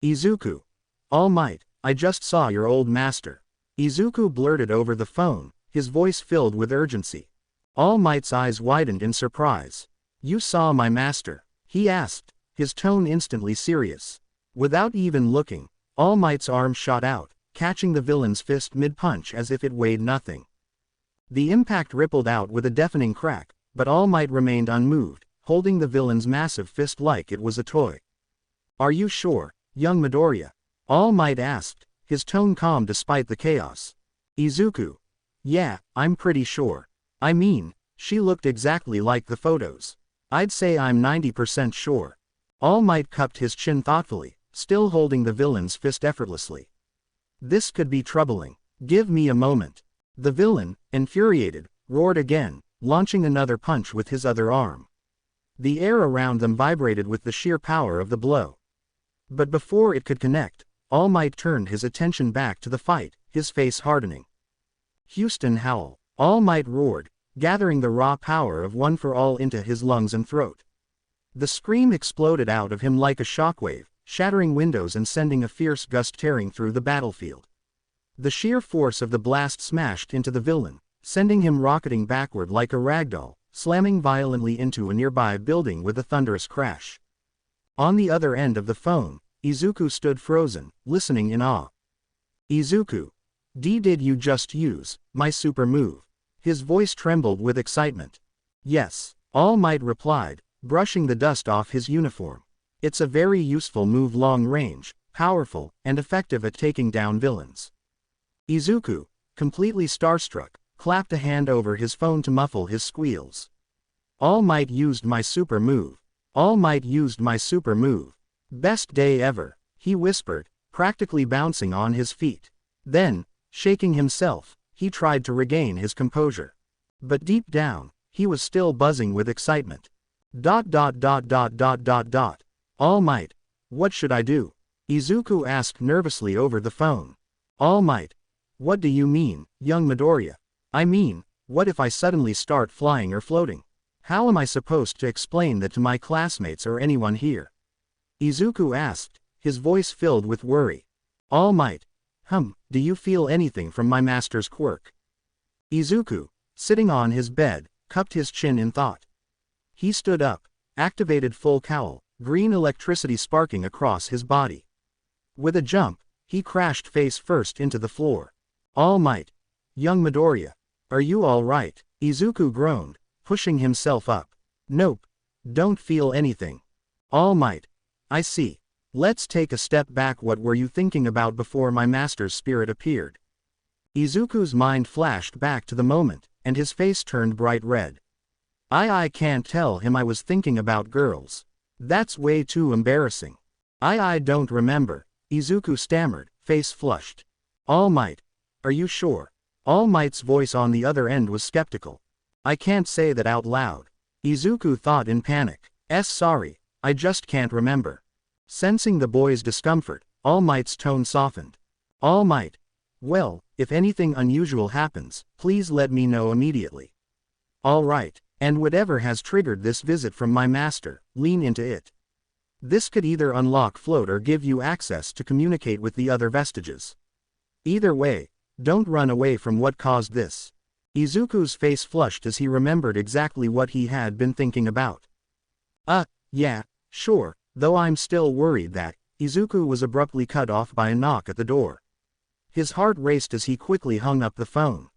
Speaker 1: Izuku. All Might, I just saw your old master. Izuku blurted over the phone, his voice filled with urgency. All Might's eyes widened in surprise. You saw my master? He asked, his tone instantly serious. Without even looking, All Might's arm shot out, catching the villain's fist mid-punch as if it weighed nothing. The impact rippled out with a deafening crack, but All Might remained unmoved, holding the villain's massive fist like it was a toy. Are you sure, young Midoriya? All Might asked, his tone calm despite the chaos. Izuku. Yeah, I'm pretty sure. I mean, she looked exactly like the photos. I'd say I'm 90% sure. All Might cupped his chin thoughtfully, still holding the villain's fist effortlessly. This could be troubling. Give me a moment. The villain, infuriated, roared again, launching another punch with his other arm. The air around them vibrated with the sheer power of the blow. But before it could connect, All Might turned his attention back to the fight, his face hardening. Houston howl. All Might roared, gathering the raw power of One for All into his lungs and throat. The scream exploded out of him like a shockwave, shattering windows and sending a fierce gust tearing through the battlefield. The sheer force of the blast smashed into the villain, sending him rocketing backward like a ragdoll, slamming violently into a nearby building with a thunderous crash. On the other end of the phone, Izuku stood frozen, listening in awe. Izuku. Did you just use my super move? His voice trembled with excitement. Yes, All Might replied, brushing the dust off his uniform. It's a very useful move, long range, powerful, and effective at taking down villains. Izuku, completely starstruck, clapped a hand over his phone to muffle his squeals. All Might used my super move. All Might used my super move. Best day ever, he whispered, practically bouncing on his feet. Then, shaking himself, he tried to regain his composure. But deep down, he was still buzzing with excitement. All Might. What should I do? Izuku asked nervously over the phone. All Might. What do you mean, young Midoriya? I mean, what if I suddenly start flying or floating? How am I supposed to explain that to my classmates or anyone here? Izuku asked, his voice filled with worry. All Might. Do you feel anything from my master's quirk? Izuku, sitting on his bed, cupped his chin in thought. He stood up, activated full cowl, green electricity sparking across his body. With a jump, he crashed face first into the floor. All Might. Young Midoriya. Are you all right? Izuku groaned, pushing himself up. Nope. Don't feel anything. All Might. I see. Let's take a step back. What were you thinking about before my master's spirit appeared? Izuku's mind flashed back to the moment, and his face turned bright red. I can't tell him I was thinking about girls. That's way too embarrassing. I don't remember, Izuku stammered, face flushed. All Might. Are you sure? All Might's voice on the other end was skeptical. I can't say that out loud. Izuku thought in panic. Sorry, I just can't remember. Sensing the boy's discomfort, All Might's tone softened. All Might. Well, if anything unusual happens, please let me know immediately. All right, and whatever has triggered this visit from my master, lean into it. This could either unlock float or give you access to communicate with the other vestiges. Either way, don't run away from what caused this. Izuku's face flushed as he remembered exactly what he had been thinking about. Yeah, sure, though I'm still worried that. Izuku was abruptly cut off by a knock at the door. His heart raced as he quickly hung up the phone.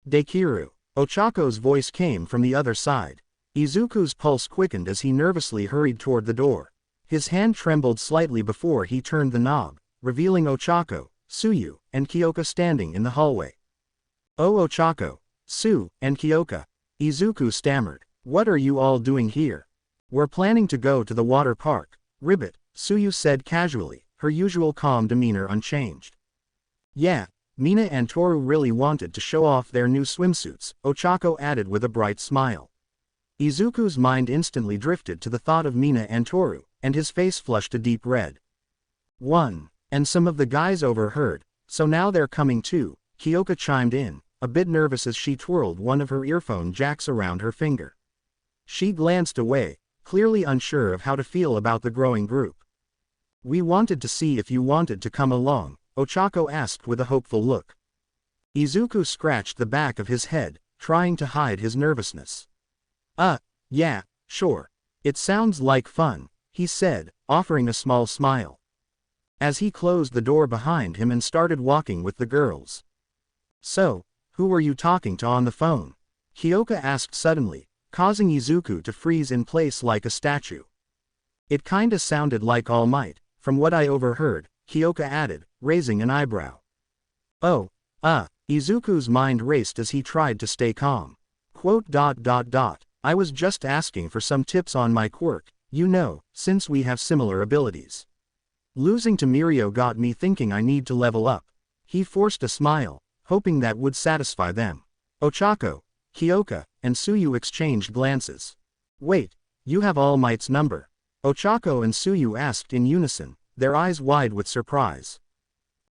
Speaker 1: Dekiru. Ochako's voice came from the other side. Izuku's pulse quickened as he nervously hurried toward the door. His hand trembled slightly before he turned the knob, revealing Ochako, Tsuyu, and Kyoka standing in the hallway. Oh, Ochako, Tsu, and Kyoka. Izuku stammered. What are you all doing here? We're planning to go to the water park, Ribbit, Tsuyu said casually, her usual calm demeanor unchanged. Yeah, Mina and Toru really wanted to show off their new swimsuits, Ochako added with a bright smile. Izuku's mind instantly drifted to the thought of Mina and Toru, and his face flushed a deep red. And some of the guys overheard, so now they're coming too, Kyoka chimed in, a bit nervous as she twirled one of her earphone jacks around her finger. She glanced away, clearly unsure of how to feel about the growing group. We wanted to see if you wanted to come along, Ochako asked with a hopeful look. Izuku scratched the back of his head, trying to hide his nervousness. Yeah, sure. It sounds like fun, he said, offering a small smile. As he closed the door behind him and started walking with the girls. So, who were you talking to on the phone? Kyoka asked suddenly, causing Izuku to freeze in place like a statue. It kinda sounded like All Might, from what I overheard, Kyoka added, raising an eyebrow. Izuku's mind raced as he tried to stay calm. I was just asking for some tips on my quirk, you know, since we have similar abilities. Losing to Mirio got me thinking I need to level up. He forced a smile, hoping that would satisfy them. Ochako, Kyoka, and Tsuyu exchanged glances. Wait, you have All Might's number? Ochako and Tsuyu asked in unison, their eyes wide with surprise.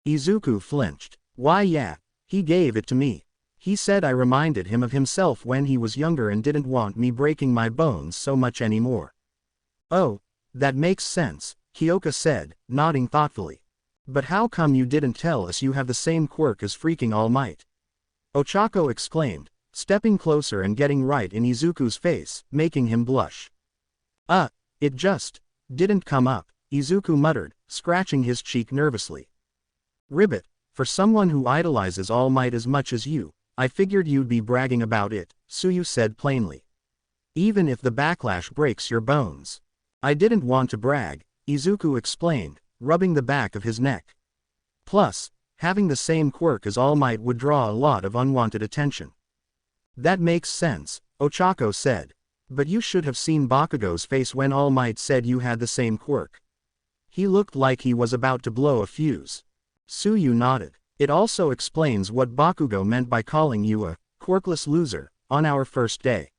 Speaker 1: Izuku flinched. Why yeah, he gave it to me. He said I reminded him of himself when he was younger and didn't want me breaking my bones so much anymore. Oh, that makes sense, Kyoka said, nodding thoughtfully. But how come you didn't tell us you have the same quirk as freaking All Might? Ochako exclaimed, stepping closer and getting right in Izuku's face, making him blush. It just didn't come up, Izuku muttered, scratching his cheek nervously. Ribbit, for someone who idolizes All Might as much as you, I figured you'd be bragging about it, Tsuyu said plainly. Even if the backlash breaks your bones. I didn't want to brag, Izuku explained, rubbing the back of his neck. Plus, having the same quirk as All Might would draw a lot of unwanted attention. That makes sense, Ochako said. But you should have seen Bakugo's face when All Might said you had the same quirk. He looked like he was about to blow a fuse. Tsuyu nodded. It also explains what Bakugo meant by calling you a quirkless loser on our first day.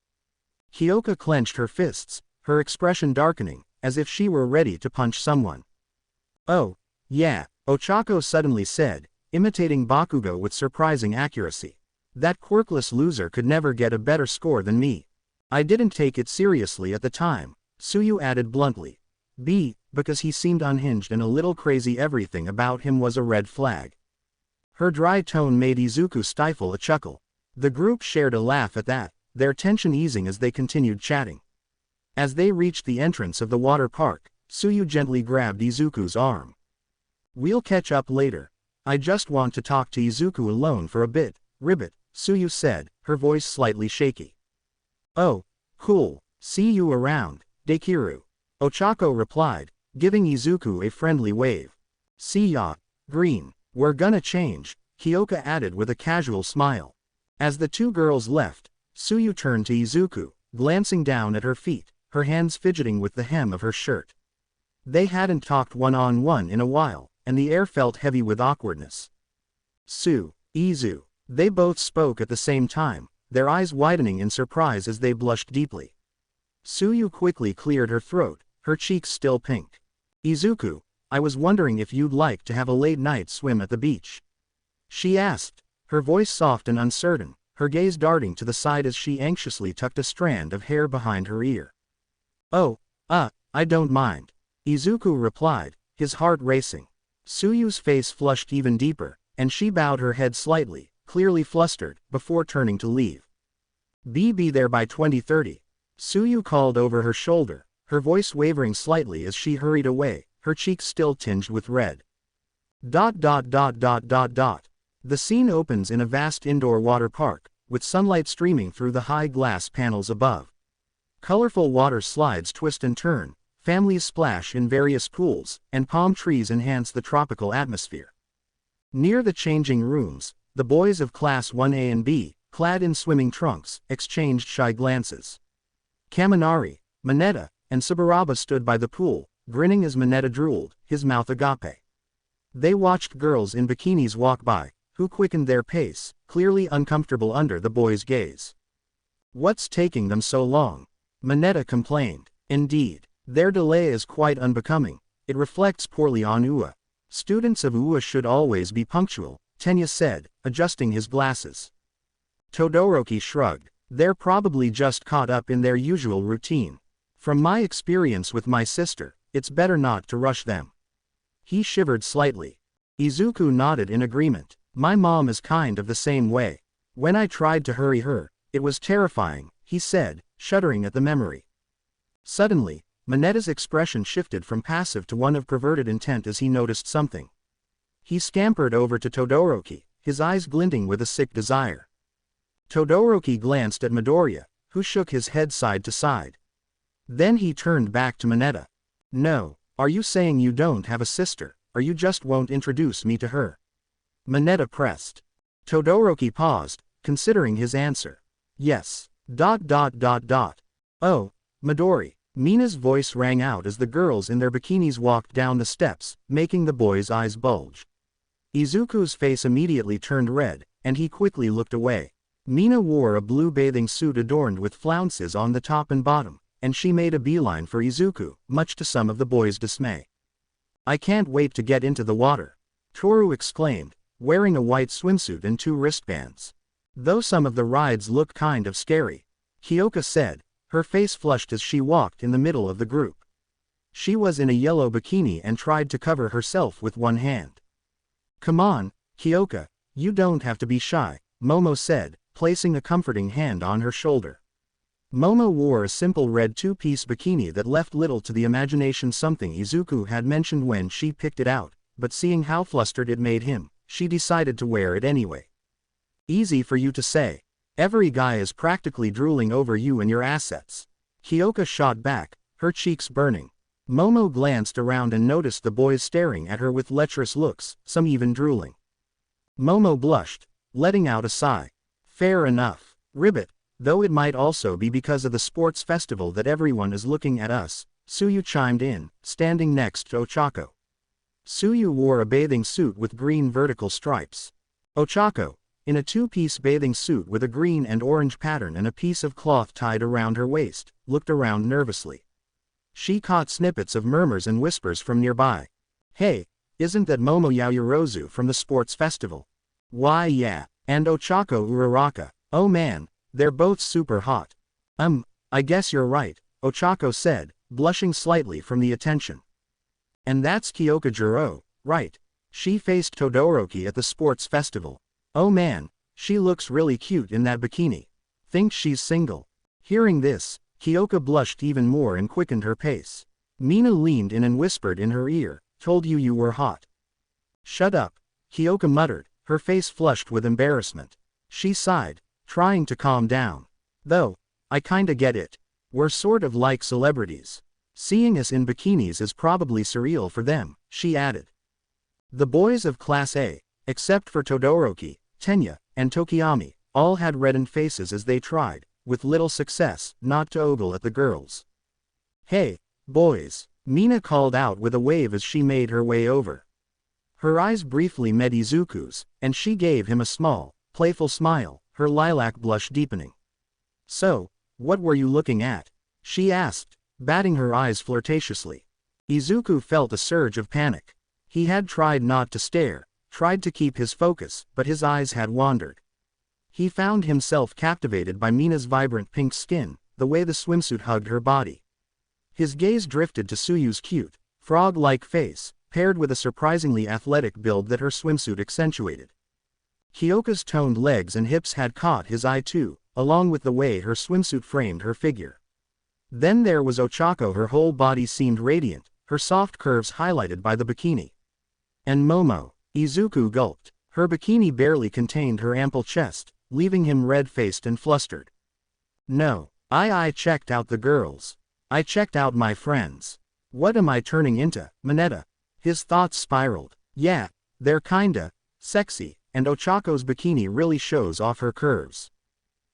Speaker 1: Kyoka clenched her fists, her expression darkening, as if she were ready to punch someone. Oh, yeah, Ochako suddenly said, imitating Bakugo with surprising accuracy. That quirkless loser could never get a better score than me. I didn't take it seriously at the time, Tsuyu added bluntly. Because he seemed unhinged and a little crazy. Everything about him was a red flag. Her dry tone made Izuku stifle a chuckle. The group shared a laugh at that, their tension easing as they continued chatting. As they reached the entrance of the water park, Tsuyu gently grabbed Izuku's arm. We'll catch up later. I just want to talk to Izuku alone for a bit, Ribbit, Tsuyu said, her voice slightly shaky. Oh, cool, see you around, Dekiru. Ochako replied, giving Izuku a friendly wave. See ya, Green. We're gonna change, Kyoka added with a casual smile. As the two girls left, Tsuyu turned to Izuku, glancing down at her feet, her hands fidgeting with the hem of her shirt. They hadn't talked one-on-one in a while, and the air felt heavy with awkwardness. Izu. They both spoke at the same time, their eyes widening in surprise as they blushed deeply. Tsuyu quickly cleared her throat, her cheeks still pink. Izuku, I was wondering if you'd like to have a late-night swim at the beach. She asked, her voice soft and uncertain, her gaze darting to the side as she anxiously tucked a strand of hair behind her ear. Oh, I don't mind, Izuku replied, his heart racing. Tsuyu's face flushed even deeper, and she bowed her head slightly, clearly flustered, before turning to leave. Be there by 20:30. Tsuyu called over her shoulder, her voice wavering slightly as she hurried away, her cheeks still tinged with red. The scene opens in a vast indoor water park, with sunlight streaming through the high glass panels above. Colorful water slides twist and turn, families splash in various pools, and palm trees enhance the tropical atmosphere. Near the changing rooms, the boys of Class 1A and B, clad in swimming trunks, exchanged shy glances. Kaminari, Mineta, and Saburaba stood by the pool, grinning as Mineta drooled, his mouth agape. They watched girls in bikinis walk by, who quickened their pace, clearly uncomfortable under the boys' gaze. "What's taking them so long?" Mineta complained. "Indeed. Their delay is quite unbecoming. It reflects poorly on UA. Students of UA should always be punctual," Tenya said, adjusting his glasses. Todoroki shrugged. "They're probably just caught up in their usual routine. From my experience with my sister, it's better not to rush them." He shivered slightly. Izuku nodded in agreement. "My mom is kind of the same way. When I tried to hurry her, it was terrifying," he said, shuddering at the memory. Suddenly, Mineta's expression shifted from passive to one of perverted intent as he noticed something. He scampered over to Todoroki, his eyes glinting with a sick desire. Todoroki glanced at Midoriya, who shook his head side to side. Then he turned back to Mineta. "No, are you saying you don't have a sister, or you just won't introduce me to her?" Mineta pressed. Todoroki paused, considering his answer. "Yes. ... Oh, Midori." Mina's voice rang out as the girls in their bikinis walked down the steps, making the boys' eyes bulge. Izuku's face immediately turned red, and he quickly looked away. Mina wore a blue bathing suit adorned with flounces on the top and bottom, and she made a beeline for Izuku, much to some of the boys' dismay. "I can't wait to get into the water," Toru exclaimed, wearing a white swimsuit and 2 wristbands. "Though some of the rides look kind of scary," Kyoka said, her face flushed as she walked in the middle of the group. She was in a yellow bikini and tried to cover herself with one hand. "Come on, Kyoka, you don't have to be shy," Momo said, placing a comforting hand on her shoulder. Momo wore a simple red 2-piece bikini that left little to the imagination, something Izuku had mentioned when she picked it out, but seeing how flustered it made him, she decided to wear it anyway. "Easy for you to say. Every guy is practically drooling over you and your assets." Kyoka shot back, her cheeks burning. Momo glanced around and noticed the boys staring at her with lecherous looks, some even drooling. Momo blushed, letting out a sigh. "Fair enough, Ribbit, though it might also be because of the sports festival that everyone is looking at us," Suyu chimed in, standing next to Ochako. Suyu wore a bathing suit with green vertical stripes. Ochako, in a 2-piece bathing suit with a green and orange pattern and a piece of cloth tied around her waist, looked around nervously. She caught snippets of murmurs and whispers from nearby. "Hey, isn't that Momo Yaoyorozu from the sports festival?" "Why yeah, and Ochako Uraraka, oh man, they're both super hot." I guess you're right," Ochako said, blushing slightly from the attention. "And that's Kyoka Jiro, right? She faced Todoroki at the sports festival. Oh man, she looks really cute in that bikini. Think she's single." Hearing this, Kyoka blushed even more and quickened her pace. Mina leaned in and whispered in her ear, "Told you you were hot." "Shut up," Kyoka muttered, her face flushed with embarrassment. She sighed, trying to calm down. "Though, I kinda get it. We're sort of like celebrities. Seeing us in bikinis is probably surreal for them," she added. The boys of Class A, except for Todoroki, Tenya, and Tokiyami, all had reddened faces as they tried, with little success, not to ogle at the girls. "Hey, boys," Mina called out with a wave as she made her way over. Her eyes briefly met Izuku's, and she gave him a small, playful smile, her lilac blush deepening. "So, what were you looking at?" she asked, batting her eyes flirtatiously. Izuku felt a surge of panic. He had tried not to stare, tried to keep his focus, but his eyes had wandered. He found himself captivated by Mina's vibrant pink skin, the way the swimsuit hugged her body. His gaze drifted to Suyu's cute, frog-like face, paired with a surprisingly athletic build that her swimsuit accentuated. Kyoka's toned legs and hips had caught his eye too, along with the way her swimsuit framed her figure. Then there was Ochako. Her whole body seemed radiant, her soft curves highlighted by the bikini. And Momo. Izuku gulped. Her bikini barely contained her ample chest, leaving him red-faced and flustered. "No, I checked out the girls. I checked out my friends. What am I turning into, Mineta?" His thoughts spiraled. "Yeah, they're kinda sexy, and Ochako's bikini really shows off her curves.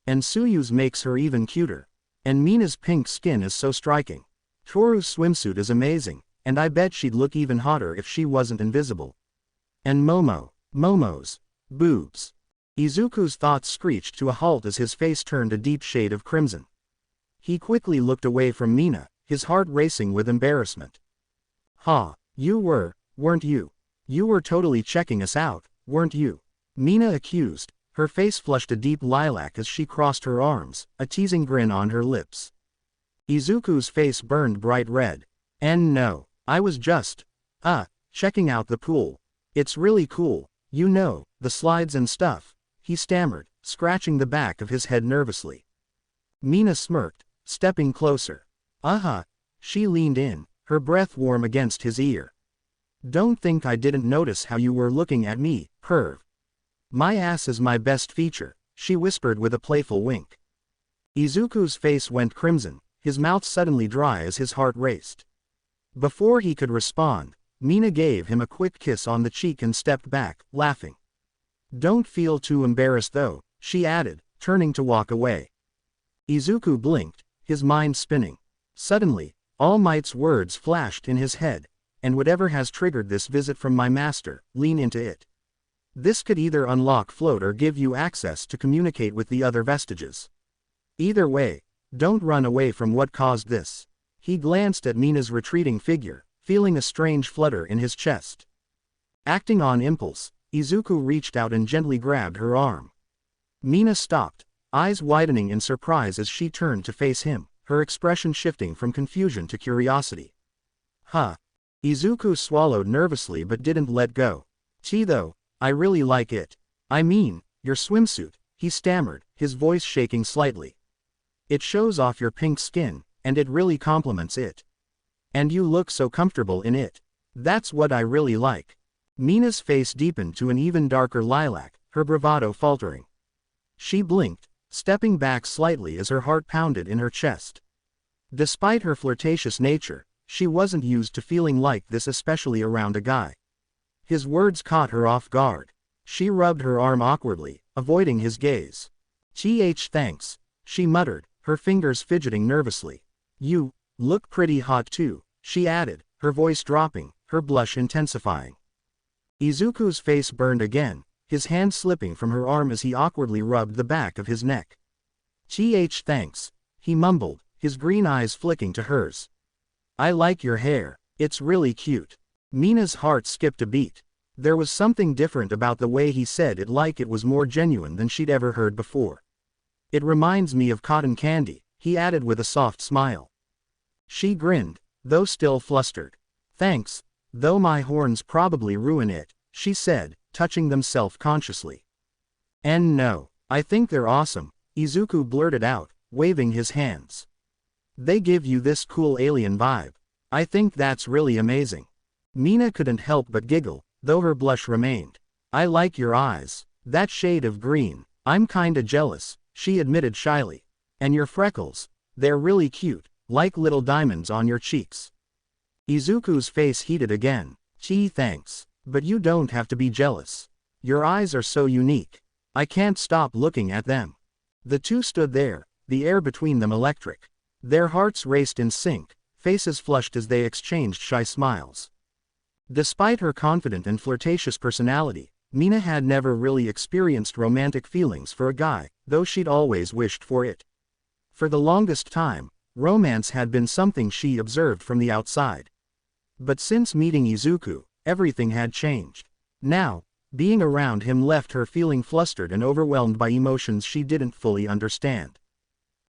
Speaker 1: And Suyu's makes her even cuter. And Mina's pink skin is so striking. Toru's swimsuit is amazing, and I bet she'd look even hotter if she wasn't invisible. And Momo's. Boobs. Izuku's thoughts screeched to a halt as his face turned a deep shade of crimson. He quickly looked away from Mina, his heart racing with embarrassment. "Ha, weren't you? You were totally checking us out, weren't you?" Mina accused, her face flushed a deep lilac as she crossed her arms, a teasing grin on her lips. Izuku's face burned bright red. "And no, I was just, checking out the pool. It's really cool, you know, the slides and stuff," he stammered, scratching the back of his head nervously. Mina smirked, stepping closer. She leaned in, her breath warm against his ear. "Don't think I didn't notice how you were looking at me, perv. My ass is my best feature," she whispered with a playful wink. Izuku's face went crimson, his mouth suddenly dry as his heart raced. Before he could respond, Mina gave him a quick kiss on the cheek and stepped back, laughing. "Don't feel too embarrassed though," she added, turning to walk away. Izuku blinked, his mind spinning. Suddenly, All Might's words flashed in his head, "And whatever has triggered this visit from my master, lean into it. This could either unlock float or give you access to communicate with the other vestiges. Either way, don't run away from what caused this." He glanced at Mina's retreating figure, feeling a strange flutter in his chest. Acting on impulse, Izuku reached out and gently grabbed her arm. Mina stopped, eyes widening in surprise as she turned to face him, her expression shifting from confusion to curiosity. Izuku swallowed nervously but didn't let go. "Though, I really like it. I mean, your swimsuit," he stammered, his voice shaking slightly. "It shows off your pink skin, and it really complements it. And you look so comfortable in it. That's what I really like." Mina's face deepened to an even darker lilac, her bravado faltering. She blinked, stepping back slightly as her heart pounded in her chest. Despite her flirtatious nature, she wasn't used to feeling like this, especially around a guy. His words caught her off guard. She rubbed her arm awkwardly, avoiding his gaze. Thanks, she muttered, her fingers fidgeting nervously. "You look pretty hot too," she added, her voice dropping, her blush intensifying. Izuku's face burned again, his hand slipping from her arm as he awkwardly rubbed the back of his neck. Thanks, he mumbled, his green eyes flicking to hers. "I like your hair, it's really cute." Mina's heart skipped a beat. There was something different about the way he said it, like it was more genuine than she'd ever heard before. "It reminds me of cotton candy," he added with a soft smile. She grinned, though still flustered. "Thanks, though my horns probably ruin it," she said, touching them self-consciously. "And no, I think they're awesome," Izuku blurted out, waving his hands. "They give you this cool alien vibe. I think that's really amazing." Mina couldn't help but giggle, though her blush remained. "I like your eyes. That shade of green. I'm kinda jealous," she admitted shyly. "And your freckles. They're really cute, like little diamonds on your cheeks." Izuku's face heated again. Thanks. But you don't have to be jealous. Your eyes are so unique. I can't stop looking at them." The two stood there, the air between them electric. Their hearts raced in sync, faces flushed as they exchanged shy smiles. Despite her confident and flirtatious personality, Mina had never really experienced romantic feelings for a guy, though she'd always wished for it. For the longest time, romance had been something she observed from the outside. But since meeting Izuku, everything had changed. Now, being around him left her feeling flustered and overwhelmed by emotions she didn't fully understand.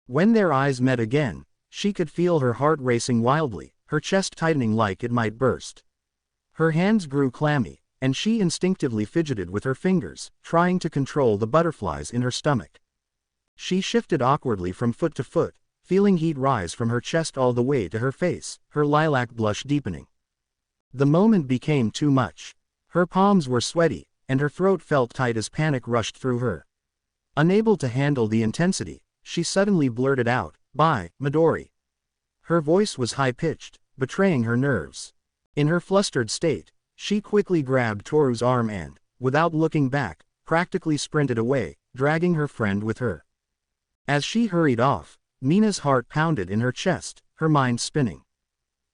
Speaker 1: When their eyes met again, she could feel her heart racing wildly, her chest tightening like it might burst. Her hands grew clammy, and she instinctively fidgeted with her fingers, trying to control the butterflies in her stomach. She shifted awkwardly from foot to foot, feeling heat rise from her chest all the way to her face, her lilac blush deepening. The moment became too much. Her palms were sweaty, and her throat felt tight as panic rushed through her. Unable to handle the intensity, she suddenly blurted out, "Bye, Midori." Her voice was high-pitched, betraying her nerves. In her flustered state, she quickly grabbed Toru's arm and, without looking back, practically sprinted away, dragging her friend with her. As she hurried off, Mina's heart pounded in her chest, her mind spinning.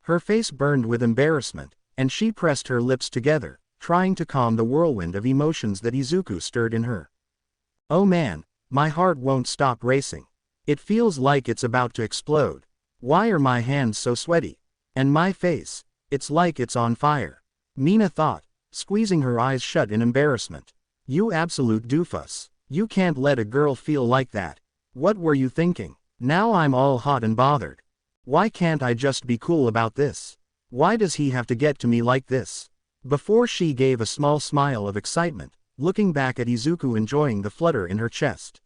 Speaker 1: Her face burned with embarrassment, and she pressed her lips together, trying to calm the whirlwind of emotions that Izuku stirred in her. Oh man, my heart won't stop racing. It feels like it's about to explode. Why are my hands so sweaty? And my face, it's like it's on fire. Mina thought, squeezing her eyes shut in embarrassment. You absolute doofus. You can't let a girl feel like that. What were you thinking? Now I'm all hot and bothered. Why can't I just be cool about this? Why does he have to get to me like this? Before she gave a small smile of excitement, looking back at Izuku enjoying the flutter in her chest.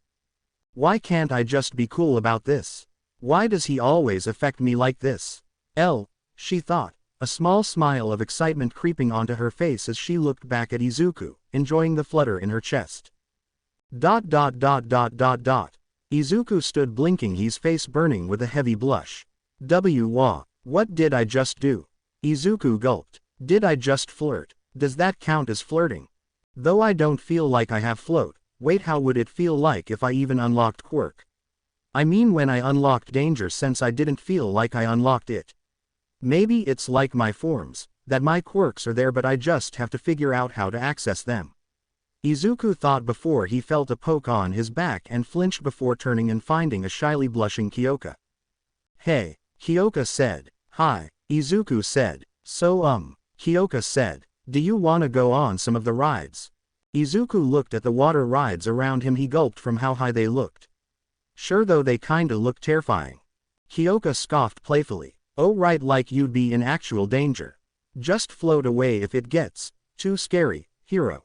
Speaker 1: Why can't I just be cool about this? Why does he always affect me like this? She thought, a small smile of excitement creeping onto her face as she looked back at Izuku, enjoying the flutter in her chest. Izuku stood blinking, his face burning with a heavy blush. What did I just do? Izuku gulped. Did I just flirt? Does that count as flirting? Though I don't feel like I have float, wait, how would it feel like if I even unlocked quirk? I mean when I unlocked danger, since I didn't feel like I unlocked it. Maybe it's like my forms, that my quirks are there but I just have to figure out how to access them. Izuku thought before he felt a poke on his back and flinched before turning and finding a shyly blushing Kyoka. Hey, Kyoka said. Hi, Izuku said. So Kyoka said, do you wanna go on some of the rides? Izuku looked at the water rides around him, he gulped from how high they looked. Sure, though they kinda look terrifying. Kyoka scoffed playfully. Oh right, like you'd be in actual danger. Just float away if it gets too scary, hero.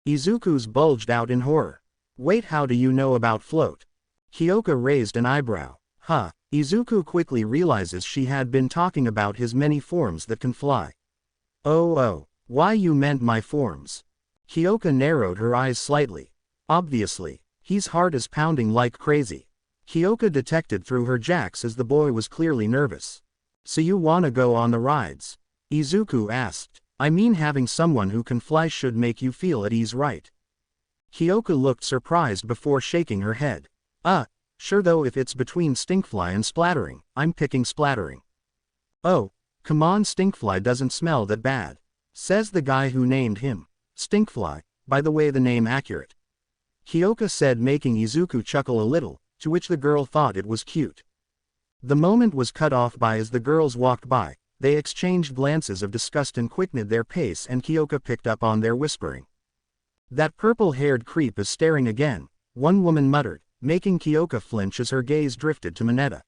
Speaker 1: Izuku's bulged out in horror. Wait, how do you know about float? Kyoka raised an eyebrow. Huh. Izuku quickly realizes she had been talking about his many forms that can fly. Oh, why you meant my forms. Kyoka narrowed her eyes slightly. Obviously, his heart is pounding like crazy. Kyoka detected through her jacks as the boy was clearly nervous. So you wanna go on the rides? Izuku asked. I mean, having someone who can fly should make you feel at ease, right? Kyoka looked surprised before shaking her head. Sure, though if it's between Stinkfly and Splattering, I'm picking Splattering. Oh, come on, Stinkfly doesn't smell that bad. Says the guy who named him. Stinkfly, by the way, the name accurate. Kyoka said, making Izuku chuckle a little, to which the girl thought it was cute. The moment was cut off by as the girls walked by, they exchanged glances of disgust and quickened their pace, and Kyoka picked up on their whispering. That purple-haired creep is staring again, one woman muttered, making Kyoka flinch as her gaze drifted to Mineta.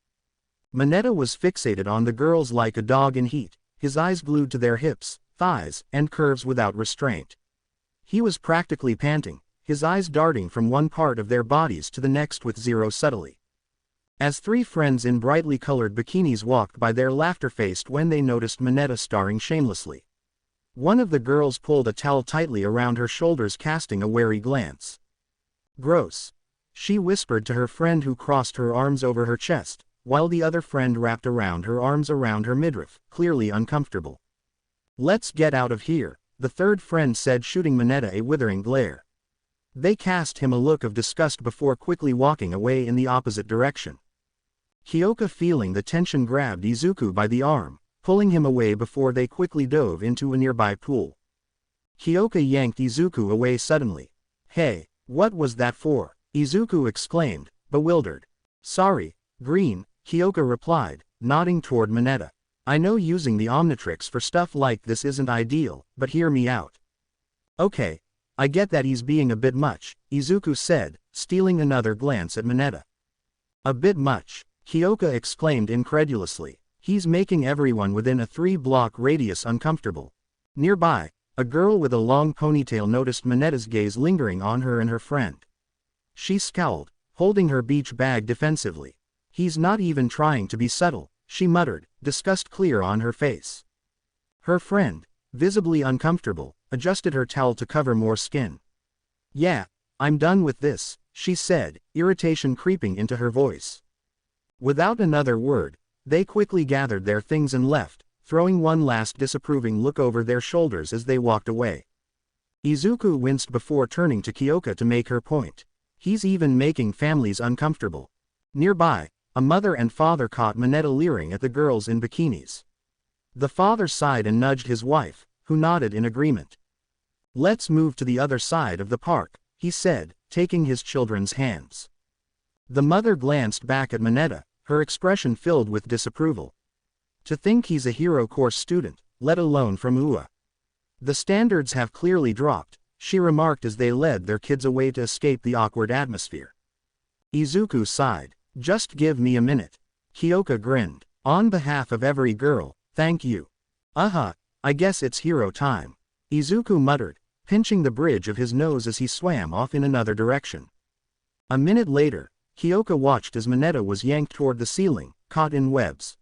Speaker 1: Mineta was fixated on the girls like a dog in heat, his eyes glued to their hips, thighs, and curves without restraint. He was practically panting, his eyes darting from one part of their bodies to the next with zero subtlety. As three friends in brightly colored bikinis walked by, their laughter faced when they noticed Mineta starring shamelessly. One of the girls pulled a towel tightly around her shoulders, casting a wary glance. Gross. She whispered to her friend, who crossed her arms over her chest, while the other friend wrapped around her arms around her midriff, clearly uncomfortable. Let's get out of here, the third friend said, shooting Mineta a withering glare. They cast him a look of disgust before quickly walking away in the opposite direction. Kyoka, feeling the tension, grabbed Izuku by the arm, pulling him away before they quickly dove into a nearby pool. Kyoka yanked Izuku away suddenly. Hey, what was that for? Izuku exclaimed, bewildered. Sorry, Green, Kyoka replied, nodding toward Mineta. I know using the Omnitrix for stuff like this isn't ideal, but hear me out. Okay, I get that he's being a bit much, Izuku said, stealing another glance at Mineta. A bit much, Kyoka exclaimed incredulously. He's making everyone within a 3-block radius uncomfortable. Nearby, a girl with a long ponytail noticed Mineta's gaze lingering on her and her friend. She scowled, holding her beach bag defensively. He's not even trying to be subtle, she muttered, disgust clear on her face. Her friend, visibly uncomfortable, adjusted her towel to cover more skin. Yeah, I'm done with this, she said, irritation creeping into her voice. Without another word, they quickly gathered their things and left, throwing one last disapproving look over their shoulders as they walked away. Izuku winced before turning to Kyoka to make her point. He's even making families uncomfortable. Nearby, a mother and father caught Mineta leering at the girls in bikinis. The father sighed and nudged his wife, who nodded in agreement. Let's move to the other side of the park, he said, taking his children's hands. The mother glanced back at Mineta, her expression filled with disapproval. To think he's a hero course student, let alone from UA. The standards have clearly dropped, she remarked as they led their kids away to escape the awkward atmosphere. Izuku sighed. Just give me a minute. Kyoka grinned. On behalf of every girl, thank you. I guess it's hero time. Izuku muttered, pinching the bridge of his nose as he swam off in another direction. A minute later, Kyoka watched as Mineta was yanked toward the ceiling, caught in webs.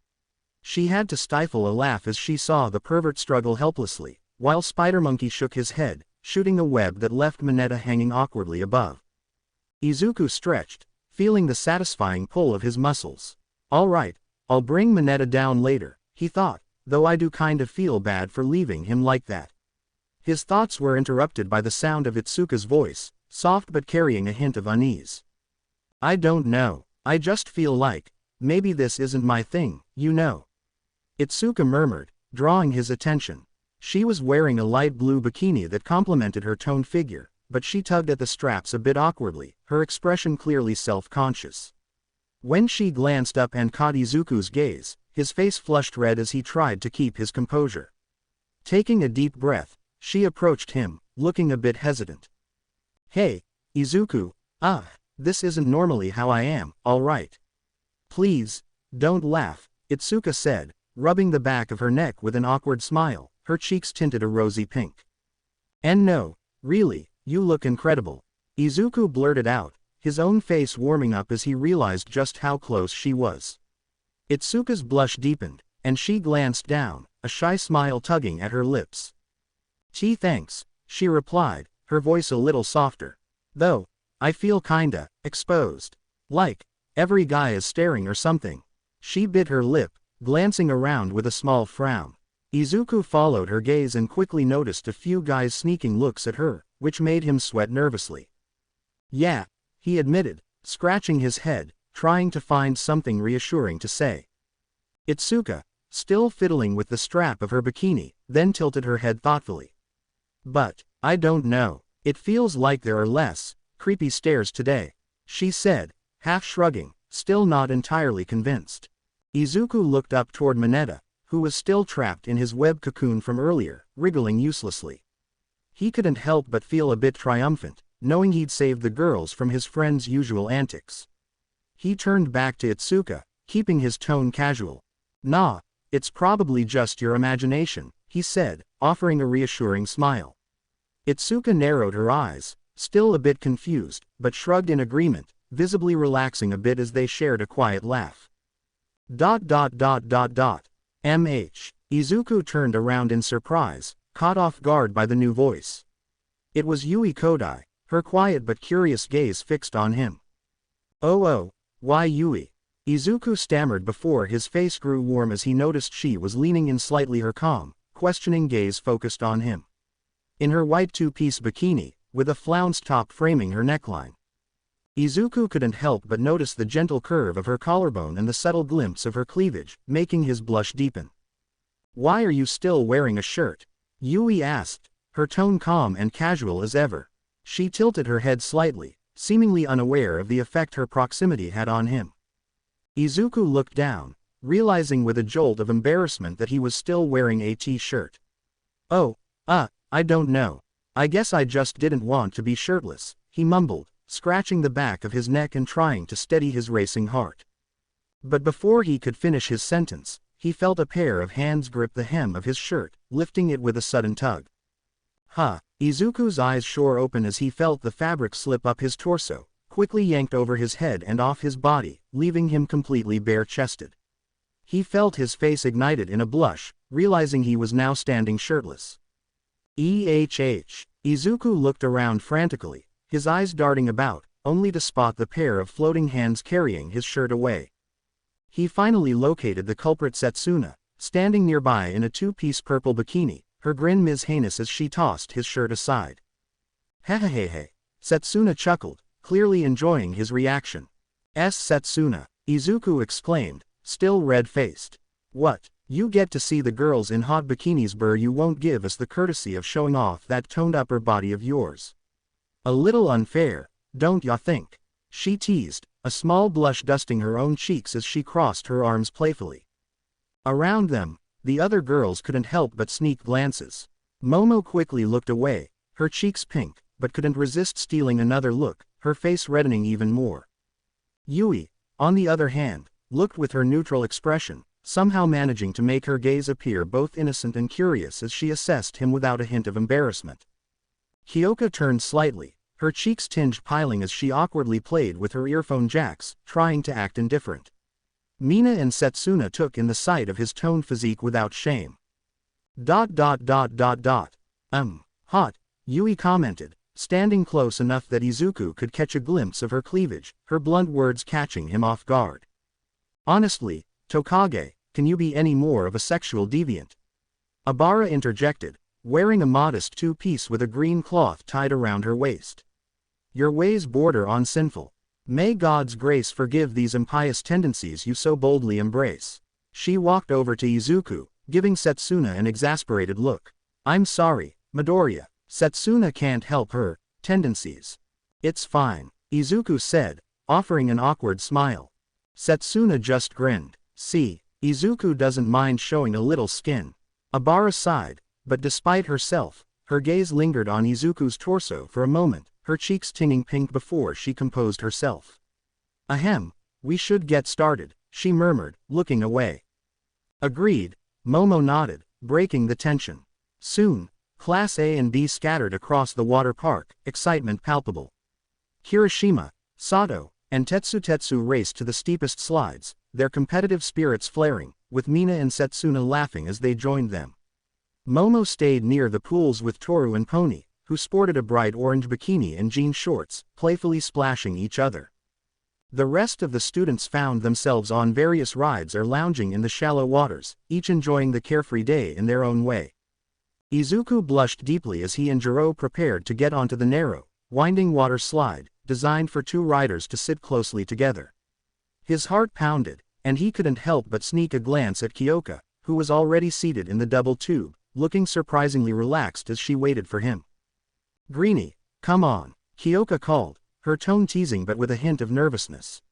Speaker 1: She had to stifle a laugh as she saw the pervert struggle helplessly, while Spider Monkey shook his head, shooting a web that left Mineta hanging awkwardly above. Izuku stretched, feeling the satisfying pull of his muscles. All right, I'll bring Mineta down later, he thought, though I do kind of feel bad for leaving him like that. His thoughts were interrupted by the sound of Itsuka's voice, soft but carrying a hint of unease. I don't know, I just feel like, maybe this isn't my thing, you know. Itsuka murmured, drawing his attention. She was wearing a light blue bikini that complemented her toned figure, but she tugged at the straps a bit awkwardly, her expression clearly self-conscious. When she glanced up and caught Izuku's gaze, his face flushed red as he tried to keep his composure. Taking a deep breath, she approached him, looking a bit hesitant. Hey, Izuku, this isn't normally how I am, alright. Please, don't laugh, Itsuka said, rubbing the back of her neck with an awkward smile, her cheeks tinted a rosy pink. And no, really, you look incredible. Izuku blurted out, his own face warming up as he realized just how close she was. Itsuka's blush deepened, and she glanced down, a shy smile tugging at her lips. Thanks, she replied, her voice a little softer. Though, I feel kinda exposed. Like, every guy is staring or something. She bit her lip, glancing around with a small frown. Izuku followed her gaze and quickly noticed a few guys sneaking looks at her, which made him sweat nervously. Yeah, he admitted, scratching his head, trying to find something reassuring to say. Itsuka, still fiddling with the strap of her bikini, then tilted her head thoughtfully. But, I don't know, it feels like there are less creepy stares today, she said, half shrugging, still not entirely convinced. Izuku looked up toward Mineta, who was still trapped in his web cocoon from earlier, wriggling uselessly. He couldn't help but feel a bit triumphant, knowing he'd saved the girls from his friend's usual antics. He turned back to Itsuka, keeping his tone casual. Nah, it's probably just your imagination, he said, offering a reassuring smile. Itsuka narrowed her eyes, still a bit confused, but shrugged in agreement, visibly relaxing a bit as they shared a quiet laugh. Izuku turned around in surprise, caught off guard by the new voice. It was Yui Kodai, her quiet but curious gaze fixed on him. Oh, why Yui? Izuku stammered before his face grew warm as he noticed she was leaning in slightly, her calm, questioning gaze focused on him. In her white two-piece bikini, with a flounced top framing her neckline. Izuku couldn't help but notice the gentle curve of her collarbone and the subtle glimpse of her cleavage, making his blush deepen. Why are you still wearing a shirt? Yui asked, her tone calm and casual as ever. She tilted her head slightly, seemingly unaware of the effect her proximity had on him. Izuku looked down, realizing with a jolt of embarrassment that he was still wearing a t-shirt. Oh, I don't know. I guess I just didn't want to be shirtless, he mumbled, scratching the back of his neck and trying to steady his racing heart. But before he could finish his sentence, he felt a pair of hands grip the hem of his shirt, lifting it with a sudden tug. Izuku's eyes shore open as he felt the fabric slip up his torso, quickly yanked over his head and off his body, leaving him completely bare-chested. He felt his face ignited in a blush, realizing he was now standing shirtless. Izuku looked around frantically, his eyes darting about, only to spot the pair of floating hands carrying his shirt away. He finally located the culprit Setsuna, standing nearby in a two-piece purple bikini, her grin heinous as she tossed his shirt aside. Hehehehe, Setsuna chuckled, clearly enjoying his reaction. Setsuna, Izuku exclaimed, still red-faced. What? You get to see the girls in hot bikinis, you won't give us the courtesy of showing off that toned upper body of yours. A little unfair, don't ya think? She teased, a small blush dusting her own cheeks as she crossed her arms playfully. Around them, the other girls couldn't help but sneak glances. Momo quickly looked away, her cheeks pink, but couldn't resist stealing another look, her face reddening even more. Yui, on the other hand, looked with her neutral expression, somehow managing to make her gaze appear both innocent and curious as she assessed him without a hint of embarrassment. Kyoka turned slightly, her cheeks tinged piling as she awkwardly played with her earphone jacks, trying to act indifferent. Mina and Setsuna took in the sight of his toned physique without shame. Hot, Yui commented, standing close enough that Izuku could catch a glimpse of her cleavage, her blunt words catching him off guard. Honestly, Tokage, can you be any more of a sexual deviant? Abara interjected, wearing a modest two-piece with a green cloth tied around her waist. Your ways border on sinful. May God's grace forgive these impious tendencies you so boldly embrace. She walked over to Izuku, giving Setsuna an exasperated look. I'm sorry, Midoriya, Setsuna can't help her tendencies. It's fine, Izuku said, offering an awkward smile. Setsuna just grinned. See, Izuku doesn't mind showing a little skin. Abara sighed, but despite herself, her gaze lingered on Izuku's torso for a moment, her cheeks tinging pink before she composed herself. Ahem, we should get started, she murmured, looking away. Agreed, Momo nodded, breaking the tension. Soon, Class A and B scattered across the water park, excitement palpable. Kirishima, Sato, and Tetsu raced to the steepest slides, their competitive spirits flaring, with Mina and Setsuna laughing as they joined them. Momo stayed near the pools with Toru and Pony, who sported a bright orange bikini and jean shorts, playfully splashing each other. The rest of the students found themselves on various rides or lounging in the shallow waters, each enjoying the carefree day in their own way. Izuku blushed deeply as he and Jiro prepared to get onto the narrow, winding water slide, designed for two riders to sit closely together. His heart pounded, and he couldn't help but sneak a glance at Kyoka, who was already seated in the double tube, looking surprisingly relaxed as she waited for him. Greenie, come on, Kyoka called, her tone teasing but with a hint of nervousness.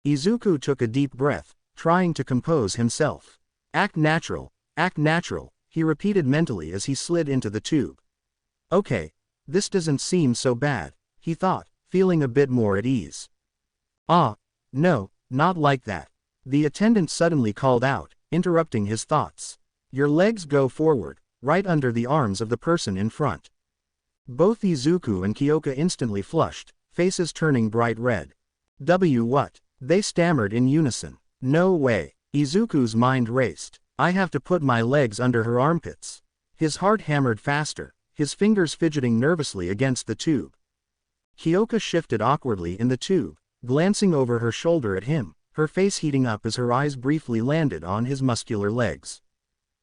Speaker 1: Izuku took a deep breath, trying to compose himself. Act natural, he repeated mentally as he slid into the tube. Okay, this doesn't seem so bad, he thought, feeling a bit more at ease. No, not like that. The attendant suddenly called out, interrupting his thoughts. Your legs go forward, right under the arms of the person in front. Both Izuku and Kyoka instantly flushed, faces turning bright red. What? They stammered in unison. No way. Izuku's mind raced. I have to put my legs under her armpits. His heart hammered faster, his fingers fidgeting nervously against the tube. Kyoka shifted awkwardly in the tube, glancing over her shoulder at him, her face heating up as her eyes briefly landed on his muscular legs.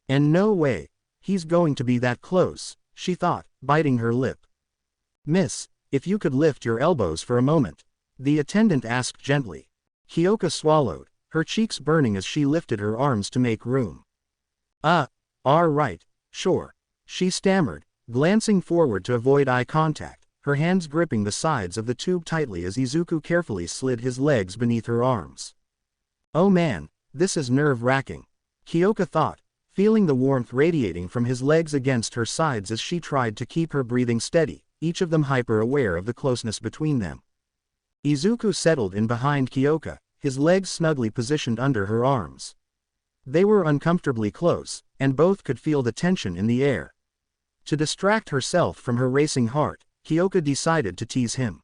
Speaker 1: And no way, he's going to be that close, she thought, biting her lip. Miss, if you could lift your elbows for a moment, the attendant asked gently. Kyoka swallowed, her cheeks burning as she lifted her arms to make room. All right, sure, she stammered, glancing forward to avoid eye contact, her hands gripping the sides of the tube tightly as Izuku carefully slid his legs beneath her arms. Oh man, this is nerve-wracking, Kyoka thought, feeling the warmth radiating from his legs against her sides as she tried to keep her breathing steady, each of them hyper-aware of the closeness between them. Izuku settled in behind Kyoka, his legs snugly positioned under her arms. They were uncomfortably close, and both could feel the tension in the air. To distract herself from her racing heart, Kyoka decided to tease him.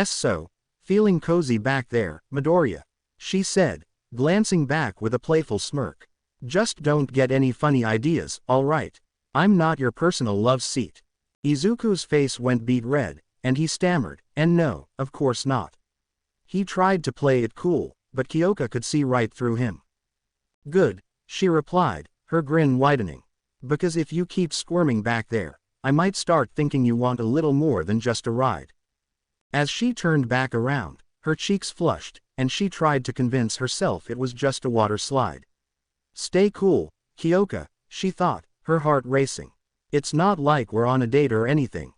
Speaker 1: So, feeling cozy back there, Midoriya, she said, glancing back with a playful smirk. Just don't get any funny ideas, alright? I'm not your personal love seat. Izuku's face went beet red, and he stammered, and no, of course not. He tried to play it cool, but Kyoka could see right through him. Good, she replied, her grin widening. Because if you keep squirming back there, I might start thinking you want a little more than just a ride. As she turned back around, her cheeks flushed, and she tried to convince herself it was just a water slide. Stay cool, Kyoka, she thought, her heart racing. It's not like we're on a date or anything.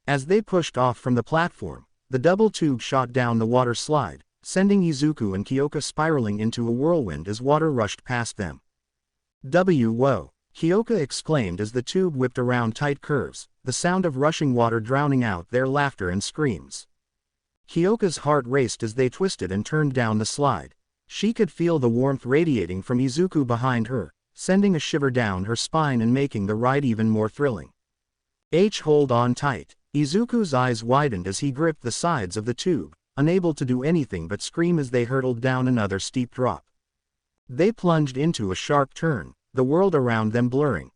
Speaker 1: As they pushed off from the platform, the double tube shot down the water slide, sending Izuku and Kyoka spiraling into a whirlwind as water rushed past them. Whoa, Kyoka exclaimed as the tube whipped around tight curves, the sound of rushing water drowning out their laughter and screams. Kyoka's heart raced as they twisted and turned down the slide. She could feel the warmth radiating from Izuku behind her, sending a shiver down her spine and making the ride even more thrilling. Hold on tight. Izuku's eyes widened as he gripped the sides of the tube, unable to do anything but scream as they hurtled down another steep drop. They plunged into a sharp turn, the world around them blurring.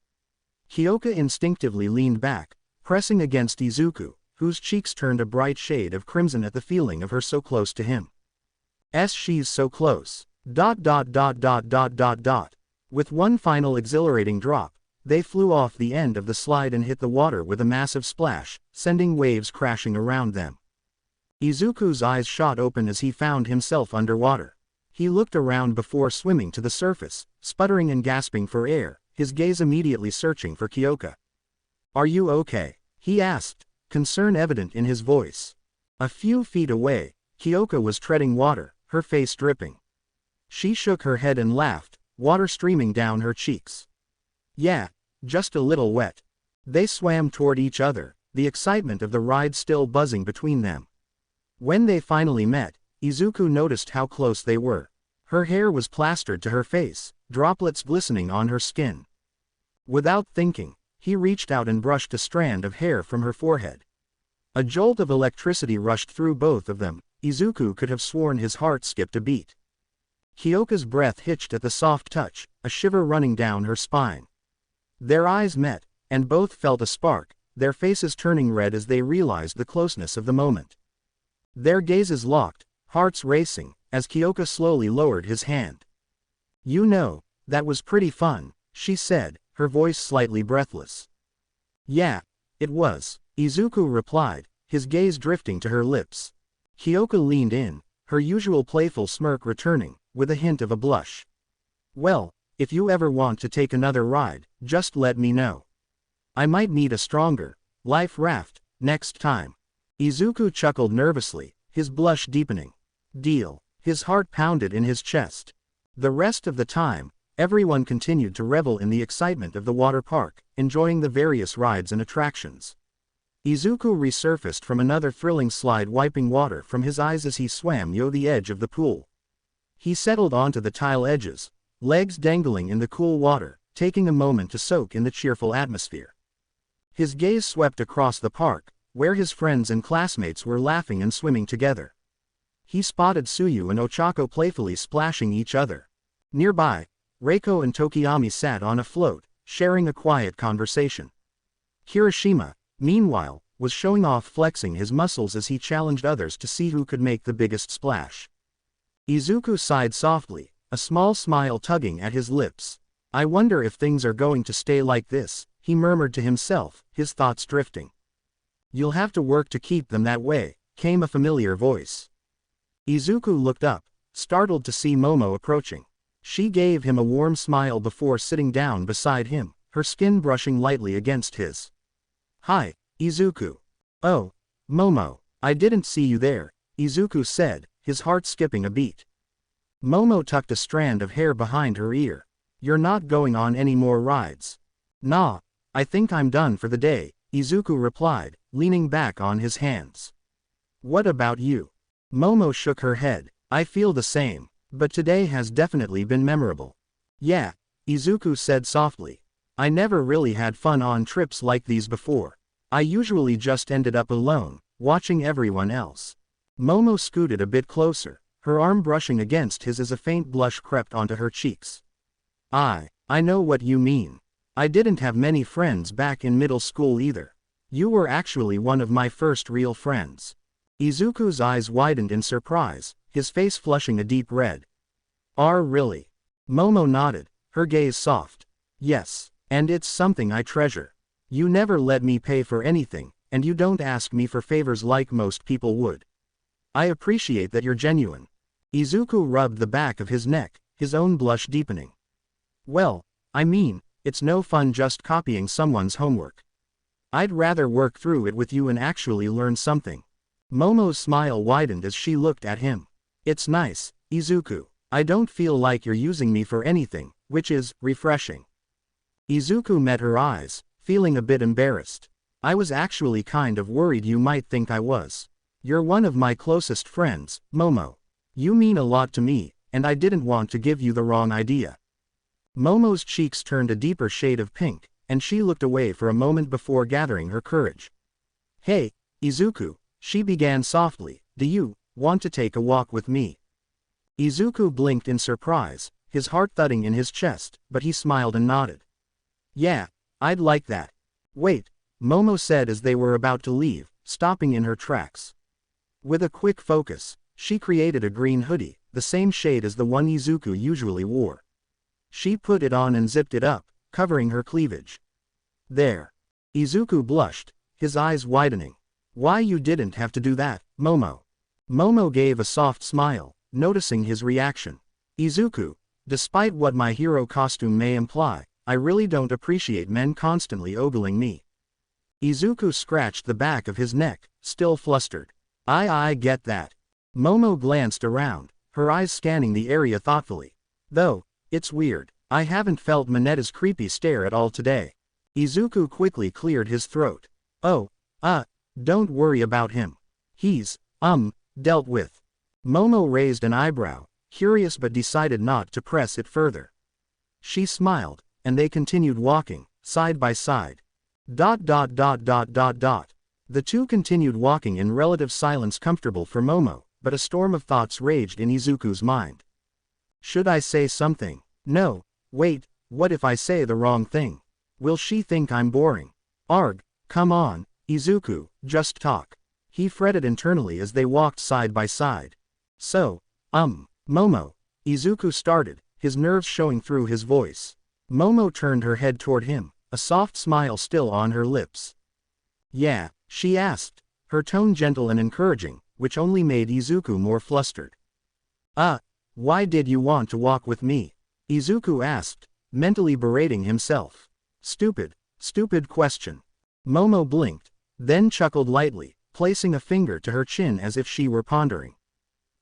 Speaker 1: Kyoka instinctively leaned back, pressing against Izuku, whose cheeks turned a bright shade of crimson at the feeling of her so close to him. She's so close. With one final exhilarating drop, they flew off the end of the slide and hit the water with a massive splash, sending waves crashing around them. Izuku's eyes shot open as he found himself underwater. He looked around before swimming to the surface, sputtering and gasping for air, his gaze immediately searching for Kyoka. "Are you okay?" he asked, concern evident in his voice. A few feet away, Kyoka was treading water, her face dripping. She shook her head and laughed, water streaming down her cheeks. "Yeah, just a little wet." They swam toward each other, the excitement of the ride still buzzing between them. When they finally met, Izuku noticed how close they were. Her hair was plastered to her face, droplets glistening on her skin. Without thinking, he reached out and brushed a strand of hair from her forehead. A jolt of electricity rushed through both of them. Izuku could have sworn his heart skipped a beat. Kyoka's breath hitched at the soft touch, a shiver running down her spine. Their eyes met, and both felt a spark, their faces turning red as they realized the closeness of the moment. Their gazes locked, hearts racing, as Kyoka slowly lowered his hand. "You know, that was pretty fun," she said, her voice slightly breathless. "Yeah, it was," Izuku replied, his gaze drifting to her lips. Kyoka leaned in, her usual playful smirk returning, with a hint of a blush. "Well, if you ever want to take another ride, just let me know. I might need a stronger life raft next time." Izuku chuckled nervously, his blush deepening. "Deal." His heart pounded in his chest. The rest of the time, everyone continued to revel in the excitement of the water park, enjoying the various rides and attractions. Izuku resurfaced from another thrilling slide, wiping water from his eyes as he swam near the edge of the pool. He settled onto the tile edges, legs dangling in the cool water, taking a moment to soak in the cheerful atmosphere. His gaze swept across the park, where his friends and classmates were laughing and swimming together. He spotted Tsuyu and Ochako playfully splashing each other. Nearby, Reiko and Tokiyami sat on a float, sharing a quiet conversation. Kirishima, meanwhile, was showing off, flexing his muscles as he challenged others to see who could make the biggest splash. Izuku sighed softly, a small smile tugging at his lips. "I wonder if things are going to stay like this," he murmured to himself, his thoughts drifting. "You'll have to work to keep them that way," came a familiar voice. Izuku looked up, startled to see Momo approaching. She gave him a warm smile before sitting down beside him, her skin brushing lightly against his. "Hi, Izuku." "Oh, Momo, I didn't see you there," Izuku said, his heart skipping a beat. Momo tucked a strand of hair behind her ear. "You're not going on any more rides?" "Nah, I think I'm done for the day," Izuku replied, leaning back on his hands. "What about you?" Momo shook her head. "I feel the same, but today has definitely been memorable." "Yeah," Izuku said softly. "I never really had fun on trips like these before. I usually just ended up alone, watching everyone else." Momo scooted a bit closer, her arm brushing against his as a faint blush crept onto her cheeks. I know what you mean. I didn't have many friends back in middle school either. You were actually one of my first real friends." Izuku's eyes widened in surprise, his face flushing a deep red. Really?" Momo nodded, her gaze soft. "Yes, and it's something I treasure. You never let me pay for anything, and you don't ask me for favors like most people would. I appreciate that you're genuine." Izuku rubbed the back of his neck, his own blush deepening. Well, I mean, it's no fun just copying someone's homework. I'd rather work through it with you and actually learn something. Momo's smile widened as she looked at him. It's nice, Izuku. I don't feel like you're using me for anything, which is refreshing. Izuku met her eyes, feeling a bit embarrassed. I was actually kind of worried you might think I was. You're one of my closest friends, Momo. You mean a lot to me, and I didn't want to give you the wrong idea. Momo's cheeks turned a deeper shade of pink, and she looked away for a moment before gathering her courage. Hey, Izuku, she began softly, do you want to take a walk with me? Izuku blinked in surprise, his heart thudding in his chest, but he smiled and nodded. Yeah, I'd like that. Wait, Momo said as they were about to leave, stopping in her tracks. With a quick focus, she created a green hoodie, the same shade as the one Izuku usually wore. She put it on and zipped it up, covering her cleavage. There. Izuku blushed, his eyes widening. Why you didn't have to do that, Momo? Momo gave a soft smile, noticing his reaction. Izuku, despite what my hero costume may imply, I really don't appreciate men constantly ogling me. Izuku scratched the back of his neck, still flustered. I get that. Momo glanced around, her eyes scanning the area thoughtfully. Though, it's weird, I haven't felt Minetta's creepy stare at all today. Izuku quickly cleared his throat. Oh, don't worry about him. He's, dealt with. Momo raised an eyebrow, curious but decided not to press it further. She smiled, and they continued walking, side by side. The two continued walking in relative silence, comfortable for Momo, but a storm of thoughts raged in Izuku's mind. Should I say something? No, wait, what if I say the wrong thing? Will she think I'm boring? Arg, come on, Izuku, just talk. He fretted internally as they walked side by side. So, Momo, Izuku started, his nerves showing through his voice. Momo turned her head toward him, a soft smile still on her lips. Yeah, she asked, her tone gentle and encouraging, which only made Izuku more flustered. Why did you want to walk with me? Izuku asked, mentally berating himself. Stupid question. Momo blinked, then chuckled lightly, placing a finger to her chin as if she were pondering.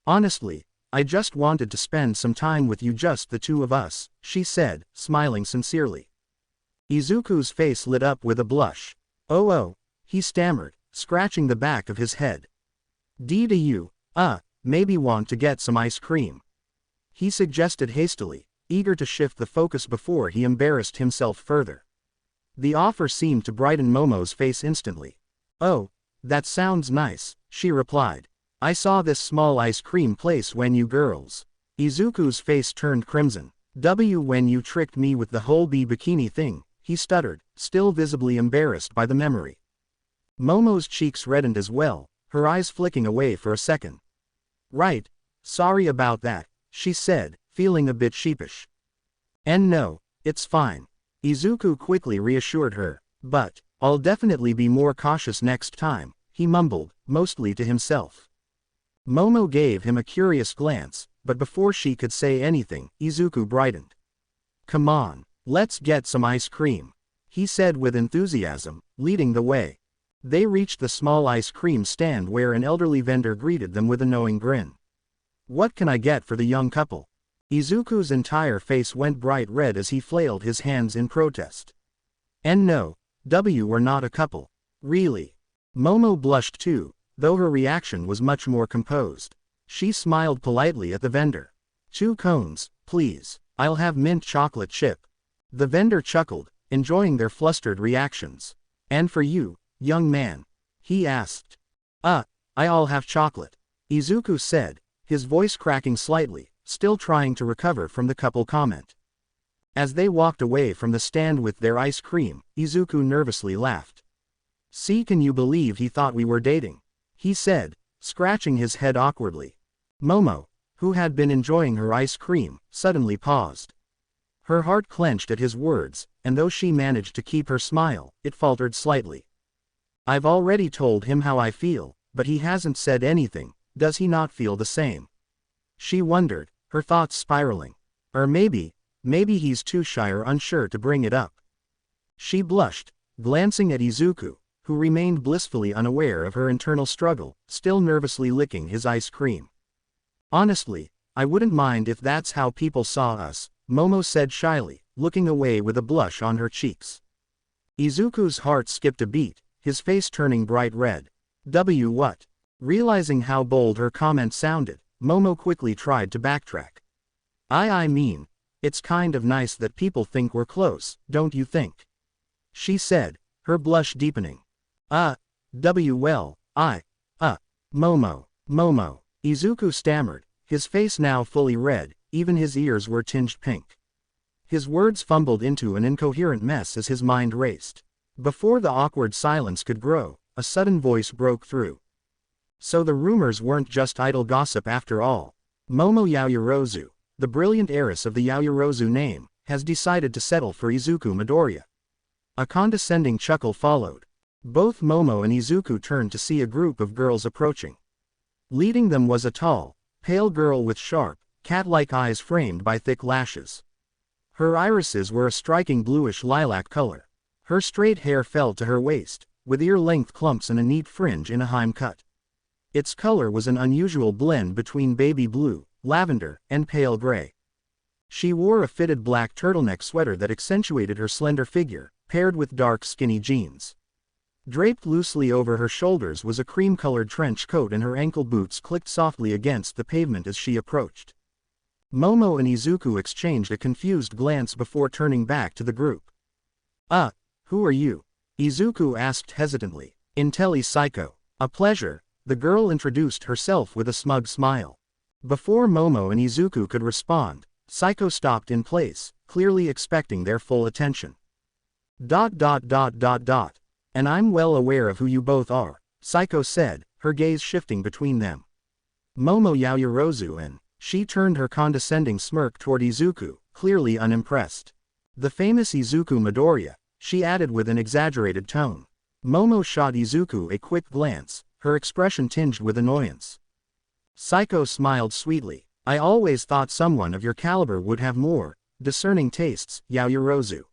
Speaker 1: Honestly, I just wanted to spend some time with you, just the two of us, she said, smiling sincerely. Izuku's face lit up with a blush. Oh, he stammered, scratching the back of his head. Do you, maybe want to get some ice cream? He suggested hastily, eager to shift the focus before he embarrassed himself further. The offer seemed to brighten Momo's face instantly. Oh, that sounds nice, she replied. I saw this small ice cream place when you girls. Izuku's face turned crimson. When you tricked me with the whole bikini thing, he stuttered, still visibly embarrassed by the memory. Momo's cheeks reddened as well, her eyes flicking away for a second. Right, sorry about that, she said, feeling a bit sheepish. And no, it's fine. Izuku quickly reassured her, but, I'll definitely be more cautious next time, he mumbled, mostly to himself. Momo gave him a curious glance, but before she could say anything, Izuku brightened. Come on, let's get some ice cream, he said with enthusiasm, leading the way. They reached the small ice cream stand where an elderly vendor greeted them with a knowing grin. What can I get for the young couple? Izuku's entire face went bright red as he flailed his hands in protest. And no, we're not a couple. Really. Momo blushed too, though her reaction was much more composed. She smiled politely at the vendor. 2 cones, please. I'll have mint chocolate chip. The vendor chuckled, enjoying their flustered reactions. And for you, young man? He asked. I'll have chocolate. Izuku said, his voice cracking slightly, still trying to recover from the couple comment. As they walked away from the stand with their ice cream, Izuku nervously laughed. See, can you believe he thought we were dating? He said, scratching his head awkwardly. Momo, who had been enjoying her ice cream, suddenly paused. Her heart clenched at his words, and though she managed to keep her smile, it faltered slightly. I've already told him how I feel, but he hasn't said anything. Does he not feel the same? She wondered, her thoughts spiraling. Or maybe he's too shy or unsure to bring it up. She blushed, glancing at Izuku, who remained blissfully unaware of her internal struggle, still nervously licking his ice cream. Honestly, I wouldn't mind if that's how people saw us, Momo said shyly, looking away with a blush on her cheeks. Izuku's heart skipped a beat, his face turning bright red. What? Realizing how bold her comment sounded, Momo quickly tried to backtrack. I mean, it's kind of nice that people think we're close, don't you think? She said, her blush deepening. Well, Momo. Izuku stammered, his face now fully red, even his ears were tinged pink. His words fumbled into an incoherent mess as his mind raced. Before the awkward silence could grow, a sudden voice broke through. So the rumors weren't just idle gossip after all. Momo Yaoyorozu, the brilliant heiress of the Yaoyorozu name, has decided to settle for Izuku Midoriya. A condescending chuckle followed. Both Momo and Izuku turned to see a group of girls approaching. Leading them was a tall, pale girl with sharp, cat-like eyes framed by thick lashes. Her irises were a striking bluish lilac color. Her straight hair fell to her waist, with ear-length clumps and a neat fringe in a Harem cut. Its color was an unusual blend between baby blue, lavender, and pale gray. She wore a fitted black turtleneck sweater that accentuated her slender figure, paired with dark skinny jeans. Draped loosely over her shoulders was a cream-colored trench coat and her ankle boots clicked softly against the pavement as she approached. Momo and Izuku exchanged a confused glance before turning back to the group. Who are you? Izuku asked hesitantly. Intelli Psycho. A pleasure, the girl introduced herself with a smug smile. Before Momo and Izuku could respond, Psycho stopped in place, clearly expecting their full attention. And I'm well aware of who you both are, Psycho said, her gaze shifting between them. Momo Yaoyorozu and she turned her condescending smirk toward Izuku, clearly unimpressed. The famous Izuku Midoriya, she added with an exaggerated tone. Momo shot Izuku a quick glance, her expression tinged with annoyance. Psycho smiled sweetly. I always thought someone of your caliber would have more discerning tastes, Yaoyorozu.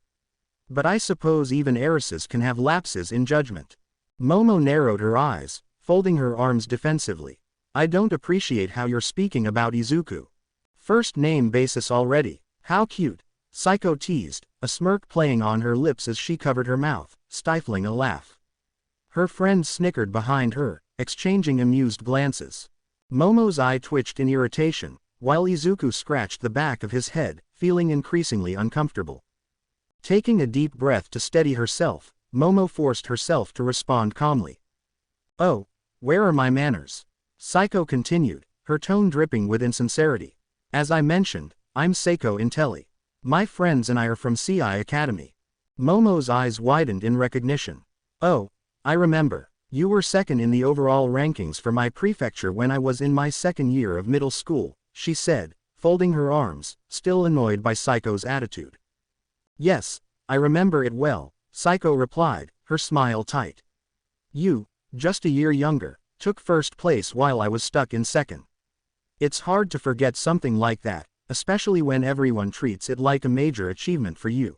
Speaker 1: But I suppose even heiresses can have lapses in judgment. Momo narrowed her eyes, folding her arms defensively. I don't appreciate how you're speaking about Izuku. First name basis already, how cute, Psycho teased, a smirk playing on her lips as she covered her mouth, stifling a laugh. Her friends snickered behind her, exchanging amused glances. Momo's eye twitched in irritation, while Izuku scratched the back of his head, feeling increasingly uncomfortable. Taking a deep breath to steady herself, Momo forced herself to respond calmly. Oh, where are my manners? Psycho continued, her tone dripping with insincerity. As I mentioned, I'm Seiko Intelli. My friends and I are from CI Academy. Momo's eyes widened in recognition. Oh, I remember. You were second in the overall rankings for my prefecture when I was in my second year of middle school, she said, folding her arms, still annoyed by Psycho's attitude. Yes, I remember it well, Psycho replied, her smile tight. You, just a year younger, took first place while I was stuck in second. It's hard to forget something like that, especially when everyone treats it like a major achievement for you.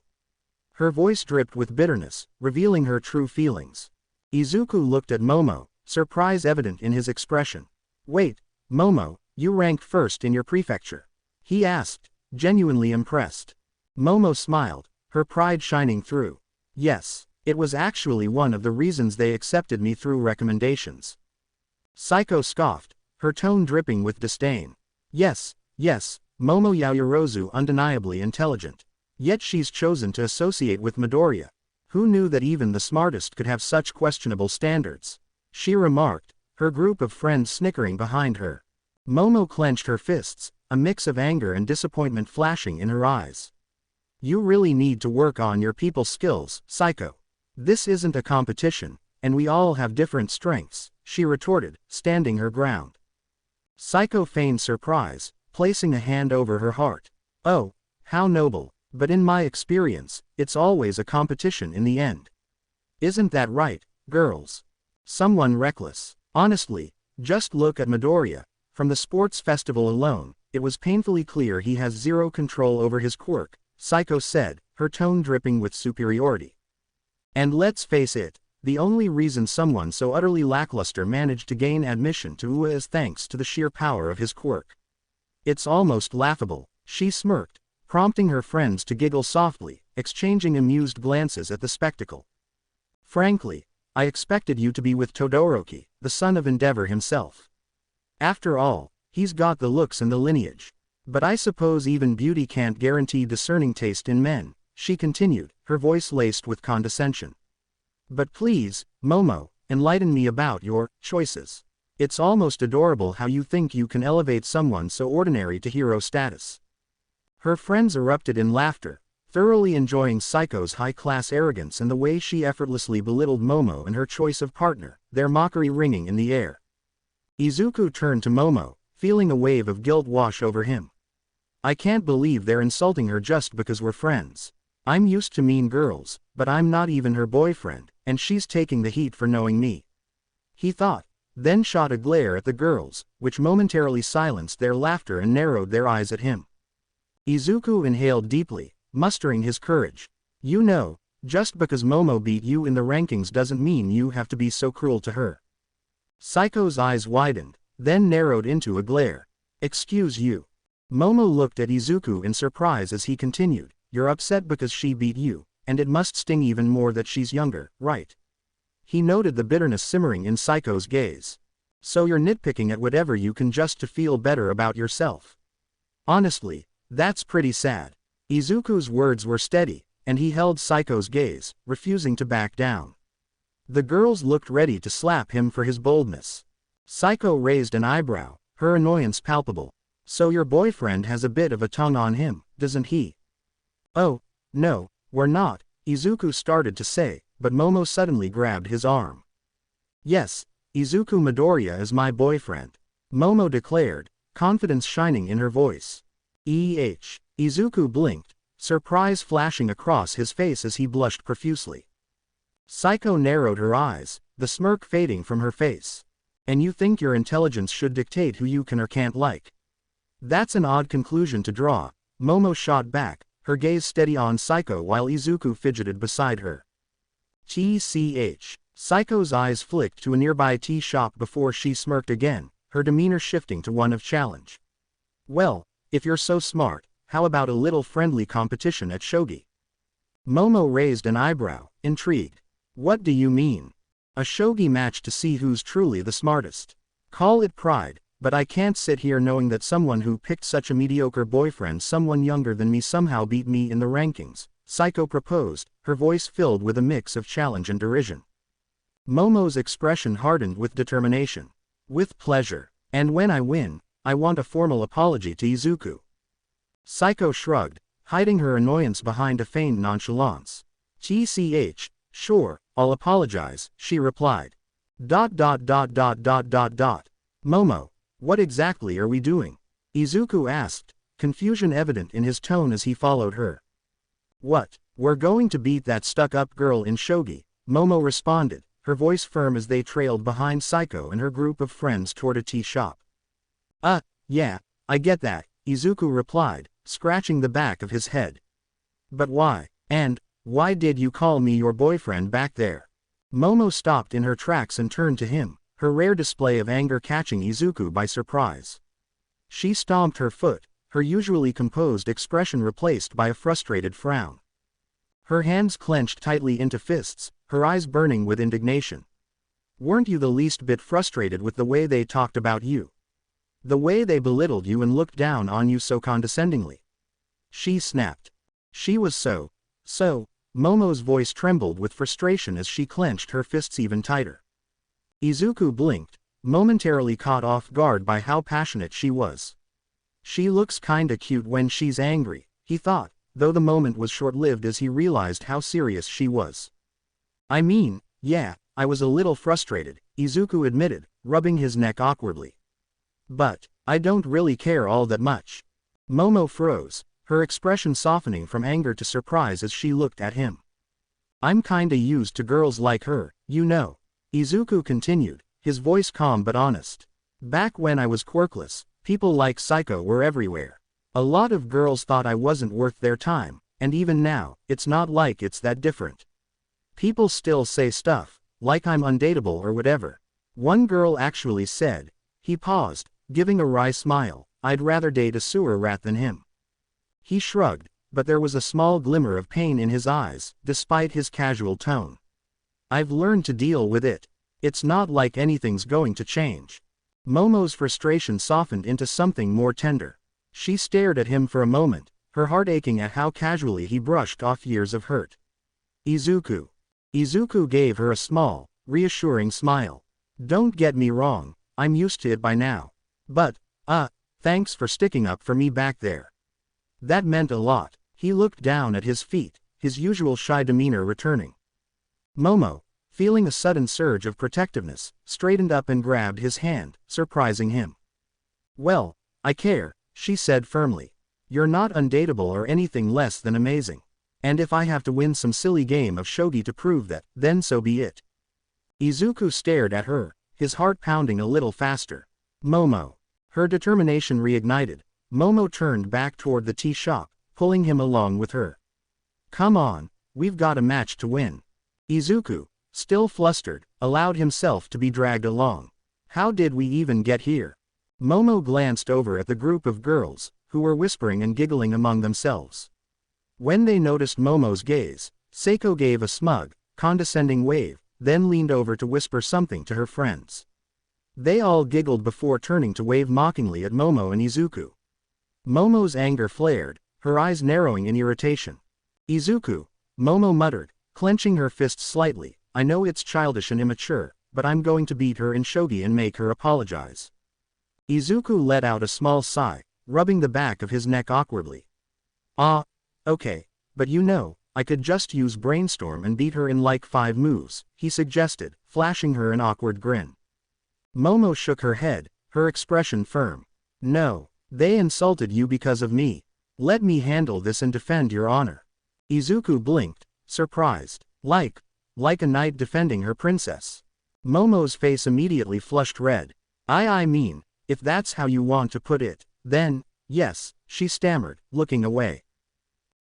Speaker 1: Her voice dripped with bitterness, revealing her true feelings. Izuku looked at Momo, surprise evident in his expression. Wait, Momo, you ranked first in your prefecture? He asked, genuinely impressed. Momo smiled, her pride shining through. Yes, it was actually one of the reasons they accepted me through recommendations. Psycho scoffed, her tone dripping with disdain. Yes, Momo Yaoyorozu undeniably intelligent. Yet she's chosen to associate with Midoriya. Who knew that even the smartest could have such questionable standards? She remarked, her group of friends snickering behind her. Momo clenched her fists, a mix of anger and disappointment flashing in her eyes. You really need to work on your people skills, Psycho. This isn't a competition, and we all have different strengths, she retorted, standing her ground. Psycho feigned surprise, placing a hand over her heart. Oh, how noble, but in my experience, it's always a competition in the end. Isn't that right, girls? Someone reckless. Honestly, just look at Midoriya. From the sports festival alone, it was painfully clear he has zero control over his quirk, Psycho said, her tone dripping with superiority. And let's face it, the only reason someone so utterly lackluster managed to gain admission to UA is thanks to the sheer power of his quirk. It's almost laughable, she smirked, prompting her friends to giggle softly, exchanging amused glances at the spectacle. Frankly, I expected you to be with Todoroki, the son of Endeavor himself. After all, he's got the looks and the lineage. But I suppose even beauty can't guarantee discerning taste in men, she continued, her voice laced with condescension. But please, Momo, enlighten me about your choices. It's almost adorable how you think you can elevate someone so ordinary to hero status. Her friends erupted in laughter, thoroughly enjoying Psycho's high-class arrogance and the way she effortlessly belittled Momo and her choice of partner, their mockery ringing in the air. Izuku turned to Momo, feeling a wave of guilt wash over him. I can't believe they're insulting her just because we're friends. I'm used to mean girls, but I'm not even her boyfriend, and she's taking the heat for knowing me. He thought, then shot a glare at the girls, which momentarily silenced their laughter and narrowed their eyes at him. Izuku inhaled deeply, mustering his courage. You know, just because Momo beat you in the rankings doesn't mean you have to be so cruel to her. Psycho's eyes widened, then narrowed into a glare. Excuse you. Momo looked at Izuku in surprise as he continued, you're upset because she beat you, and it must sting even more that she's younger, right? He noted the bitterness simmering in Psycho's gaze. So you're nitpicking at whatever you can just to feel better about yourself. Honestly, that's pretty sad. Izuku's words were steady, and he held Psycho's gaze, refusing to back down. The girls looked ready to slap him for his boldness. Psycho raised an eyebrow, her annoyance palpable. So your boyfriend has a bit of a tongue on him, doesn't he? Oh, no, we're not, Izuku started to say, but Momo suddenly grabbed his arm. Yes, Izuku Midoriya is my boyfriend, Momo declared, confidence shining in her voice. Izuku blinked, surprise flashing across his face as he blushed profusely. Psycho narrowed her eyes, the smirk fading from her face. And you think your intelligence should dictate who you can or can't like? That's an odd conclusion to draw, Momo shot back, her gaze steady on Psycho while Izuku fidgeted beside her. Psycho's eyes flicked to a nearby tea shop before she smirked again, her demeanor shifting to one of challenge. Well, if you're so smart, how about a little friendly competition at shogi? Momo raised an eyebrow, intrigued. What do you mean? A shogi match to see who's truly the smartest. Call it pride. But I can't sit here knowing that someone who picked such a mediocre boyfriend, someone younger than me, somehow beat me in the rankings, Psycho proposed, her voice filled with a mix of challenge and derision. Momo's expression hardened with determination. With pleasure. And when I win, I want a formal apology to Izuku. Psycho shrugged, hiding her annoyance behind a feigned nonchalance. Sure, I'll apologize, she replied. Momo. What exactly are we doing? Izuku asked, confusion evident in his tone as he followed her. What, we're going to beat that stuck-up girl in shogi, Momo responded, her voice firm as they trailed behind Psycho and her group of friends toward a tea shop. Yeah, I get that, Izuku replied, scratching the back of his head. But why? And, why did you call me your boyfriend back there? Momo stopped in her tracks and turned to him, her rare display of anger catching Izuku by surprise. She stomped her foot, her usually composed expression replaced by a frustrated frown. Her hands clenched tightly into fists, her eyes burning with indignation. Weren't you the least bit frustrated with the way they talked about you? The way they belittled you and looked down on you so condescendingly? She snapped. She was so. Momo's voice trembled with frustration as she clenched her fists even tighter. Izuku blinked, momentarily caught off guard by how passionate she was. She looks kinda cute when she's angry, he thought, though the moment was short-lived as he realized how serious she was. I mean, yeah, I was a little frustrated, Izuku admitted, rubbing his neck awkwardly. But, I don't really care all that much. Momo froze, her expression softening from anger to surprise as she looked at him. I'm kinda used to girls like her, you know. Izuku continued, his voice calm but honest. Back when I was quirkless, People like Psycho were everywhere. A lot of girls thought I wasn't worth their time, and even now, it's not like it's that different. People still say stuff, like I'm undateable or whatever. One girl actually said, he paused, giving a wry smile, I'd rather date a sewer rat than him. He shrugged, but there was a small glimmer of pain in his eyes, despite his casual tone. I've learned to deal with it. It's not like anything's going to change. Momo's frustration softened into something more tender. She stared at him for a moment, her heart aching at how casually he brushed off years of hurt. Izuku. Izuku gave her a small, reassuring smile. Don't get me wrong, I'm used to it by now. But, thanks for sticking up for me back there. That meant a lot. He looked down at his feet, his usual shy demeanor returning. Momo, feeling a sudden surge of protectiveness, straightened up and grabbed his hand, surprising him. Well, I care, she said firmly. You're not undateable or anything less than amazing. And if I have to win some silly game of shogi to prove that, then so be it. Izuku stared at her, his heart pounding a little faster. Momo. Her determination reignited. Momo turned back toward the tea shop, pulling him along with her. Come on, we've got a match to win. Izuku, still flustered, allowed himself to be dragged along. How did we even get here? Momo glanced over at the group of girls, who were whispering and giggling among themselves. When they noticed Momo's gaze, Seiko gave a smug, condescending wave, then leaned over to whisper something to her friends. They all giggled before turning to wave mockingly at Momo and Izuku. Momo's anger flared, her eyes narrowing in irritation. Izuku, Momo muttered, clenching her fists slightly, I know it's childish and immature, but I'm going to beat her in shogi and make her apologize. Izuku let out a small sigh, rubbing the back of his neck awkwardly. Okay, but you know, I could just use brainstorm and beat her in like 5 moves, he suggested, flashing her an awkward grin. Momo shook her head, her expression firm. No, they insulted you because of me. Let me handle this and defend your honor. Izuku blinked, surprised. Like a knight defending her princess. Momo's face immediately flushed red. I mean, if that's how you want to put it, then, yes, she stammered, looking away.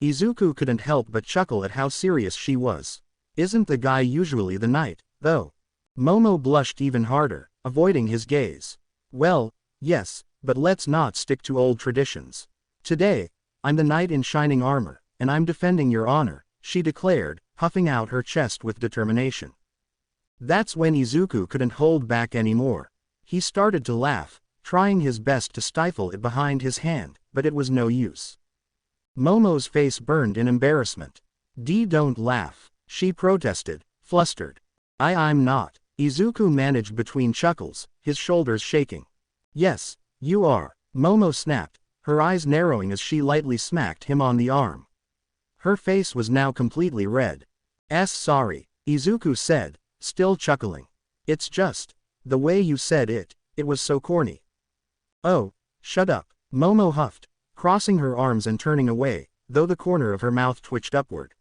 Speaker 1: Izuku couldn't help but chuckle at how serious she was. Isn't the guy usually the knight, though? Momo blushed even harder, avoiding his gaze. Well, yes, but let's not stick to old traditions. Today, I'm the knight in shining armor, and I'm defending your honor, she declared, puffing out her chest with determination. That's when Izuku couldn't hold back anymore. He started to laugh, trying his best to stifle it behind his hand, but it was no use. Momo's face burned in embarrassment. Don't laugh, she protested, flustered. I'm not. Izuku managed between chuckles, his shoulders shaking. Yes, you are, Momo snapped, her eyes narrowing as she lightly smacked him on the arm. Her face was now completely red. Sorry, Izuku said, still chuckling. It's just, the way you said it was so corny. Oh, shut up, Momo huffed, crossing her arms and turning away, though the corner of her mouth twitched upward.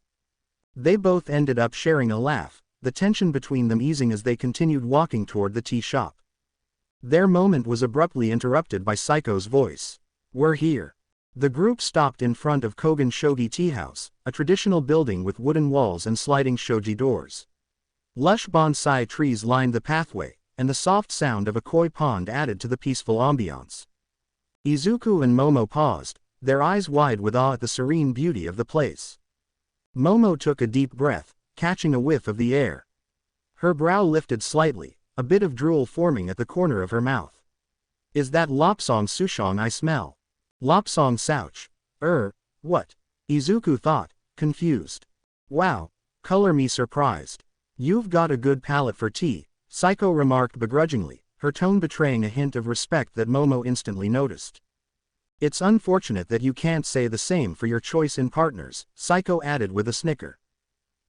Speaker 1: They both ended up sharing a laugh, the tension between them easing as they continued walking toward the tea shop. Their moment was abruptly interrupted by Saiko's voice. We're here. The group stopped in front of Kogen Shogi Tea House, a traditional building with wooden walls and sliding shogi doors. Lush bonsai trees lined the pathway, and the soft sound of a koi pond added to the peaceful ambiance. Izuku and Momo paused, their eyes wide with awe at the serene beauty of the place. Momo took a deep breath, catching a whiff of the air. Her brow lifted slightly, a bit of drool forming at the corner of her mouth. Is that Lopsong Sushong I smell? Lopsong Souch. What? Izuku thought, confused. Wow, color me surprised. You've got a good palate for tea, Saiko remarked begrudgingly, her tone betraying a hint of respect that Momo instantly noticed. It's unfortunate that you can't say the same for your choice in partners, Saiko added with a snicker.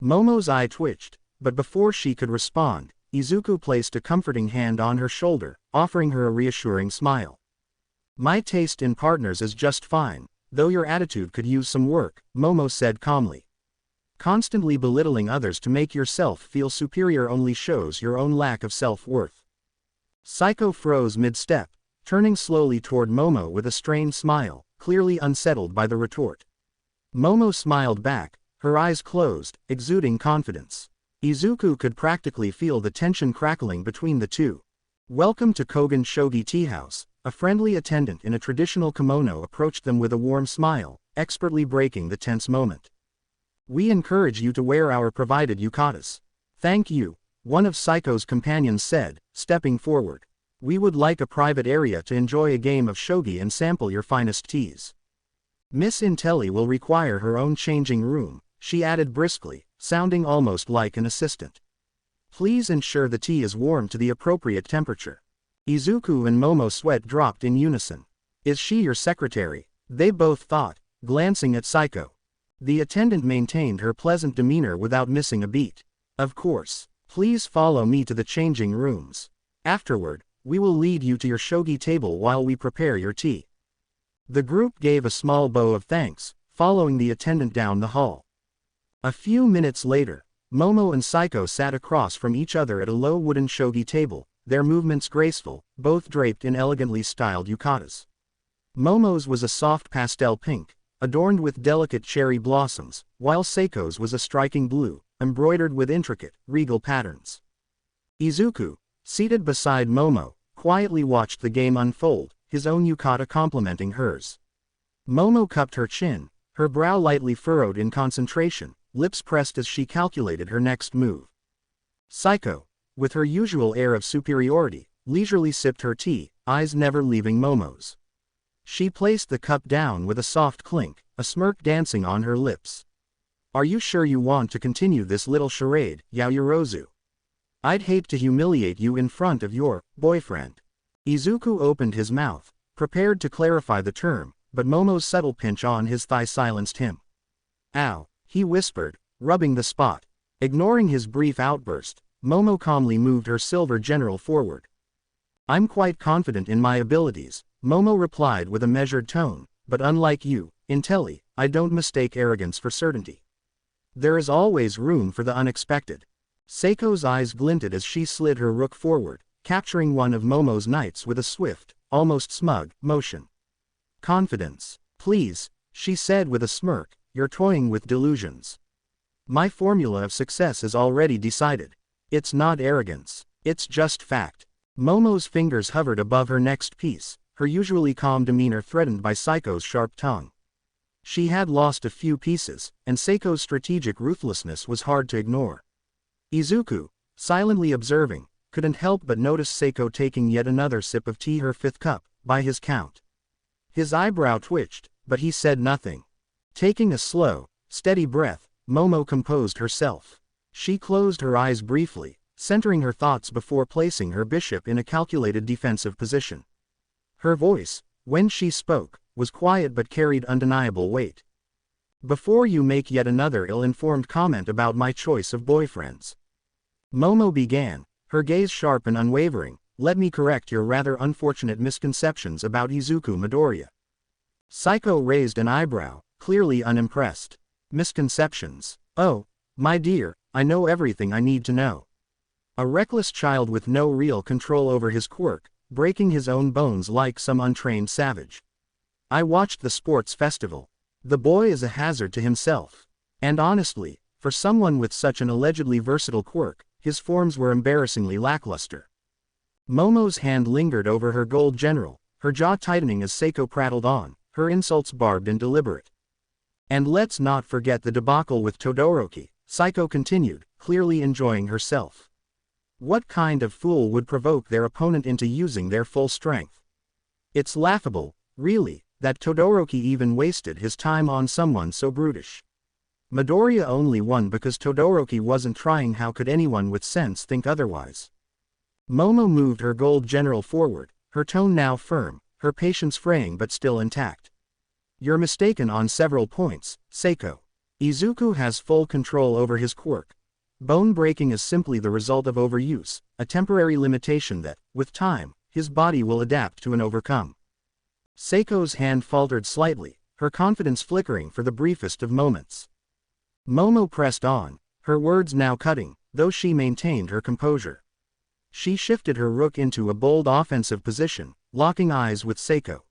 Speaker 1: Momo's eye twitched, but before she could respond, Izuku placed a comforting hand on her shoulder, offering her a reassuring smile. My taste in partners is just fine, though your attitude could use some work, Momo said calmly. Constantly belittling others to make yourself feel superior only shows your own lack of self-worth. Saiko froze mid-step, turning slowly toward Momo with a strained smile, clearly unsettled by the retort. Momo smiled back, her eyes closed, exuding confidence. Izuku could practically feel the tension crackling between the two. "Welcome to Kogen Shogi Tea House." A friendly attendant in a traditional kimono approached them with a warm smile, expertly breaking the tense moment. "We encourage you to wear our provided yukatas." "Thank you," one of Saiko's companions said, stepping forward. "We would like a private area to enjoy a game of shogi and sample your finest teas." "Miss Intelli will require her own changing room," she added briskly, sounding almost like an assistant. "Please ensure the tea is warm to the appropriate temperature." Izuku and Momo sweat dropped in unison. "Is she your secretary?" they both thought, glancing at Saiko. The attendant maintained her pleasant demeanor without missing a beat. "Of course. Please follow me to the changing rooms. Afterward, we will lead you to your shogi table while we prepare your tea." The group gave a small bow of thanks, following the attendant down the hall. A few minutes later, Momo and Saiko sat across from each other at a low wooden shogi table, their movements graceful, both draped in elegantly styled yukatas. Momo's was a soft pastel pink, adorned with delicate cherry blossoms, while Saiko's was a striking blue, embroidered with intricate, regal patterns. Izuku, seated beside Momo, quietly watched the game unfold, his own yukata complementing hers. Momo cupped her chin, her brow lightly furrowed in concentration, lips pressed as she calculated her next move. Saiko, with her usual air of superiority, leisurely sipped her tea, eyes never leaving Momo's. She placed the cup down with a soft clink, a smirk dancing on her lips. "Are you sure you want to continue this little charade, Yaoyorozu? I'd hate to humiliate you in front of your boyfriend." Izuku opened his mouth, prepared to clarify the term, but Momo's subtle pinch on his thigh silenced him. "Ow," he whispered, rubbing the spot. Ignoring his brief outburst, Momo calmly moved her silver general forward. "I'm quite confident in my abilities," Momo replied with a measured tone, "but unlike you, Intelli, I don't mistake arrogance for certainty. There is always room for the unexpected." Seiko's eyes glinted as she slid her rook forward, capturing one of Momo's knights with a swift, almost smug, motion. "Confidence, please," she said with a smirk, "you're toying with delusions. My formula of success is already decided. It's not arrogance, it's just fact." Momo's fingers hovered above her next piece, her usually calm demeanor threatened by Saiko's sharp tongue. She had lost a few pieces, and Seiko's strategic ruthlessness was hard to ignore. Izuku, silently observing, couldn't help but notice Saiko taking yet another sip of tea, her fifth cup, by his count. His eyebrow twitched, but he said nothing. Taking a slow, steady breath, Momo composed herself. She closed her eyes briefly, centering her thoughts before placing her bishop in a calculated defensive position. Her voice, when she spoke, was quiet but carried undeniable weight. "Before you make yet another ill-informed comment about my choice of boyfriends," Momo began, her gaze sharp and unwavering, "let me correct your rather unfortunate misconceptions about Izuku Midoriya." Saiko raised an eyebrow, clearly unimpressed. "Misconceptions? Oh, my dear, I know everything I need to know. A reckless child with no real control over his quirk, breaking his own bones like some untrained savage. I watched the sports festival. The boy is a hazard to himself. And honestly, for someone with such an allegedly versatile quirk, his forms were embarrassingly lackluster." Momo's hand lingered over her gold general, her jaw tightening as Saiko prattled on, her insults barbed and deliberate. "And let's not forget the debacle with Todoroki," Saiko continued, clearly enjoying herself. "What kind of fool would provoke their opponent into using their full strength? It's laughable, really, that Todoroki even wasted his time on someone so brutish. Midoriya only won because Todoroki wasn't trying. How could anyone with sense think otherwise?" Momo moved her gold general forward, her tone now firm, her patience fraying but still intact. "You're mistaken on several points, Saiko. Izuku has full control over his quirk. Bone breaking is simply the result of overuse, a temporary limitation that, with time, his body will adapt to and overcome." Seiko's hand faltered slightly, her confidence flickering for the briefest of moments. Momo pressed on, her words now cutting, though she maintained her composure. She shifted her rook into a bold offensive position, locking eyes with Seiko.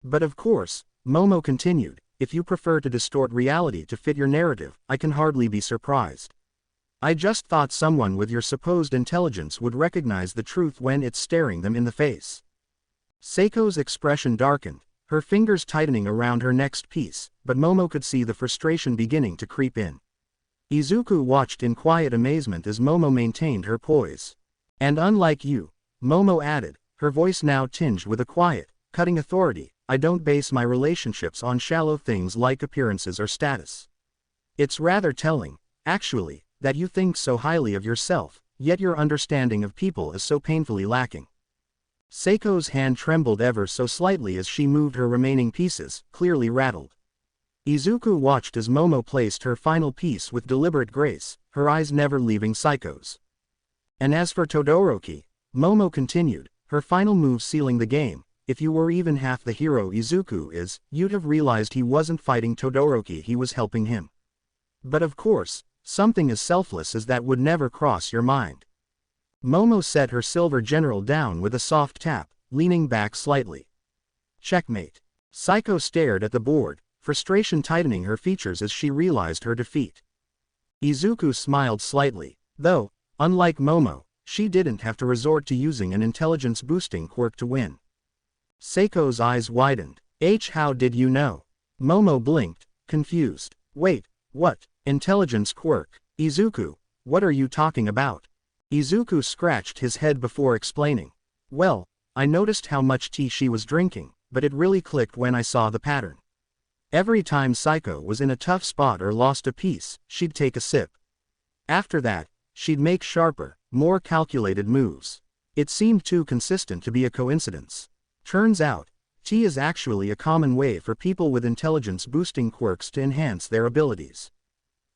Speaker 1: But of course, Momo continued, if you prefer to distort reality to fit your narrative, I can hardly be surprised. I just thought someone with your supposed intelligence would recognize the truth when it's staring them in the face. Seiko's expression darkened, her fingers tightening around her next piece, but Momo could see the frustration beginning to creep in. Izuku watched in quiet amazement as Momo maintained her poise. And unlike you, Momo added, her voice now tinged with a quiet, cutting authority, I don't base my relationships on shallow things like appearances or status. It's rather telling, actually, that you think so highly of yourself, yet your understanding of people is so painfully lacking. Seiko's hand trembled ever so slightly as she moved her remaining pieces, clearly rattled. Izuku watched as Momo placed her final piece with deliberate grace, her eyes never leaving Seiko's. And as for Todoroki, Momo continued, her final move sealing the game, if you were even half the hero Izuku is, you'd have realized he wasn't fighting Todoroki, he was helping him. But of course, something as selfless as that would never cross your mind. Momo set her silver general down with a soft tap, leaning back slightly. Checkmate. Seiko stared at the board, frustration tightening her features as she realized her defeat. Izuku smiled slightly, though, unlike Momo, she didn't have to resort to using an intelligence-boosting quirk to win. Seiko's eyes widened. How did you know? Momo blinked, confused. Wait, what? Intelligence quirk? Izuku, what are you talking about? Izuku scratched his head before explaining. Well, I noticed how much tea she was drinking, but it really clicked when I saw the pattern. Every time Seiko was in a tough spot or lost a piece, she'd take a sip. After that, she'd make sharper, more calculated moves. It seemed too consistent to be a coincidence. Turns out, tea is actually a common way for people with intelligence-boosting quirks to enhance their abilities.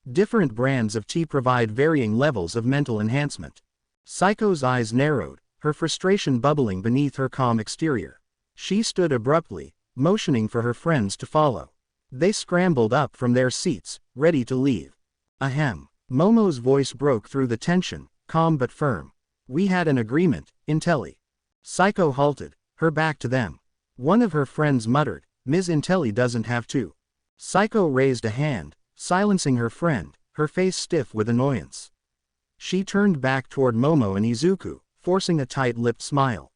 Speaker 1: Different brands of tea provide varying levels of mental enhancement. Seiko's eyes narrowed, her frustration bubbling beneath her calm exterior. She stood abruptly, motioning for her friends to follow. They scrambled up from their seats, ready to leave. Ahem. Momo's voice broke through the tension, calm but firm. We had an agreement, Intelli. Seiko halted, her back to them. One of her friends muttered, Ms. Intelli doesn't have to. Seiko raised a hand, silencing her friend, her face stiff with annoyance. She turned back toward Momo and Izuku, forcing a tight-lipped smile.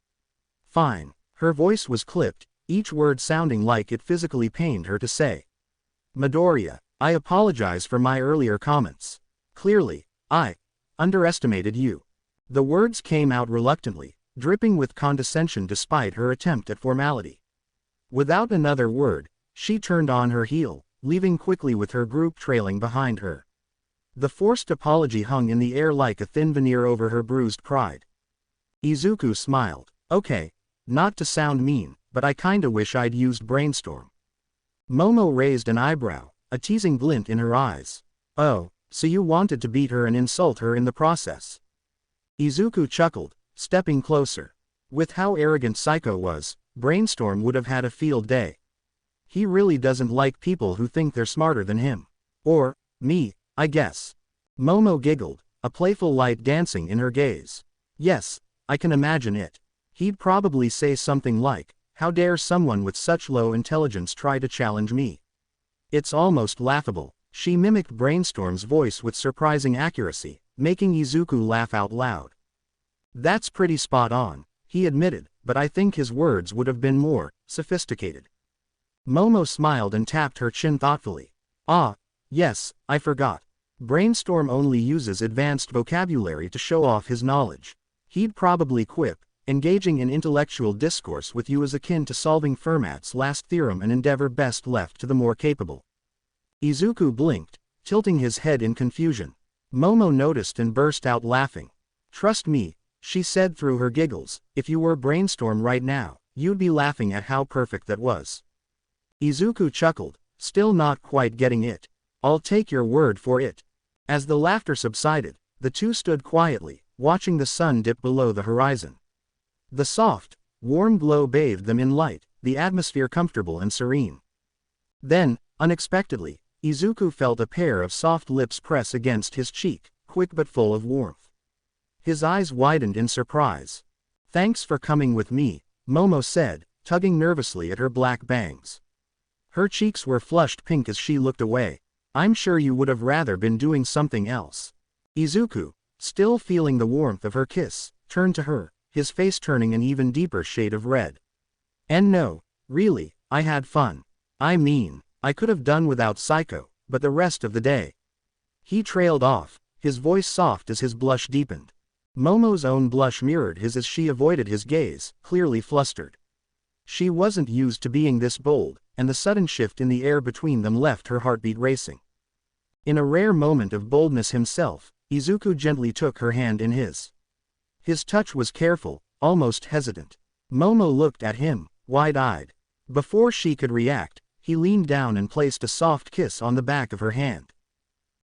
Speaker 1: Fine. Her voice was clipped, each word sounding like it physically pained her to say. Midoriya, I apologize for my earlier comments. Clearly, I underestimated you. The words came out reluctantly, dripping with condescension despite her attempt at formality. Without another word, she turned on her heel, leaving quickly with her group trailing behind her. The forced apology hung in the air like a thin veneer over her bruised pride. Izuku smiled. Okay, not to sound mean, but I kinda wish I'd used brainstorm. Momo raised an eyebrow, a teasing glint in her eyes. Oh, so you wanted to beat her and insult her in the process. Izuku chuckled, stepping closer. With how arrogant Seiko was, Brainstorm would have had a field day. He really doesn't like people who think they're smarter than him. Or, me, I guess. Momo giggled, a playful light dancing in her gaze. Yes, I can imagine it. He'd probably say something like, how dare someone with such low intelligence try to challenge me? It's almost laughable. She mimicked Brainstorm's voice with surprising accuracy, making Izuku laugh out loud. That's pretty spot on, he admitted, but I think his words would have been more sophisticated. Momo smiled and tapped her chin thoughtfully. Ah, yes, I forgot. Brainstorm only uses advanced vocabulary to show off his knowledge. He'd probably quip, engaging in intellectual discourse with you is akin to solving Fermat's last theorem, an endeavor best left to the more capable. Izuku blinked, tilting his head in confusion. Momo noticed and burst out laughing. Trust me, she said through her giggles, if you were Brainstorm right now, you'd be laughing at how perfect that was. Izuku chuckled, still not quite getting it. I'll take your word for it. As the laughter subsided, the two stood quietly, watching the sun dip below the horizon. The soft, warm glow bathed them in light, the atmosphere comfortable and serene. Then, unexpectedly, Izuku felt a pair of soft lips press against his cheek, quick but full of warmth. His eyes widened in surprise. Thanks for coming with me, Momo said, tugging nervously at her black bangs. Her cheeks were flushed pink as she looked away. I'm sure you would have rather been doing something else. Izuku, still feeling the warmth of her kiss, turned to her, his face turning an even deeper shade of red. And no, really, I had fun. I mean, I could have done without Psycho, but the rest of the day. He trailed off, his voice soft as his blush deepened. Momo's own blush mirrored his as she avoided his gaze, clearly flustered. She wasn't used to being this bold, and the sudden shift in the air between them left her heartbeat racing. In a rare moment of boldness himself, Izuku gently took her hand in his. His touch was careful, almost hesitant. Momo looked at him, wide-eyed. Before she could react, he leaned down and placed a soft kiss on the back of her hand.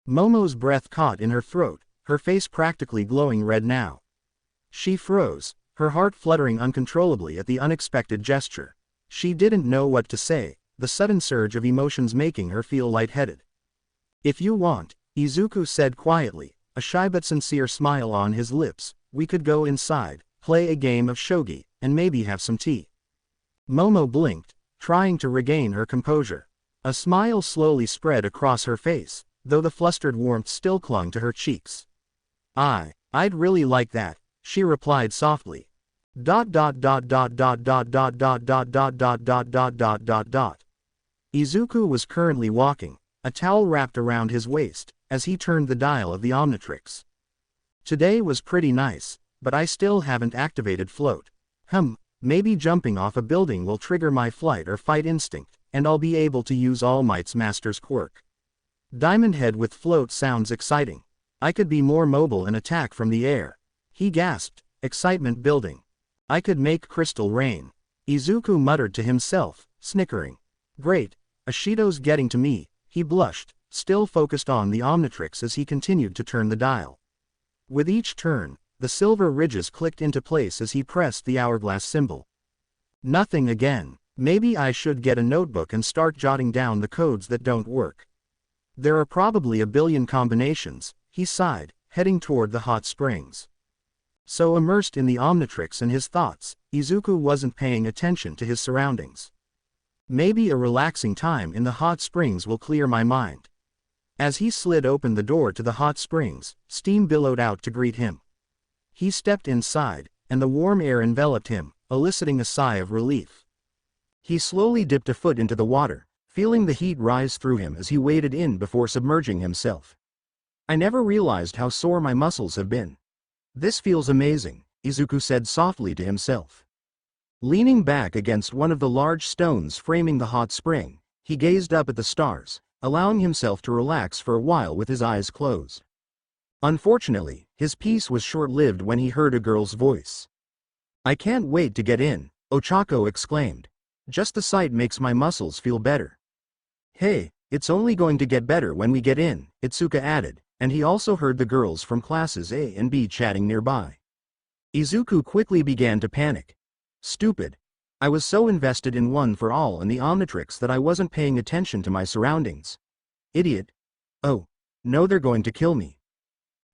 Speaker 1: Momo's breath caught in her throat, her face practically glowing red now. She froze, her heart fluttering uncontrollably at the unexpected gesture. She didn't know what to say, the sudden surge of emotions making her feel lightheaded. If you want, Izuku said quietly, a shy but sincere smile on his lips, we could go inside, play a game of shogi, and maybe have some tea. Momo blinked, trying to regain her composure. A smile slowly spread across her face, though the flustered warmth still clung to her cheeks. I'd really like that, she replied softly. Izuku was currently walking, a towel wrapped around his waist, as he turned the dial of the Omnitrix. Today was pretty nice, but I still haven't activated float. Maybe jumping off a building will trigger my flight or fight instinct, and I'll be able to use All Might's master's quirk. Diamond Head with float sounds exciting. I could be more mobile and attack from the air. He gasped, excitement building. I could make crystal rain. Izuku muttered to himself, snickering. Great, Ashido's getting to me, he blushed, still focused on the Omnitrix as he continued to turn the dial. With each turn, the silver ridges clicked into place as he pressed the hourglass symbol. Nothing again. Maybe I should get a notebook and start jotting down the codes that don't work. There are probably a billion combinations, he sighed, heading toward the hot springs. So immersed in the Omnitrix and his thoughts, Izuku wasn't paying attention to his surroundings. Maybe a relaxing time in the hot springs will clear my mind. As he slid open the door to the hot springs, steam billowed out to greet him. He stepped inside, and the warm air enveloped him, eliciting a sigh of relief. He slowly dipped a foot into the water, feeling the heat rise through him as he waded in before submerging himself. I never realized how sore my muscles have been. This feels amazing, Izuku said softly to himself. Leaning back against one of the large stones framing the hot spring, he gazed up at the stars, allowing himself to relax for a while with his eyes closed. Unfortunately, his peace was short-lived when he heard a girl's voice. I can't wait to get in, Ochako exclaimed. Just the sight makes my muscles feel better. Hey, it's only going to get better when we get in, Itsuka added, and he also heard the girls from classes A and B chatting nearby. Izuku quickly began to panic. Stupid. I was so invested in One for All and the Omnitrix that I wasn't paying attention to my surroundings. Idiot. Oh, no, they're going to kill me.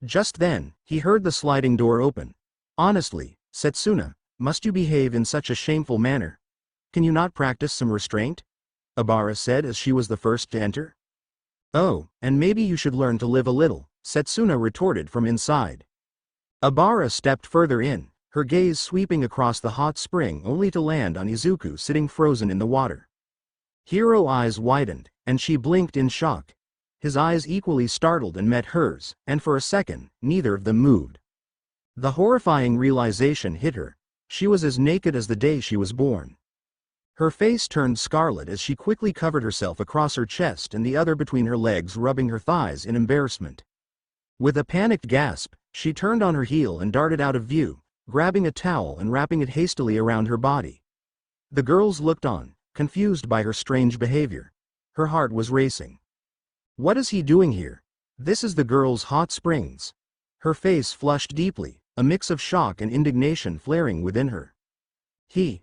Speaker 1: Just then, he heard the sliding door open. Honestly, Setsuna, must you behave in such a shameful manner? Can you not practice some restraint? Abara said as she was the first to enter. Oh, and maybe you should learn to live a little, Setsuna retorted from inside. Abara stepped further in, her gaze sweeping across the hot spring only to land on Izuku sitting frozen in the water. Hero eyes widened, and she blinked in shock. His eyes equally startled and met hers, and for a second, neither of them moved. The horrifying realization hit her. She was as naked as the day she was born. Her face turned scarlet as she quickly covered herself across her chest and the other between her legs, rubbing her thighs in embarrassment. With a panicked gasp, she turned on her heel and darted out of view, grabbing a towel and wrapping it hastily around her body. The girls looked on, confused by her strange behavior. Her heart was racing. What is he doing here? This is the girl's hot springs. Her face flushed deeply, a mix of shock and indignation flaring within her. He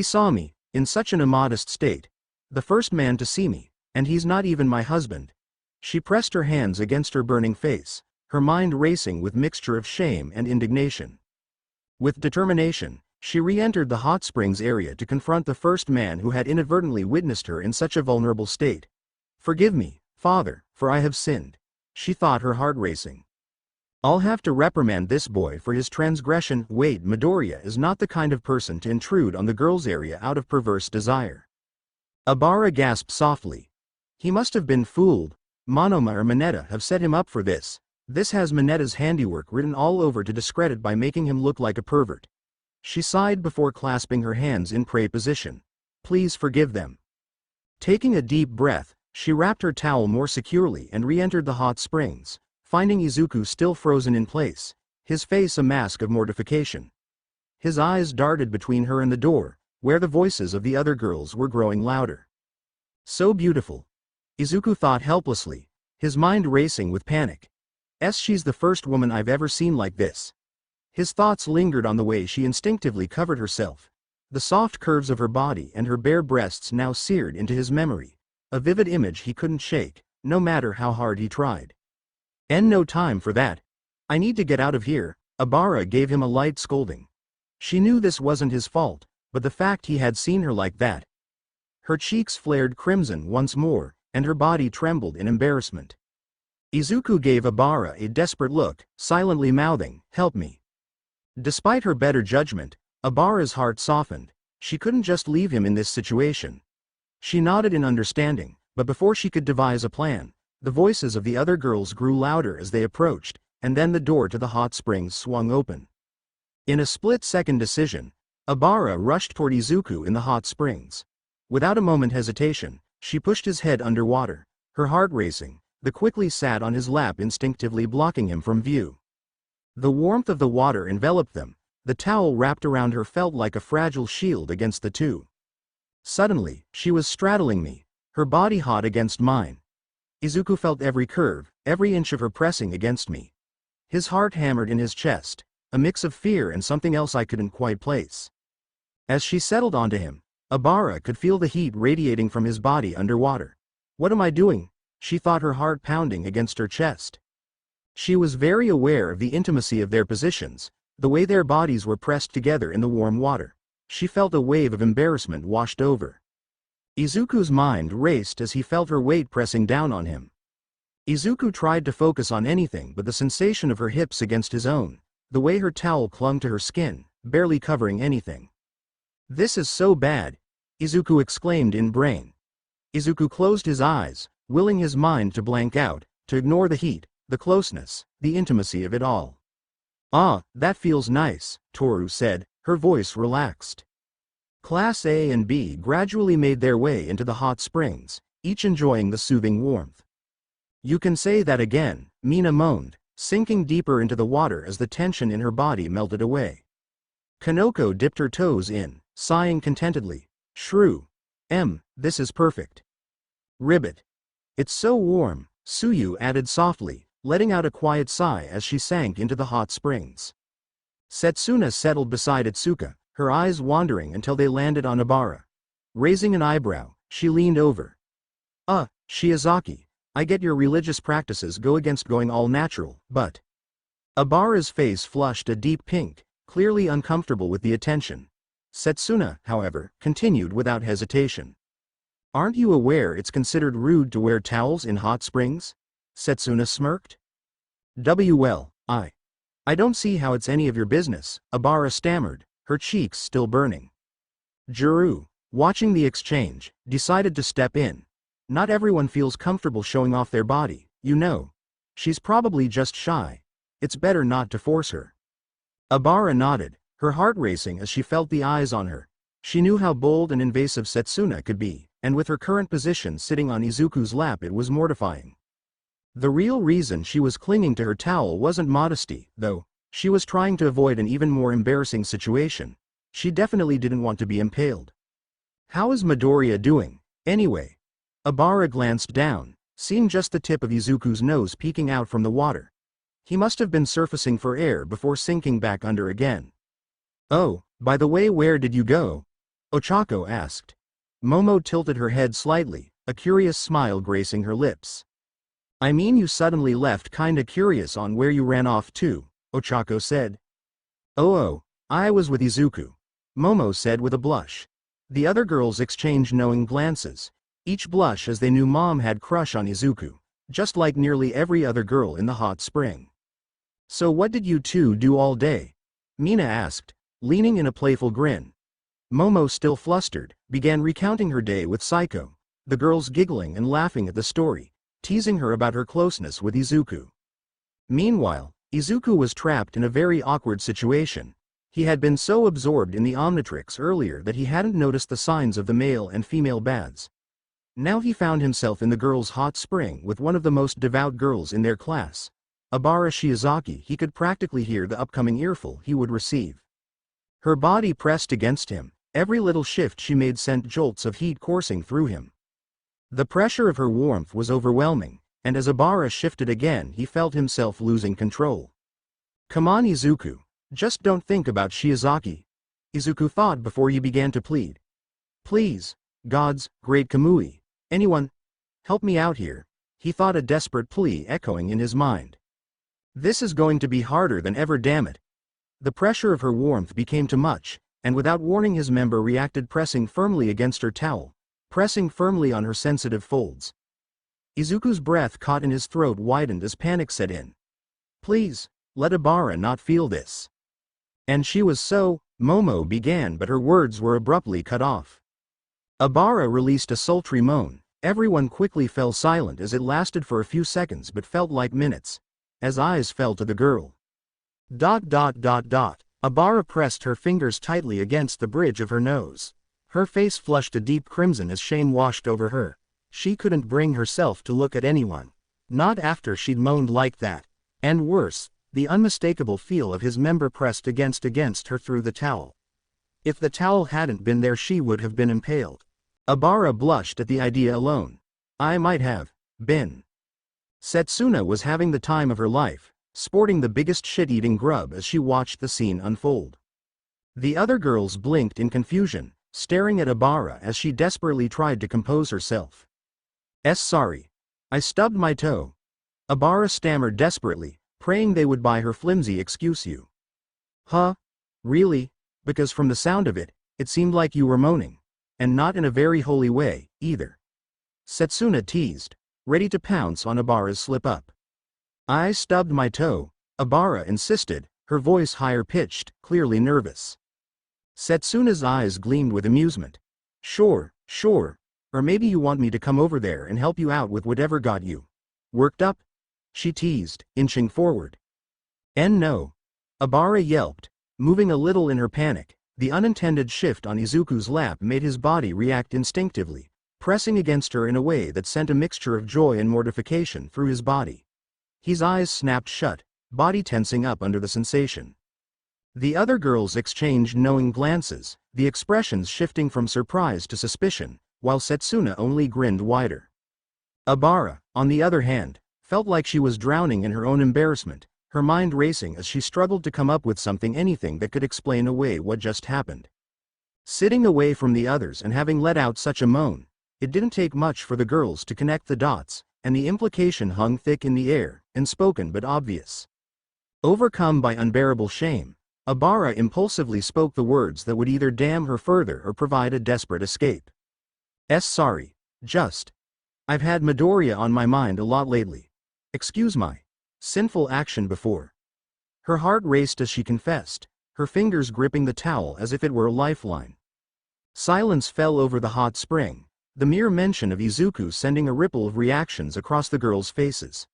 Speaker 1: saw me, in such an immodest state. The first man to see me, and he's not even my husband. She pressed her hands against her burning face, her mind racing with mixture of shame and indignation. With determination, She re-entered the hot springs area to confront the first man who had inadvertently witnessed her in such a vulnerable state. "Forgive me, father, for I have sinned," she thought, her heart racing. "I'll have to reprimand this boy for his transgression." Wait, Midoriya is not the kind of person to intrude on the girls' area out of perverse desire. Abara gasped softly. He must have been fooled. Monoma or Mineta have set him up for this. This has Mineta's handiwork written all over to discredit by making him look like a pervert. She sighed before clasping her hands in pray position. "Please forgive them." Taking a deep breath, she wrapped her towel more securely and re-entered the hot springs, finding Izuku still frozen in place, his face a mask of mortification. His eyes darted between her and the door, where the voices of the other girls were growing louder. "So beautiful," Izuku thought helplessly, his mind racing with panic. She's the first woman I've ever seen like this." His thoughts lingered on the way she instinctively covered herself. The soft curves of her body and her bare breasts now seared into his memory, a vivid image he couldn't shake, no matter how hard he tried. No time for that. I need to get out of here." Abara gave him a light scolding. She knew this wasn't his fault, but the fact he had seen her like that. Her cheeks flared crimson once more, and her body trembled in embarrassment. Izuku gave Abara a desperate look, silently mouthing, "Help me." Despite her better judgment, Abara's heart softened. She couldn't just leave him in this situation. She nodded in understanding, but before she could devise a plan, the voices of the other girls grew louder as they approached, and then the door to the hot springs swung open. In a split-second decision, Abara rushed toward Izuku in the hot springs. Without a moment hesitation, she pushed his head underwater, her heart racing, then quickly sat on his lap, instinctively blocking him from view. The warmth of the water enveloped them. The towel wrapped around her felt like a fragile shield against the two. Suddenly, she was straddling me, her body hot against mine. Izuku felt every curve, every inch of her pressing against me. His heart hammered in his chest, a mix of fear and something else I couldn't quite place. As she settled onto him, Abara could feel the heat radiating from his body underwater. "What am I doing?" she thought, her heart pounding against her chest. She was very aware of the intimacy of their positions, the way their bodies were pressed together in the warm water. She felt a wave of embarrassment washed over. Izuku's mind raced as he felt her weight pressing down on him. Izuku tried to focus on anything but the sensation of her hips against his own, the way her towel clung to her skin, barely covering anything. "This is so bad," Izuku exclaimed in brain. Izuku closed his eyes, willing his mind to blank out, to ignore the heat, the closeness, the intimacy of it all. "Ah, that feels nice," Toru said, her voice relaxed. Class A and B gradually made their way into the hot springs, each enjoying the soothing warmth. "You can say that again," Mina moaned, sinking deeper into the water as the tension in her body melted away. Kanoko dipped her toes in, sighing contentedly. "Shrew. This is perfect." "Ribbit. It's so warm," Suyu added softly, letting out a quiet sigh as she sank into the hot springs. Setsuna settled beside Itsuka, her eyes wandering until they landed on Abara. Raising an eyebrow, she leaned over. Shiozaki, I get your religious practices go against going all natural, but..." Abara's face flushed a deep pink, clearly uncomfortable with the attention. Setsuna, however, continued without hesitation. "Aren't you aware it's considered rude to wear towels in hot springs?" Setsuna smirked. I don't see how it's any of your business," Abara stammered, her cheeks still burning. Juru, watching the exchange, decided to step in. "Not everyone feels comfortable showing off their body, you know. She's probably just shy. It's better not to force her." Abara nodded, her heart racing as she felt the eyes on her. She knew how bold and invasive Setsuna could be, and with her current position sitting on Izuku's lap, it was mortifying. The real reason she was clinging to her towel wasn't modesty, though. She was trying to avoid an even more embarrassing situation. She definitely didn't want to be impaled. "How is Midoriya doing, anyway?" Abara glanced down, seeing just the tip of Izuku's nose peeking out from the water. He must have been surfacing for air before sinking back under again. "Oh, by the way, where did you go?" Ochako asked. Momo tilted her head slightly, a curious smile gracing her lips. "I mean, you suddenly left, kinda curious on where you ran off to," Ochako said. I was with Izuku. Momo said with a blush. The other girls exchanged knowing glances, each blush as they knew Mom had crush on Izuku, just like nearly every other girl in the hot spring. So what did you two do all day? Mina asked, leaning in a playful grin. Momo, still flustered, began recounting her day with Psycho, the girls giggling and laughing at the story, teasing her about her closeness with Izuku. Meanwhile, Izuku was trapped in a very awkward situation. He had been so absorbed in the Omnitrix earlier that he hadn't noticed the signs of the male and female baths. Now he found himself in the girls' hot spring with one of the most devout girls in their class. Abara Shiozaki. He could practically hear the upcoming earful he would receive. Her body pressed against him, every little shift she made sent jolts of heat coursing through him. The pressure of her warmth was overwhelming, and as Abara shifted again he felt himself losing control. Come on Izuku, just don't think about Shiozaki, Izuku thought before he began to plead. Please, gods, great Kamui, anyone, help me out here, he thought, a desperate plea echoing in his mind. This is going to be harder than ever, damn it. The pressure of her warmth became too much, and without warning his member reacted, pressing firmly against her towel, pressing firmly on her sensitive folds. Izuku's breath caught in his throat widened as panic set in. Please, let Abara not feel this. And she was so, Momo began, but her words were abruptly cut off. Abara released a sultry moan. Everyone quickly fell silent as it lasted for a few seconds but felt like minutes, as eyes fell to the girl. Abara pressed her fingers tightly against the bridge of her nose. Her face flushed a deep crimson as shame washed over her. She couldn't bring herself to look at anyone. Not after she'd moaned like that. And worse, the unmistakable feel of his member pressed against her through the towel. If the towel hadn't been there she would have been impaled. Abara blushed at the idea alone. I might have been. Setsuna was having the time of her life, sporting the biggest shit-eating grub as she watched the scene unfold. The other girls blinked in confusion, staring at Abara as she desperately tried to compose herself. Sorry. I stubbed my toe. Abara stammered desperately, praying they would buy her flimsy excuse. You. Huh? Really? Because from the sound of it, it seemed like you were moaning. And not in a very holy way, either. Setsuna teased, ready to pounce on Abara's slip-up. I stubbed my toe, Abara insisted, her voice higher-pitched, clearly nervous. Setsuna's eyes gleamed with amusement. Sure. Or maybe you want me to come over there and help you out with whatever got you worked up? She teased, inching forward. No. Abara yelped, moving a little in her panic. The unintended shift on Izuku's lap made his body react instinctively, pressing against her in a way that sent a mixture of joy and mortification through his body. His eyes snapped shut, body tensing up under the sensation. The other girls exchanged knowing glances, the expressions shifting from surprise to suspicion, while Setsuna only grinned wider. Abara, on the other hand, felt like she was drowning in her own embarrassment, her mind racing as she struggled to come up with anything that could explain away what just happened. Sitting away from the others and having let out such a moan, it didn't take much for the girls to connect the dots, and the implication hung thick in the air, unspoken but obvious. Overcome by unbearable shame, Abara impulsively spoke the words that would either damn her further or provide a desperate escape. Sorry. I've had Midoriya on my mind a lot lately. Excuse my sinful action before. Her heart raced as she confessed, her fingers gripping the towel as if it were a lifeline. Silence fell over the hot spring, the mere mention of Izuku sending a ripple of reactions across the girls' faces.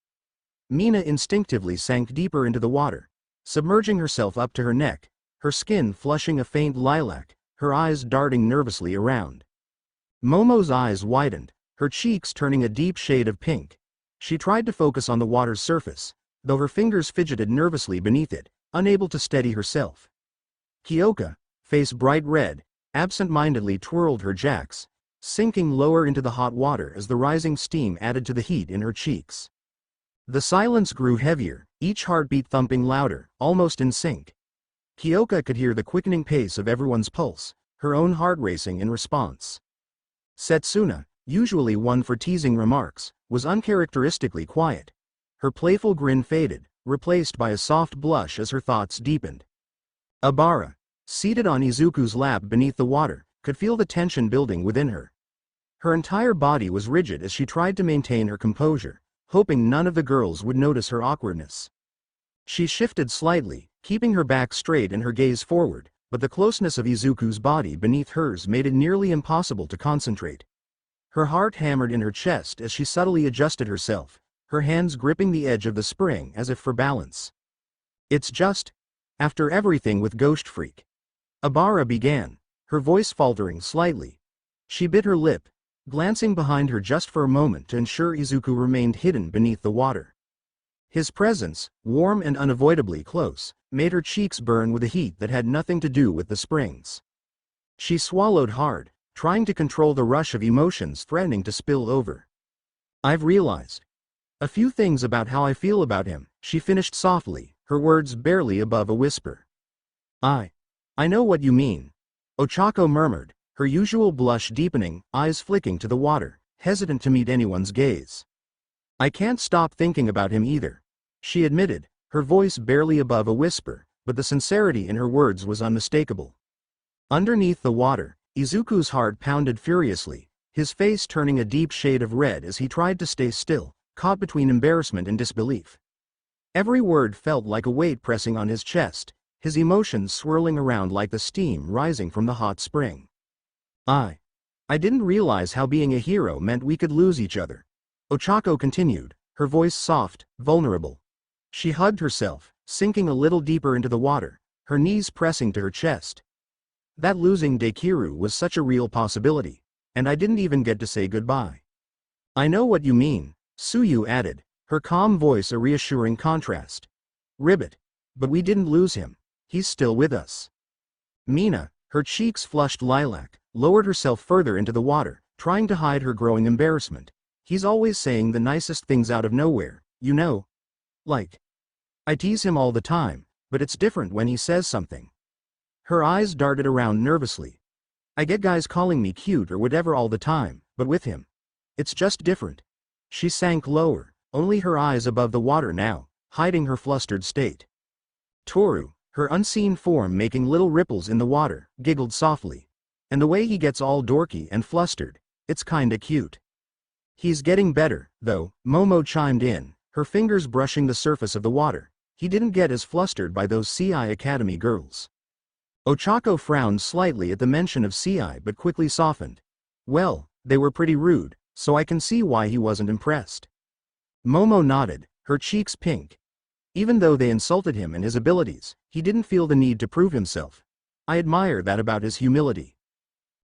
Speaker 1: Mina instinctively sank deeper into the water, submerging herself up to her neck, her skin flushing a faint lilac, her eyes darting nervously around. Momo's eyes widened, her cheeks turning a deep shade of pink. She tried to focus on the water's surface, though her fingers fidgeted nervously beneath it, unable to steady herself. Kyoka, face bright red, absent-mindedly twirled her jacks, sinking lower into the hot water as the rising steam added to the heat in her cheeks. The silence grew heavier, each heartbeat thumping louder, almost in sync. Kyoka could hear the quickening pace of everyone's pulse, her own heart racing in response. Setsuna, usually one for teasing remarks, was uncharacteristically quiet. Her playful grin faded, replaced by a soft blush as her thoughts deepened. Abara, seated on Izuku's lap beneath the water, could feel the tension building within her. Her entire body was rigid as she tried to maintain her composure, hoping none of the girls would notice her awkwardness. She shifted slightly, keeping her back straight and her gaze forward, but the closeness of Izuku's body beneath hers made it nearly impossible to concentrate. Her heart hammered in her chest as she subtly adjusted herself, her hands gripping the edge of the spring as if for balance. "It's just, after everything with Ghost Freak," Abara began, her voice faltering slightly. She bit her lip, glancing behind her just for a moment to ensure Izuku remained hidden beneath the water. His presence, warm and unavoidably close, made her cheeks burn with a heat that had nothing to do with the springs. She swallowed hard, trying to control the rush of emotions threatening to spill over. "I've realized a few things about how I feel about him," she finished softly, her words barely above a whisper. I know what you mean," Ochako murmured, her usual blush deepening, eyes flicking to the water, hesitant to meet anyone's gaze. "I can't stop thinking about him either," she admitted, her voice barely above a whisper, but the sincerity in her words was unmistakable. Underneath the water, Izuku's heart pounded furiously, his face turning a deep shade of red as he tried to stay still, caught between embarrassment and disbelief. Every word felt like a weight pressing on his chest, his emotions swirling around like the steam rising from the hot spring. I didn't realize how being a hero meant we could lose each other," Ochako continued, her voice soft, vulnerable. She hugged herself, sinking a little deeper into the water, her knees pressing to her chest. "That losing Dekiru was such a real possibility, and I didn't even get to say goodbye." "I know what you mean," Suyu added, her calm voice a reassuring contrast. "Ribbit. But we didn't lose him. He's still with us." Mina, her cheeks flushed lilac, lowered herself further into the water, trying to hide her growing embarrassment. "He's always saying the nicest things out of nowhere, you know. Like, I tease him all the time, but it's different when he says something." Her eyes darted around nervously. "I get guys calling me cute or whatever all the time, but with him, it's just different." She sank lower, only her eyes above the water now, hiding her flustered state. Toru, her unseen form making little ripples in the water, giggled softly. "And the way he gets all dorky and flustered, it's kinda cute." "He's getting better, though," Momo chimed in, her fingers brushing the surface of the water. "He didn't get as flustered by those CI Academy girls." Ochako frowned slightly at the mention of CI but quickly softened. "Well, they were pretty rude, so I can see why he wasn't impressed." Momo nodded, her cheeks pink. "Even though they insulted him and his abilities, he didn't feel the need to prove himself. I admire that about his humility."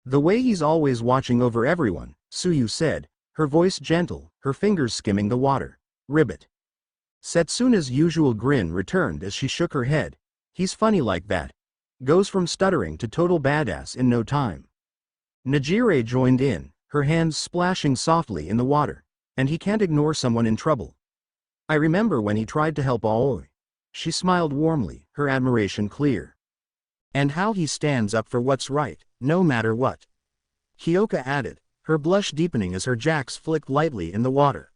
Speaker 1: "The way he's always watching over everyone," Suyu said, her voice gentle, her fingers skimming the water. "Ribbit." Setsuna's usual grin returned as she shook her head. "He's funny like that. Goes from stuttering to total badass in no time." Najire joined in, her hands splashing softly in the water. "And he can't ignore someone in trouble. I remember when he tried to help Aoi." She smiled warmly, her admiration clear. "And how he stands up for what's right, no matter what," Hyoka added, her blush deepening as her jacks flicked lightly in the water.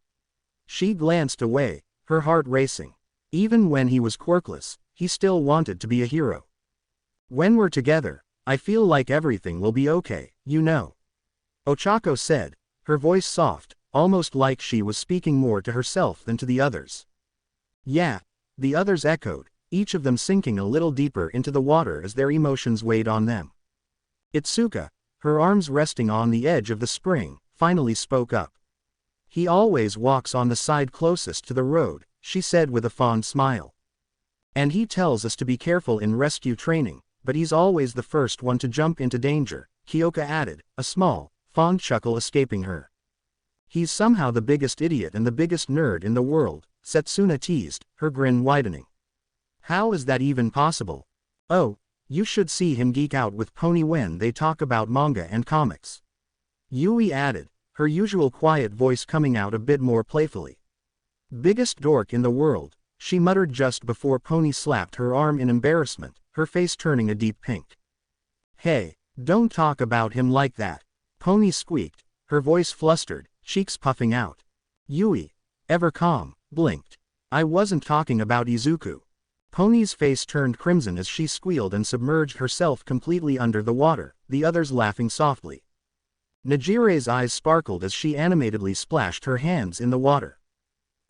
Speaker 1: She glanced away, her heart racing. Even when he was quirkless, he still wanted to be a hero. "When we're together, I feel like everything will be okay, you know," Ochako said, her voice soft, almost like she was speaking more to herself than to the others. "Yeah," the others echoed, each of them sinking a little deeper into the water as their emotions weighed on them. Itsuka, her arms resting on the edge of the spring, finally spoke up. "He always walks on the side closest to the road," she said with a fond smile. "And he tells us to be careful in rescue training, but he's always the first one to jump into danger," Hyoka added, a small, fond chuckle escaping her. "He's somehow the biggest idiot and the biggest nerd in the world," Setsuna teased, her grin widening. "How is that even possible? Oh, you should see him geek out with Pony when they talk about manga and comics," Yui added, her usual quiet voice coming out a bit more playfully. "Biggest dork in the world," she muttered just before Pony slapped her arm in embarrassment, her face turning a deep pink. "Hey, don't talk about him like that," Pony squeaked, her voice flustered, cheeks puffing out. Yui, ever calm, blinked. "I wasn't talking about Izuku." Pony's face turned crimson as she squealed and submerged herself completely under the water, the others laughing softly. Najire's eyes sparkled as she animatedly splashed her hands in the water.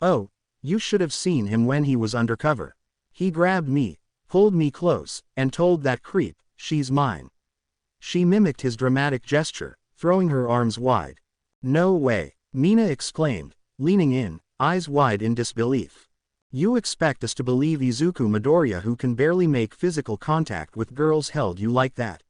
Speaker 1: Oh, you should have seen him when he was undercover. He grabbed me, pulled me close, and told that creep, she's mine. She mimicked his dramatic gesture, throwing her arms wide. No way, Mina exclaimed, leaning in, eyes wide in disbelief. You expect us to believe Izuku Midoriya, who can barely make physical contact with girls, held you like that?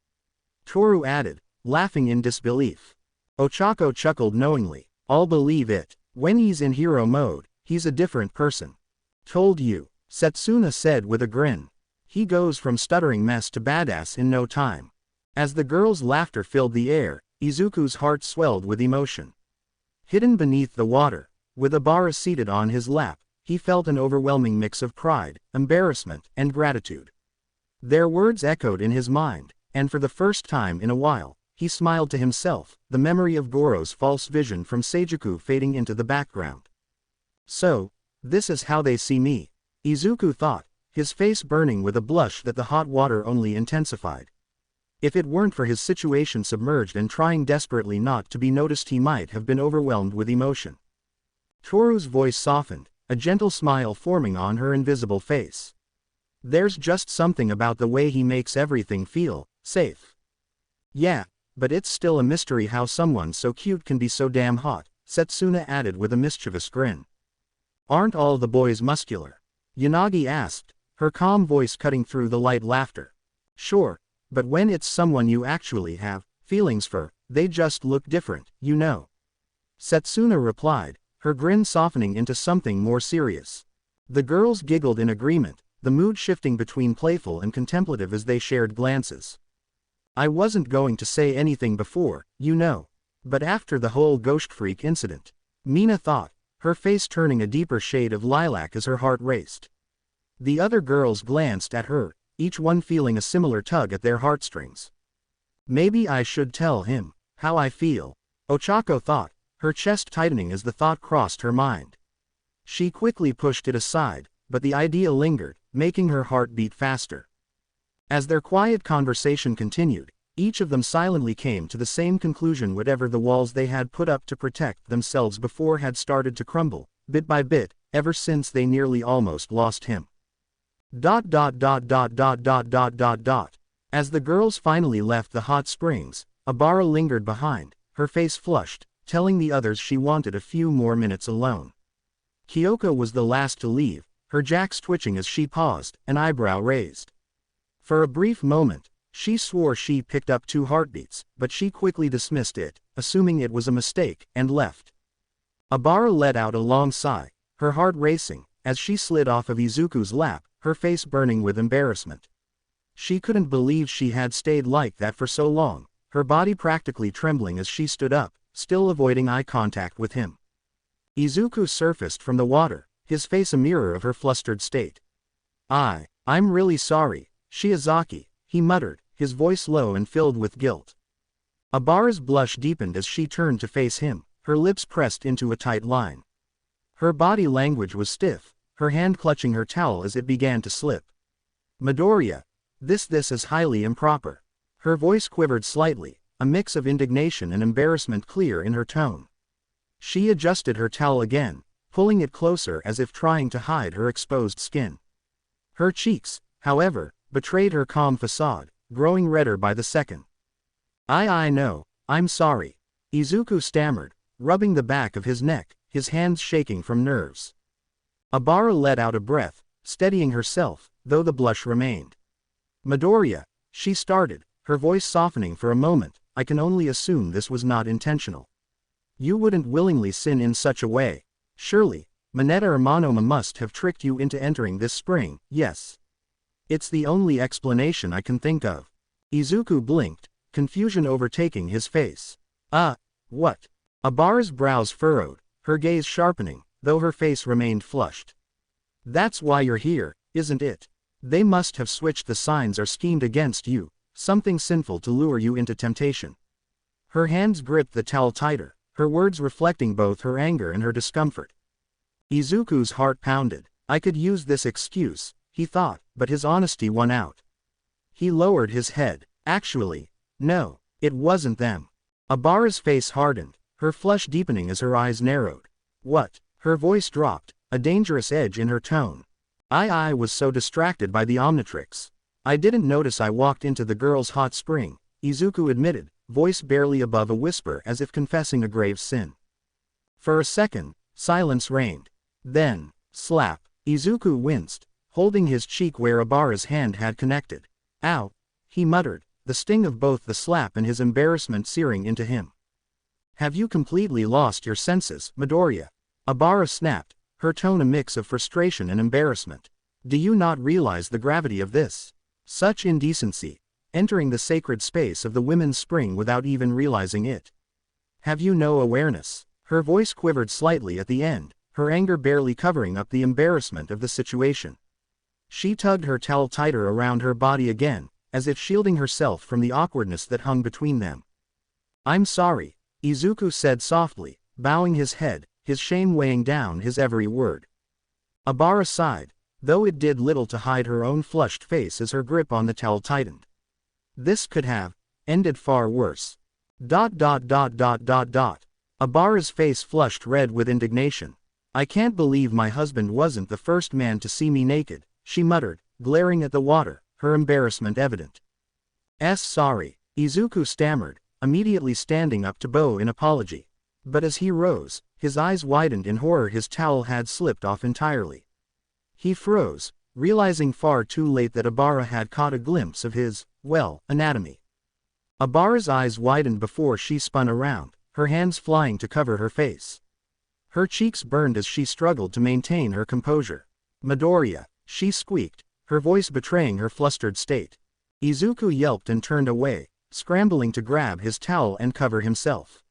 Speaker 1: Toru added, laughing in disbelief. Ochako chuckled knowingly. I'll believe it. When he's in hero mode, he's a different person. Told you, Setsuna said with a grin. He goes from stuttering mess to badass in no time. As the girls' laughter filled the air, Izuku's heart swelled with emotion. Hidden beneath the water, with Abara seated on his lap, he felt an overwhelming mix of pride, embarrassment, and gratitude. Their words echoed in his mind, and for the first time in a while, he smiled to himself, the memory of Goro's false vision from Seijuku fading into the background. So, this is how they see me, Izuku thought, his face burning with a blush that the hot water only intensified. If it weren't for his situation submerged and trying desperately not to be noticed, he might have been overwhelmed with emotion. Toru's voice softened, a gentle smile forming on her invisible face. There's just something about the way he makes everything feel safe. Yeah, but it's still a mystery how someone so cute can be so damn hot, Setsuna added with a mischievous grin. Aren't all the boys muscular? Yanagi asked, her calm voice cutting through the light laughter. Sure, but when it's someone you actually have feelings for, they just look different, you know. Setsuna replied, her grin softening into something more serious. The girls giggled in agreement, the mood shifting between playful and contemplative as they shared glances. I wasn't going to say anything before, you know. But after the whole Ghost Freak incident, Mina thought, her face turning a deeper shade of lilac as her heart raced. The other girls glanced at her, each one feeling a similar tug at their heartstrings. Maybe I should tell him how I feel, Ochako thought, her chest tightening as the thought crossed her mind. She quickly pushed it aside, but the idea lingered, making her heart beat faster. As their quiet conversation continued, each of them silently came to the same conclusion: whatever the walls they had put up to protect themselves before had started to crumble, bit by bit, ever since they nearly almost lost him. As the girls finally left the hot springs, Abara lingered behind, her face flushed, telling the others she wanted a few more minutes alone. Kyoko was the last to leave, her jacks twitching as she paused, an eyebrow raised. For a brief moment, she swore she picked up 2 heartbeats, but she quickly dismissed it, assuming it was a mistake, and left. Abara let out a long sigh, her heart racing, as she slid off of Izuku's lap, her face burning with embarrassment. She couldn't believe she had stayed like that for so long, her body practically trembling as she stood up, still avoiding eye contact with him. Izuku surfaced from the water, his face a mirror of her flustered state. I'm really sorry, Shiozaki, he muttered, his voice low and filled with guilt. Abara's blush deepened as she turned to face him, her lips pressed into a tight line. Her body language was stiff, her hand clutching her towel as it began to slip. Midoriya, this is highly improper. Her voice quivered slightly, a mix of indignation and embarrassment clear in her tone. She adjusted her towel again, pulling it closer as if trying to hide her exposed skin. Her cheeks, however, betrayed her calm facade, growing redder by the second. I know, I'm sorry, Izuku stammered, rubbing the back of his neck, his hands shaking from nerves. Abara let out a breath, steadying herself, though the blush remained. Midoriya, she started, her voice softening for a moment, I can only assume this was not intentional. You wouldn't willingly sin in such a way. Surely, Mineta or Monoma must have tricked you into entering this spring, yes. It's the only explanation I can think of. Izuku blinked, confusion overtaking his face. What? Abara's brows furrowed, her gaze sharpening, though her face remained flushed. That's why you're here, isn't it? They must have switched the signs or schemed against you, something sinful to lure you into temptation. Her hands gripped the towel tighter, her words reflecting both her anger and her discomfort. Izuku's heart pounded. I could use this excuse, he thought, but his honesty won out. He lowered his head. Actually, no, it wasn't them. Abara's face hardened, her flush deepening as her eyes narrowed. What? Her voice dropped, a dangerous edge in her tone. I was so distracted by the Omnitrix. I didn't notice I walked into the girl's hot spring, Izuku admitted, voice barely above a whisper as if confessing a grave sin. For a second, silence reigned. Then, slap, Izuku winced, holding his cheek where Abara's hand had connected. Ow, he muttered, the sting of both the slap and his embarrassment searing into him. Have you completely lost your senses, Midoriya? Abara snapped, her tone a mix of frustration and embarrassment. Do you not realize the gravity of this? Such indecency, entering the sacred space of the women's spring without even realizing it. Have you no awareness? Her voice quivered slightly at the end, her anger barely covering up the embarrassment of the situation. She tugged her towel tighter around her body again, as if shielding herself from the awkwardness that hung between them. I'm sorry, Izuku said softly, bowing his head, his shame weighing down his every word. Abara sighed, though it did little to hide her own flushed face as her grip on the towel tightened. This could have ended far worse. Abara's face flushed red with indignation. I can't believe my husband wasn't the first man to see me naked, she muttered, glaring at the water, her embarrassment evident. Sorry, Izuku stammered, immediately standing up to bow in apology. But as he rose, his eyes widened in horror. His towel had slipped off entirely. He froze, realizing far too late that Abara had caught a glimpse of his, anatomy. Abara's eyes widened before she spun around, her hands flying to cover her face. Her cheeks burned as she struggled to maintain her composure. Midoriya, she squeaked, her voice betraying her flustered state. Izuku yelped and turned away, scrambling to grab his towel and cover himself.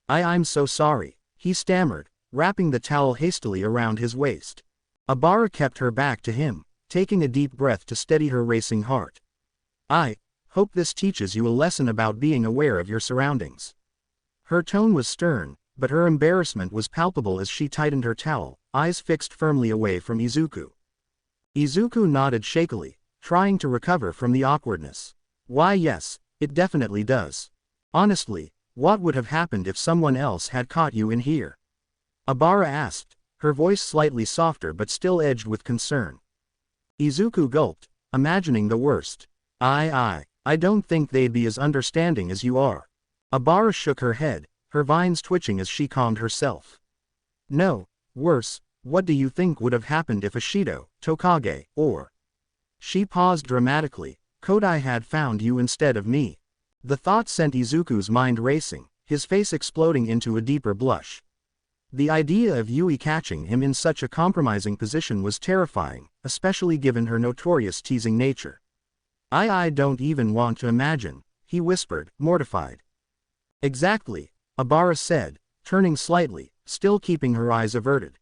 Speaker 1: I'm so sorry, he stammered, wrapping the towel hastily around his waist. Abara kept her back to him, taking a deep breath to steady her racing heart. I hope this teaches you a lesson about being aware of your surroundings. Her tone was stern, but her embarrassment was palpable as she tightened her towel, eyes fixed firmly away from Izuku. Izuku nodded shakily, trying to recover from the awkwardness. Why yes, it definitely does. Honestly, what would have happened if someone else had caught you in here? Abara asked, her voice slightly softer but still edged with concern. Izuku gulped, imagining the worst. I don't think they'd be as understanding as you are. Abara shook her head, her vines twitching as she calmed herself. No, worse, what do you think would have happened if Ashido, Tokage, or... She paused dramatically, Kodai had found you instead of me. The thought sent Izuku's mind racing, his face exploding into a deeper blush. The idea of Yui catching him in such a compromising position was terrifying, especially given her notorious teasing nature. I don't even want to imagine, he whispered, mortified. Exactly, Abara said, turning slightly, still keeping her eyes averted.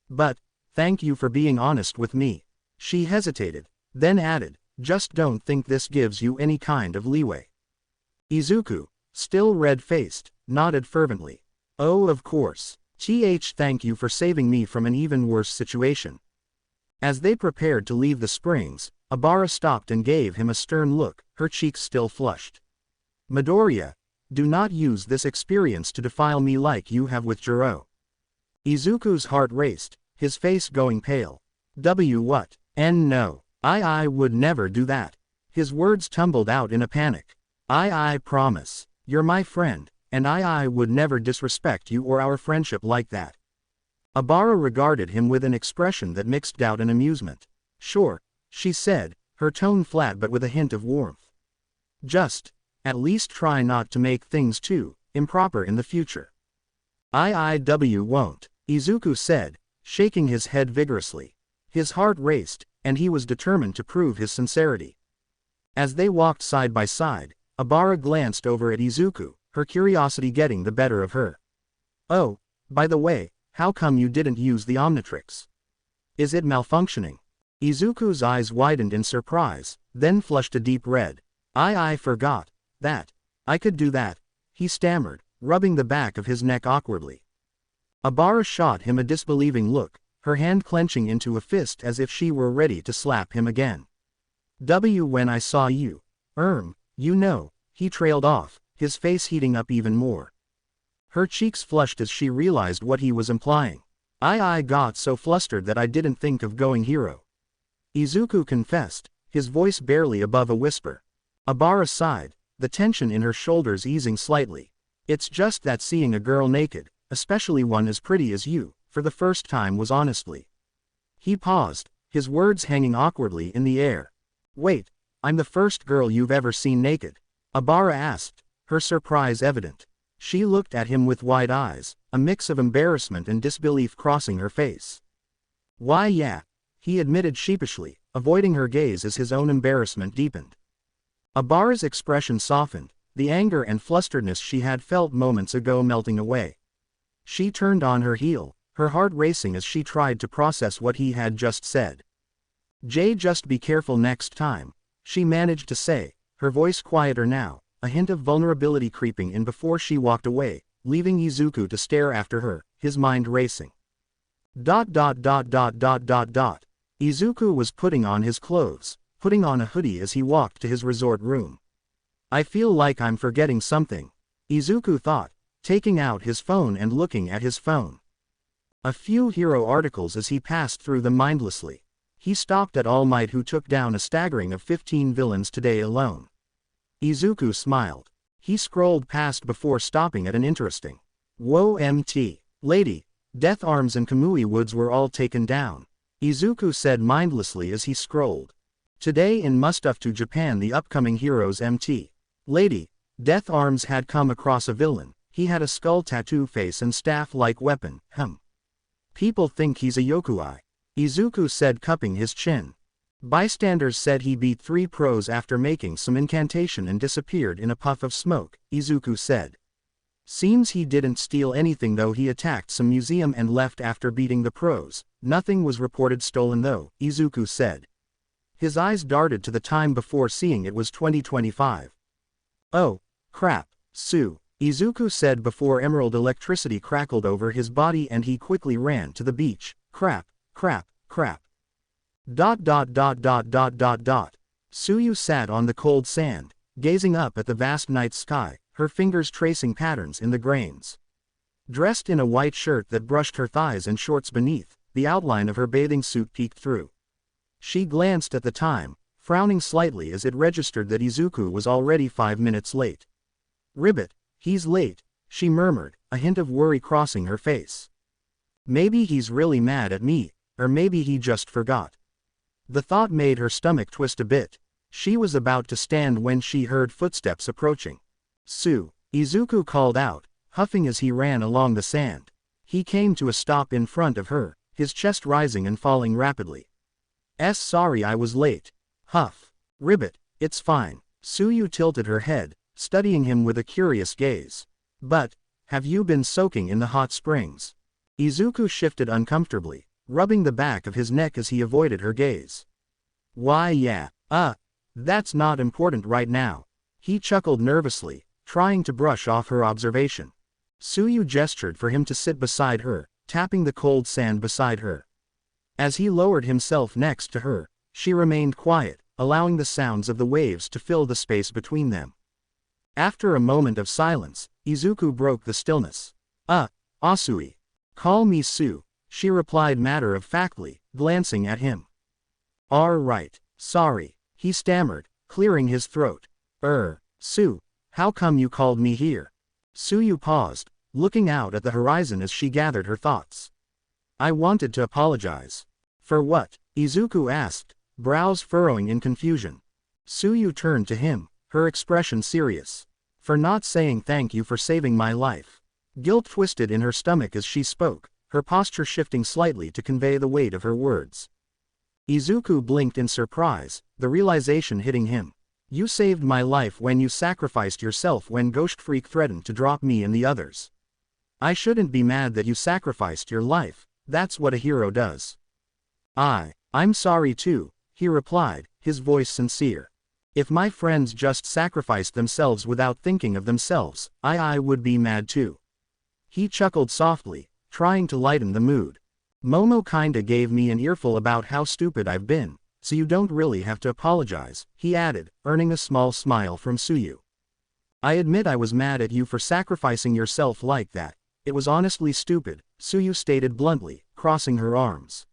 Speaker 1: But, thank you for being honest with me. She hesitated, then added, just don't think this gives you any kind of leeway. Izuku, still red-faced, nodded fervently. Oh of course. Thank you for saving me from an even worse situation. As they prepared to leave the springs, Abara stopped and gave him a stern look, her cheeks still flushed. Midoriya, do not use this experience to defile me like you have with Jiro. Izuku's heart raced, his face going pale. What? No. I would never do that. His words tumbled out in a panic. I promise. You're my friend, and I would never disrespect you or our friendship like that. Abara regarded him with an expression that mixed doubt and amusement. Sure, she said, her tone flat but with a hint of warmth. Just, at least try not to make things too improper in the future. I won't, Izuku said, shaking his head vigorously. His heart raced, and he was determined to prove his sincerity. As they walked side by side, Abara glanced over at Izuku, her curiosity getting the better of her. Oh, by the way, how come you didn't use the Omnitrix? Is it malfunctioning? Izuku's eyes widened in surprise, then flushed a deep red. I forgot that. I could do that, he stammered, rubbing the back of his neck awkwardly. Abara shot him a disbelieving look, her hand clenching into a fist as if she were ready to slap him again. When I saw you. You know, he trailed off, his face heating up even more. Her cheeks flushed as she realized what he was implying. I got so flustered that I didn't think of going hero. Izuku confessed, his voice barely above a whisper. Abara sighed, the tension in her shoulders easing slightly. It's just that seeing a girl naked, especially one as pretty as you, for the first time was honestly. He paused, his words hanging awkwardly in the air. Wait, I'm the first girl you've ever seen naked? Abara asked, her surprise evident. She looked at him with wide eyes, a mix of embarrassment and disbelief crossing her face. Why yeah, he admitted sheepishly, avoiding her gaze as his own embarrassment deepened. Abara's expression softened, the anger and flusteredness she had felt moments ago melting away. She turned on her heel, her heart racing as she tried to process what he had just said. Just be careful next time, she managed to say, her voice quieter now, a hint of vulnerability creeping in before she walked away, leaving Izuku to stare after her, his mind racing. Izuku was putting on his clothes, putting on a hoodie as he walked to his resort room. I feel like I'm forgetting something, Izuku thought, taking out his phone and looking at his phone. A few hero articles as he passed through them mindlessly. He stopped at All Might, who took down a staggering of 15 villains today alone. Izuku smiled. He scrolled past before stopping at an interesting. Whoa MT. Lady, Death Arms and Kamui Woods were all taken down, Izuku said mindlessly as he scrolled. Today in Must Up to Japan, the upcoming heroes MT. Lady, Death Arms had come across a villain. He had a skull tattoo face and staff-like weapon. People think he's a yokoi, Izuku said, cupping his chin. Bystanders said he beat 3 pros after making some incantation and disappeared in a puff of smoke, Izuku said. Seems he didn't steal anything though. He attacked some museum and left after beating the pros. Nothing was reported stolen though, Izuku said. His eyes darted to the time before, seeing it was 2025. Oh, crap, Sue, Izuku said before emerald electricity crackled over his body and he quickly ran to the beach. Crap. Suyu sat on the cold sand, gazing up at the vast night sky, her fingers tracing patterns in the grains. Dressed in a white shirt that brushed her thighs and shorts beneath, the outline of her bathing suit peeked through. She glanced at the time, frowning slightly as it registered that Izuku was already 5 minutes late. Ribbit, he's late, she murmured, a hint of worry crossing her face. Maybe he's really mad at me, or maybe he just forgot. The thought made her stomach twist a bit. She was about to stand when she heard footsteps approaching. Sue, Izuku called out, huffing as he ran along the sand. He came to a stop in front of her, his chest rising and falling rapidly. Sorry I was late. Huff. Ribbit, it's fine. Suyu tilted her head, studying him with a curious gaze. But, have you been soaking in the hot springs? Izuku shifted uncomfortably, rubbing the back of his neck as he avoided her gaze. Why yeah, that's not important right now. He chuckled nervously, trying to brush off her observation. Suyu gestured for him to sit beside her, tapping the cold sand beside her. As he lowered himself next to her, she remained quiet, allowing the sounds of the waves to fill the space between them. After a moment of silence, Izuku broke the stillness. Asui. Call me Sue, she replied matter-of-factly, glancing at him. Right, sorry, he stammered, clearing his throat. Sue, how come you called me here? Suyu paused, looking out at the horizon as she gathered her thoughts. I wanted to apologize. For what? Izuku asked, brows furrowing in confusion. Suyu turned to him, her expression serious. For not saying thank you for saving my life. Guilt twisted in her stomach as she spoke, her posture shifting slightly to convey the weight of her words. Izuku blinked in surprise, the realization hitting him. You saved my life when you sacrificed yourself when Ghost Freak threatened to drop me and the others. I shouldn't be mad that you sacrificed your life, that's what a hero does. I'm sorry too, he replied, his voice sincere. If my friends just sacrificed themselves without thinking of themselves, I would be mad too. He chuckled softly, trying to lighten the mood. Momo kinda gave me an earful about how stupid I've been, so you don't really have to apologize, he added, earning a small smile from Suyu. I admit I was mad at you for sacrificing yourself like that. It was honestly stupid, Suyu stated bluntly, crossing her arms.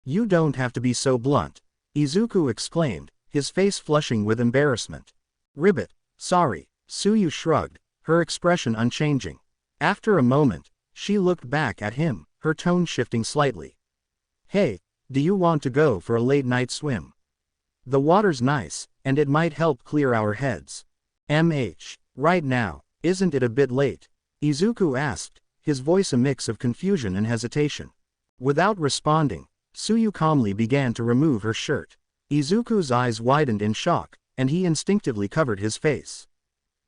Speaker 1: You don't have to be so blunt, Izuku exclaimed, his face flushing with embarrassment. Ribbit, sorry, Suyu shrugged, her expression unchanging. After a moment, she looked back at him, her tone shifting slightly. Hey, do you want to go for a late-night swim? The water's nice, and it might help clear our heads. Right now, isn't it a bit late? Izuku asked, his voice a mix of confusion and hesitation. Without responding, Suyu calmly began to remove her shirt. Izuku's eyes widened in shock, and he instinctively covered his face.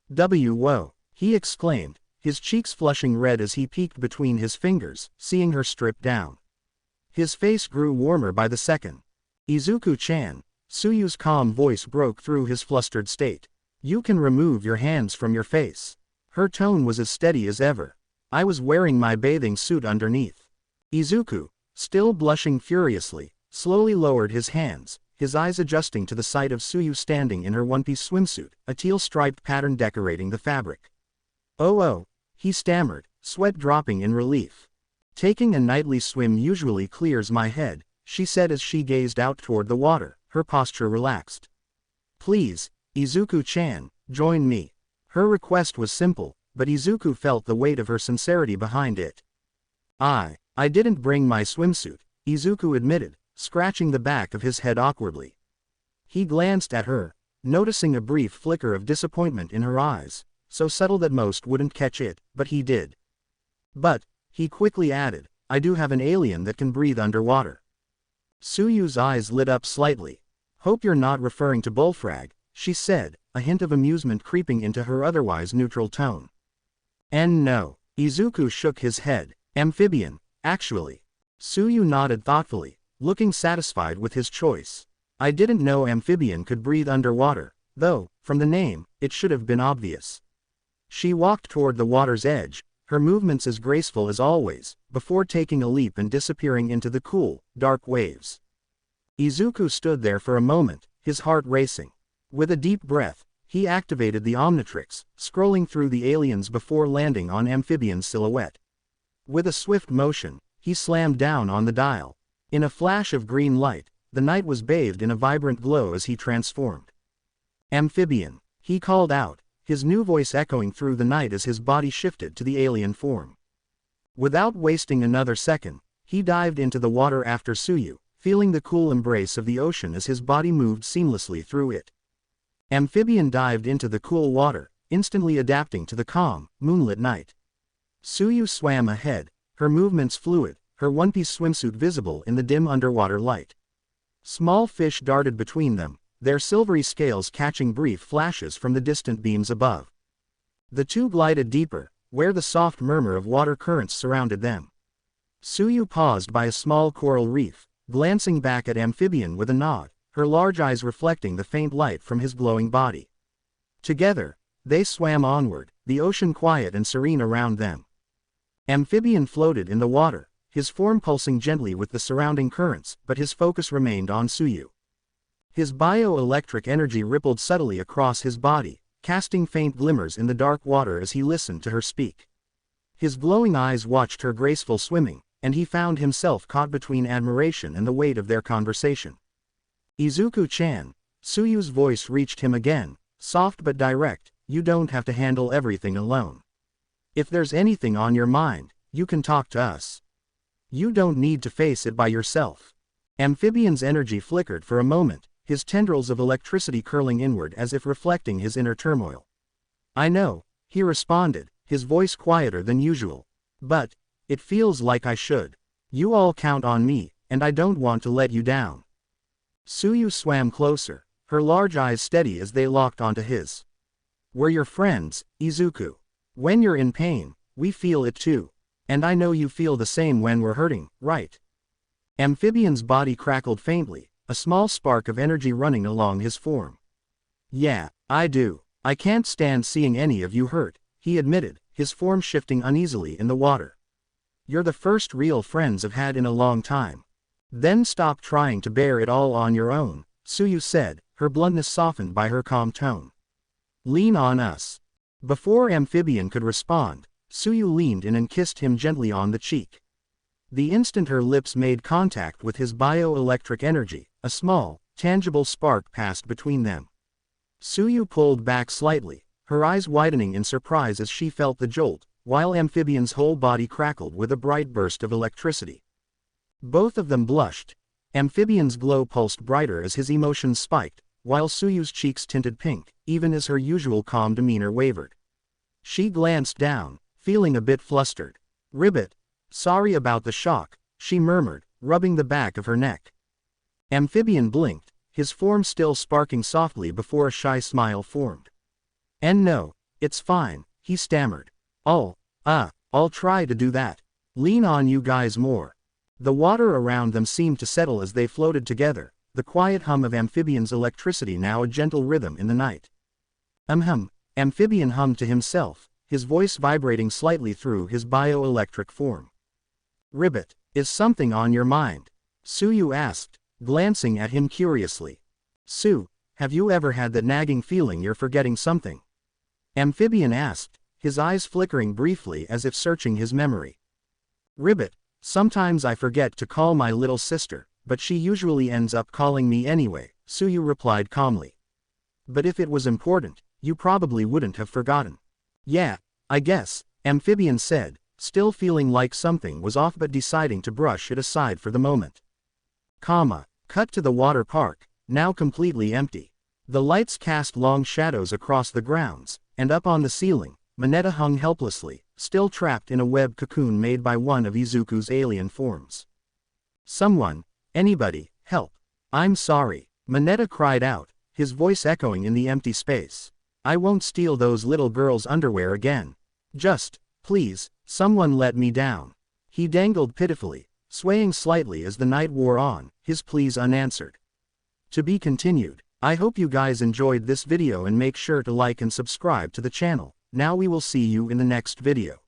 Speaker 1: Whoa, he exclaimed, his cheeks flushing red as he peeked between his fingers, seeing her strip down. His face grew warmer by the second. Izuku-chan, Suyu's calm voice broke through his flustered state. You can remove your hands from your face. Her tone was as steady as ever. I was wearing my bathing suit underneath. Izuku, still blushing furiously, slowly lowered his hands, his eyes adjusting to the sight of Suyu standing in her one-piece swimsuit, a teal-striped pattern decorating the fabric. Oh, he stammered, sweat dropping in relief. Taking a nightly swim usually clears my head, she said as she gazed out toward the water, her posture relaxed. Please, Izuku-chan, join me. Her request was simple, but Izuku felt the weight of her sincerity behind it. I didn't bring my swimsuit, Izuku admitted, scratching the back of his head awkwardly. He glanced at her, noticing a brief flicker of disappointment in her eyes, so subtle that most wouldn't catch it, but he did. But, he quickly added, I do have an alien that can breathe underwater. Suyu's eyes lit up slightly. Hope you're not referring to Bullfrag, she said, a hint of amusement creeping into her otherwise neutral tone. And no, Izuku shook his head, amphibian, actually. Suyu nodded thoughtfully, looking satisfied with his choice. I didn't know amphibian could breathe underwater, though, from the name, it should have been obvious. She walked toward the water's edge, her movements as graceful as always, before taking a leap and disappearing into the cool, dark waves. Izuku stood there for a moment, his heart racing. With a deep breath, he activated the Omnitrix, scrolling through the aliens before landing on amphibian's silhouette. With a swift motion, he slammed down on the dial. In a flash of green light, the night was bathed in a vibrant glow as he transformed. Amphibian, he called out, his new voice echoing through the night as his body shifted to the alien form. Without wasting another second, he dived into the water after Suyu, feeling the cool embrace of the ocean as his body moved seamlessly through it. Amphibian dived into the cool water, instantly adapting to the calm, moonlit night. Suyu swam ahead, her movements fluid, her one-piece swimsuit visible in the dim underwater light. Small fish darted between them, their silvery scales catching brief flashes from the distant beams above. The two glided deeper, where the soft murmur of water currents surrounded them. Suyu paused by a small coral reef, glancing back at Amphibian with a nod, her large eyes reflecting the faint light from his glowing body. Together, they swam onward, the ocean quiet and serene around them. Amphibian floated in the water, his form pulsing gently with the surrounding currents, but his focus remained on Suyu. His bioelectric energy rippled subtly across his body, casting faint glimmers in the dark water as he listened to her speak. His glowing eyes watched her graceful swimming, and he found himself caught between admiration and the weight of their conversation. Izuku-chan, Suyu's voice reached him again, soft but direct, you don't have to handle everything alone. If there's anything on your mind, you can talk to us. You don't need to face it by yourself. Amphibian's energy flickered for a moment, his tendrils of electricity curling inward as if reflecting his inner turmoil. I know, he responded, his voice quieter than usual. But, it feels like I should. You all count on me, and I don't want to let you down. Suyu swam closer, her large eyes steady as they locked onto his. We're your friends, Izuku. When you're in pain, we feel it too. And I know you feel the same when we're hurting, right? Amphibian's body crackled faintly, a small spark of energy running along his form. Yeah, I do. I can't stand seeing any of you hurt, he admitted, his form shifting uneasily in the water. You're the first real friends I've had in a long time. Then stop trying to bear it all on your own, Tsuyu said, her bluntness softened by her calm tone. Lean on us. Before Amphibian could respond, Tsuyu leaned in and kissed him gently on the cheek. The instant her lips made contact with his bioelectric energy, a small, tangible spark passed between them. Tsuyu pulled back slightly, her eyes widening in surprise as she felt the jolt, while Amphibian's whole body crackled with a bright burst of electricity. Both of them blushed. Amphibian's glow pulsed brighter as his emotions spiked, while Tsuyu's cheeks tinted pink, even as her usual calm demeanor wavered. She glanced down, feeling a bit flustered. Ribbit. Sorry about the shock, she murmured, rubbing the back of her neck. Amphibian blinked, his form still sparking softly before a shy smile formed. And no, it's fine, he stammered. I'll try to do that. Lean on you guys more. The water around them seemed to settle as they floated together, the quiet hum of Amphibian's electricity now a gentle rhythm in the night. Amphibian hummed to himself, his voice vibrating slightly through his bioelectric form. Ribbit, is something on your mind? Tsuyu asked, glancing at him curiously. Tsu, have you ever had that nagging feeling you're forgetting something? Amphibian asked, his eyes flickering briefly as if searching his memory. Ribbit, sometimes I forget to call my little sister, but she usually ends up calling me anyway, Tsuyu replied calmly. But if it was important, you probably wouldn't have forgotten. Yeah, I guess, Amphibian said, still feeling like something was off but deciding to brush it aside for the moment. Cut to the water park, now completely empty. The lights cast long shadows across the grounds, and up on the ceiling, Mineta hung helplessly, still trapped in a web cocoon made by one of Izuku's alien forms. Someone, anybody, help. I'm sorry, Mineta cried out, his voice echoing in the empty space. I won't steal those little girls' underwear again. Just, please, someone let me down. He dangled pitifully, swaying slightly as the night wore on, his pleas unanswered. To be continued. I hope you guys enjoyed this video and make sure to like and subscribe to the channel. Now we will see you in the next video.